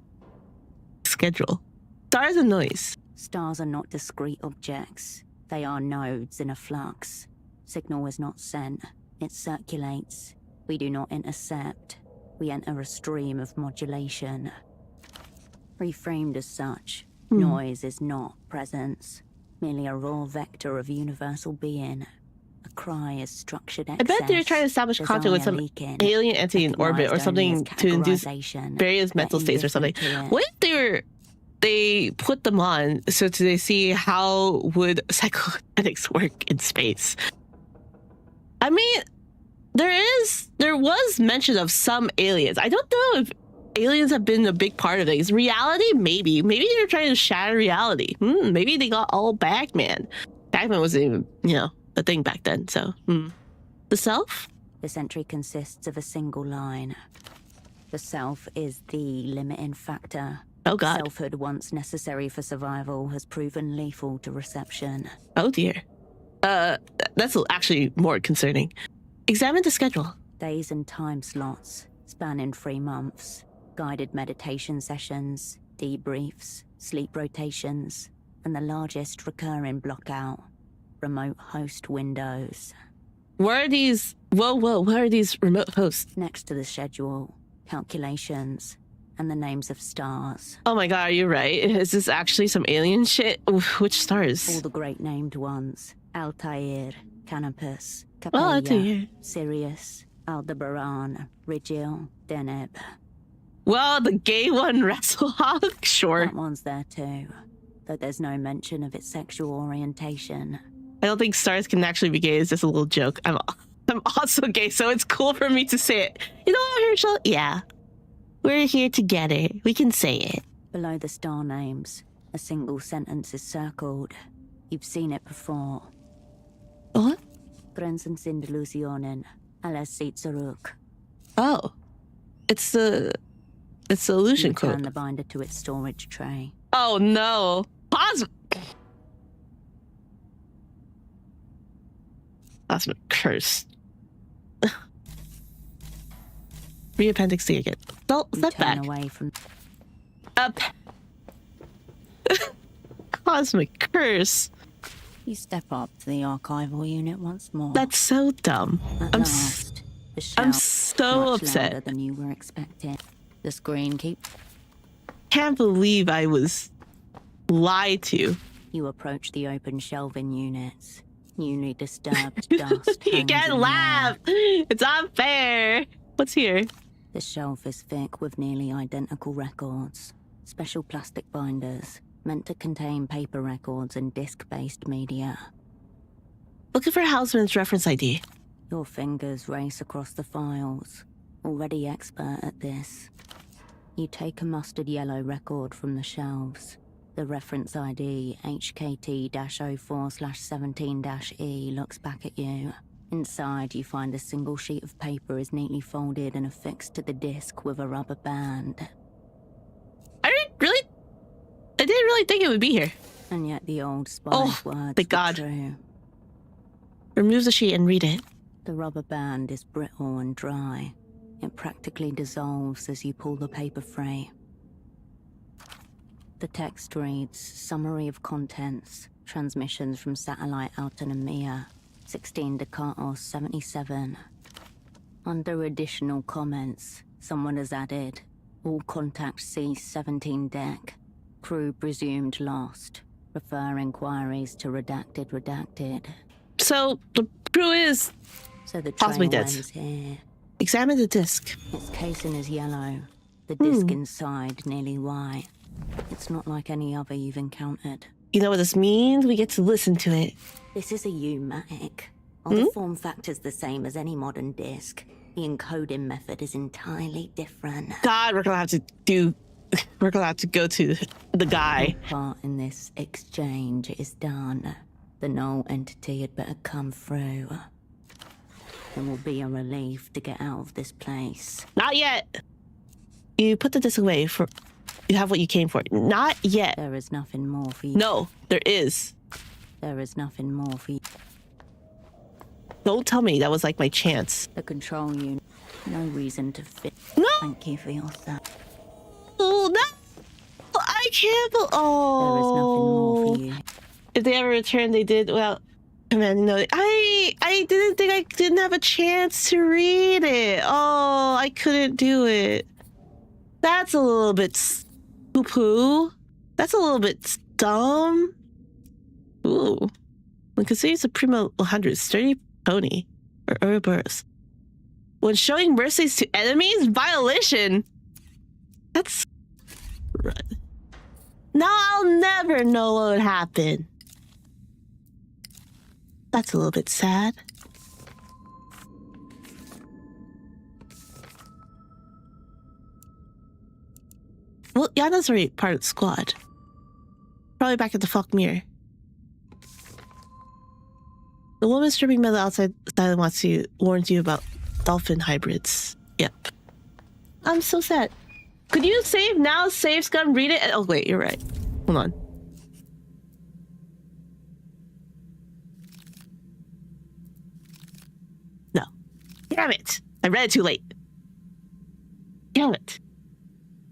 Stars and noise. Stars are not discrete objects. They are nodes in a flux. Signal is not sent. It circulates. We do not intercept. We enter a stream of modulation. Reframed as such, noise is not presence. Merely a raw vector of universal being. A cry is structured excess. I bet they're trying to establish contact with some alien entity in orbit or something to induce various mental states or something. What if they put them on so they see how would psychokinetics work in space? I mean, there was mention of some aliens. I don't know if aliens have been a big part of things. Reality, maybe. Maybe they're trying to shatter reality. Maybe they got all Bagman. Bagman wasn't even, a thing back then, so. The self? This entry consists of a single line. The self is the limiting factor. Oh, God. Selfhood, once necessary for survival, has proven lethal to reception. Oh, dear. That's actually more concerning. Examine the schedule. Days and time slots, spanning 3 months. Guided meditation sessions, debriefs, sleep rotations, and the largest recurring blockout, remote host windows. Where are these? Whoa, where are these remote hosts? Next to the schedule, calculations, and the names of stars. Oh my God, are you right? Is this actually some alien shit? Oof, which stars? All the great named ones. Altair, Canopus, Capella, Sirius, Aldebaran, Rigil, Deneb. Well, the gay one, Wrestlehawk, sure. That one's there too, though there's no mention of its sexual orientation. I don't think stars can actually be gay. It's just a little joke. I'm also gay, so it's cool for me to say it. You know what, Herschel? Yeah. We're here together. We can say it. Below the star names, a single sentence is circled. You've seen it before. What? Grenzen sind Illusionen, alles sieht zurück. Oh. It's the illusion code. Return the binder to its storage tray. Oh no. Cosmic curse. Reappendix C again. No, step back. Away from... Up. Cosmic curse. You step up to the archival unit once more. That's so dumb. I'm so upset. Louder than you were expecting. The screen Can't believe I was lied to. You approach the open shelving units. Newly disturbed dust. You can't laugh. It's unfair. What's here? The shelf is thick with nearly identical records. Special plastic binders, meant to contain paper records and disc-based media. Looking for Houseman's reference ID. Your fingers race across the files. Already expert at this. You take a mustard yellow record from the shelves. The reference ID, HKT-04/17-E, looks back at you. Inside, you find a single sheet of paper is neatly folded and affixed to the disc with a rubber band. I didn't really think it would be here. And yet the old spy's words thank God. True. Remove the sheet and read it. The rubber band is brittle and dry. It practically dissolves as you pull the paper free. The text reads, Summary of Contents, Transmissions from Satellite Autonomia, 16 Decatur 77. Under additional comments, someone has added, all contact C-17 deck. Crew presumed lost. Refer inquiries to redacted. So, the crew is So the Possibly trail dead. ends here. Examine the disc. Its casing is yellow. The disc inside nearly white. It's not like any other you've encountered. You know what this means? We get to listen to it. This is a U-matic. While the form factor's the same as any modern disc, the encoding method is entirely different. God, we're gonna have to go to the guy. Part in this exchange is done. The null entity had better come through. It will be a relief to get out of this place. Not yet. You put the disc away for. You have what you came for. Not yet. There is nothing more for you. No, there is. There is nothing more for you. Don't tell me that was like my chance. The control unit. No reason to fit. No. Thank you for your stuff. Oh no! I can't. Oh. There is nothing more for you. If they ever return, they did. Well, man, no. I didn't think I didn't have a chance to read it. Oh, I couldn't do it. That's a little bit poo-poo. That's a little bit dumb. Ooh. When considering it's a Primo 100, sturdy pony or Ouroboros. When showing mercies to enemies, violation. That's right. Now I'll never know what would happen. That's a little bit sad. Well, Yana's already part of the squad. Probably back at the Falkmere. The woman stripping metal outside warns you about dolphin hybrids. Yep. I'm so sad. Could you save now? Save scum, read it? Oh, wait, you're right. Hold on. No. Damn it. I read it too late. Damn it.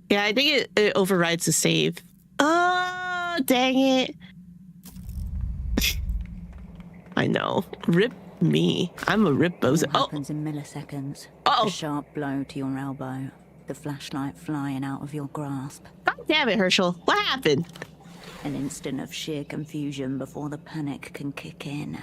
Yeah, I think it overrides the save. Oh, dang it. I know. Rip me. I'm a rip bozo. It happens in milliseconds. A sharp blow to your elbow. The flashlight flying out of your grasp. God damn it, Herschel. What happened? An instant of sheer confusion before the panic can kick in.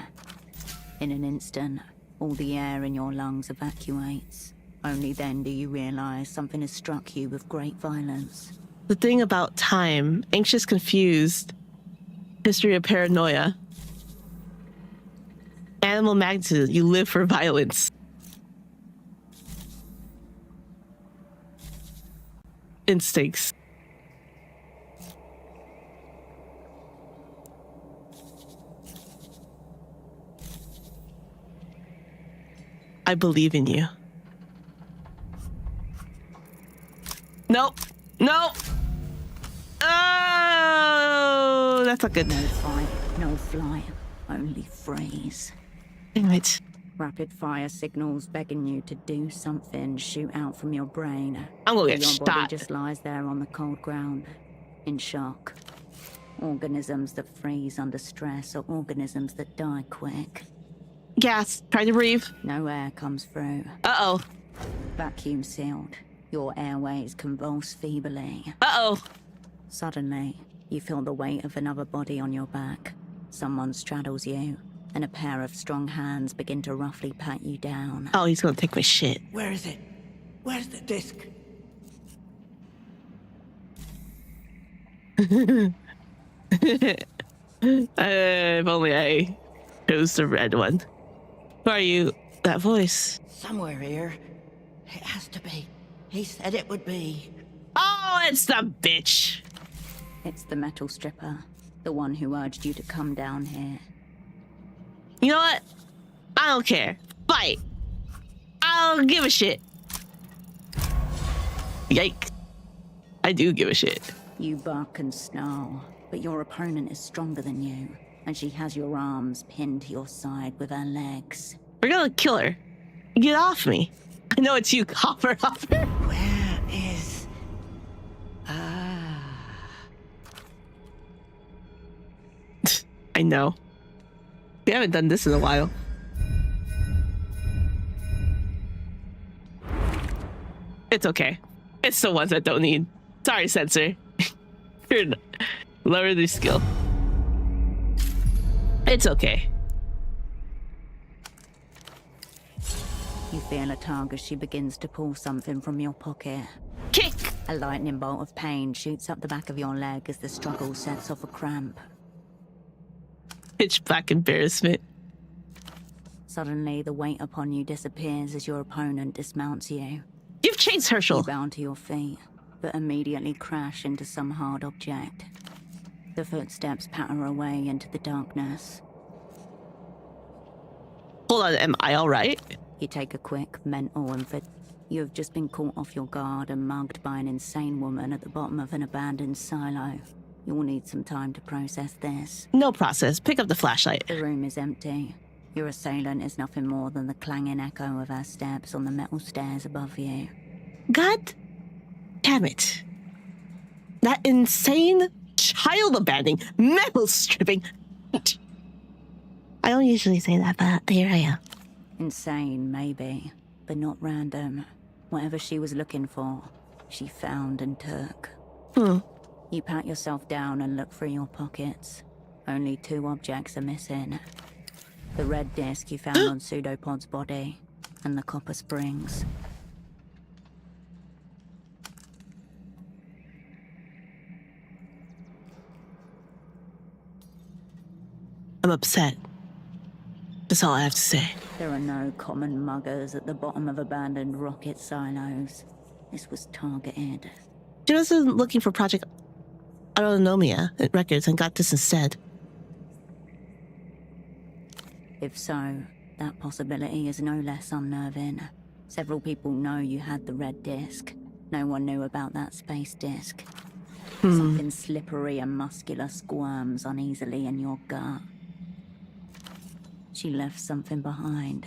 In an instant, all the air in your lungs evacuates. Only then do you realize something has struck you with great violence. The thing about time, anxious, confused, history of paranoia, animal magnetism, you live for violence. Instincts. I believe in you. Nope. Nope. Oh, that's not good. No fight, no flight, only freeze. Damn it. Rapid fire signals begging you to do something shoot out from your brain. I'm gonna get your shot. body just lies there on the cold ground, in shock. Organisms that freeze under stress are organisms that die quick. Gas. Try to breathe. No air comes through. Uh-oh. Vacuum sealed. Your airways convulse feebly. Uh-oh. Suddenly, you feel the weight of another body on your back. Someone straddles you, and a pair of strong hands begin to roughly pat you down. Oh, he's gonna take my shit. Where is it? Where's the disc? If only I chose the red one. Who are you? That voice. Somewhere here. It has to be. He said it would be. Oh, it's the bitch. It's the metal stripper, the one who urged you to come down here. You know what? I don't care. Fight. I don't give a shit. Yikes. I do give a shit. You bark and snarl, but your opponent is stronger than you, and she has your arms pinned to your side with her legs. We're gonna kill her. Get off me. I know it's you, Copper Hopper. Where is... I know. We haven't done this in a while. It's okay. It's the ones that don't need. Sorry, Sensor. Lower the skill. You feel a tug as she begins to pull something from your pocket. Kick! A lightning bolt of pain shoots up the back of your leg as the struggle sets off a cramp. Pitch black embarrassment. Suddenly, the weight upon you disappears as your opponent dismounts you. Give chase, Herschel! You bound to your feet, but immediately crash into some hard object. The footsteps patter away into the darkness. Hold on, am I alright? You take a quick mental inventory. You have just been caught off your guard and mugged by an insane woman at the bottom of an abandoned silo. You will need some time to process this. No process. Pick up the flashlight. The room is empty. Your assailant is nothing more than the clanging echo of her steps on the metal stairs above you. God damn it. That insane, child-abandoning, metal-stripping... I don't usually say that, but here I am. Insane, maybe, but not random. Whatever she was looking for, she found and took. You pat yourself down and look through your pockets. Only 2 objects are missing. The red disc you found on Pseudopod's body, and the copper springs. I'm upset. That's all I have to say. There are no common muggers at the bottom of abandoned rocket silos. This was targeted. She wasn't looking for Project Autonomia records and got this instead. If so, that possibility is no less unnerving. Several people know you had the red disc. No one knew about that space disc. Something slippery and muscular squirms uneasily in your gut. She left something behind.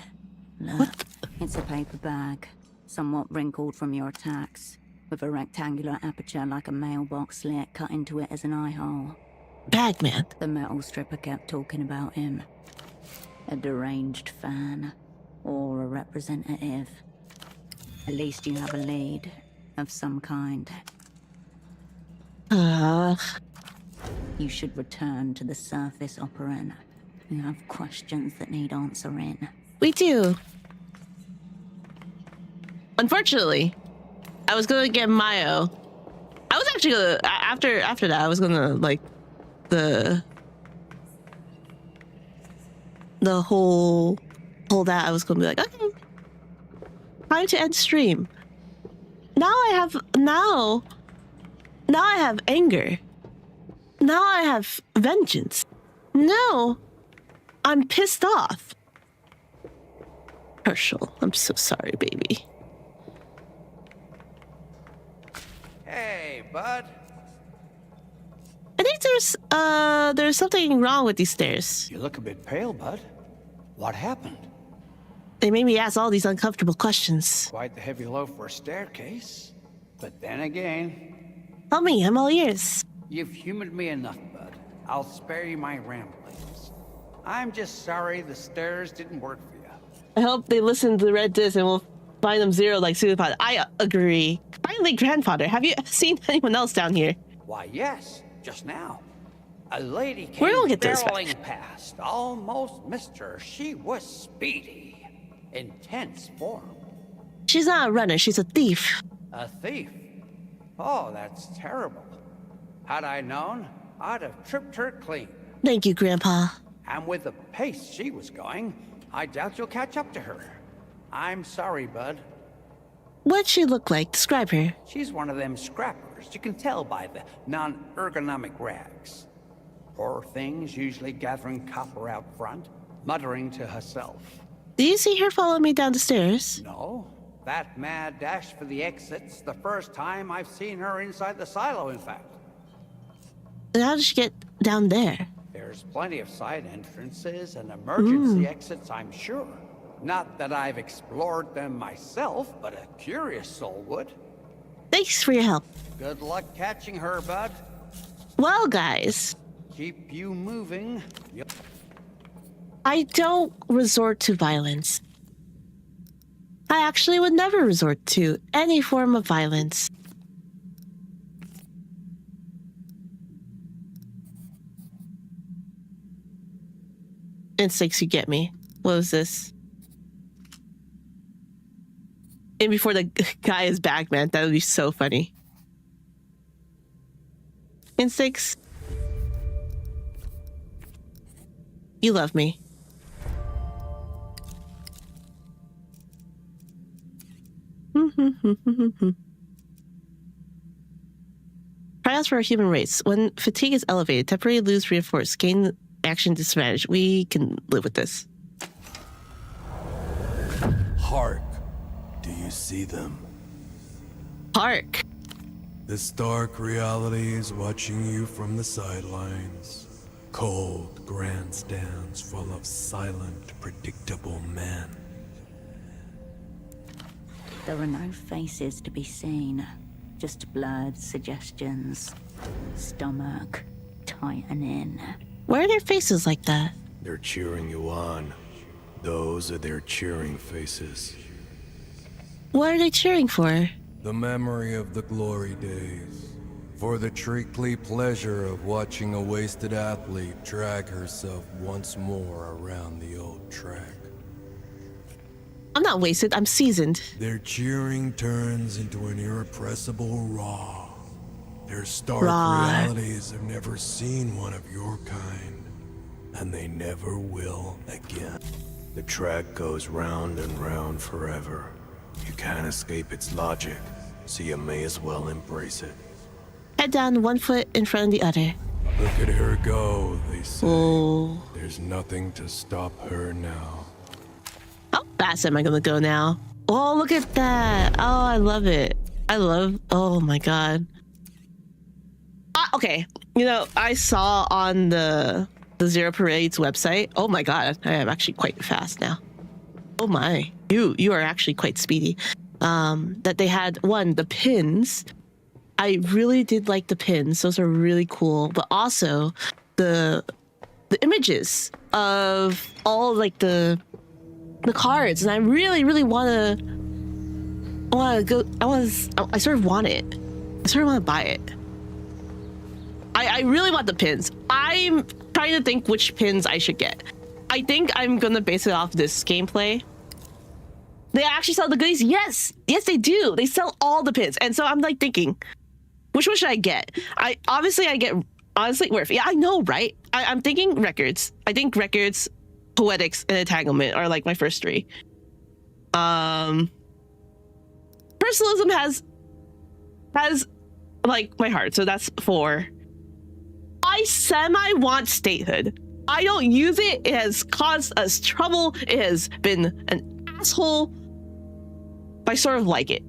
Look, it's a paper bag, somewhat wrinkled from your attacks, with a rectangular aperture like a mailbox slit cut into it as an eye hole. Bagman. The metal stripper kept talking about him. A deranged fan, or a representative. At least you have a lead, of some kind. You should return to the surface, operant. You have questions that need answering. We do. Unfortunately, I was gonna get Mayo. I was actually gonna after that I was gonna like the whole that I was gonna be like, okay, time to end stream. Now I have anger. Now I have vengeance. No, I'm pissed off. Herschel, I'm so sorry, baby. Hey, bud. I think there's something wrong with these stairs. You look a bit pale, bud. What happened? They made me ask all these uncomfortable questions. Quite the heavy load for a staircase. But then again... Tell me, I'm all ears. You've humored me enough, bud. I'll spare you my ramblings. I'm just sorry the stairs didn't work for you. I hope they listen to the red disc and we'll find them zero like Pseudopod. I agree. Finally, grandfather, have you seen anyone else down here? Why, yes. Just now. A lady We're came gonna get those barreling past. Almost missed her. She was speedy. Intense form. She's not a runner, she's a thief. A thief? Oh, that's terrible. Had I known, I'd have tripped her clean. Thank you, Grandpa. And with the pace she was going, I doubt you'll catch up to her. I'm sorry, bud. What'd she look like? Describe her. She's one of them scrappers. You can tell by the non-ergonomic rags. Poor things usually gathering copper out front, muttering to herself. Do you see her follow me down the stairs? No. That mad dash for the exit's the first time I've seen her inside the silo, in fact. And how did she get down there? There's plenty of side entrances and emergency exits, I'm sure. Not that I've explored them myself, but a curious soul would. Thanks for your help. Good luck catching her, bud. Well, guys. Keep you moving. I don't resort to violence. I actually would never resort to any form of violence. Instincts, you get me. What was this? in before the guy is back, man. That would be so funny. Instincts, you love me. Trials for our human race. When fatigue is elevated, temporarily lose reinforce, gain action disadvantage. We can live with this. Hark. Do you see them? Hark. The stark reality is watching you from the sidelines. Cold grandstands full of silent, predictable men. There are no faces to be seen, just blurred suggestions. Stomach tightening. Why are their faces like that? They're cheering you on. Those are their cheering faces. What are they cheering for? The memory of the glory days. For the treacly pleasure of watching a wasted athlete drag herself once more around the old track. I'm not wasted, I'm seasoned. Their cheering turns into an irrepressible roar. Their stark realities have never seen one of your kind, and they never will again. The track goes round and round forever. You can't escape its logic, so you may as well embrace it. Head down, 1 foot in front of the other. Look at her go, they say. Oh. There's nothing to stop her now. How fast am I gonna go now? Oh, look at that. Oh, I love it. Oh my god. Okay, you know, I saw on the Zero Parade's website. Oh my god, I am actually quite fast now. Oh my, you are actually quite speedy. That they had the pins. I really did like the pins. Those are really cool. But also the images of all like the cards, and I really want to go. I sort of want it. I sort of want to buy it. I really want the pins. I'm trying to think which pins I should get. I think I'm gonna base it off this gameplay. They actually sell the goodies. Yes, they do. They sell all the pins, and so I'm like thinking, which one should I get? I get Worth. Yeah, I know, right? I'm thinking records. I think records, poetics, and entanglement are like my first three. Personalism has like my heart, so that's 4. I semi want statehood. I don't use it. It has caused us trouble. It has been an asshole. But I sort of like it.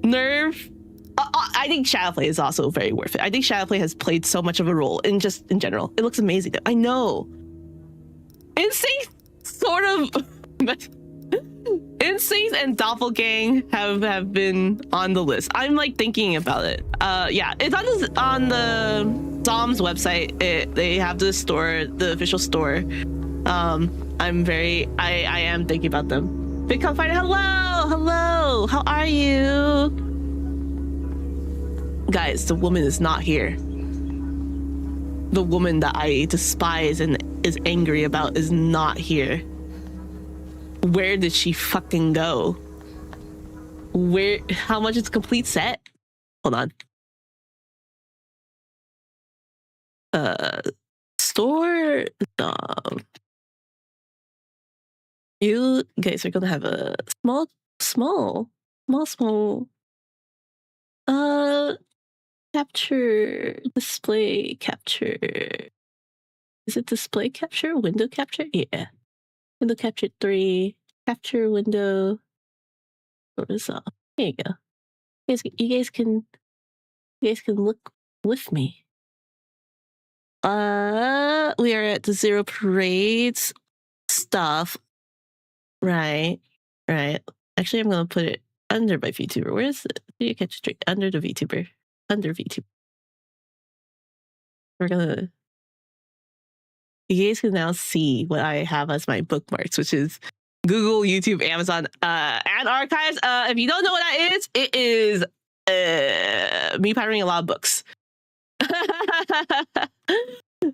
Nerve. I think Shadowplay is also very worth it. I think Shadowplay has played so much of a role in general. It looks amazing. I know. Instinct sort of. Instinct and Doppelgang have been on the list. I'm like thinking about it. Yeah, it's on the Dom's website. They have the store, the official store. I am thinking about them. Bitcoin Fighter, hello, how are you? Guys, the woman is not here. The woman that I despise and is angry about is not here. Where did she fucking go? How much is a complete set? Hold on. Store Dom. You guys are gonna have a small capture, display capture. Is it display capture? Window capture? Yeah. Window capture 3. Capture window. What is up? Here you go. You guys can look with me. We are at the Zero Parades stuff. Right. Actually, I'm gonna put it under my VTuber. Where is it? You catch straight under the VTuber. Under VTuber. You guys can now see what I have as my bookmarks, which is Google, YouTube, Amazon, and archives. If you don't know what that is, it is me pirating a lot of books.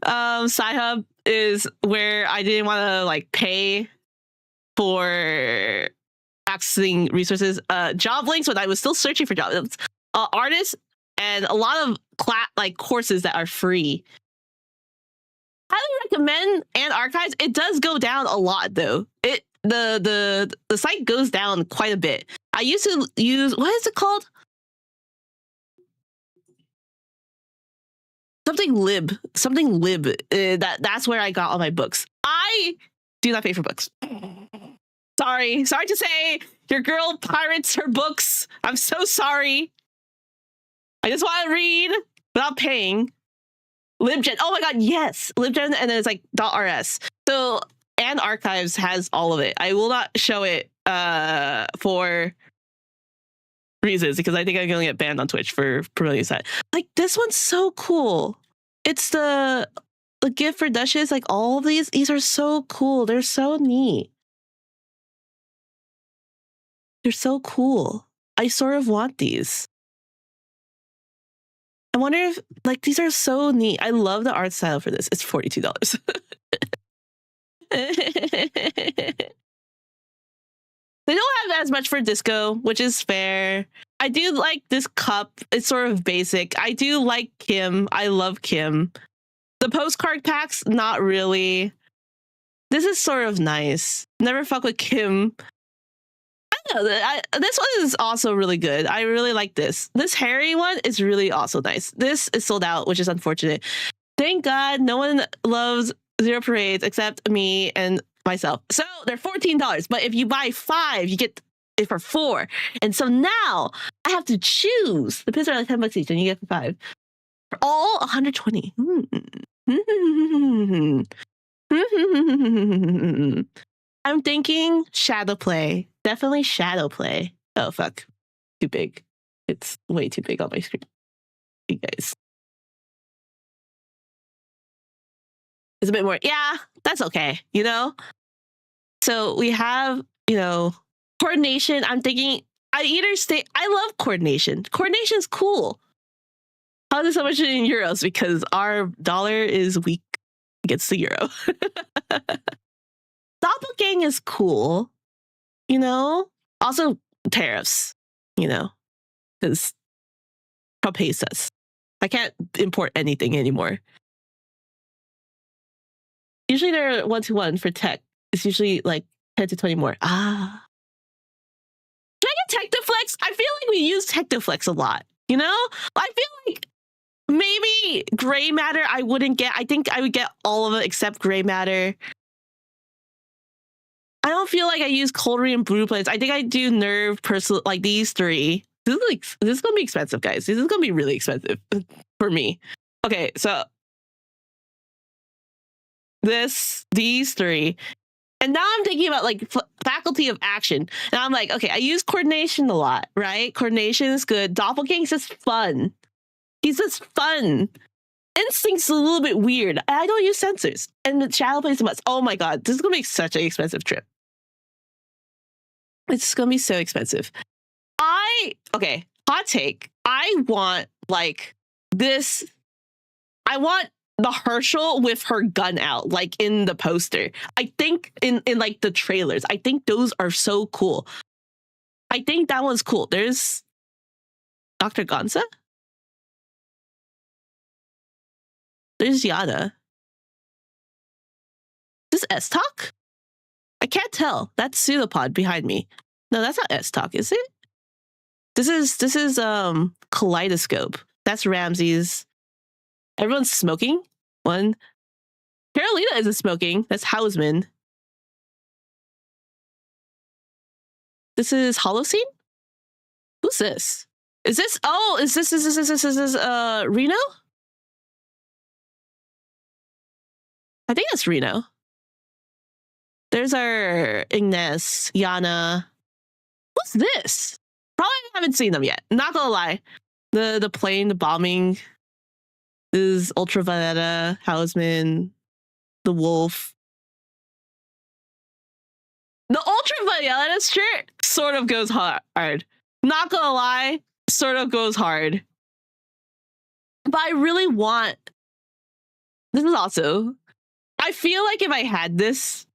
Sci-Hub is where I didn't want to like pay for accessing resources, job links when I was still searching for jobs, artists, and a lot of courses that are free. Highly recommend and archives. It does go down a lot though. The site goes down quite a bit. I used to use, what is it called? Something lib. That's where I got all my books. I do not pay for books. Sorry to say, your girl pirates her books. I'm so sorry. I just want to read without paying. LibGen. Oh my god, yes. LibGen, and then it's like .rs. So, and archives has all of it. I will not show it for reasons because I think I'm gonna get banned on Twitch for promoting that. Like, this one's so cool. It's the gift for Duchess. Like, all of these are so cool. They're so neat. They're so cool. I sort of want these. I wonder if, like, these are so neat. I love the art style for this. It's $42. They don't have as much for disco, which is fair. I do like this cup. It's sort of basic. I do like Kim. I love Kim. The postcard packs, not really. This is sort of nice. Never fuck with Kim. I don't know. This one is also really good. I really like this. This Harry one is really also nice. This is sold out, which is unfortunate. Thank God no one loves Zero Parades except me and myself. So they're $14, but if you buy 5, you get it for 4. And so now I have to choose. The pins are like $10 each, and you get for 5. For all 120. I'm thinking shadow play. Definitely shadow play. Oh fuck. Too big. It's way too big on my screen. You guys. It's a bit more. Yeah, that's okay, you know? So we have, you know, coordination. I'm thinking I love coordination. Coordination's cool. How is it so much in euros? Because our dollar is weak against the euro. Doppelgang is cool, you know? Also tariffs, you know, because Trump hates us. I can't import anything anymore. Usually they're 1-to-1 for tech. It's usually like 10 to 20 more. Can I get Technoflex? I feel like we use Technoflex a lot, you know? I feel like maybe gray matter I wouldn't get. I think I would get all of it except gray matter. I don't feel like I use Coldry and Blue plates. I think I do Nerve, personal, like these 3. This is gonna be expensive, guys. This is gonna be really expensive for me. Okay, so these 3. And now I'm thinking about like faculty of action. And I'm like, okay, I use coordination a lot, right? Coordination is good. Doppelgang's just fun. He's just fun. Instinct's a little bit weird. I don't use sensors. And the shadow plays a must. Oh my god, this is gonna be such an expensive trip. It's gonna be so expensive. Okay, hot take. I want like this. I want the Herschel with her gun out, like in the poster. I think in like the trailers. I think those are so cool. I think that one's cool. There's Dr. Gonza. There's Yana. Is this S-Talk? I can't tell. That's Pseudopod behind me. No, that's not S-Talk, is it? This is Kaleidoscope. That's Ramses. Everyone's smoking. One. Carolina isn't smoking. That's Hausman. This is Holocene? Who's this? Is this Reno? I think that's Reno. There's our Ignace, Yana. What's this? Probably haven't seen them yet. Not gonna lie. The plane, the bombing. This is Ultravioletta, Hausman, the Wolf. The Ultravioletta shirt sort of goes hard. Not gonna lie, sort of goes hard. But I really want... This is also... I feel like if I had this...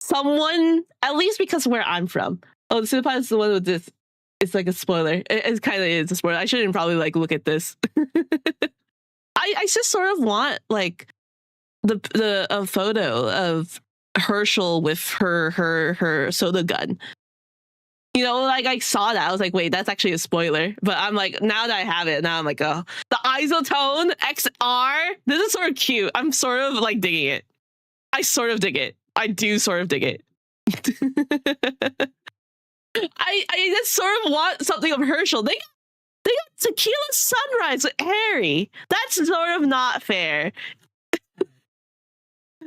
someone, at least because where I'm from. Oh, the Pseudopod is the one with this. It's like a spoiler. It kind of is a spoiler. I shouldn't probably like look at this. I just sort of want like a photo of Herschel with her soda gun. You know, like I saw that. I was like, wait, that's actually a spoiler. But I'm like, now that I have it, now I'm like, oh, the Isotone XR. This is sort of cute. I'm sort of like digging it. I sort of dig it. I do sort of dig it. I just sort of want something of Herschel. They got Tequila Sunrise with Harry. That's sort of not fair.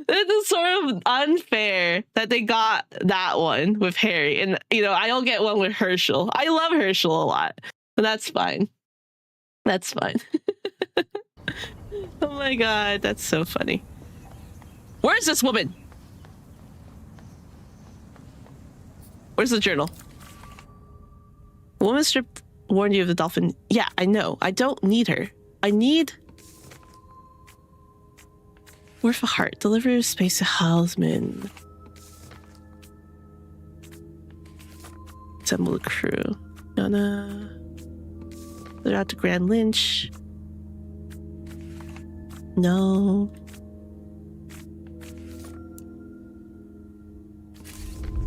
It's sort of unfair that they got that one with Harry, and you know, I don't get one with Herschel. I love Herschel a lot, but that's fine. That's fine. Oh my god, that's so funny. Where's this woman? Where's the journal? The woman stripped warned you of the dolphin. Yeah, I know. I don't need her. I need... Worth a heart. Deliver space to Houseman. Assemble the crew. Gonna... They're out to Grand Lynch. No.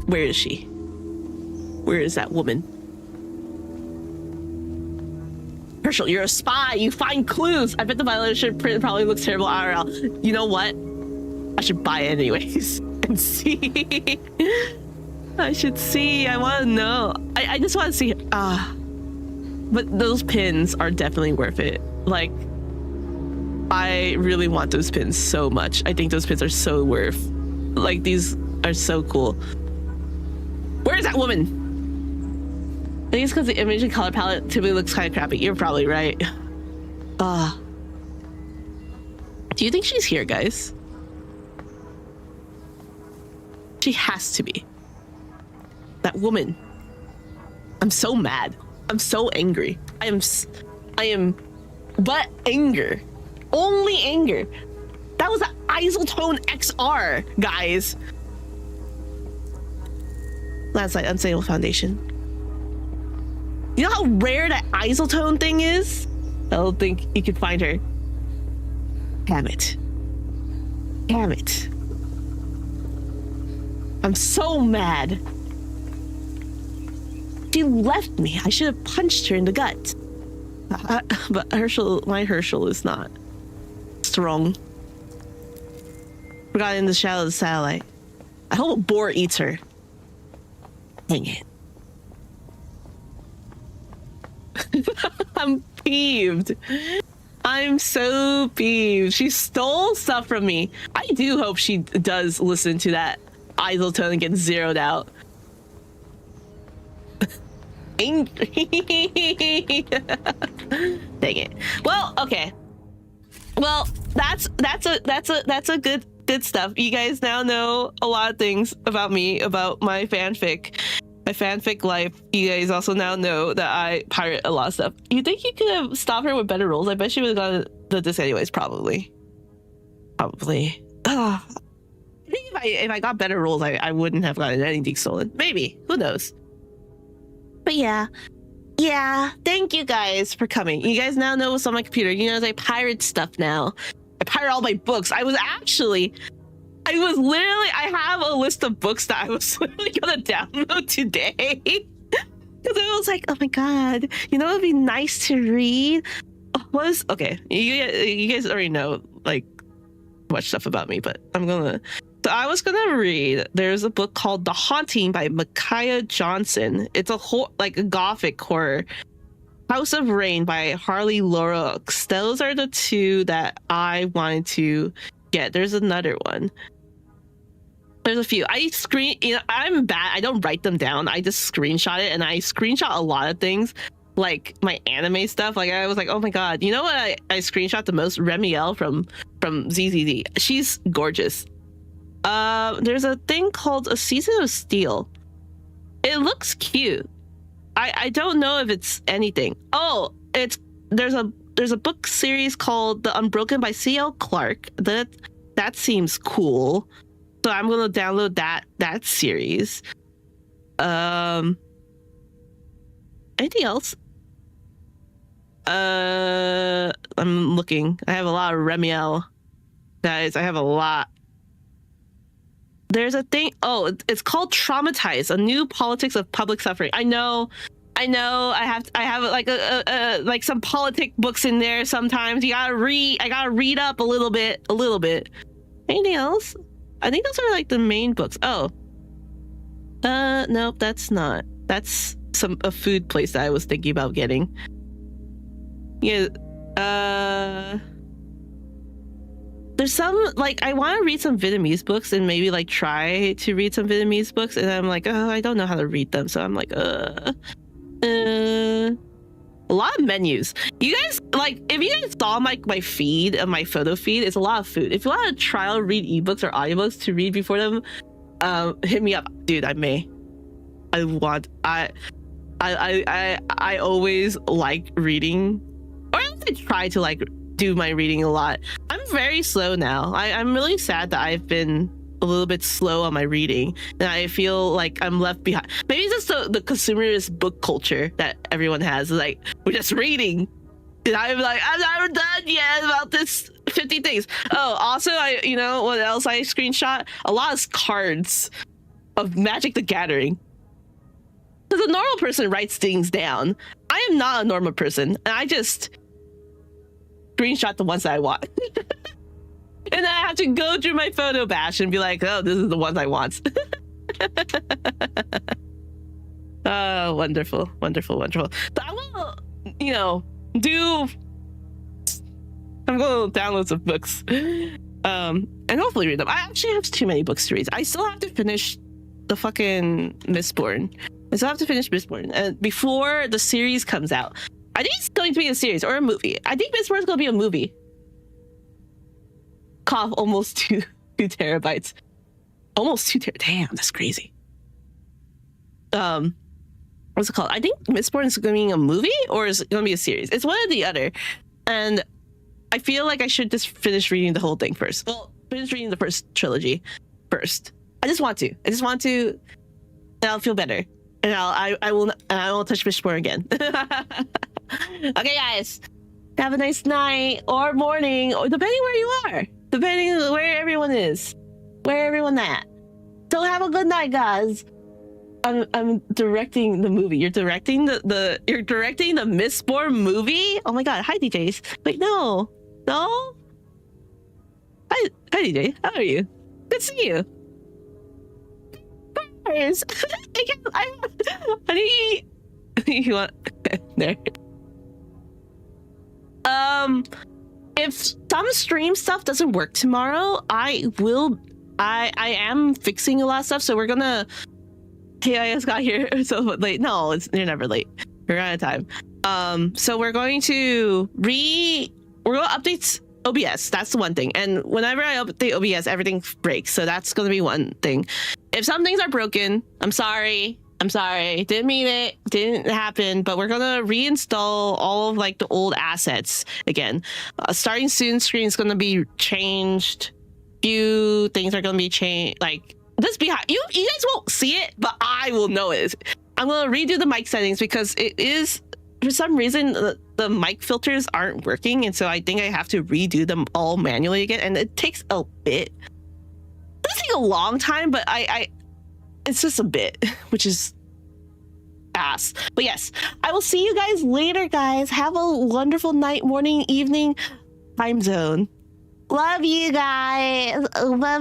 Where is she? Where is that woman? Herschel, you're a spy. You find clues. I bet the violation print probably looks terrible IRL. You know what? I should buy it anyways and see. I should see. I want to know. I just want to see. But those pins are definitely worth it. Like, I really want those pins so much. I think those pins are so worth. Like, these are so cool. Where's that woman? I think it's because the image and color palette typically looks kind of crappy. You're probably right. Do you think she's here, guys? She has to be. That woman. I'm so mad. I'm so angry. I am but anger. Only anger. That was an Isotone XR, guys. Landslide, Unstable Foundation. You know how rare that Isotone thing is? I don't think you could find her. Damn it. Damn it. I'm so mad. She left me. I should have punched her in the gut. But my Herschel is not strong. Forgot in the shadow of the satellite. I hope a boar eats her. Dang it. I'm peeved. I'm so peeved. She stole stuff from me. I do hope she does listen to that Isotone and get zeroed out. Angry. Dang it. Well, okay. Well, that's a good stuff. You guys now know a lot of things about me, about my fanfic. My fanfic life. You guys also now know that I pirate a lot of stuff. You think you could have stopped her with better rules? I bet she would have gotten the disc anyways, probably. I think if I got better rules, I wouldn't have gotten anything stolen. Maybe. Who knows? But yeah. Yeah. Thank you guys for coming. You guys now know what's on my computer. You know, I pirate stuff now. I pirate all my books. I have a list of books that I was literally gonna download today. Because I was like, oh my god, you know, it'd be nice to read. Okay, you guys already know like much stuff about me, but so I was gonna read, there's a book called The Haunting by Micaiah Johnson. It's a gothic horror. House of Rain by Harley Laura. Those are the two that I wanted to get. There's another one. There's a few. I'm bad. I don't write them down. I just screenshot it, and I screenshot a lot of things, like my anime stuff. Like I was like, oh my god, you know what? I screenshot the most? Remiel from ZZZ. She's gorgeous. There's a thing called A Season of Steel. It looks cute. I don't know if it's anything. Oh, there's a book series called The Unbroken by C.L. Clark. That seems cool. So I'm gonna download that series. Anything else? I'm looking. I have a lot of Remiel. Guys, I have a lot. There's a thing. Oh, it's called Traumatized: A New Politics of Public Suffering. I know. I have like like some politic books in there. Sometimes you gotta read. I gotta read up a little bit. Anything else? I think those are like the main books. Oh. Nope, that's not. That's a food place that I was thinking about getting. Yeah. There's some, like, I want to read some Vietnamese books and maybe like try to read some Vietnamese books, and I'm like, oh, I don't know how to read them, so I'm like, a lot of menus. You guys, like, if you guys saw my feed of my photo feed, it's a lot of food. If you want to trial read ebooks or audiobooks to read before them, hit me up, dude. I always like reading, or at least I try to like do my reading a lot. I'm very slow now. I'm really sad that I've been a little bit slow on my reading, and I feel like I'm left behind. Maybe it's just the consumerist book culture that everyone has. Like, we're just reading, and I'm like, I'm not done yet about this 50 things. Oh, also, you know what else I screenshot? A lot of cards of Magic the Gathering. Because a normal person writes things down. I am not a normal person, and I just screenshot the ones that I want. And then I have to go through my photo bash and be like, oh, this is the ones I want. Oh, wonderful. But I will, you know, I'm going to download some books. And hopefully read them. I actually have too many books to read. I still have to finish the fucking Mistborn. Before the series comes out. I think it's going to be a series or a movie. I think Mistborn's going to be a movie. Cough, almost 2 terabytes. Almost 2 terabytes. Damn, that's crazy. What's it called? I think Mistborn is going to be a movie, or is it going to be a series? It's one or the other. And I feel like I should just finish reading the whole thing first. Well, finish reading the first trilogy first. I just want to, and I'll feel better. And I won't touch Mistborn again. Okay, guys. Have a nice night or morning, or depending where you are. Depending on where everyone is. Where everyone at. So have a good night, guys. I'm directing the movie. You're directing you're directing the Mistborn movie? Oh my god. Hi, DJs. Wait, no. Hi DJ. How are you? Good to see you. Guys. I need you want there. If some stream stuff doesn't work tomorrow, I am fixing a lot of stuff, so we're gonna. Hey, I just got here so late. No, you're never late. You're out of time. So we're going to update OBS. That's the one thing. And whenever I update OBS, everything breaks. So that's gonna be one thing. If some things are broken, I'm sorry. Didn't mean it. Didn't happen. But we're gonna reinstall all of like the old assets again. Starting soon, screen is gonna be changed. Few things are gonna be changed. Like this behind you guys won't see it, but I will know it. I'm gonna redo the mic settings because it is, for some reason, the mic filters aren't working, and so I think I have to redo them all manually again, and it takes a bit. It doesn't take a long time, but it's just a bit, which is ass. But yes, I will see you guys later, guys. Have a wonderful night, morning, evening, time zone. Love you guys. Bye-bye.